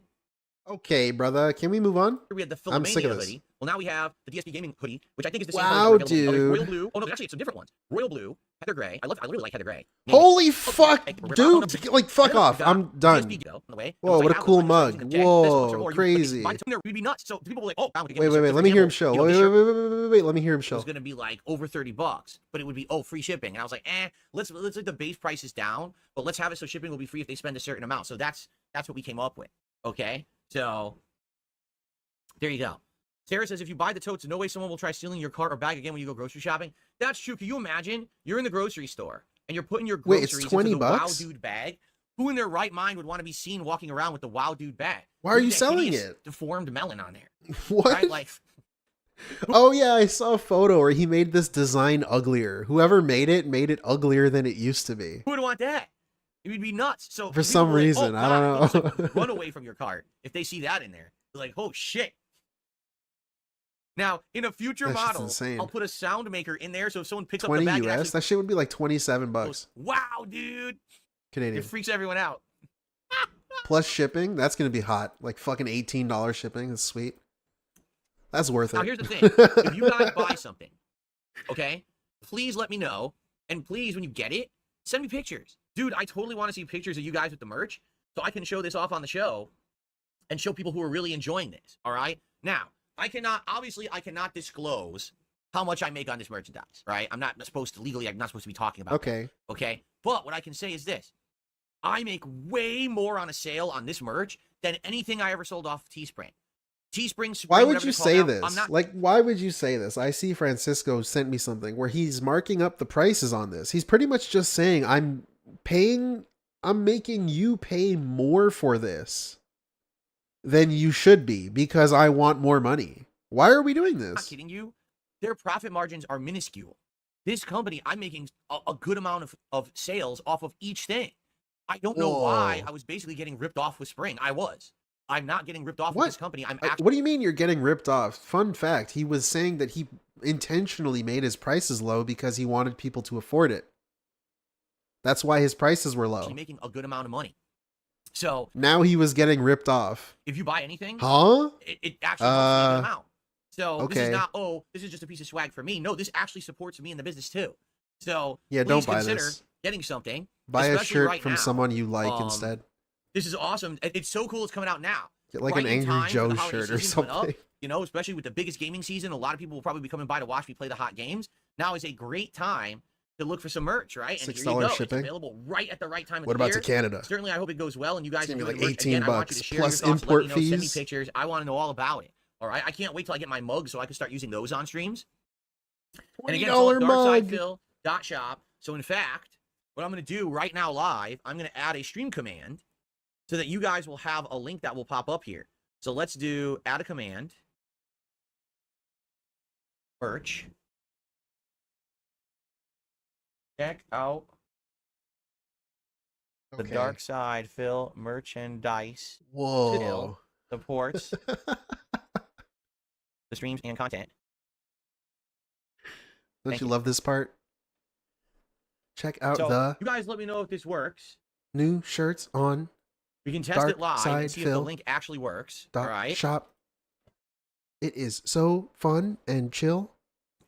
Okay, brother. Can we move on? We had the I'm sick of Philomania this. hoodie. Well, now we have the DSP Gaming hoodie, which I think is the same Wow, color as available in dude. Royal Blue. Oh, no, actually, it's some different ones. Royal Blue, Heather Gray. I really like Heather Gray. Holy fuck, dude. Like, fuck off. I'm done. Whoa, what a cool mug. Whoa, crazy. We'd be nuts. So people were like, oh, wait. Let me hear him show. Wait. Let me hear him show. It was going to be like over $30, but it would be, free shipping. And I was like, let's let the base prices down, but let's have it so shipping will be free if they spend a certain amount. So that's what we came up with. Okay. So there you go. Sarah says, if you buy the totes, no way someone will try stealing your cart or bag again when you go grocery shopping. That's true. Can you imagine? You're in the grocery store and you're putting your groceries Wait, it's 20 into the bucks? Wow Dude bag. Who in their right mind would want to be seen walking around with the Wow Dude bag? Why are you selling it? Deformed melon on there. What? Right? Like, oh yeah, I saw a photo where he made this design uglier. Whoever made it uglier than it used to be. who would want that? It would be nuts. So For some reason, I don't know. Like, run away from your cart if they see that in there. They're like, oh shit. Now, in a future That shit's model, insane. I'll put a sound maker in there so if someone picks up 20 the bag, it US? actually That shit would be like 27 bucks. goes, wow, dude. Canadian. It freaks everyone out. Plus shipping, that's gonna be hot. Like fucking $18 shipping. That's sweet. That's worth it. Now, here's the thing. If you guys buy something, okay, please let me know. And please, when you get it, send me pictures. Dude, I totally want to see pictures of you guys with the merch so I can show this off on the show and show people who are really enjoying this, all right? Now, I cannot disclose how much I make on this merchandise, right? I'm not supposed to be talking about Okay. that, okay? But what I can say is this. I make way more on a sale on this merch than anything I ever sold off Teespring. Teespring, Why would whatever you they're called say now, this? I'm not, Like, why would you say this? I see Francisco sent me something where he's marking up the prices on this. He's pretty much just saying, I'm making you pay more for this than you should be because I want more money. Why are we doing I'm not this? kidding you. Their profit margins are minuscule. This company, I'm making a good amount of sales off of each thing. I don't know why I was basically getting ripped off with Spring. I'm not getting ripped off with this company. What do you mean you're getting ripped off? Fun fact, he was saying that he intentionally made his prices low because he wanted people to afford it. That's why his prices were low. actually making a good amount of money. So now he was getting ripped off. if you buy anything, Huh? it actually helps me a good amount. So this okay. is not, this is just a piece of swag for me. No, this actually supports me in the business too. So Yeah, please don't buy consider this. getting something. Buy a especially shirt right from now. someone you like instead. This is awesome. It's so cool it's coming out now. Get like Right an in Angry time for Joe the holiday shirt or season coming something. Up, you know, especially with the biggest gaming season, a lot of people will probably be coming by to watch me play the hot games. Now is a great time to look for some merch, right? And here you $6 go. shipping. It's available right at the right time of What the about year. to Canada? Certainly, I hope it goes well, and you guys It's gonna enjoy be the like merch. Again, I want you to $18 share plus your thoughts, import let me know, send me fees. pictures. I want to know all about it. All right, I can't wait till I get my mug so I can start using those on streams. And again, it's all at darksidephil.shop. So in fact, what I'm going to do right now live, I'm going to add a stream command so that you guys will have a link that will pop up here. So let's do add a command. Merch. Check out the Okay. Dark Side Phil merchandise. Whoa. Phil supports the streams and content. Don't Thank you you. love this part? Check out So the you guys let me know if this works. new shirts on We can test it live and see if the Phil link actually works. All right. shop. It is so fun and chill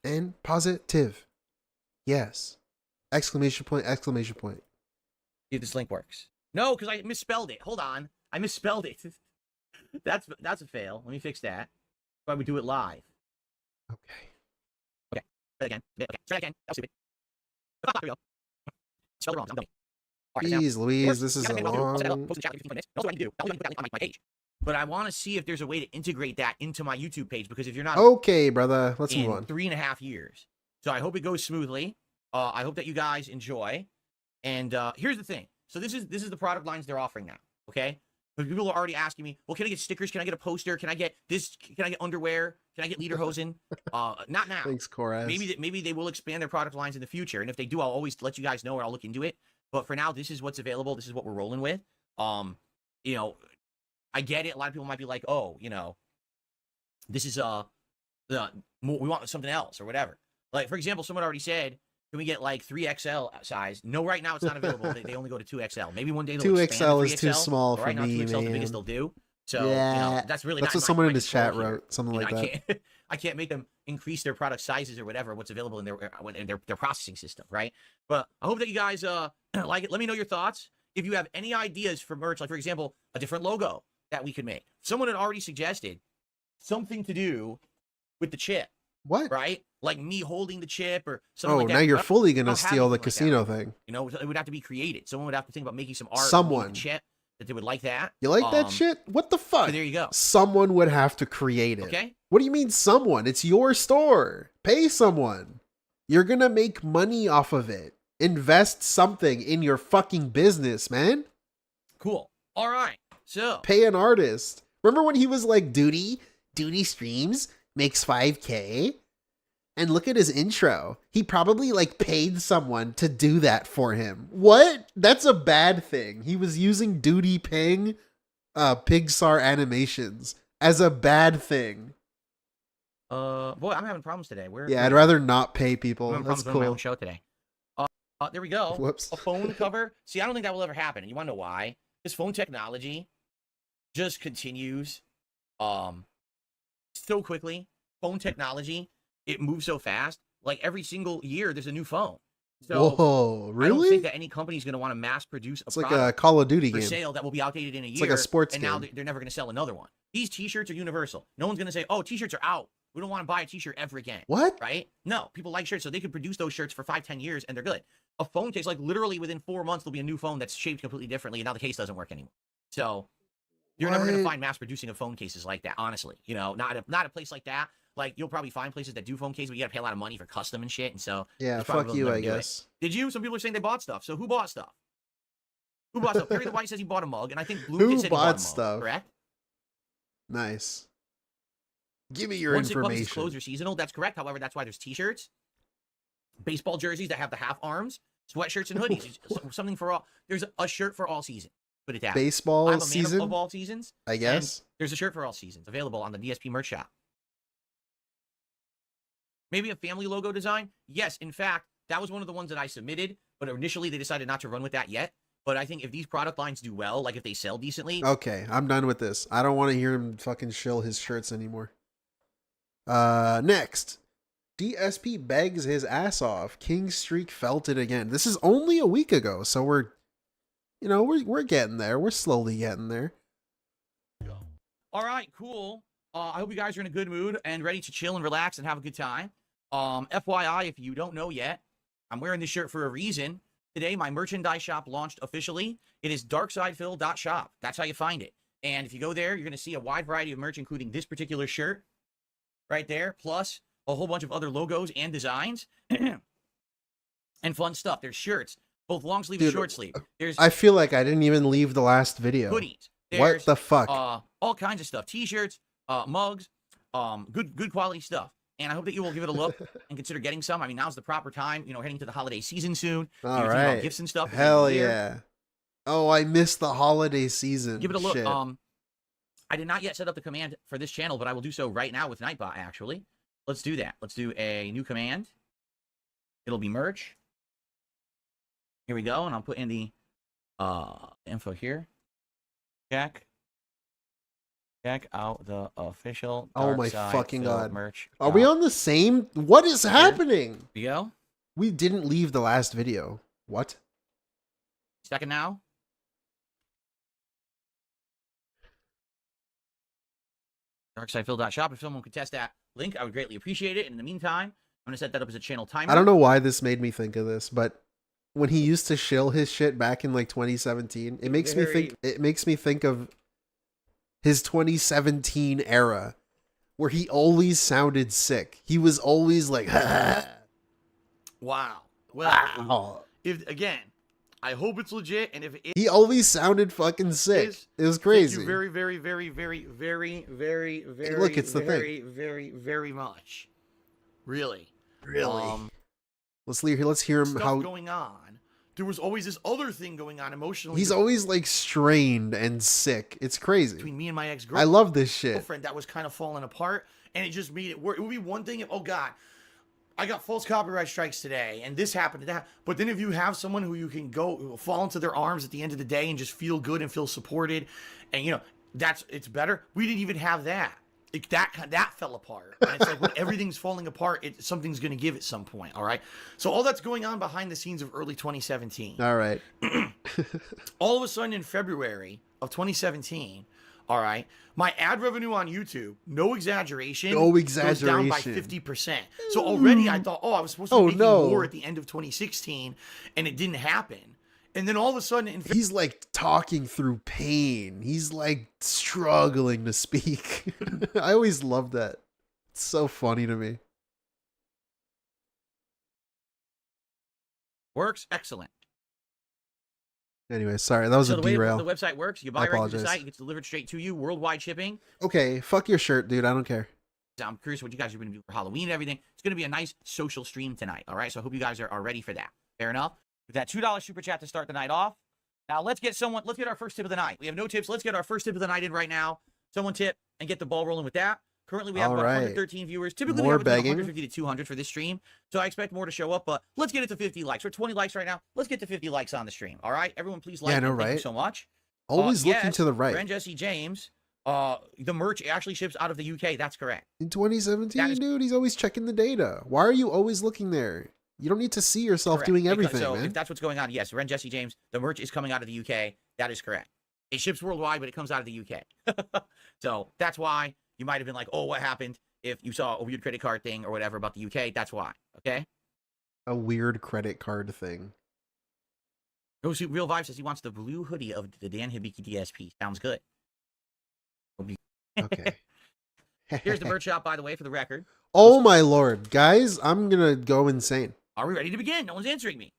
and positive. Yes. Exclamation point, exclamation point. See if this link works. No, because I misspelled it. Hold on. I misspelled it. That's a fail. Let me fix that. Why we do it live. Okay. Okay. Try it again. Okay. Try it again. That was stupid. Here we go. Spelled it wrong. I'm dummy. All right, Jeez now, Louise, this is you a gotta make I'll set it up, long... post in the chat, 15 minutes. Also, what I can do, I'll put that link on my page. But I want to see if there's a way to integrate that into my YouTube page, because if you're not Okay, brother. Let's move in on. 3.5 years. So I hope it goes smoothly. I hope that you guys enjoy. And here's the thing. So this is the product lines they're offering now. Okay. But people are already asking me, well, can I get stickers? Can I get a poster? Can I get this? Can I get underwear? Can I get lederhosen? Not now. Thanks, Koraz. Maybe they will expand their product lines in the future. And if they do, I'll always let you guys know, or I'll look into it. But for now, this is what's available. This is what we're rolling with. You know, I get it. A lot of people might be like, oh, you know, this is we want something else or whatever. Like, for example, someone already said, can we get like 3XL size? No, right now it's not available. They only go to 2XL. Maybe one day they'll 2XL is 3XL, too small for right now, me, 2XL is the man. biggest they'll do. So, yeah, you know, that's really that's not what someone in my his chat control here. wrote. Something like that. I can't make them increase their product sizes or whatever, what's available in their processing system, right? But I hope that you guys like it. Let me know your thoughts. If you have any ideas for merch, like, for example, a different logo that we could make. Someone had already suggested something to do with the chip. What? Right? Like me holding the chip or something like that. Now you're fully going to I don't have steal the anything like casino that. thing. You know, it would have to be created. Someone would have to think about making some art Someone. with the chip that they would like that. You like that shit? What the fuck? So there you go. Someone would have to create it. Okay. What do you mean someone? It's your store. Pay someone. You're going to make money off of it. Invest something in your fucking business, man. Cool. All right. So. Pay an artist. Remember when he was like, Duty streams, makes 5K? And look at his intro. He probably like paid someone to do that for him. What? That's a bad thing. He was using Duty Ping Pixar animations as a bad thing. Boy, I'm having problems today. I'd rather not pay people. That's cool. My own cool. show today. There we go. Whoops. A phone cover. See, I don't think that will ever happen. And you want to know why? Because phone technology just continues so quickly. Phone technology, it moves so fast. Like every single year, there's a new phone. So whoa, really? I don't think that any company is going to want to mass produce It's like a Call of Duty for game. sale that will be outdated in a year. It's like a sports and game. now they're never going to sell another one. These T-shirts are universal. No one's going to say, "Oh, T-shirts are out. We don't want to buy a T-shirt ever again." What? Right? No, people like shirts, so they could produce those shirts for 5-10 years, and they're good. A phone case, like literally within 4 months, there'll be a new phone that's shaped completely differently, and now the case doesn't work anymore. So you're never going to find mass producing of phone cases like that. Honestly, you know, not a place like that. Like, you'll probably find places that do phone cases, but you got to pay a lot of money for custom and shit. And so yeah, fuck you, I guess. Did you? Some people are saying they bought stuff. So who bought stuff? Who bought stuff? Perry the White says he bought a mug, and I think Blue Kid said he bought a mug, stuff? Correct? Nice. Give me your Once information. Once clothes are seasonal, that's correct. However, that's why there's T-shirts, baseball jerseys that have the half arms, sweatshirts, and hoodies. Something for all. There's a shirt for all seasons. Put it down. Baseball I'm a man season of all seasons. I guess. There's a shirt for all seasons available on the DSP merch shop. Maybe a family logo design? Yes, in fact, that was one of the ones that I submitted, but initially they decided not to run with that yet. But I think if these product lines do well, like if they sell decently... Okay, I'm done with this. I don't want to hear him fucking shill his shirts anymore. Next. DSP begs his ass off. King Streak felt it again. This is only a week ago, so we're getting there. We're slowly getting there. All right, cool. I hope you guys are in a good mood and ready to chill and relax and have a good time. FYI, if you don't know yet, I'm wearing this shirt for a reason. Today, my merchandise shop launched officially. It is darksidefil.shop. That's how you find it. And if you go there, you're going to see a wide variety of merch, including this particular shirt right there, plus a whole bunch of other logos and designs and fun stuff. There's shirts, both long sleeve and short sleeve. I feel like I didn't even leave the last video. Hoodies. What the fuck? All kinds of stuff. T-shirts, mugs, good quality stuff. And I hope that you will give it a look and consider getting some. I mean, now's the proper time. You know, heading to the holiday season soon. All right. Gifts and stuff. Hell yeah. Oh, I missed the holiday season. Give it a look. Shit. I did not yet set up the command for this channel, but I will do so right now with Nightbot, actually. Let's do that. Let's do a new command. It'll be merch. Here we go. And I'll put in the info here. Check out the official Oh my Darkside fucking Phil god. merch. Are we on the same? What is happening? Here we go. We didn't leave the last video. What? Second now. DarksidePhil.shop. If someone could test that link, I would greatly appreciate it. And in the meantime, I'm going to set that up as a channel timer. I don't know why this made me think of this, but when he used to shill his shit back in like 2017, it makes me think of his 2017 era where he always sounded sick. He was always like, wow. Well, if again, I hope it's legit, and if it he always sounded fucking sick. It was crazy. Thank you very, very, very, very, very, very, very, look, it's the very, thing. very, very much. Really. Let's hear him stuff how going on there was always this other thing going on emotionally. He's always like strained and sick. It's crazy. Between me and my I ex-girlfriend. love this shit. Girlfriend that was kind of falling apart, and it just made it work. It would be one thing if, oh God, I got false copyright strikes today, and this happened to that. But then if you have someone who you can go fall into their arms at the end of the day and just feel good and feel supported, and you know, it's better. We didn't even have that. That fell apart. And it's like when everything's falling apart, something's going to give at some point. All right. So all that's going on behind the scenes of early 2017. All right. All of a sudden in February of 2017, all right, my ad revenue on YouTube, no exaggeration, goes down by 50%. So already I thought, I was supposed to be making more at the end of 2016, and it didn't happen. And then all of a sudden, he's like talking through pain. He's like struggling to speak. I always love that. It's so funny to me. Works excellent. Anyway, sorry, that was a derail. The website works. You buy right through the site, it gets delivered straight to you, worldwide shipping. Okay, fuck your shirt, dude. I don't care. I'm curious what you guys are going to do for Halloween and everything. It's going to be a nice social stream tonight. All right, so I hope you guys are ready for that. Fair enough. With that $2 super chat to start the night off. Now let's get our first tip of the night. We have no tips. Let's get our first tip of the night in right now. Someone tip and get the ball rolling with that. Currently we have about 113 viewers. Typically we have between 150 to 200 for this stream. So I expect more to show up, but let's get it to 50 likes. We're 20 likes right now. Let's get to 50 likes on the stream. All right, everyone please like. Yeah, no, Thank you so much. Always looking to the right. Brand Jesse James. The merch actually ships out of the UK. That's correct. In 2017, dude, he's always checking the data. Why are you always looking there? You don't need to see yourself doing everything, man. If that's what's going on, yes, Ren Jesse James, the merch is coming out of the UK. That is correct. It ships worldwide, but it comes out of the UK. So that's why you might have been like, oh, what happened if you saw a weird credit card thing or whatever about the UK? That's why, okay? A weird credit card thing. Real Vibe says he wants the blue hoodie of the Dan Hibiki DSP. Sounds good. Okay. Here's the merch shop, by the way, for the record. Oh, my Lord. Guys, I'm going to go insane. Are we ready to begin? No one's answering me.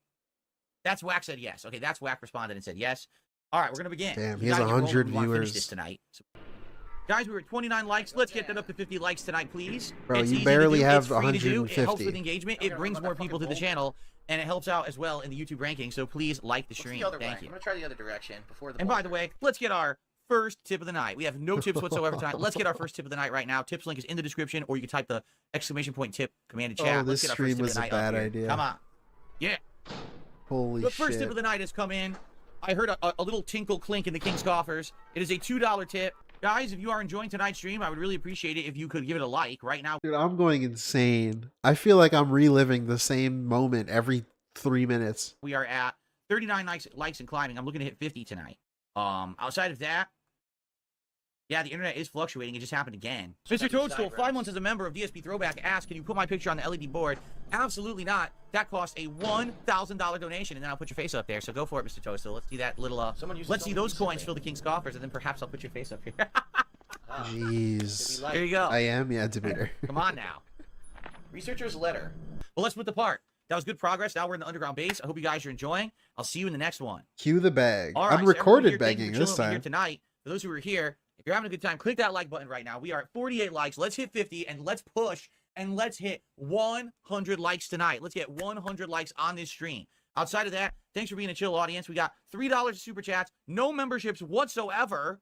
That's Whack said yes. Okay, that's Whack responded and said yes. All right, we're going to begin. Damn, he has 100 viewers. This tonight. So, guys, we were at 29 likes. Let's get that up to 50 likes tonight, please. Bro, you barely have 150. It helps with engagement. It brings more people to the channel, and it helps out as well in the YouTube ranking. So please like the stream. Thank you. I'm going to try the other direction before the. And by the way, let's get our first tip of the night. We have no tips whatsoever tonight. Let's get our first tip of the night right now. Tips link is in the description, or you can type the exclamation point tip command in chat. Oh, this stream was a bad idea. Come on. Yeah. Holy shit. The first tip of the night has come in. I heard a little tinkle clink in the King's coffers. It is a $2 tip. Guys, if you are enjoying tonight's stream, I would really appreciate it if you could give it a like right now. Dude, I'm going insane. I feel like I'm reliving the same moment every 3 minutes. We are at 39 likes and climbing. I'm looking to hit 50 tonight. Outside of that, yeah, the internet is fluctuating. It just happened again. Mr. Toadstool, 5 months as a member of DSP Throwback, asked, can you put my picture on the LED board? Absolutely not. That costs a $1,000 donation, and then I'll put your face up there. So go for it, Mr. Toadstool. Let's see that little, let's see those coins fill the King's coffers, and then perhaps I'll put your face up here. Jeez. Here you go. I am, yeah, Demeter. Come on now. Researcher's letter. Well, let's split the part. That was good progress. Now we're in the underground base. I hope you guys are enjoying. I'll see you in the next one. Cue the bag. All right, Unrecorded so begging this time. Here tonight. For those who are here, if you're having a good time, click that like button right now. We are at 48 likes. Let's hit 50 and let's push and let's hit 100 likes tonight. Let's get 100 likes on this stream. Outside of that, thanks for being a chill audience. We got $3 super chats, no memberships whatsoever.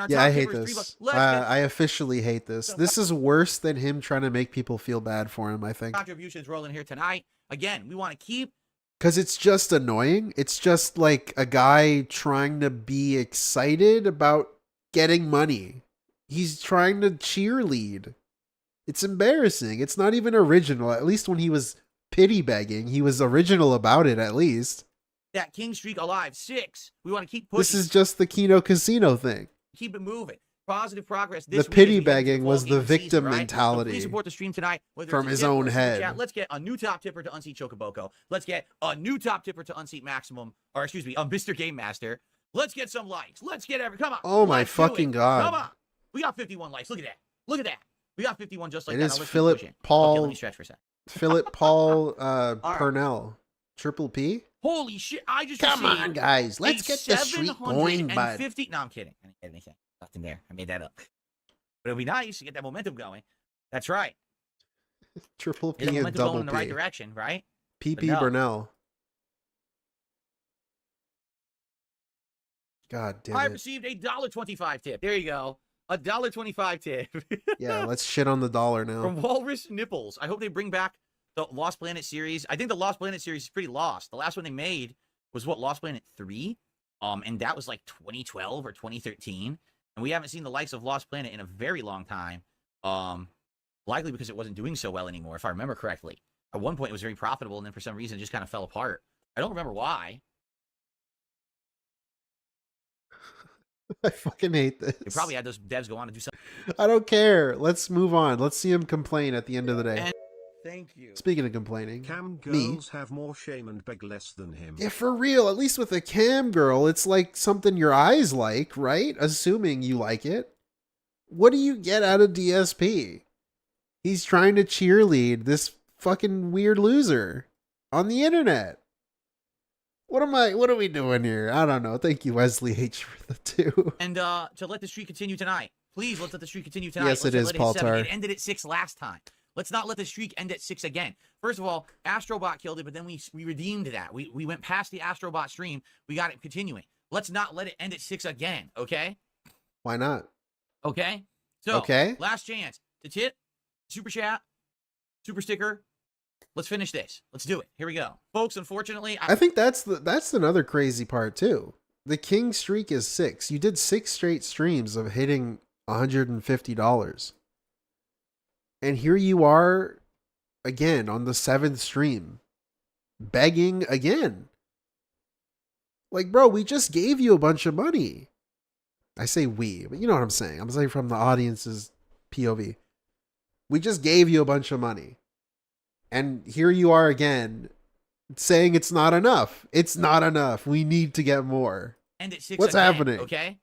Yeah, I hate this. I officially hate this. This is worse than him trying to make people feel bad for him, I think. Contributions rolling here tonight. Again, we want to keep. Because it's just annoying. It's just like a guy trying to be excited about getting money. He's trying to cheerlead. It's embarrassing. It's not even original. At least when he was pity begging, he was original about it, at least. That king streak alive. 6. We want to keep pushing. This is just the Kino Casino thing. Keep it moving. Positive progress. This the pity begging was the victim mentality. So please support the stream tonight. From his own head. Chat. Let's get a new top tipper to unseat Chocoboko. Let's get a new top tipper to unseat Maximum. Or excuse me, Mr. Game Master. Let's get some likes. Let's get come on. Oh my fucking god. Come on. We got 51 likes. Look at that. Look at that. We got 51 just like it that. Is Philip Paul. Okay, let me stretch for a second. Philip Paul Purnell. Triple P? Holy shit. I just Come on, guys. Let's get the streak going, bud. No, I'm kidding. I didn't get anything. Nothing there. I made that up. But it'll be nice to get that momentum going. That's right. Triple P and double P. in the right direction, right? PP Burnell. God damn I it. received a $1.25 tip. There you go. A $1.25 tip. Yeah, let's shit on the dollar now. From Walrus Nipples. I hope they bring back the Lost Planet series. I think the Lost Planet series is pretty lost. The last one they made was what, Lost Planet 3? And that was like 2012 or 2013. And we haven't seen the likes of Lost Planet in a very long time. Likely because it wasn't doing so well anymore, if I remember correctly. At one point, it was very profitable, and then for some reason, it just kind of fell apart. I don't remember why. I fucking hate this. They probably had those devs go on to do something. I don't care. Let's move on. Let's see him complain at the end of the day. And thank you. Speaking of complaining, cam girls have more shame and beg less than him. Yeah, for real. At least with a cam girl, it's like something your eyes like, right? Assuming you like it. What do you get out of DSP? He's trying to cheerlead this fucking weird loser on the internet. What are we doing here? I don't know. Thank you, Wesley H, for the 2. And to let the streak continue tonight. Please, let's let the streak continue tonight. Yes, it is, Paul Tar. It ended at 6 last time. Let's not let the streak end at 6 again. First of all, Astro Bot killed it, but then we redeemed that. We went past the Astro Bot stream. We got it continuing. Let's not let it end at 6 again, okay? Why not? Okay? So, okay. Last chance to tip, super chat, super sticker. Let's finish this. Let's do it. Here we go. Folks, unfortunately, I think that's another crazy part too. The king streak is 6. You did 6 straight streams of hitting $150. And here you are again on the 7th stream, begging again. Like, bro, we just gave you a bunch of money. I say we, but you know what I'm saying. I'm saying from the audience's POV. We just gave you a bunch of money. And here you are again saying it's not enough. It's not enough. We need to get more. And at 6 What's again, happening? Okay.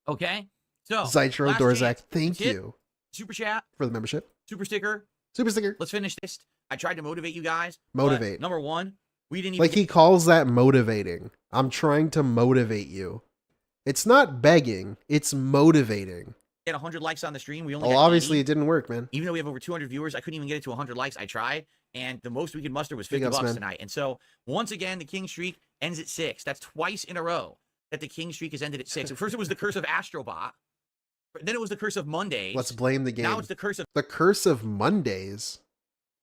Okay. So Zytro Dorzak, thank you. Super chat. For the membership. Super sticker. Super sticker. Let's finish this. I tried to motivate you guys. Motivate. Number one, we didn't even like he calls that motivating. I'm trying to motivate you. It's not begging. It's motivating. get 100 likes on the stream. We only well, got obviously 80. it didn't work, man. Even though we have over 200 viewers, I couldn't even get it to 100 likes. I tried, and the most we could muster was 50 Big ups, bucks man. tonight. And so, once again, the King streak ends at 6. That's twice in a row that the King streak has ended at 6. First, it was the curse of Astro Bot. Then it was the curse of Mondays. Let's blame the game. Now it's the curse of Mondays.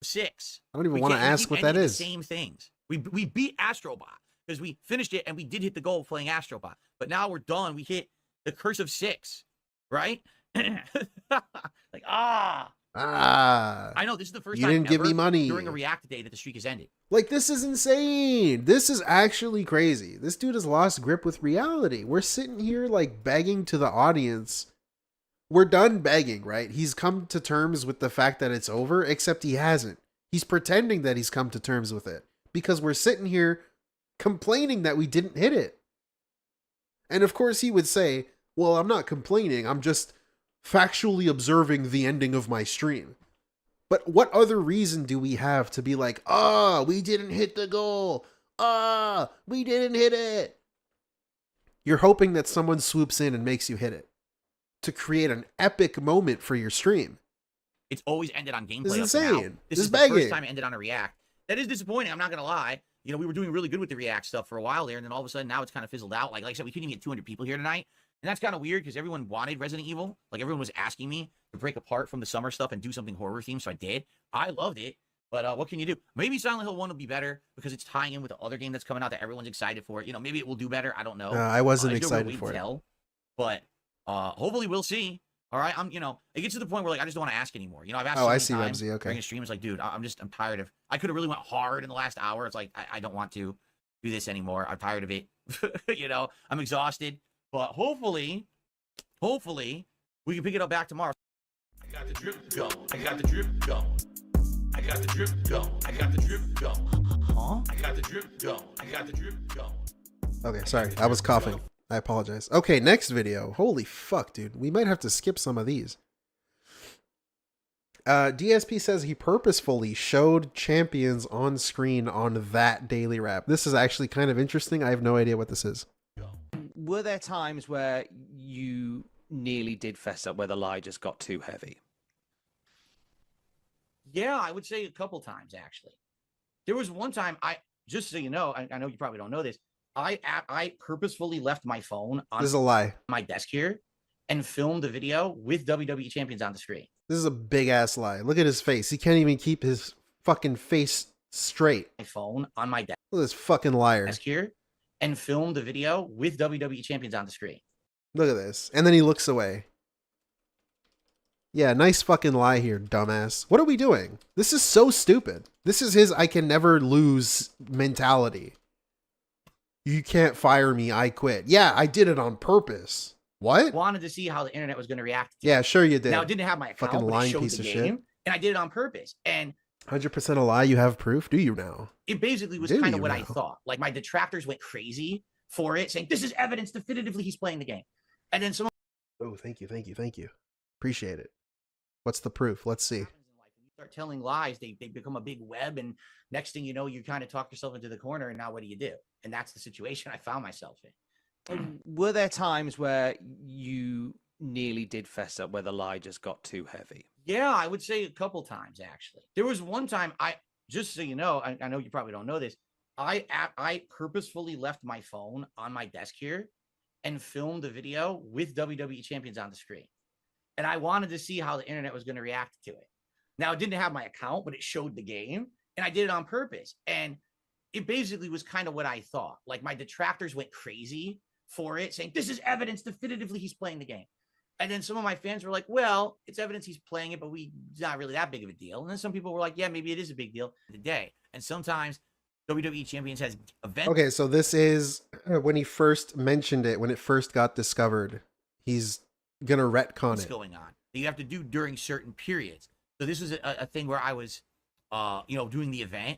6. I don't even want to ask what that is. Same things. We beat Astro Bot because we finished it and we did hit the goal playing Astro Bot. But now we're done. We hit the curse of 6, right? Like I know this is the first time you didn't give me money during a react day that the streak has ended. Like, this is insane. This is actually crazy. This dude has lost grip with reality. We're sitting here like begging to the audience. We're done begging, right? He's come to terms with the fact that it's over, except he hasn't. He's pretending that he's come to terms with it because we're sitting here complaining that we didn't hit it. And of course he would say, well, I'm not complaining. I'm just factually observing the ending of my stream. But what other reason do we have to be like, we didn't hit the goal. We didn't hit it. You're hoping that someone swoops in and makes you hit it to create an epic moment for your stream. It's always ended on gameplay. This is insane. This is begging. The first time it ended on a react. That is disappointing. I'm not going to lie. You know, we were doing really good with the react stuff for a while there, and then all of a sudden now it's kind of fizzled out. Like I said, we couldn't even get 200 people here tonight. And that's kind of weird because everyone wanted Resident Evil. Like everyone was asking me to break apart from the summer stuff and do something horror themed. So I did. I loved it. But what can you do? Maybe Silent Hill 1 will be better because it's tying in with the other game that's coming out that everyone's excited for. You know, maybe it will do better. I don't know. I wasn't excited for it. But hopefully we'll see. All right. It gets to the point where like I just don't want to ask anymore. You know, I've asked I so see, many times Remzy, okay. during a stream. It's like, dude, I'm tired of. I could have really went hard in the last hour. It's like I don't want to do this anymore. I'm tired of it. You know, I'm exhausted. But hopefully we can pick it up back tomorrow. I got the drip go. I got the drip go. I got the drip go. I got the drip go. Huh? I got the drip go. I got the drip go. Okay, sorry. I was coughing. I apologize. Okay, next video. Holy fuck, dude. We might have to skip some of these. DSP says he purposefully showed champions on screen on that daily wrap. This is actually kind of interesting. I have no idea what this is. Were there times where you nearly did fess up where the lie just got too heavy? Yeah, I would say a couple times, actually. There was one time, just so you know, I know you probably don't know this, I purposefully left my phone on This is a lie. my desk here and filmed a video with WWE champions on the screen. This is a big ass lie. Look at his face. He can't even keep his fucking face straight. My phone on my desk. Look at this fucking liar. Desk here and filmed a video with WWE champions on the screen. Look at this. And then he looks away. Yeah, nice fucking lie here, dumbass. What are we doing? This is so stupid. This is his I can never lose mentality. You can't fire me, I quit. Yeah, I did it on purpose. What? Wanted to see how the internet was going to react to Yeah, sure you did. Now, it didn't have my account, fucking but it lying showed piece the of game, shit. and I did it on purpose. And 100% a lie. You have proof? Do you now? it basically was Do kind of you what now? I thought. Like, my detractors went crazy for it, saying, this is evidence definitively he's playing the game. And then some Oh, thank you, thank you, thank you. Appreciate it. What's the proof? Let's see. start telling lies, they become a big web, and next thing you know, you kind of talk yourself into the corner, and now what do? And that's the situation I found myself in. Were there times where you nearly did fess up, where the lie just got too heavy? Yeah, I would say a couple times, actually. There was one time, just so you know, I know you probably don't know this, I purposefully left my phone on my desk here and filmed a video with WWE champions on the screen. And I wanted to see how the internet was going to react to it. Now, it didn't have my account, but it showed the game, and I did it on purpose. And it basically was kind of what I thought. Like, my detractors went crazy for it, saying, this is evidence definitively he's playing the game. And then some of my fans were like, well, it's evidence he's playing it, but it's not really that big of a deal. And then some people were like, yeah, maybe it is a big deal today. And sometimes WWE Champions has events. Okay, so this is when he first mentioned it, when it first got discovered. He's going to retcon What's it. going on that you have to do during certain periods. So this was a thing where I was, doing the event,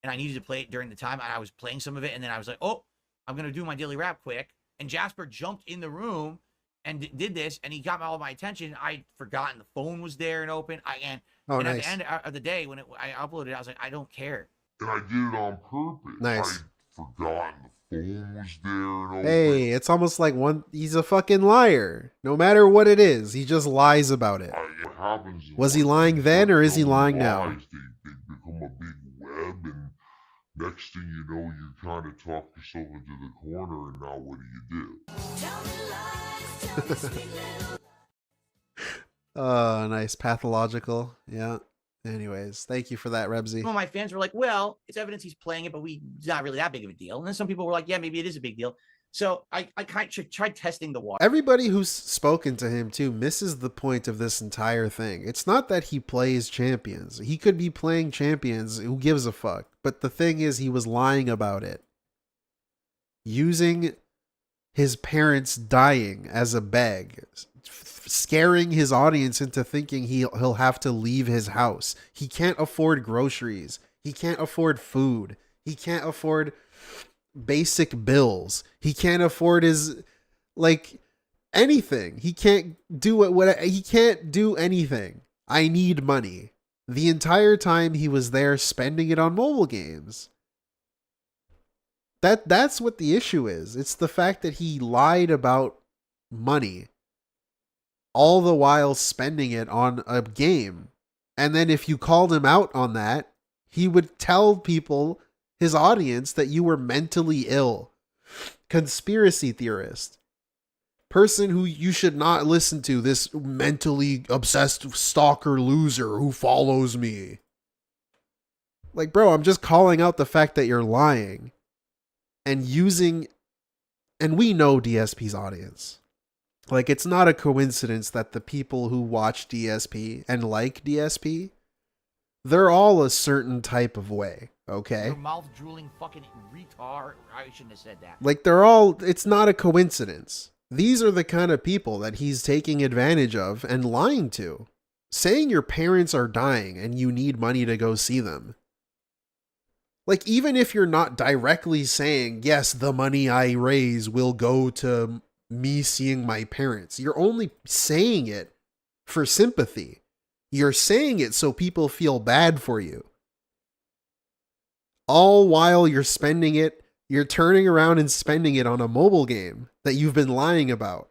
and I needed to play it during the time. I was playing some of it, and then I was like, oh, I'm going to do my daily rap quick. And Jasper jumped in the room and did this, and he got all my attention. I'd forgotten the phone was there and open. And nice. At the end of the day, when I uploaded it, I was like, I don't care. And I did it on purpose. Nice. I'd forgotten the phone was there and open. Hey, it's almost like he's a fucking liar. No matter what it is, he just lies about it. What happens Was he lying then, or is he lying now? They become a big web, and next thing you know, you kind of talk yourself into the corner, and now what do? Nice. Pathological. Yeah. Anyways, thank you for that, Rebsy. Some of my fans were like, well, it's evidence he's playing it, but it's not really that big of a deal. And then some people were like, yeah, maybe it is a big deal. So I kind of tried testing the water. Everybody who's spoken to him, too, misses the point of this entire thing. It's not that he plays champions. He could be playing champions. Who gives a fuck? But the thing is, he was lying about it. Using his parents dying as a beg. Scaring his audience into thinking he'll have to leave his house. He can't afford groceries. He can't afford food. He can't afford basic bills. He can't afford his anything. He can't do he can't do anything. I need money. The entire time he was there spending it on mobile games. That's what the issue is. It's the fact that he lied about money, all the while spending it on a game. And then if you called him out on that, he would tell people, his audience, that you were mentally ill. Conspiracy theorist. Person who you should not listen to, this mentally obsessed stalker loser who follows me. Like, bro, I'm just calling out the fact that you're lying. And we know DSP's audience. Like, it's not a coincidence that the people who watch DSP and like DSP, they're all a certain type of way, okay? Your mouth drooling fucking retard. I shouldn't have said that. Like, it's not a coincidence. These are the kind of people that he's taking advantage of and lying to. Saying your parents are dying and you need money to go see them. Like, even if you're not directly saying, yes, the money I raise will go to me seeing my parents. You're only saying it for sympathy. You're saying it so people feel bad for you. All while you're turning around and spending it on a mobile game that you've been lying about.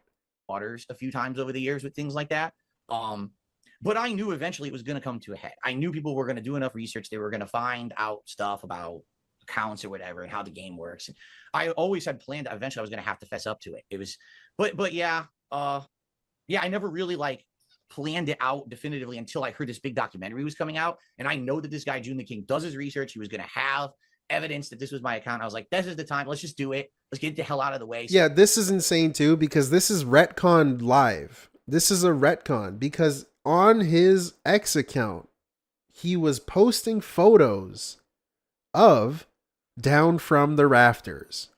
Waters a few times over the years with things like that. But I knew eventually it was going to come to a head. I knew people were going to do enough research. They were going to find out stuff about accounts or whatever and how the game works. And I always had planned that eventually I was going to have to fess up to it. It was, but yeah, I never really like planned it out definitively until I heard this big documentary was coming out. And I know that this guy, June the King, does his research. He was going to have evidence that this was my account. I was like, this is the time. Let's just do it. Let's get the hell out of the way. Yeah, this is insane too, because this is retconned live. This is a retcon because on his X account, he was posting photos of Down from the Rafters.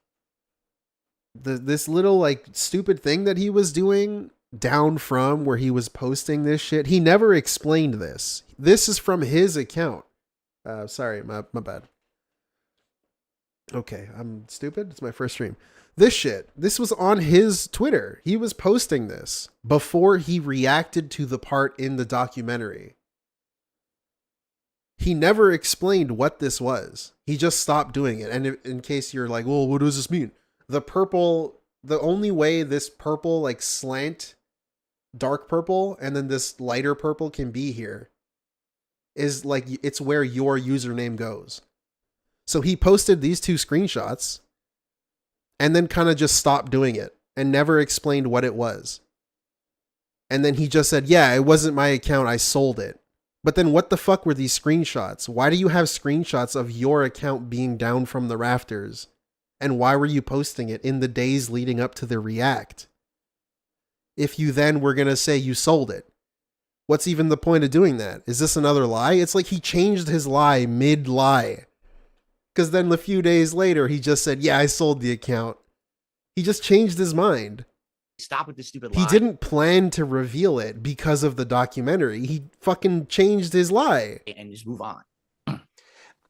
This little like stupid thing that he was doing down from where he was posting this shit. He never explained this. This is from his account. Sorry, my bad. Okay, I'm stupid. It's my first stream. This was on his Twitter. He was posting this before he reacted to the part in the documentary. He never explained what this was. He just stopped doing it. And in case you're like, well, what does this mean? The only way this purple, like slant, dark purple, and then this lighter purple can be here is like, it's where your username goes. So he posted these two screenshots and then kind of just stopped doing it and never explained what it was. And then he just said, yeah, it wasn't my account. I sold it. But then what the fuck were these screenshots? Why do you have screenshots of your account being down from the rafters? And why were you posting it in the days leading up to the react? If you then were going to say you sold it, what's even the point of doing that? Is this another lie? It's like he changed his lie mid-lie. Because then a few days later, he just said, yeah, I sold the account. He just changed his mind. Stop with this stupid lie. He didn't plan to reveal it because of the documentary. He fucking changed his lie. And just move on.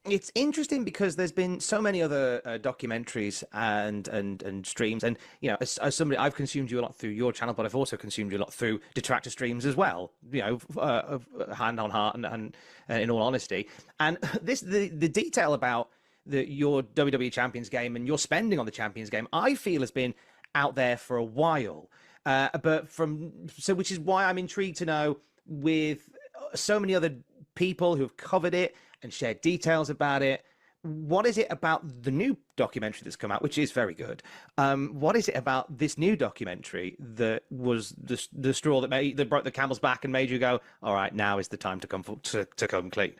It's interesting because there's been so many other documentaries and streams, and you know, as somebody, I've consumed you a lot through your channel, but I've also consumed you a lot through detractor streams as well. You know, hand on heart and in all honesty, and the detail about your WWE Champions game and your spending on the Champions game, I feel has been out there for a while, which is why I'm intrigued to know, with so many other people who have covered it and shared details about it, what is it about the new documentary that's come out, which is very good? What is it about this new documentary that was the straw that broke the camel's back and made you go, all right, now is the time to come clean?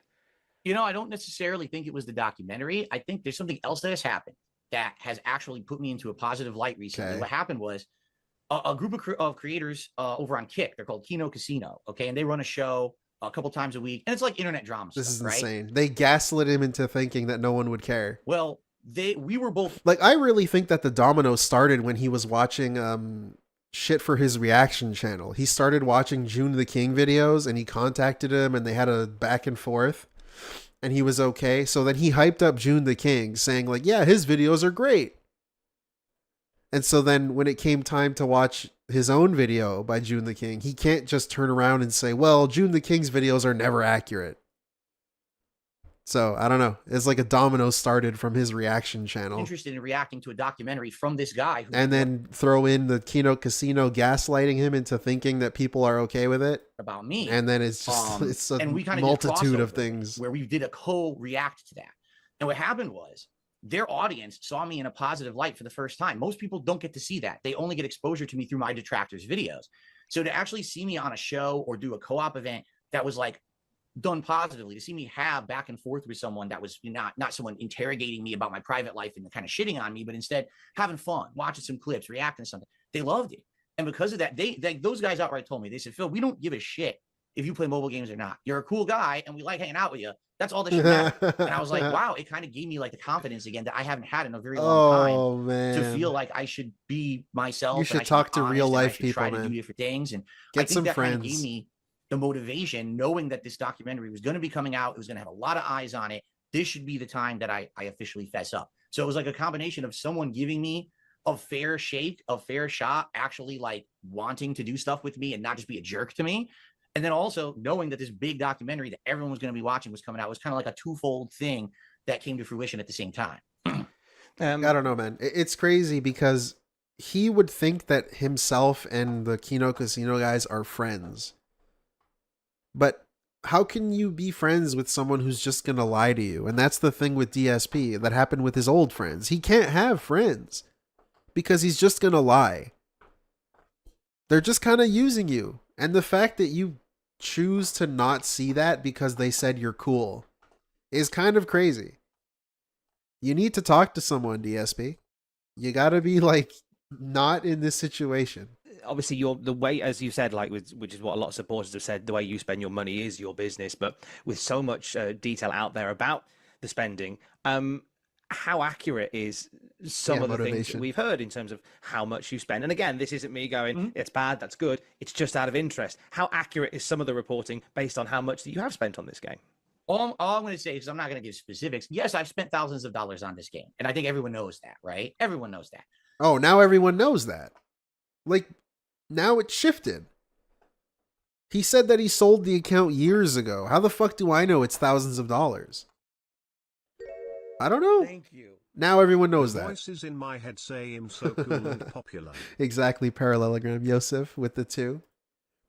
You know, I don't necessarily think it was the documentary. I think there's something else that has happened that has actually put me into a positive light recently. Okay. What happened was a group of creators over on Kick. They're called Kino Casino. Okay, and they run a show a couple times a week, and it's like internet drama. This stuff, is insane. Right? They gaslit him into thinking that no one would care. Well, we were both like, I really think that the domino started when he was watching shit for his reaction channel. He started watching June the King videos, and he contacted him, and they had a back and forth, and he was okay. So then he hyped up June the King, saying like, yeah, his videos are great. And so then when it came time to watch his own video by June the King, he can't just turn around and say, well, June the King's videos are never accurate. So I don't know. It's like a domino started from his reaction channel. Interested in reacting to a documentary from this guy. And then throw in the Kino Casino gaslighting him into thinking that people are okay with it. About me. And then it's just it's a and we multitude of things. Where we did a co-react to that. And what happened was, their audience saw me in a positive light for the first time. Most people don't get to see that. They only get exposure to me through my detractors videos. So to actually see me on a show or do a co-op event that was like done positively, to see me have back and forth with someone that was not someone interrogating me about my private life and kind of shitting on me, but instead having fun, watching some clips, reacting to something, they loved it. And because of that, those guys outright told me, they said, Phil, we don't give a shit if you play mobile games or not. You're a cool guy and we like hanging out with you. That's all that should matter. And I was like, wow, it kind of gave me like the confidence again that I haven't had in a very long time to feel like I should be myself. You should talk to real life people, try man. to do different things. And Get I think some that friends. kind of gave me the motivation, knowing that this documentary was going to be coming out. It was going to have a lot of eyes on it. This should be the time that I officially fess up. So it was like a combination of someone giving me a fair shake, a fair shot, actually like wanting to do stuff with me and not just be a jerk to me. And then also knowing that this big documentary that everyone was going to be watching was coming out was kind of like a twofold thing that came to fruition at the same time. I don't know, man. It's crazy because he would think that himself and the Kino Casino guys are friends. But how can you be friends with someone who's just gonna lie to you? And that's the thing with DSP that happened with his old friends. He can't have friends because he's just gonna lie. They're just kind of using you. And the fact that you choose to not see that because they said you're cool is kind of crazy. You need to talk to someone, DSP. You gotta be like not in this situation. Obviously, the way, as you said, like which is what a lot of supporters have said, the way you spend your money is your business. But with so much detail out there about the spending, how accurate is some of the things that we've heard in terms of how much you spend? And again, this isn't me going, it's bad, that's good. It's just out of interest. How accurate is some of the reporting based on how much that you have spent on this game? All I'm going to say is I'm not going to give specifics. Yes, I've spent thousands of dollars on this game. And I think everyone knows that, right? Everyone knows that. Oh, now everyone knows that. Like, now it's shifted. He said that he sold the account years ago. How the fuck do I know it's thousands of dollars? I don't know. Thank you. Now everyone knows that. Voices in my head say him so cool and popular. Exactly, parallelogram, Yosef, with the 2.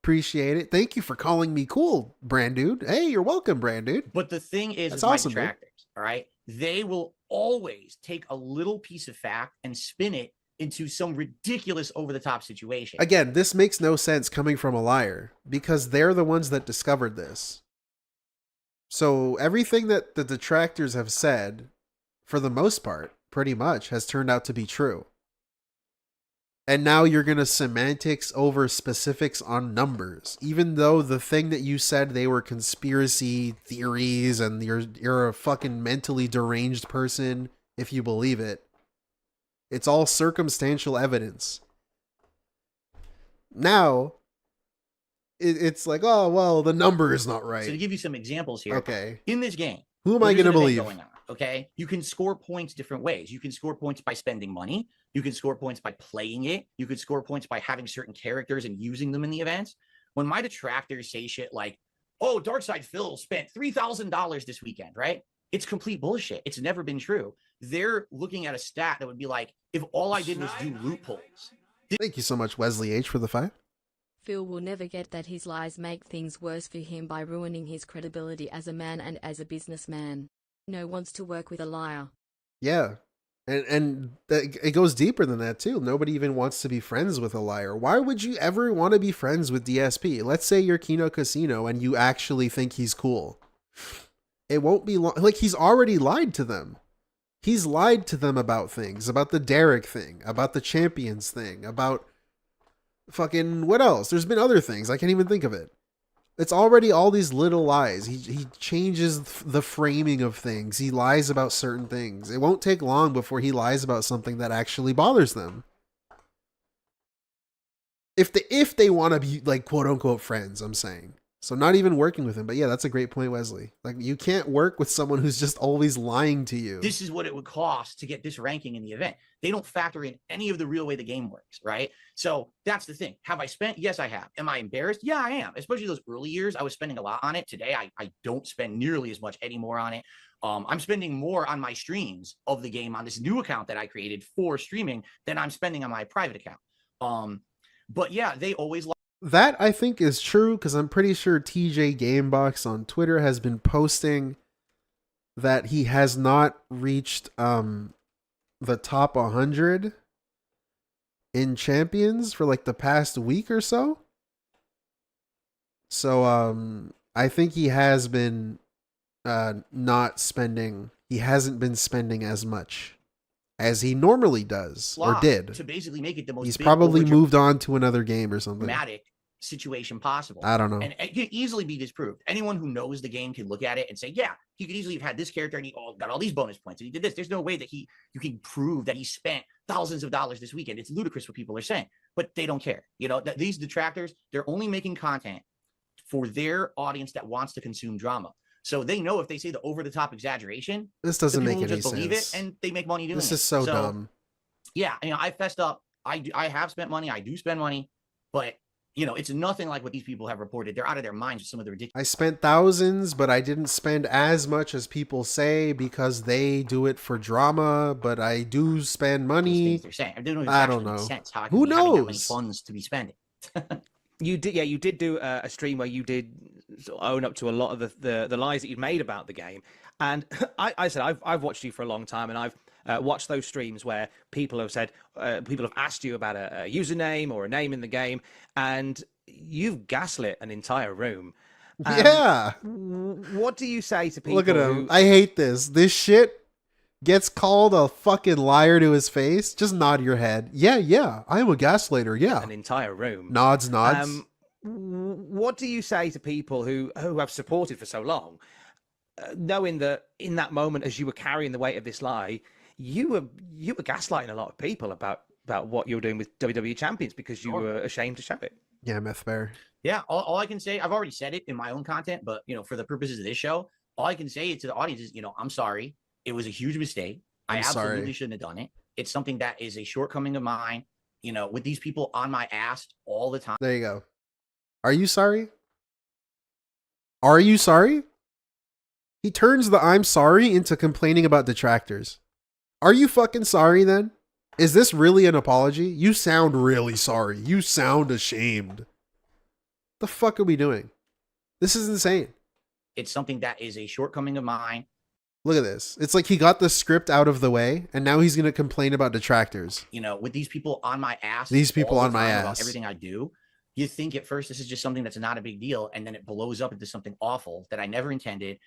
Appreciate it. Thank you for calling me cool, brandood. Hey, you're welcome, brandood. But the thing is, that's with awesome, my detractors, all right? They will always take a little piece of fact and spin it into some ridiculous over-the-top situation. Again, this makes no sense coming from a liar because they're the ones that discovered this. So everything that the detractors have said, for the most part, pretty much, has turned out to be true. And now you're going to semantics over specifics on numbers, even though the thing that you said they were conspiracy theories and you're a fucking mentally deranged person if you believe it. It's all circumstantial evidence. Now, it's like, oh, well, the number is not right. So to give you some examples here. Okay. In this game. Who am I going to believe? Going on, okay. You can score points different ways. You can score points by spending money. You can score points by playing it. You can score points by having certain characters and using them in the events. When my detractors say shit like, oh, Darkside Phil spent $3,000 this weekend, right? It's complete bullshit. It's never been true. They're looking at a stat that would be like, if all I did was do loopholes. Thank you so much, Wesley H, for the 5. Phil will never get that his lies make things worse for him by ruining his credibility as a man and as a businessman. No one wants to work with a liar. Yeah. And it goes deeper than that too. Nobody even wants to be friends with a liar. Why would you ever want to be friends with DSP? Let's say you're Kino Casino and you actually think he's cool. It won't be long. Like, he's already lied to them. He's lied to them about things, about the Derich thing, about the Champions thing, about fucking what else? There's been other things. I can't even think of it. It's already all these little lies. He changes the framing of things. He lies about certain things. It won't take long before he lies about something that actually bothers them. If they want to be like quote unquote friends, I'm saying. So not even working with him. But yeah, that's a great point, Wesley. Like, you can't work with someone who's just always lying to you. This is what it would cost to get this ranking in the event. They don't factor in any of the real way the game works, right? So that's the thing. Have I spent? Yes, I have. Am I embarrassed? Yeah, I am. Especially those early years, I was spending a lot on it. Today, I don't spend nearly as much anymore on it. I'm spending more on my streams of the game on this new account that I created for streaming than I'm spending on my private account. But yeah, they always that I think is true, because I'm pretty sure TJ Gamebox on Twitter has been posting that he has not reached the top 100 in Champions for like the past week or so. So I think he has been not spending. He hasn't been spending as much as he normally does or did. To basically make it the most. He's probably moved on to another game or something. Dramatic situation possible. I don't know. And it can easily be disproved. Anyone who knows the game can look at it and say, yeah, he could easily have had this character and he got all these bonus points and he did this. There's no way that you can prove that he spent thousands of dollars this weekend. It's ludicrous what people are saying, but they don't care. You know, that these detractors, they're only making content for their audience that wants to consume drama. So they know if they say the over-the-top exaggeration, this doesn't make any just sense. Believe it, and they make money doing it. This is so dumb. Yeah, you know, I fessed up. I have spent money. I do spend money, but you know, it's nothing like what these people have reported. They're out of their minds with some of the ridiculous. I spent thousands, but I didn't spend as much as people say because they do it for drama. But I do spend money. They're saying. I don't know. How Who knows? That many funds to be spending. You did do a stream where you did own up to a lot of the lies that you'd made about the game. And I said I've watched you for a long time, and I've watched those streams where people have said people have asked you about a username or a name in the game, and you've gaslit an entire room. Yeah. What do you say to people? Look at him. I hate this. This shit gets called a fucking liar to his face. Just nod your head. Yeah. I am a gaslighter. Yeah. An entire room. Nods. What do you say to people who have supported for so long, knowing that in that moment, as you were carrying the weight of this lie, you were gaslighting a lot of people about what you were doing with WWE champions because you were ashamed to show it? Yeah, Myth Bear. Yeah, all I can say, I've already said it in my own content, but for the purposes of this show, all I can say to the audience is, I'm sorry. It was a huge mistake. I absolutely shouldn't have done it. It's something that is a shortcoming of mine, with these people on my ass all the time. There you go. Are you sorry? Are you sorry? He turns the I'm sorry into complaining about detractors. Are you fucking sorry then? Is this really an apology? You sound really sorry. You sound ashamed. The fuck are we doing? This is insane. It's something that is a shortcoming of mine. Look at this. It's like he got the script out of the way, and now he's going to complain about detractors. With these people on my ass. These people all on the my time ass. About everything I do. You think at first this is just something that's not a big deal, and then it blows up into something awful that I never intended.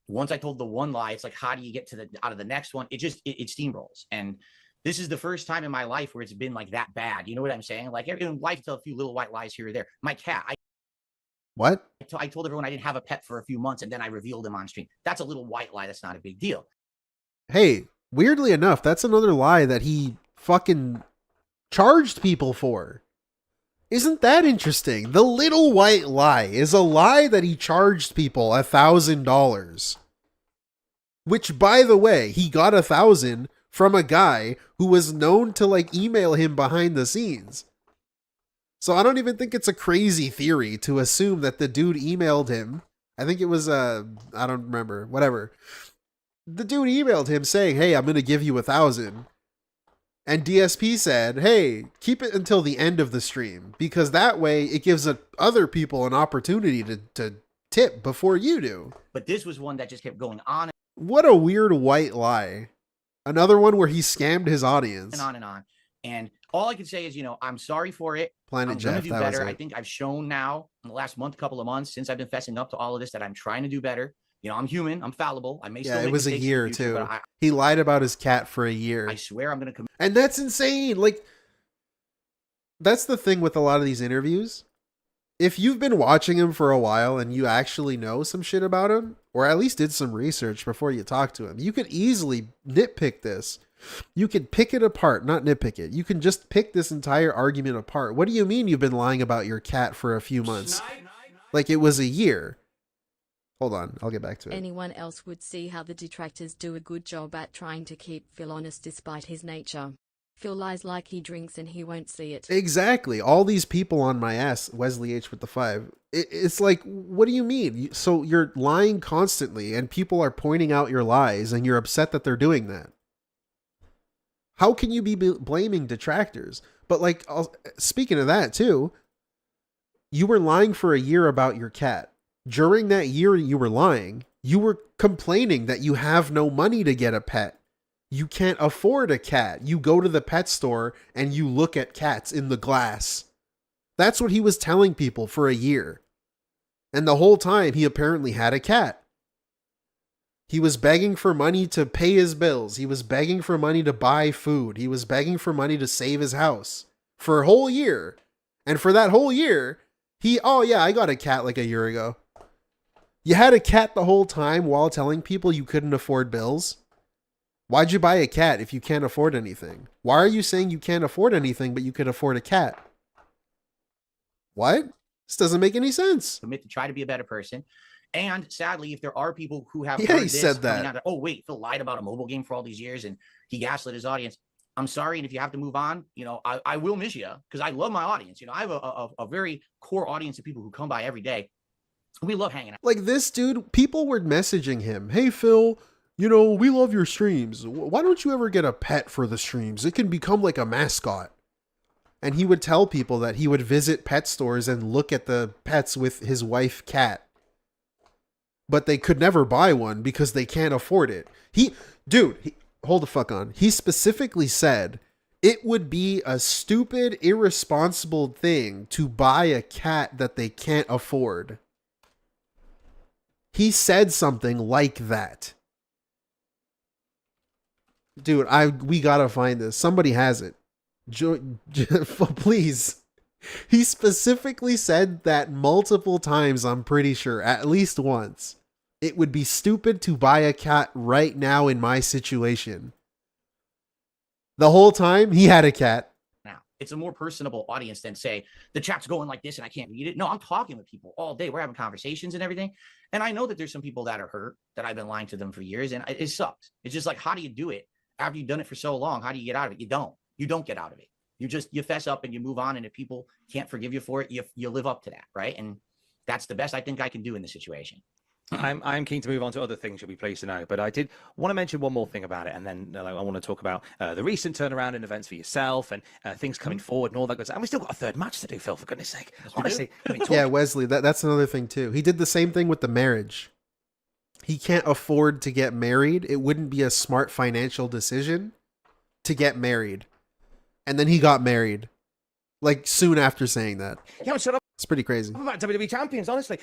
Once I told the one lie, it's like, how do you get out of the next one? It steamrolls. And this is the first time in my life where it's been like that bad. You know what I'm saying? Like in life, tell a few little white lies here or there. My cat. What? I told everyone I didn't have a pet for a few months, and then I revealed him on stream. That's a little white lie. That's not a big deal. Hey, weirdly enough, that's another lie that he fucking charged people for. Isn't that interesting? The little white lie is a lie that he charged people $1,000. Which, by the way, he got 1,000 from a guy who was known to email him behind the scenes. So I don't even think it's a crazy theory to assume that the dude emailed him. I think it was, I don't remember, whatever. The dude emailed him saying, hey, I'm going to give you 1,000. And DSP said, hey, keep it until the end of the stream, because that way it gives other people an opportunity to tip before you do. But this was one that just kept going on. What a weird white lie. Another one where he scammed his audience. And on and on. And all I can say is, I'm sorry for it. Planet I'm going to do better. I think I've shown now in the last couple of months, since I've been fessing up to all of this, that I'm trying to do better. I'm human. I'm fallible. I may still make mistakes. Yeah, it was a year future, too. He lied about his cat for a year. I swear I'm going to And that's insane. That's the thing with a lot of these interviews. If you've been watching him for a while and you actually know some shit about him, or at least did some research before you talk to him, you could easily nitpick this. You could pick it apart, not nitpick it. You can just pick this entire argument apart. What do you mean you've been lying about your cat for a few months? Like it was a year. Hold on, I'll get back to it. Anyone else would see how the detractors do a good job at trying to keep Phil honest despite his nature. Phil lies like he drinks and he won't see it. Exactly. All these people on my ass, Wesley H with the 5. It's like, what do you mean? So you're lying constantly and people are pointing out your lies and you're upset that they're doing that. How can you be blaming detractors? But speaking of that too, you were lying for a year about your cat. During that year you were lying, you were complaining that you have no money to get a pet. You can't afford a cat. You go to the pet store and you look at cats in the glass. That's what he was telling people for a year. And the whole time he apparently had a cat. He was begging for money to pay his bills. He was begging for money to buy food. He was begging for money to save his house for a whole year. And for that whole year, I got a cat like a year ago. You had a cat the whole time while telling people you couldn't afford bills? Why'd you buy a cat if you can't afford anything? Why are you saying you can't afford anything but you could afford a cat? What? This doesn't make any sense. Commit to try to be a better person. And sadly, if there are people who have he said that. Out, oh, wait, Phil lied about a mobile game for all these years and he gaslit his audience. I'm sorry. And if you have to move on, I will miss you because I love my audience. I have a very core audience of people who come by every day. We love hanging out. Like this dude, people were messaging him. Hey, Phil, we love your streams. Why don't you ever get a pet for the streams? It can become like a mascot. And he would tell people that he would visit pet stores and look at the pets with his wife, Cat. but they could never buy one because they can't afford it. Hold the fuck on. He specifically said it would be a stupid, irresponsible thing to buy a cat that they can't afford. He said something like that. Dude, we gotta find this. Somebody has it. Please. He specifically said that multiple times, I'm pretty sure, at least once. It would be stupid to buy a cat right now in my situation. The whole time, he had a cat. Now, it's a more personable audience than, say, the chat's going like this and I can't read it. No, I'm talking with people all day. We're having conversations and everything. And I know that there's some people that are hurt, that I've been lying to them for years, and it sucks. It's just like, how do you do it after you've done it for so long? How do you get out of it? You don't. You don't get out of it. You fess up and you move on, and if people can't forgive you for it, you live up to that, right? And that's the best I think I can do in this situation. I'm keen to move on to other things you'll be pleased to know, but I did want to mention one more thing about it, and then I want to talk about the recent turnaround in events for yourself and things coming forward and all that good stuff. And we still got a third match to do, Phil, for goodness sake. Honestly, yeah, Wesley, that's another thing too. He did the same thing with the marriage. He can't afford to get married. It wouldn't be a smart financial decision to get married. And then he got married, like soon after saying that. Yeah, shut up. It's pretty crazy. I'm about WWE champions, honestly.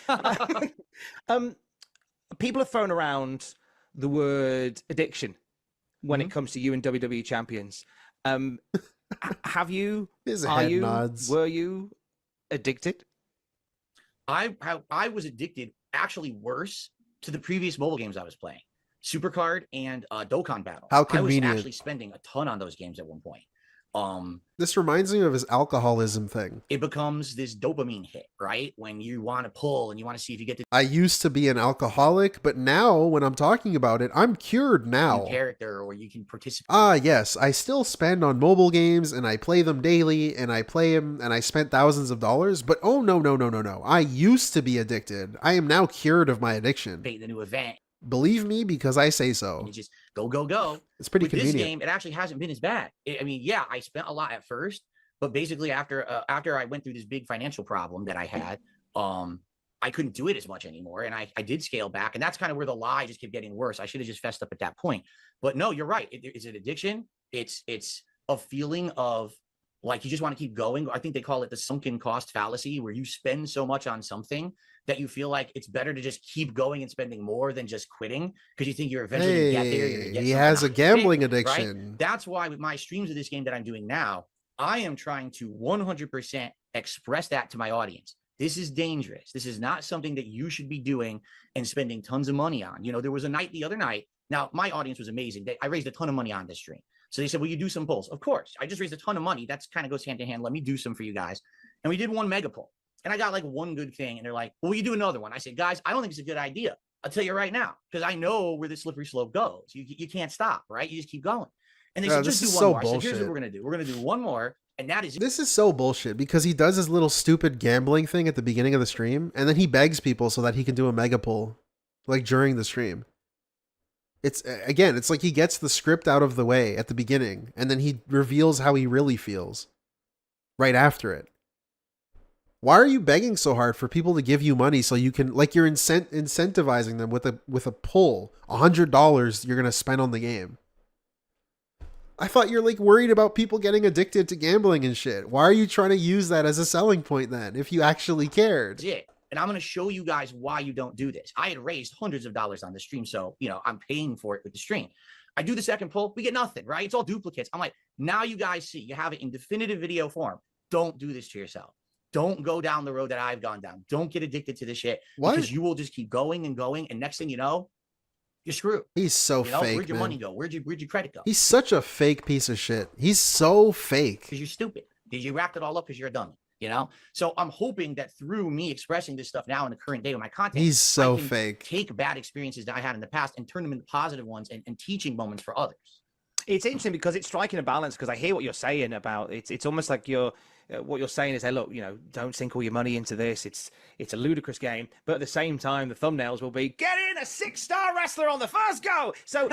People have thrown around the word addiction when it comes to you and WWE champions. Have you? Were you addicted? I was addicted, actually worse, to the previous mobile games I was playing, Supercard and Dokkan Battle. How convenient! I was actually spending a ton on those games at one point. This reminds me of his alcoholism thing. It becomes this dopamine hit, right? When you want to pull and you want to see if you get the I used to be an alcoholic, but now when I'm talking about it, I'm cured now. Character, or you can participate. Yes, I still spend on mobile games and I play them daily and I play them and I spent thousands of dollars, but oh no. I used to be addicted. I am now cured of my addiction. The new event. Believe me, because I say so. You just go. It's pretty With convenient. This game, it actually hasn't been as bad. I mean, yeah, I spent a lot at first, but basically after I went through this big financial problem that I had, I couldn't do it as much anymore, and I did scale back, and that's kind of where the lie just kept getting worse. I should have just fessed up at that point. But no, you're right. It's an addiction. It's a feeling of like you just want to keep going. I think they call it the sunken cost fallacy, where you spend so much on something that you feel like it's better to just keep going and spending more than just quitting because you think you're eventually going to get there. You're gonna get he has a gambling addiction. Right? That's why with my streams of this game that I'm doing now, I am trying to 100% express that to my audience. This is dangerous. This is not something that you should be doing and spending tons of money on. You know, there was a night the other night. Now, my audience was amazing. I raised a ton of money on this stream. So they said, will you do some polls? Of course. I just raised a ton of money. That's kind of goes hand in hand. Let me do some for you guys. And we did one mega poll. And I got like one good thing. And they're like, well, will you do another one? I said, guys, I don't think it's a good idea. I'll tell you right now, because I know where the slippery slope goes. You can't stop, right? You just keep going. And they said, just do one more. I said, here's what we're going to do. We're going to do one more. And that is This is so bullshit because he does his little stupid gambling thing at the beginning of the stream. And then he begs people so that he can do a mega poll like during the stream. It's like he gets the script out of the way at the beginning and then he reveals how he really feels right after it. Why are you begging so hard for people to give you money so you can, like, you're incentivizing them with a pull, $100 you're going to spend on the game? I thought you're like worried about people getting addicted to gambling and shit. Why are you trying to use that as a selling point then if you actually cared? Yeah. And I'm going to show you guys why you don't do this. I had raised hundreds of dollars on the stream. So, you know, I'm paying for it with the stream. I do the second poll. We get nothing, right? It's all duplicates. I'm like, now you guys see, you have it in definitive video form. Don't do this to yourself. Don't go down the road that I've gone down. Don't get addicted to this shit. What? Because you will just keep going and going. And next thing you know, you're screwed. He's so fake, Where'd your money go? Where'd your credit go? He's such a fake piece of shit. He's so fake. Because you're stupid. Because you wrapped it all up because you're a dummy. You know, so I'm hoping that through me expressing this stuff now in the current day with my content, he's so I can fake. Take bad experiences that I had in the past and turn them into positive ones and teaching moments for others. It's interesting because it's striking a balance, because I hear what you're saying about it's almost like you're what you're saying is, hey, look, don't sink all your money into this. It's a ludicrous game, but at the same time, the thumbnails will be get in a 6-star wrestler on the first go. So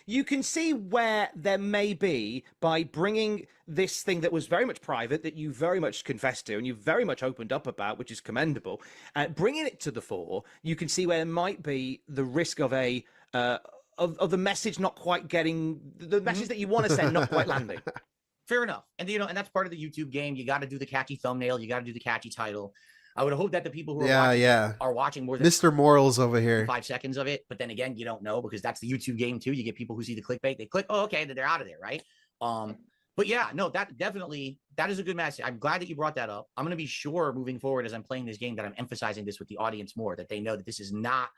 you can see where there may be, by bringing this thing that was very much private, that you very much confessed to and you very much opened up about, which is commendable, bringing it to the fore. You can see where there might be the risk of a of the message not quite getting the message that you want to send, not quite landing. Fair enough. And and that's part of the YouTube game. You got to do the catchy thumbnail. You got to do the catchy title. I would hope that the people who are watching more than Mr. Morals over here. 5 seconds of it. But then again, you don't know, because that's the YouTube game too. You get people who see the clickbait. They click, oh, okay, then they're out of there, right? But yeah, no, that is a good message. I'm glad that you brought that up. I'm going to be sure moving forward as I'm playing this game that I'm emphasizing this with the audience more, that they know that this is not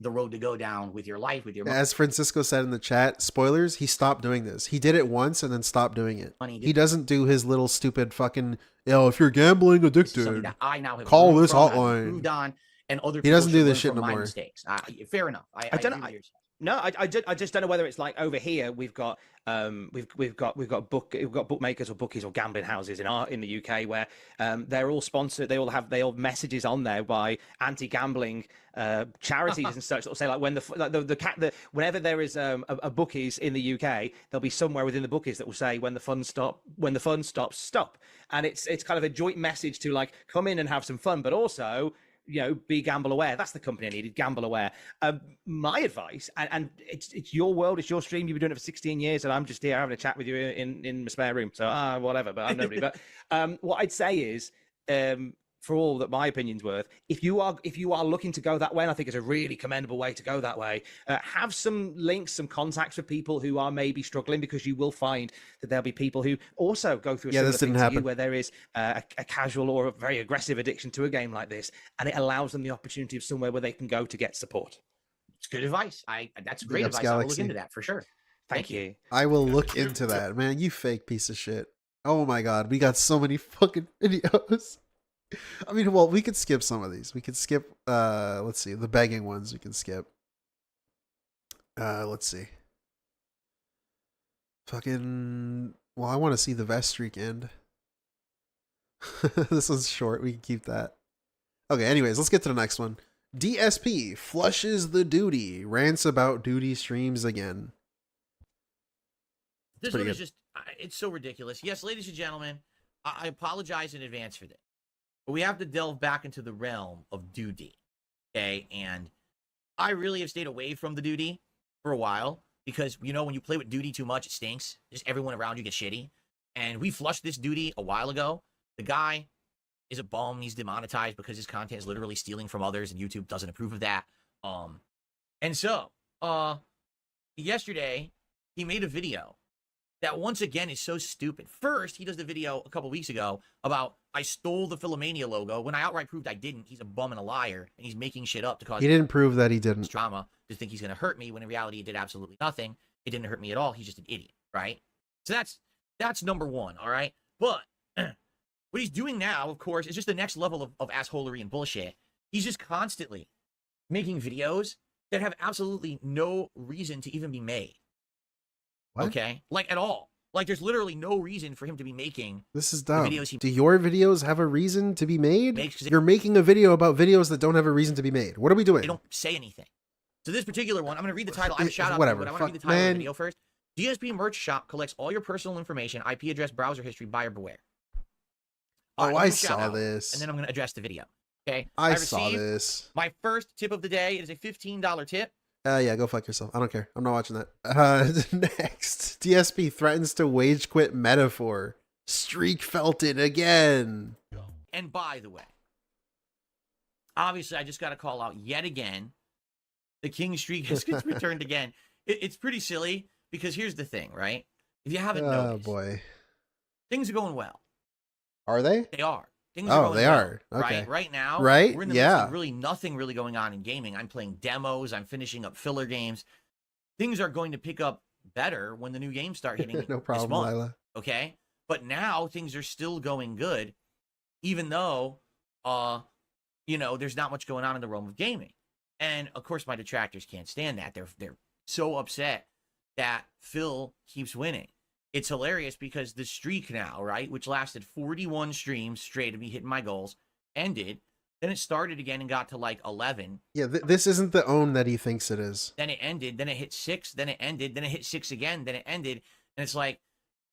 the road to go down with your life, with your money. As Francisco said in the chat, spoilers, he stopped doing this. He did it once and then stopped doing it. He doesn't do his little stupid fucking, if you're gambling addicted, I now have call this hotline. On, and other he doesn't do this shit no more. Mistakes. Fair enough. I don't know. I just don't know whether it's like over here we've got bookmakers or bookies or gambling houses in the UK where they're all sponsored. They all have messages on there by anti-gambling charities and such. That'll say like when whenever there is a bookies in the UK, there'll be somewhere within the bookies that will say when the fun stops, stop. And it's kind of a joint message to like come in and have some fun, but also be gamble aware. That's the company I needed, gamble aware. My advice, and it's your world, it's your stream. You've been doing it for 16 years, and I'm just here having a chat with you in my spare room. So whatever, but I'm nobody. But what I'd say is, for all that my opinion's worth, if you are looking to go that way, and I think it's a really commendable way to go that way, have some links, some contacts with people who are maybe struggling, because you will find that there'll be people who also go through a similar thing to you, where there is a casual or a very aggressive addiction to a game like this, and it allows them the opportunity of somewhere where they can go to get support. It's good advice. That's great advice. I'll look into that for sure. Thank you. I will look into that, man. You fake piece of shit. Oh my god, we got so many fucking videos. I mean, well, we could skip some of these. We could skip, let's see, the begging ones we can skip. Let's see. Fucking, well, I want to see the vest streak end. This one's short. We can keep that. Okay, anyways, let's get to the next one. DSP flushes the duty, rants about duty streams again. This one is just, it's so ridiculous. Yes, ladies and gentlemen, I apologize in advance for this. But we have to delve back into the realm of duty, okay? And I really have stayed away from the duty for a while because, when you play with duty too much, it stinks. Just everyone around you gets shitty. And we flushed this duty a while ago. The guy is a bum. He's demonetized because his content is literally stealing from others, and YouTube doesn't approve of that. And so, yesterday, he made a video that once again is so stupid. First, he does the video a couple weeks ago about I stole the Philomania logo when I outright proved I didn't. He's a bum and a liar, and he's making shit up to cause. He didn't prove that he didn't. Drama to think he's going to hurt me when in reality he did absolutely nothing. It didn't hurt me at all. He's just an idiot, right? So that's number one, all right? But what he's doing now, of course, is just the next level of assholery and bullshit. He's just constantly making videos that have absolutely no reason to even be made. What? Okay, like at all. Like there's literally no reason for him to be making. This is dumb. Do your videos have a reason to be made? You're making a video about videos that don't have a reason to be made. What are we doing? They don't say anything. So this particular one, I'm going to read the title. I have a shout out, whatever. But I want to read the title of the video first. DSP merch shop collects all your personal information, IP address, browser history. Buyer beware. Oh, I saw this. And then I'm going to address the video. Okay. I saw this. My first tip of the day is a $15 tip. Yeah, go fuck yourself. I don't care. I'm not watching that. Next, DSP threatens to wage quit Metaphor. Streak felt it again. And by the way, obviously, I just got to call out yet again. The King streak has returned again. It's pretty silly because here's the thing, right? If you haven't noticed, boy, things are going well. Are they? They are. Things are going they well, are. Okay. Right now, right? We're in the midst of really nothing really going on in gaming. I'm playing demos. I'm finishing up filler games. Things are going to pick up better when the new games start hitting. No problem, this month, Lila. Okay, but now things are still going good, even though, there's not much going on in the realm of gaming. And of course, my detractors can't stand that. They're so upset that Phil keeps winning. It's hilarious because the streak now, right, which lasted 41 streams straight of me hitting my goals, ended. Then it started again and got to like 11. Yeah, this isn't the own that he thinks it is. Then it ended. Then it hit 6. Then it ended. Then it hit 6 again. Then it ended. And it's like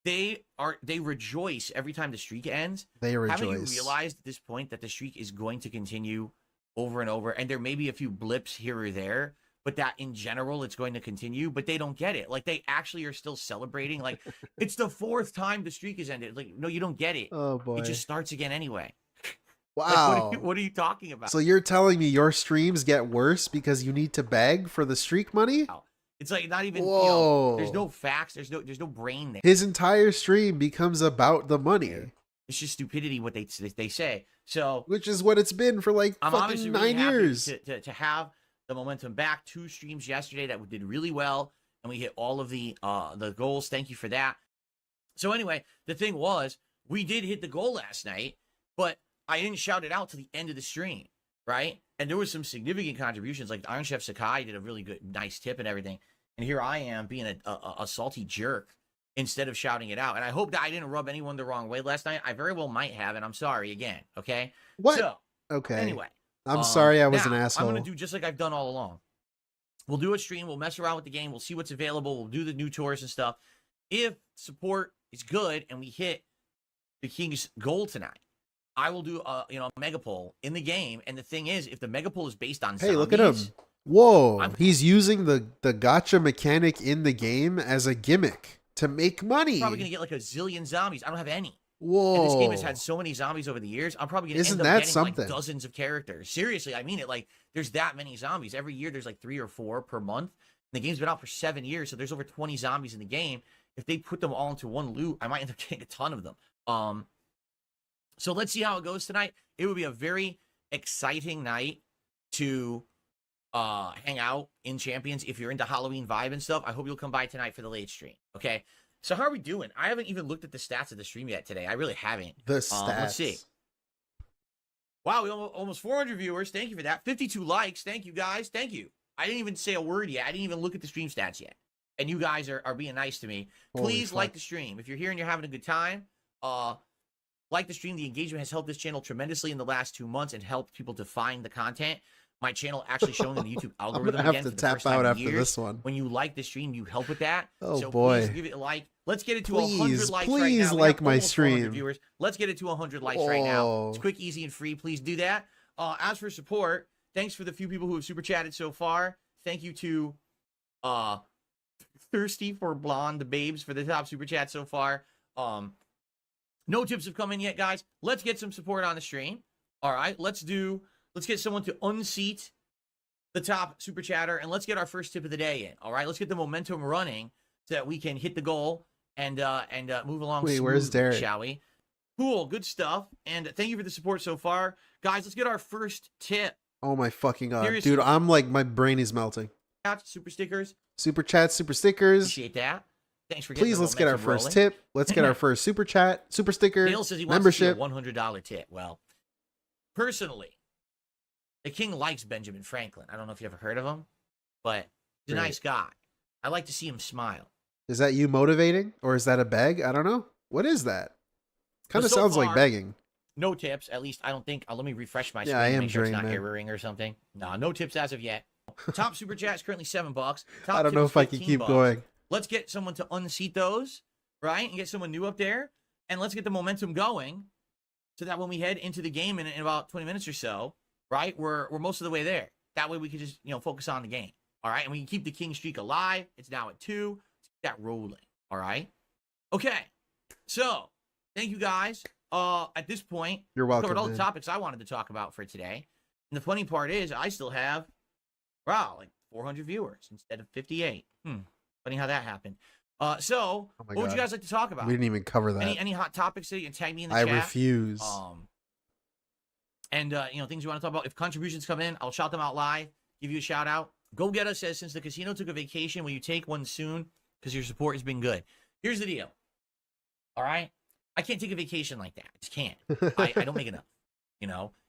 they rejoice every time the streak ends. They rejoice. Haven't you realized at this point that the streak is going to continue over and over? And there may be a few blips here or there, but that in general it's going to continue. But they don't get it. Like they actually are still celebrating. Like it's the 4th time the streak has ended. Like, no, you don't get it. Oh boy. It just starts again anyway. Wow. Like, what are you talking about? So you're telling me your streams get worse because you need to beg for the streak money? It's like not even, Whoa. there's no facts. There's no brain there. His entire stream becomes about the money. It's just stupidity what they say. So, which is what it's been for like I'm fucking really 9 happy years. To have the momentum back. 2 streams yesterday that did really well, and we hit all of the goals. Thank you for that. So anyway, the thing was, we did hit the goal last night, but I didn't shout it out to the end of the stream, right? And there was some significant contributions, like Iron Chef Sakai did a really good, nice tip and everything. And here I am being a salty jerk instead of shouting it out. And I hope that I didn't rub anyone the wrong way last night. I very well might have, and I'm sorry again, okay? What? So, okay. Anyway. I'm sorry I was now, an asshole. I'm going to do just like I've done all along. We'll do a stream. We'll mess around with the game. We'll see what's available. We'll do the new tours and stuff. If support is good and we hit the King's goal tonight, I will do a mega poll in the game. And the thing is, if the mega poll is based on hey, zombies, look at him. Whoa. He's using the gotcha mechanic in the game as a gimmick to make money. I'm probably going to get like a zillion zombies. I don't have any. Whoa. And this game has had so many zombies over the years. I'm probably going to end up getting like dozens of characters. Seriously, I mean it. Like, there's that many zombies. Every year there's like 3 or 4 per month. And the game's been out for 7 years, so there's over 20 zombies in the game. If they put them all into one loot, I might end up getting a ton of them. So let's see how it goes tonight. It would be a very exciting night to hang out in Champions. If you're into Halloween vibe and stuff, I hope you'll come by tonight for the late stream. Okay. So how are we doing? I haven't even looked at the stats of the stream yet today. I really haven't. The stats. Let's see. Wow, we almost 400 viewers. Thank you for that. 52 likes. Thank you, guys. Thank you. I didn't even say a word yet. I didn't even look at the stream stats yet. And you guys are being nice to me. Please like the stream. If you're here and you're having a good time, like the stream. The engagement has helped this channel tremendously in the last 2 months and helped people to find the content. My channel actually showing in the YouTube algorithm I'm again have for to the tap first time out in after years. this one. When you like the stream, you help with that. Oh so boy. Please give it a like. Let's get it to Please, 100 likes right now. please We like have my almost 400 stream. viewers. Let's get it to 100 likes right now. It's quick, easy, and free. Please do that. As for support, thanks for the few people who have super chatted so far. Thank you to Thirsty for Blonde Babes for the top super chat so far. No tips have come in yet, guys. Let's get some support on the stream. All right, let's get someone to unseat the top super chatter, and let's get our first tip of the day in. All right, let's get the momentum running so that we can hit the goal and move along. Wait, where's Derich? Shall we? Cool, good stuff. And thank you for the support so far, guys. Let's get our first tip. Oh my fucking god, Seriously. dude! I'm like, my brain is melting. Super stickers. Super chat, super stickers. Appreciate that. Thanks for getting Please, the let's get our momentum first rolling. tip. Let's get our first super chat, super sticker, Dale says he wants membership. to see a $100 tip. Well, personally, the king likes Benjamin Franklin. I don't know if you ever heard of him, but he's a nice guy. I like to see him smile. Is that you motivating, or is that a beg? I don't know. What is that? Kind of So sounds like far, begging. No tips, at least I don't think. Let me refresh my screen. Yeah, I am make sure it's not drained, man. erroring or something. No tips as of yet. Top super chat is currently $7. Top I don't tip know is if I can keep $15. going. Let's get someone to unseat those, right? And get someone new up there. And let's get the momentum going so that when we head into the game in about 20 minutes or so, right, we're most of the way there. That way we can just, focus on the game. All right? And we can keep the king streak alive. It's now at 2. Let's keep that rolling. All right? Okay. So, thank you guys. At this point, You're welcome, covered all man. the topics I wanted to talk about for today. And the funny part is I still have, like 400 viewers instead of 58. Funny how that happened. So, Oh my what would you God. guys like to talk about? We didn't even cover that. Any hot topics that you can tag me in the I chat? refuse. And things you want to talk about. If contributions come in, I'll shout them out live, give you a shout out. Go Get Us says, since the casino took a vacation, will you take one soon? Because your support has been good. Here's the deal. All right? I can't take a vacation like that. I just can't. I don't make enough.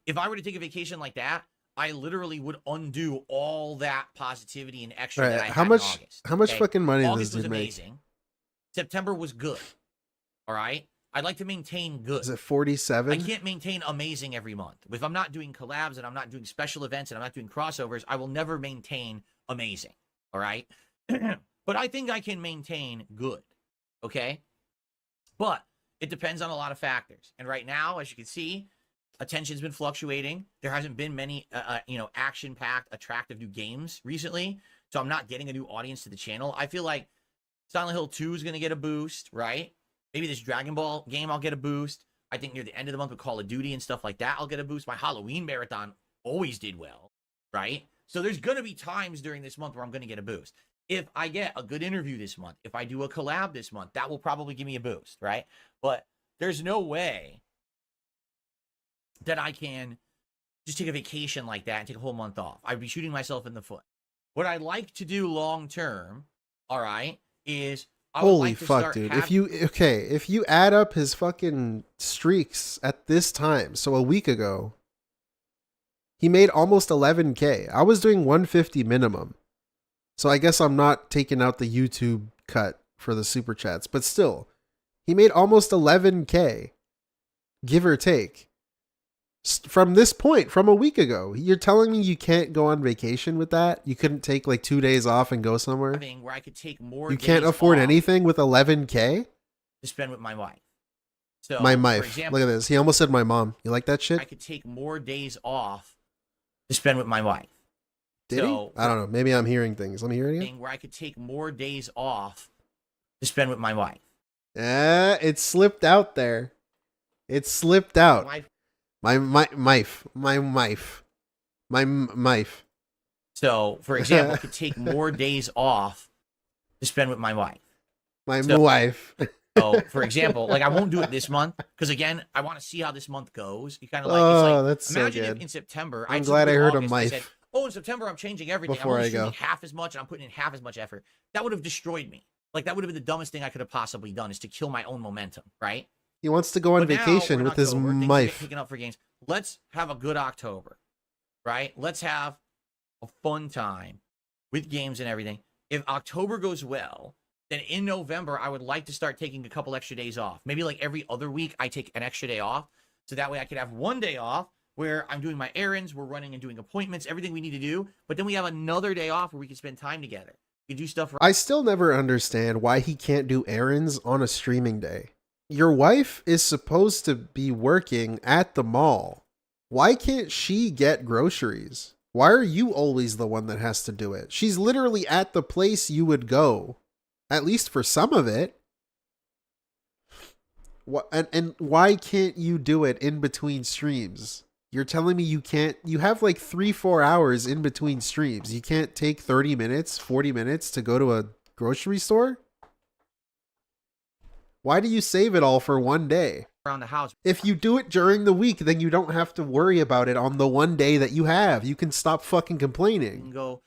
If I were to take a vacation like that, I literally would undo all that positivity and extra that I had How much? in August. How much fucking money August does was it make? amazing. September was good. All right. I'd like to maintain good. Is it 47? I can't maintain amazing every month. If I'm not doing collabs and I'm not doing special events and I'm not doing crossovers, I will never maintain amazing. All right. But I think I can maintain good. Okay. But it depends on a lot of factors. And right now, as you can see, attention's been fluctuating. There hasn't been many, action-packed, attractive new games recently. So I'm not getting a new audience to the channel. I feel like Silent Hill 2 is going to get a boost, right? Maybe this Dragon Ball game, I'll get a boost. I think near the end of the month with Call of Duty and stuff like that, I'll get a boost. My Halloween marathon always did well, right? So there's going to be times during this month where I'm going to get a boost. If I get a good interview this month, if I do a collab this month, that will probably give me a boost, right? But there's no way that I can just take a vacation like that and take a whole month off. I'd be shooting myself in the foot. What I'd like to do long term, all right, is I would Holy like to fuck, start dude. having... If you add up his fucking streaks at this time, so a week ago, he made almost 11K. I was doing 150 minimum. So I guess I'm not taking out the YouTube cut for the super chats, but still, he made almost 11K, give or take. From this point, from a week ago, you're telling me you can't go on vacation with that? You couldn't take like 2 days off and go somewhere? Where I could take more You can't days afford off anything with 11K? to spend with my wife. So, My for wife. example, Look at this. He almost said my mom. You like that shit? I could take more days off to spend with my wife. Did so, he? I don't know. Maybe I'm hearing things. Let me hear it again. Where I could take more days off to spend with my wife. It slipped out there. It slipped out. My wife. So, for example, I could take more days off to spend with my wife. My wife. So, for example, like I won't do it this month because again, I want to see how this month goes. You kind of like, Oh, it's like, that's so imagine good. if in September, I'm glad I heard a August, I wife. said, oh, in September I'm changing everything. Before I'm only I go. shooting half as much and I'm putting in half as much effort. That would have destroyed me. Like that would have been the dumbest thing I could have possibly done, is to kill my own momentum, right? He wants to go on But now vacation we're in with his October, things are wife. picking up for games. Let's have a good October, right? Let's have a fun time with games and everything. If October goes well, then in November, I would like to start taking a couple extra days off. Maybe like every other week, I take an extra day off. So that way I could have one day off where I'm doing my errands, we're running and doing appointments, everything we need to do. But then we have another day off where we can spend time together. We can do stuff. I still never understand why he can't do errands on a streaming day. Your wife is supposed to be working at the mall. Why can't she get groceries? Why are you always the one that has to do it? She's literally at the place you would go, at least for some of it. And why can't you do it in between streams? You're telling me you can't? You have like 3-4 hours in between streams. You can't take 30 minutes, 40 minutes to go to a grocery store? Why do you save it all for one day? Around the house. If you do it during the week, then you don't have to worry about it on the one day that you have. You can stop fucking You can complaining. go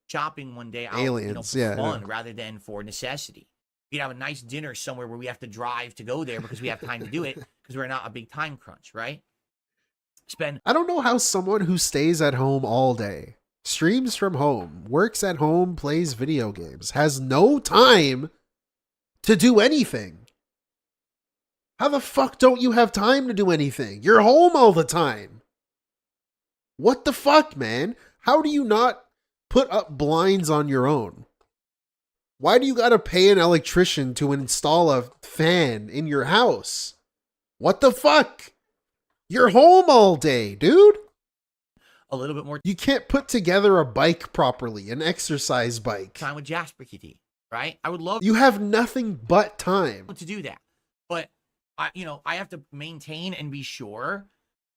shopping one day out, Aliens, for yeah, fun yeah. rather than for necessity. You can have a nice dinner somewhere where we have to drive to go there because we have time to do it because we're not a big time crunch, right? I don't know how someone who stays at home all day, streams from home, works at home, plays video games, has no time to do anything. How the fuck don't you have time to do anything? You're home all the time. What the fuck, man? How do you not put up blinds on your own? Why do you gotta pay an electrician to install a fan in your house? What the fuck? You're home all day, dude. A little bit more You can't put together a bike properly, an exercise bike. time with Jasper Kitty, right? I would love You have nothing but time. to do that, but I have to maintain and be sure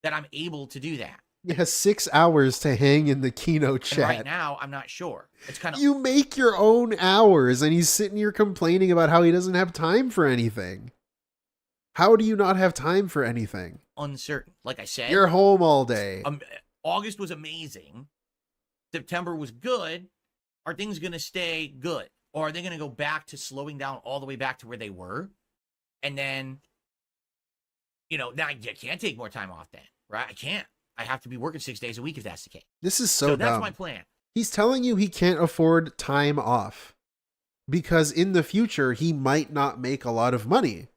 that I'm able to do that. You have 6 hours to hang in the Kino And chat. right now, I'm not sure. It's kind of You make your own hours, and he's sitting here complaining about how he doesn't have time for anything. How do you not have time for anything? uncertain. Like I said, You're home all day. August was amazing. September was good. Are things going to stay good? Or are they going to go back to slowing down all the way back to where they were? And then, now I can't take more time off then, right? I can't. I have to be working 6 days a week if that's the case. This is so dumb. That's my plan. He's telling you he can't afford time off because in the future he might not make a lot of money.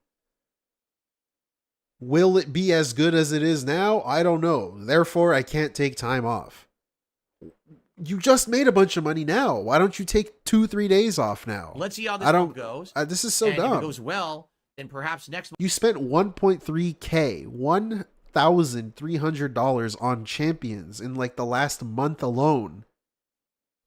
Will it be as good as it is now? I don't know. Therefore, I can't take time off. You just made a bunch of money now. Why don't you take 2-3 days off now? Let's see how this one goes. This is so and dumb. If it goes well, then perhaps next month. You spent $1.3K, $1,300 on champions in like the last month alone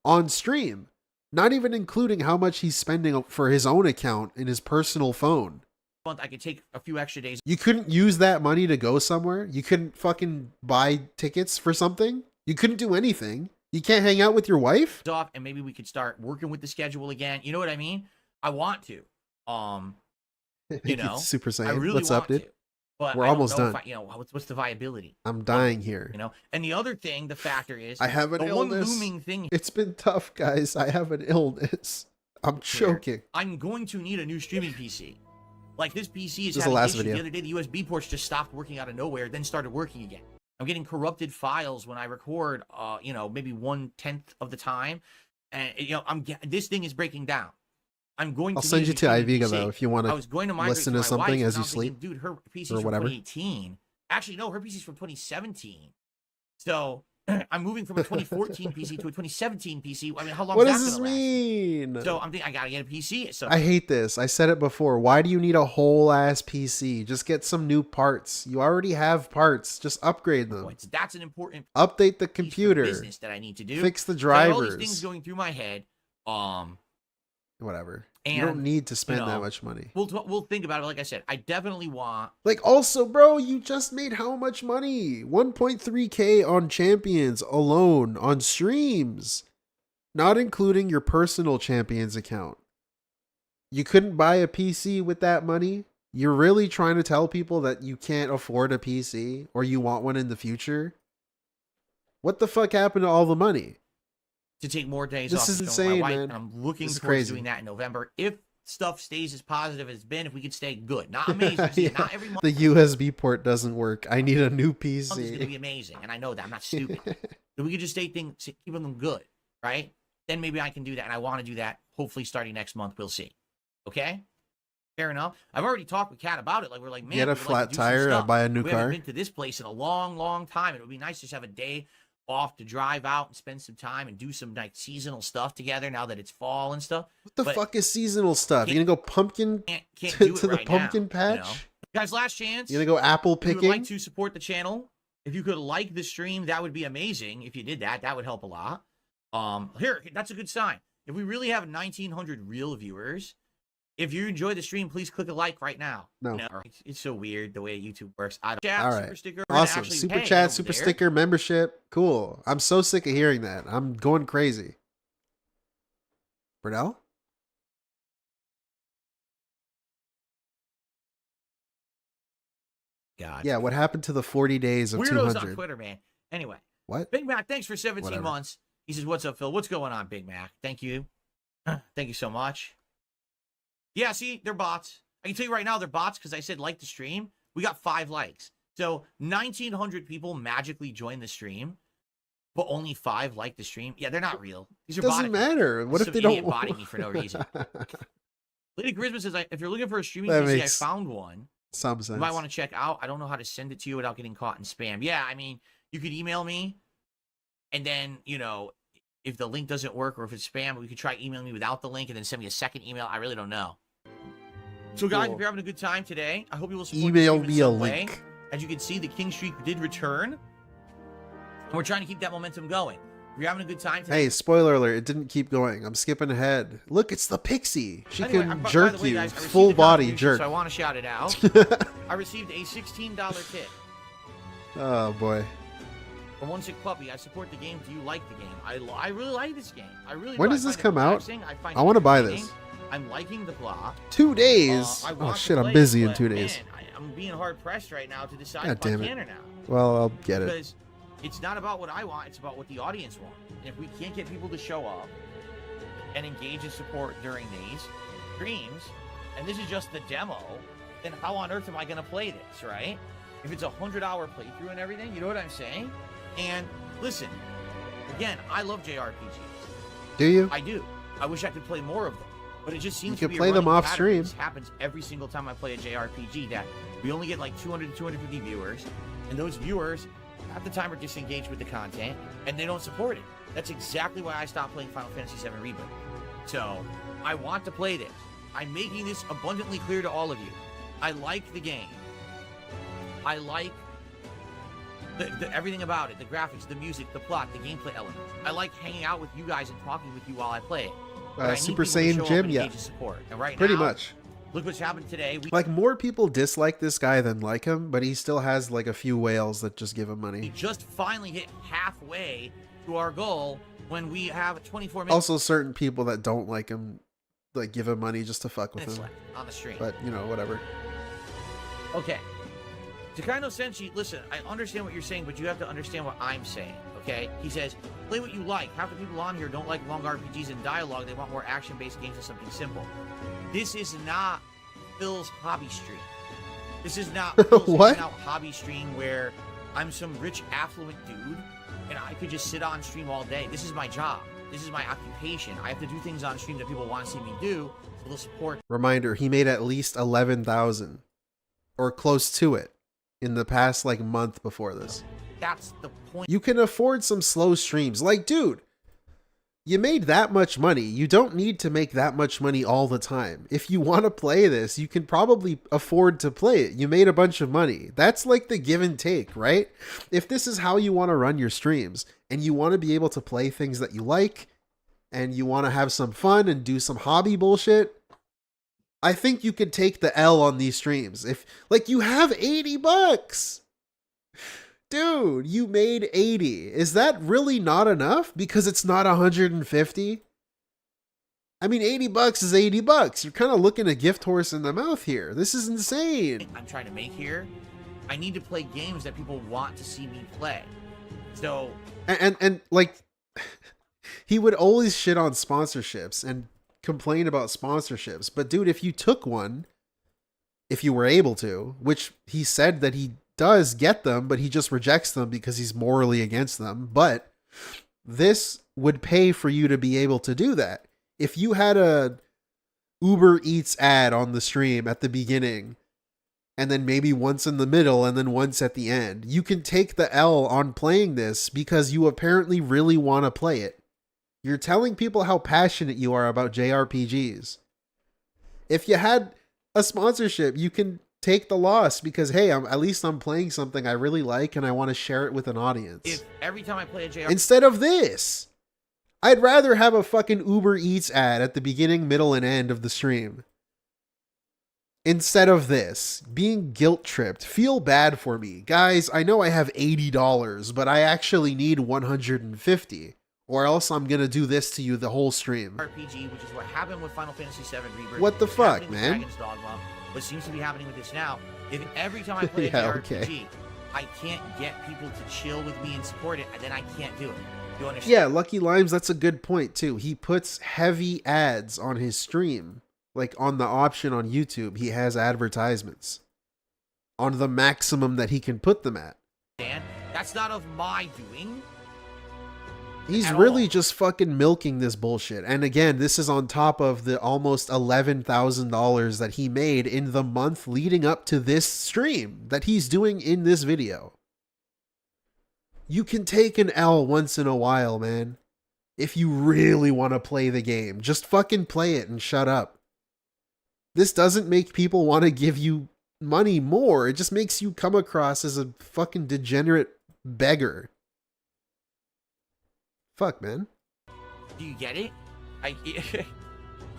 on stream. Not even including how much he's spending for his own account in his personal phone. Month I could take a few extra days. You couldn't use that money to go somewhere? You couldn't fucking buy tickets for something? You couldn't do anything? You can't hang out with your wife? Off, and maybe we could start working with the schedule again. You know what I mean? I want to. You know, Super Saiyan. I really What's want up, dude? to. But We're almost done. You know, what's the viability? I'm dying here. You know, and the other thing, the factor is I have an illness. One looming thing. It's been tough, guys. I have an illness. I'm choking. I'm going to need a new streaming PC. Like this PC is This is having the last issues. video. The other day, the USB ports just stopped working out of nowhere, then started working again. I'm getting corrupted files when I record, you know, maybe 1/10 of the time, and you know, this thing is breaking down. I'm going. I'll send you to Iviga though if you want to listen to something as you sleep. Dude, her PC's or from whatever. 2018. Actually, no, her PC's from 2017. So I'm moving from a 2014 PC to a 2017 PC. I mean, how long? What is does that this gonna last? mean? So I'm thinking I gotta get a PC. So I hate this. I said it before. Why do you need a whole ass PC? Just get some new parts. You already have parts. Just upgrade them. That's an important Update the computer. business that I need to do. Fix the So I have all drivers. these things going through my head. Whatever. And, you don't need to spend you know, that much money. We'll think about it. Like I said, I definitely want. Like also, bro, you just made how much money? 1.3K on champions alone on streams. Not including your personal champions account. You couldn't buy a PC with that money? You're really trying to tell people that you can't afford a PC or you want one in the future? What the fuck happened to all the money? To take more days This off. is to show insane, my wife, man. And I'm looking This is towards crazy. doing that in November. If stuff stays as positive as it's been, if we could stay good, not amazing, see, Yeah. not every month. The USB port doesn't work. I need a new It's going to PC. be amazing, and I know that I'm not stupid. So we could just keep them good, right? Then maybe I can do that, and I want to do that. Hopefully, starting next month, we'll see. Okay, fair enough. I've already talked with Kat about it. Like we're like, man, Get a we'd like flat to do some tire, stuff. buy a new We car. haven't been to this place in a long, long time. It would be nice to just have a day off to drive out and spend some time and do some like seasonal stuff together. Now that it's fall and stuff. What the fuck is seasonal stuff? You gonna go pumpkin Can't to do it the right pumpkin now, patch? you know? Guys, last chance. You gonna go apple If you would picking? like to support the channel, if you could like the stream, that would be amazing. If you did that, that would help a lot. Here, that's a good sign. If we really have 1,900 real viewers, if you enjoy the stream, please click a like right now. No. You know, it's so weird the way YouTube works. I don't. All right. Super sticker, we're gonna Awesome. actually Super pay chat, over super there. sticker, membership. Cool. I'm so sick of hearing that. I'm going crazy. Bernal? God. Yeah, what happened to the 40 days of Weirdos 200? on Twitter, man. Anyway. What? Big Mac, thanks for 17 Whatever. months. He says, what's up, Phil? What's going on, Big Mac? Thank you. Thank you so much. Yeah, see, they're bots. I can tell you right now, they're bots because I said like the stream. We got 5 likes. So 1,900 people magically joined the stream, but only 5 liked the stream. Yeah, they're not real. These are Doesn't matter. What if Some they idiot don't botting me for no reason. Lady Charisma says, if you're looking for a streaming That PC, I makes found one. some You sense. might want to check out. I don't know how to send it to you without getting caught in spam. Yeah, I mean, you could email me, and then, you know, if the link doesn't work or if it's spam, we could try emailing me without the link and then send me a second email. I really don't know. So, guys, Cool. if you're having a good time today, I hope you will support Email the stream in me a some way. link. As you can see, the King Streak did return, and we're trying to keep that momentum going. If you're having a good time today, Hey, spoiler alert, it didn't keep going. I'm skipping ahead. Look, it's the pixie. She Anyway, can by jerk the way, you. guys, I received Full a body contribution, jerk. So I want to shout it out. I received a $16 tip. Oh, boy. From One Sick Puppy, I support the game. Do you like the game? I really like this game. I really When do. does I this find it come out? relaxing. find I it want to buy entertaining. this. I'm liking the plot. 2 days? I Oh, want to shit, I'm play busy it, in but 2 days. Man, I'm being hard pressed right now to decide God if I damn it. can or not. Well, I'll get it. Because it's not about what I want, it's about what the audience wants. And if we can't get people to show up and engage and support during these streams, and this is just the demo, then how on earth am I going to play this, right? if it's a 100-hour playthrough and everything, you know what I'm saying? And listen, again, I love JRPGs. Do you? I do. I wish I could play more of them, but it just seems you to be could play them off stream. This happens every single time I play a JRPG that we only get like 200 to 250 viewers, and those viewers half the time are disengaged with the content and they don't support it. That's exactly why I stopped playing Final Fantasy VII Reboot. So I want to play this. I'm making this abundantly clear to all of you. I like the game. I like everything about it, the graphics, the music, the plot, the gameplay elements. I like hanging out with you guys and talking with you while I play it. Super Saiyan Jim, yeah. Support. And right pretty now, much. Look what's happened today. Like, more people dislike this guy than like him, but he still has like a few whales that just give him money. We just finally hit halfway to our goal when we have 24 minutes. Also, certain people that don't like him, like, give him money just to fuck with him. On the stream. But, you know, whatever. Okay. Takano Senshi, listen, I understand what you're saying, but you have to understand what I'm saying, okay? He says, play what you like. Half the people on here don't like long RPGs and dialogue. They want more action-based games and something simple. This is not Phil's hobby stream. This is not Phil's what? Hobby stream where I'm some rich, affluent dude and I could just sit on stream all day. This is my job. This is my occupation. I have to do things on stream that people want to see me do, so they'll support. Reminder, he made at least 11,000 or close to it in the past like month before this. That's the point. You can afford some slow streams. Like, dude, you made that much money. You don't need to make that much money all the time. If you want to play this, you can probably afford to play it. You made a bunch of money. That's like the give and take, right? If this is how you want to run your streams and you want to be able to play things that you like and you want to have some fun and do some hobby bullshit, I think you could take the L on these streams. If, like, you have $80. Dude, you made 80. Is that really not enough? Because it's not 150? I mean, $80 is $80. You're kind of looking a gift horse in the mouth here. This is insane. I'm trying to make here. I need to play games that people want to see me play. So and like, he would always shit on sponsorships and complain about sponsorships. But dude, if you took one, if you were able to, which he said that he does get them, but he just rejects them because he's morally against them. But this would pay for you to be able to do that. If you had a Uber Eats ad on the stream at the beginning, and then maybe once in the middle, and then once at the end, you can take the L on playing this because you apparently really want to play it. You're telling people how passionate you are about JRPGs. If you had a sponsorship, you can take the loss because, hey, at least I'm playing something I really like and I want to share it with an audience. if every time I play a JRPG, Instead of this, I'd rather have a fucking Uber Eats ad at the beginning, middle, and end of the stream. Instead of this, being guilt tripped. Feel bad for me. Guys, I know I have $80, but I actually need 150. Or else I'm gonna do this to you the whole stream. RPG, which is what happened with Final Fantasy VII Rebirth. What the what's fuck, happening with man? Dragon's Dogma, what seems to be happening with this now. If every time I play a Yeah, JRPG, okay. I can't get people to chill with me and support it, and then I can't do it. You understand? Yeah, Lucky Limes, that's a good point too. He puts heavy ads on his stream. Like on the option on YouTube, he has advertisements on the maximum that he can put them at. Dan, that's not of my doing. He's At really all. just fucking milking this bullshit. And again, this is on top of the almost $11,000 that he made in the month leading up to this stream that he's doing in this video. You can take an L once in a while, man. If you really want to play the game, just fucking play it and shut up. This doesn't make people want to give you money more. It just makes you come across as a fucking degenerate beggar. Fuck, man. Do you get it? I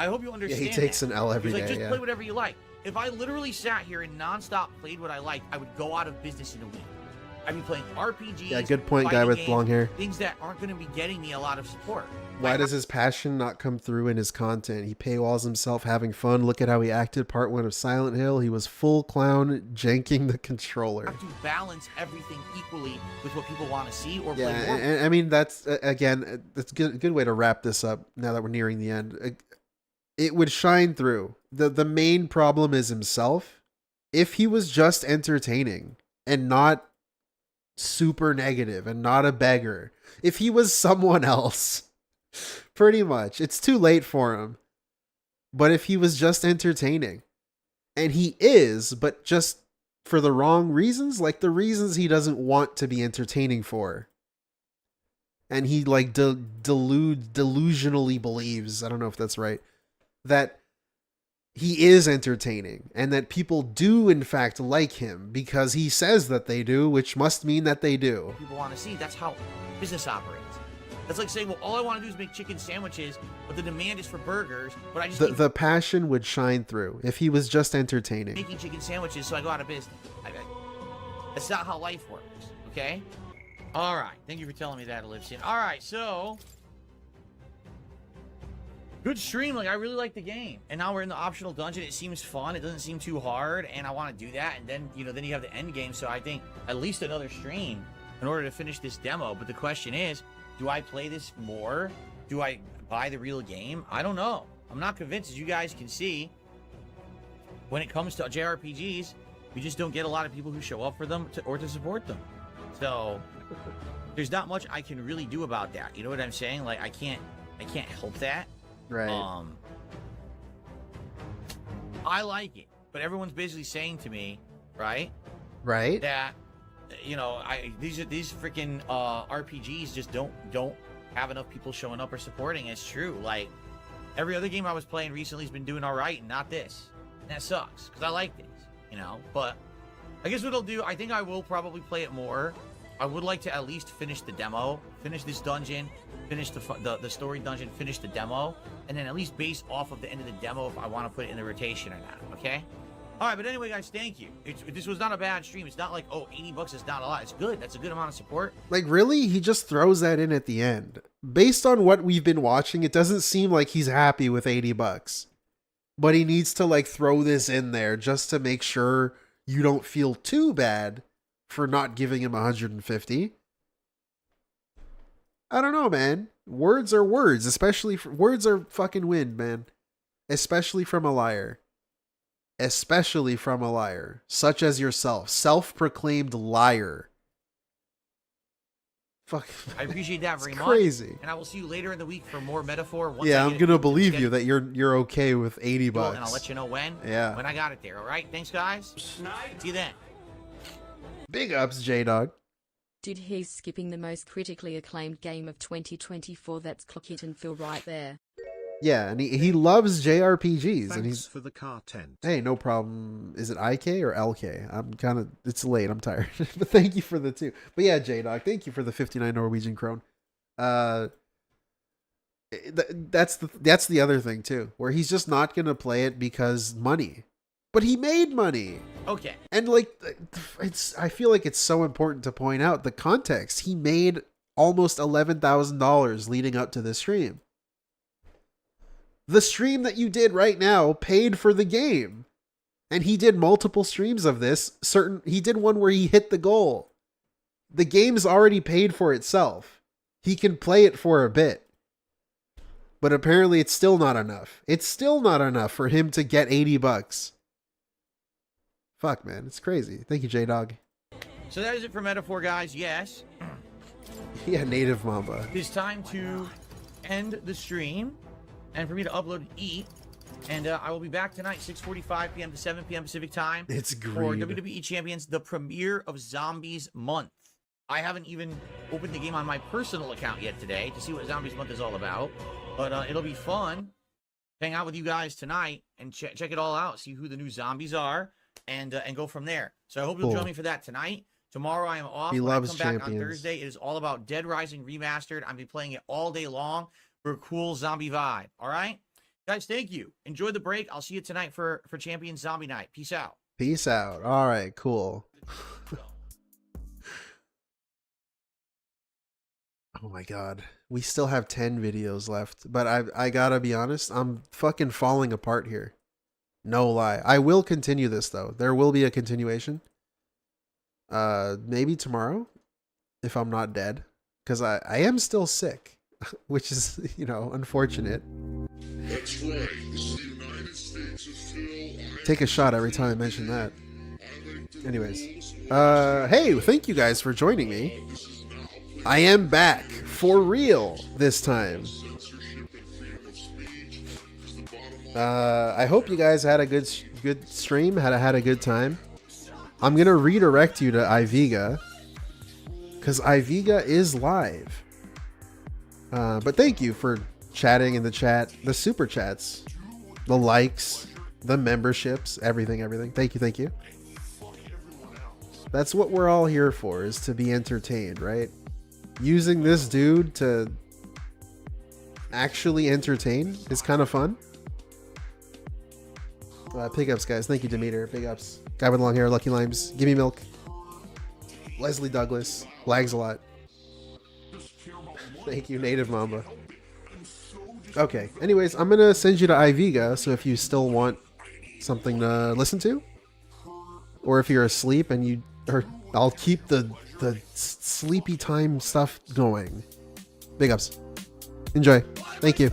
hope you Yeah, understand. he takes that. an L every He's like, day. just Yeah. play whatever you like. If I literally sat here and nonstop played what I liked, I would go out of business in a week. I'd be playing RPGs. Yeah, good point, guy fighting with games, long hair. Things that aren't going to be getting me a lot of support. Why does his passion not come through in his content? He paywalls himself having fun. Look at how he acted part 1 of Silent Hill. He was full clown janking the controller. I have to balance everything equally with what people want to see or Yeah, play more. and I mean, that's, again, that's a good way to wrap this up now that we're nearing the end. It would shine through. The main problem is himself. If he was just entertaining, and not super negative and not a beggar. If he was someone else, pretty much, it's too late for him. But if he was just entertaining, and he is, but just for the wrong reasons, like the reasons he doesn't want to be entertaining for. And he like delusionally believes, I don't know if that's right, that he is entertaining and that people do in fact like him because he says that they do, which must mean that they do. People want to see. That's how business operates. That's like saying, well, all I want to do is make chicken sandwiches, but the demand is for burgers, but I just The passion would shine through if he was just entertaining. making chicken sandwiches, so I go out of business. That's not how life works, okay? All right. Thank you for telling me that, Ellipsian. All right, so good stream. Like, I really like the game. And now we're in the optional dungeon. It seems fun. It doesn't seem too hard, and I want to do that. And then, then you have the end game. So I think at least another stream in order to finish this demo. But the question is, do I play this more? Do I buy the real game? I don't know. I'm not convinced, as you guys can see. When it comes to JRPGs, we just don't get a lot of people who show up for them or to support them. So there's not much I can really do about that. You know what I'm saying? Like, I can't help that. Right. I like it, but everyone's basically saying to me, right? Right. That these freaking RPGs just don't have enough people showing up or supporting. It's true. Like, every other game I was playing recently has been doing all right, and not this. And that sucks because I like these, But I guess what I'll do, I think I will probably play it more. I would like to at least finish the demo, finish this dungeon, finish the story dungeon, finish the demo, and then at least base off of the end of the demo if I want to put it in the rotation or not, okay? All right, but anyway, guys, thank you. This was not a bad stream. It's not like, oh, $80 is not a lot. It's good. That's a good amount of support. Like, really? He just throws that in at the end. Based on what we've been watching, it doesn't seem like he's happy with $80. But he needs to, like, throw this in there just to make sure you don't feel too bad for not giving him 150. I don't know, man. Words are words, words are fucking wind, man. Especially from a liar. Especially from a liar, such as yourself, self-proclaimed liar. Fuck. I appreciate that very much. Crazy. And I will see you later in the week for more metaphor. Yeah, I'm gonna believe you that you're okay with $80. And I'll let you know when. Yeah. When I got it there. All right. Thanks, guys. See you then. Big ups, J-Dog. Dude, he's skipping the most critically acclaimed game of 2024. That's Clock It and Phil right there. Yeah, and he loves JRPGs. Thanks and he's for the car tent. Hey, no problem. Is it IK or LK? It's late. I'm tired. But thank you for the 2. But yeah, J-Dog, thank you for the 59 Norwegian krone. That's the other thing too, where he's just not gonna play it because money. But he made money. Okay. And like, I feel like it's so important to point out the context. He made almost $11,000 leading up to this stream. The stream that you did right now paid for the game. And he did multiple streams of this. He did one where he hit the goal. The game's already paid for itself. He can play it for a bit. But apparently it's still not enough. It's still not enough for him to get $80. Fuck, man. It's crazy. Thank you, J-Dog. So that is it for Metaphor, guys. Yes. Yeah, native Mamba. It's time to end the stream and for me to upload and eat. And I will be back tonight, 6:45 p.m. to 7 p.m. Pacific time. It's great. For WWE Champions, the premiere of Zombies Month. I haven't even opened the game on my personal account yet today to see what Zombies Month is all about. But it'll be fun. Hang out with you guys tonight and check it all out. See who the new zombies are. And go from there. So I hope you'll join me for that tonight. Tomorrow I am off. He loves I come back Champions. on Thursday, it is all about Dead Rising Remastered. I'll be playing it all day long for a cool zombie vibe. All right? Guys, thank you. Enjoy the break. I'll see you tonight for Champions Zombie Night. Peace out. Peace out. All right, cool. Oh my god. We still have 10 videos left. But I gotta be honest, I'm fucking falling apart here. No lie. I will continue this though. There will be a continuation. Maybe tomorrow, if I'm not dead, because I am still sick, which is, unfortunate. That's right. This is the United States of Phil. Take a shot every time I mention that. I like to Anyways, hey, thank you guys for joining me. I am back for real this time. I hope you guys had a good stream, had a good time. I'm gonna redirect you to iVega because iVega is live. But thank you for chatting in the chat, the super chats, the likes, the memberships, everything. Thank you. That's what we're all here for, is to be entertained, right? Using this dude to actually entertain is kind of fun. Pickups, guys. Thank you, Demeter. Big ups. Guy with long hair, Lucky Limes. Gimme Milk. Leslie Douglas. Lags a lot. Thank you, Native Mamba. Okay. Anyways, I'm going to send you to iVega, so if you still want something to listen to, or if you're asleep and you... or I'll keep the sleepy time stuff going. Big ups. Enjoy. Thank you.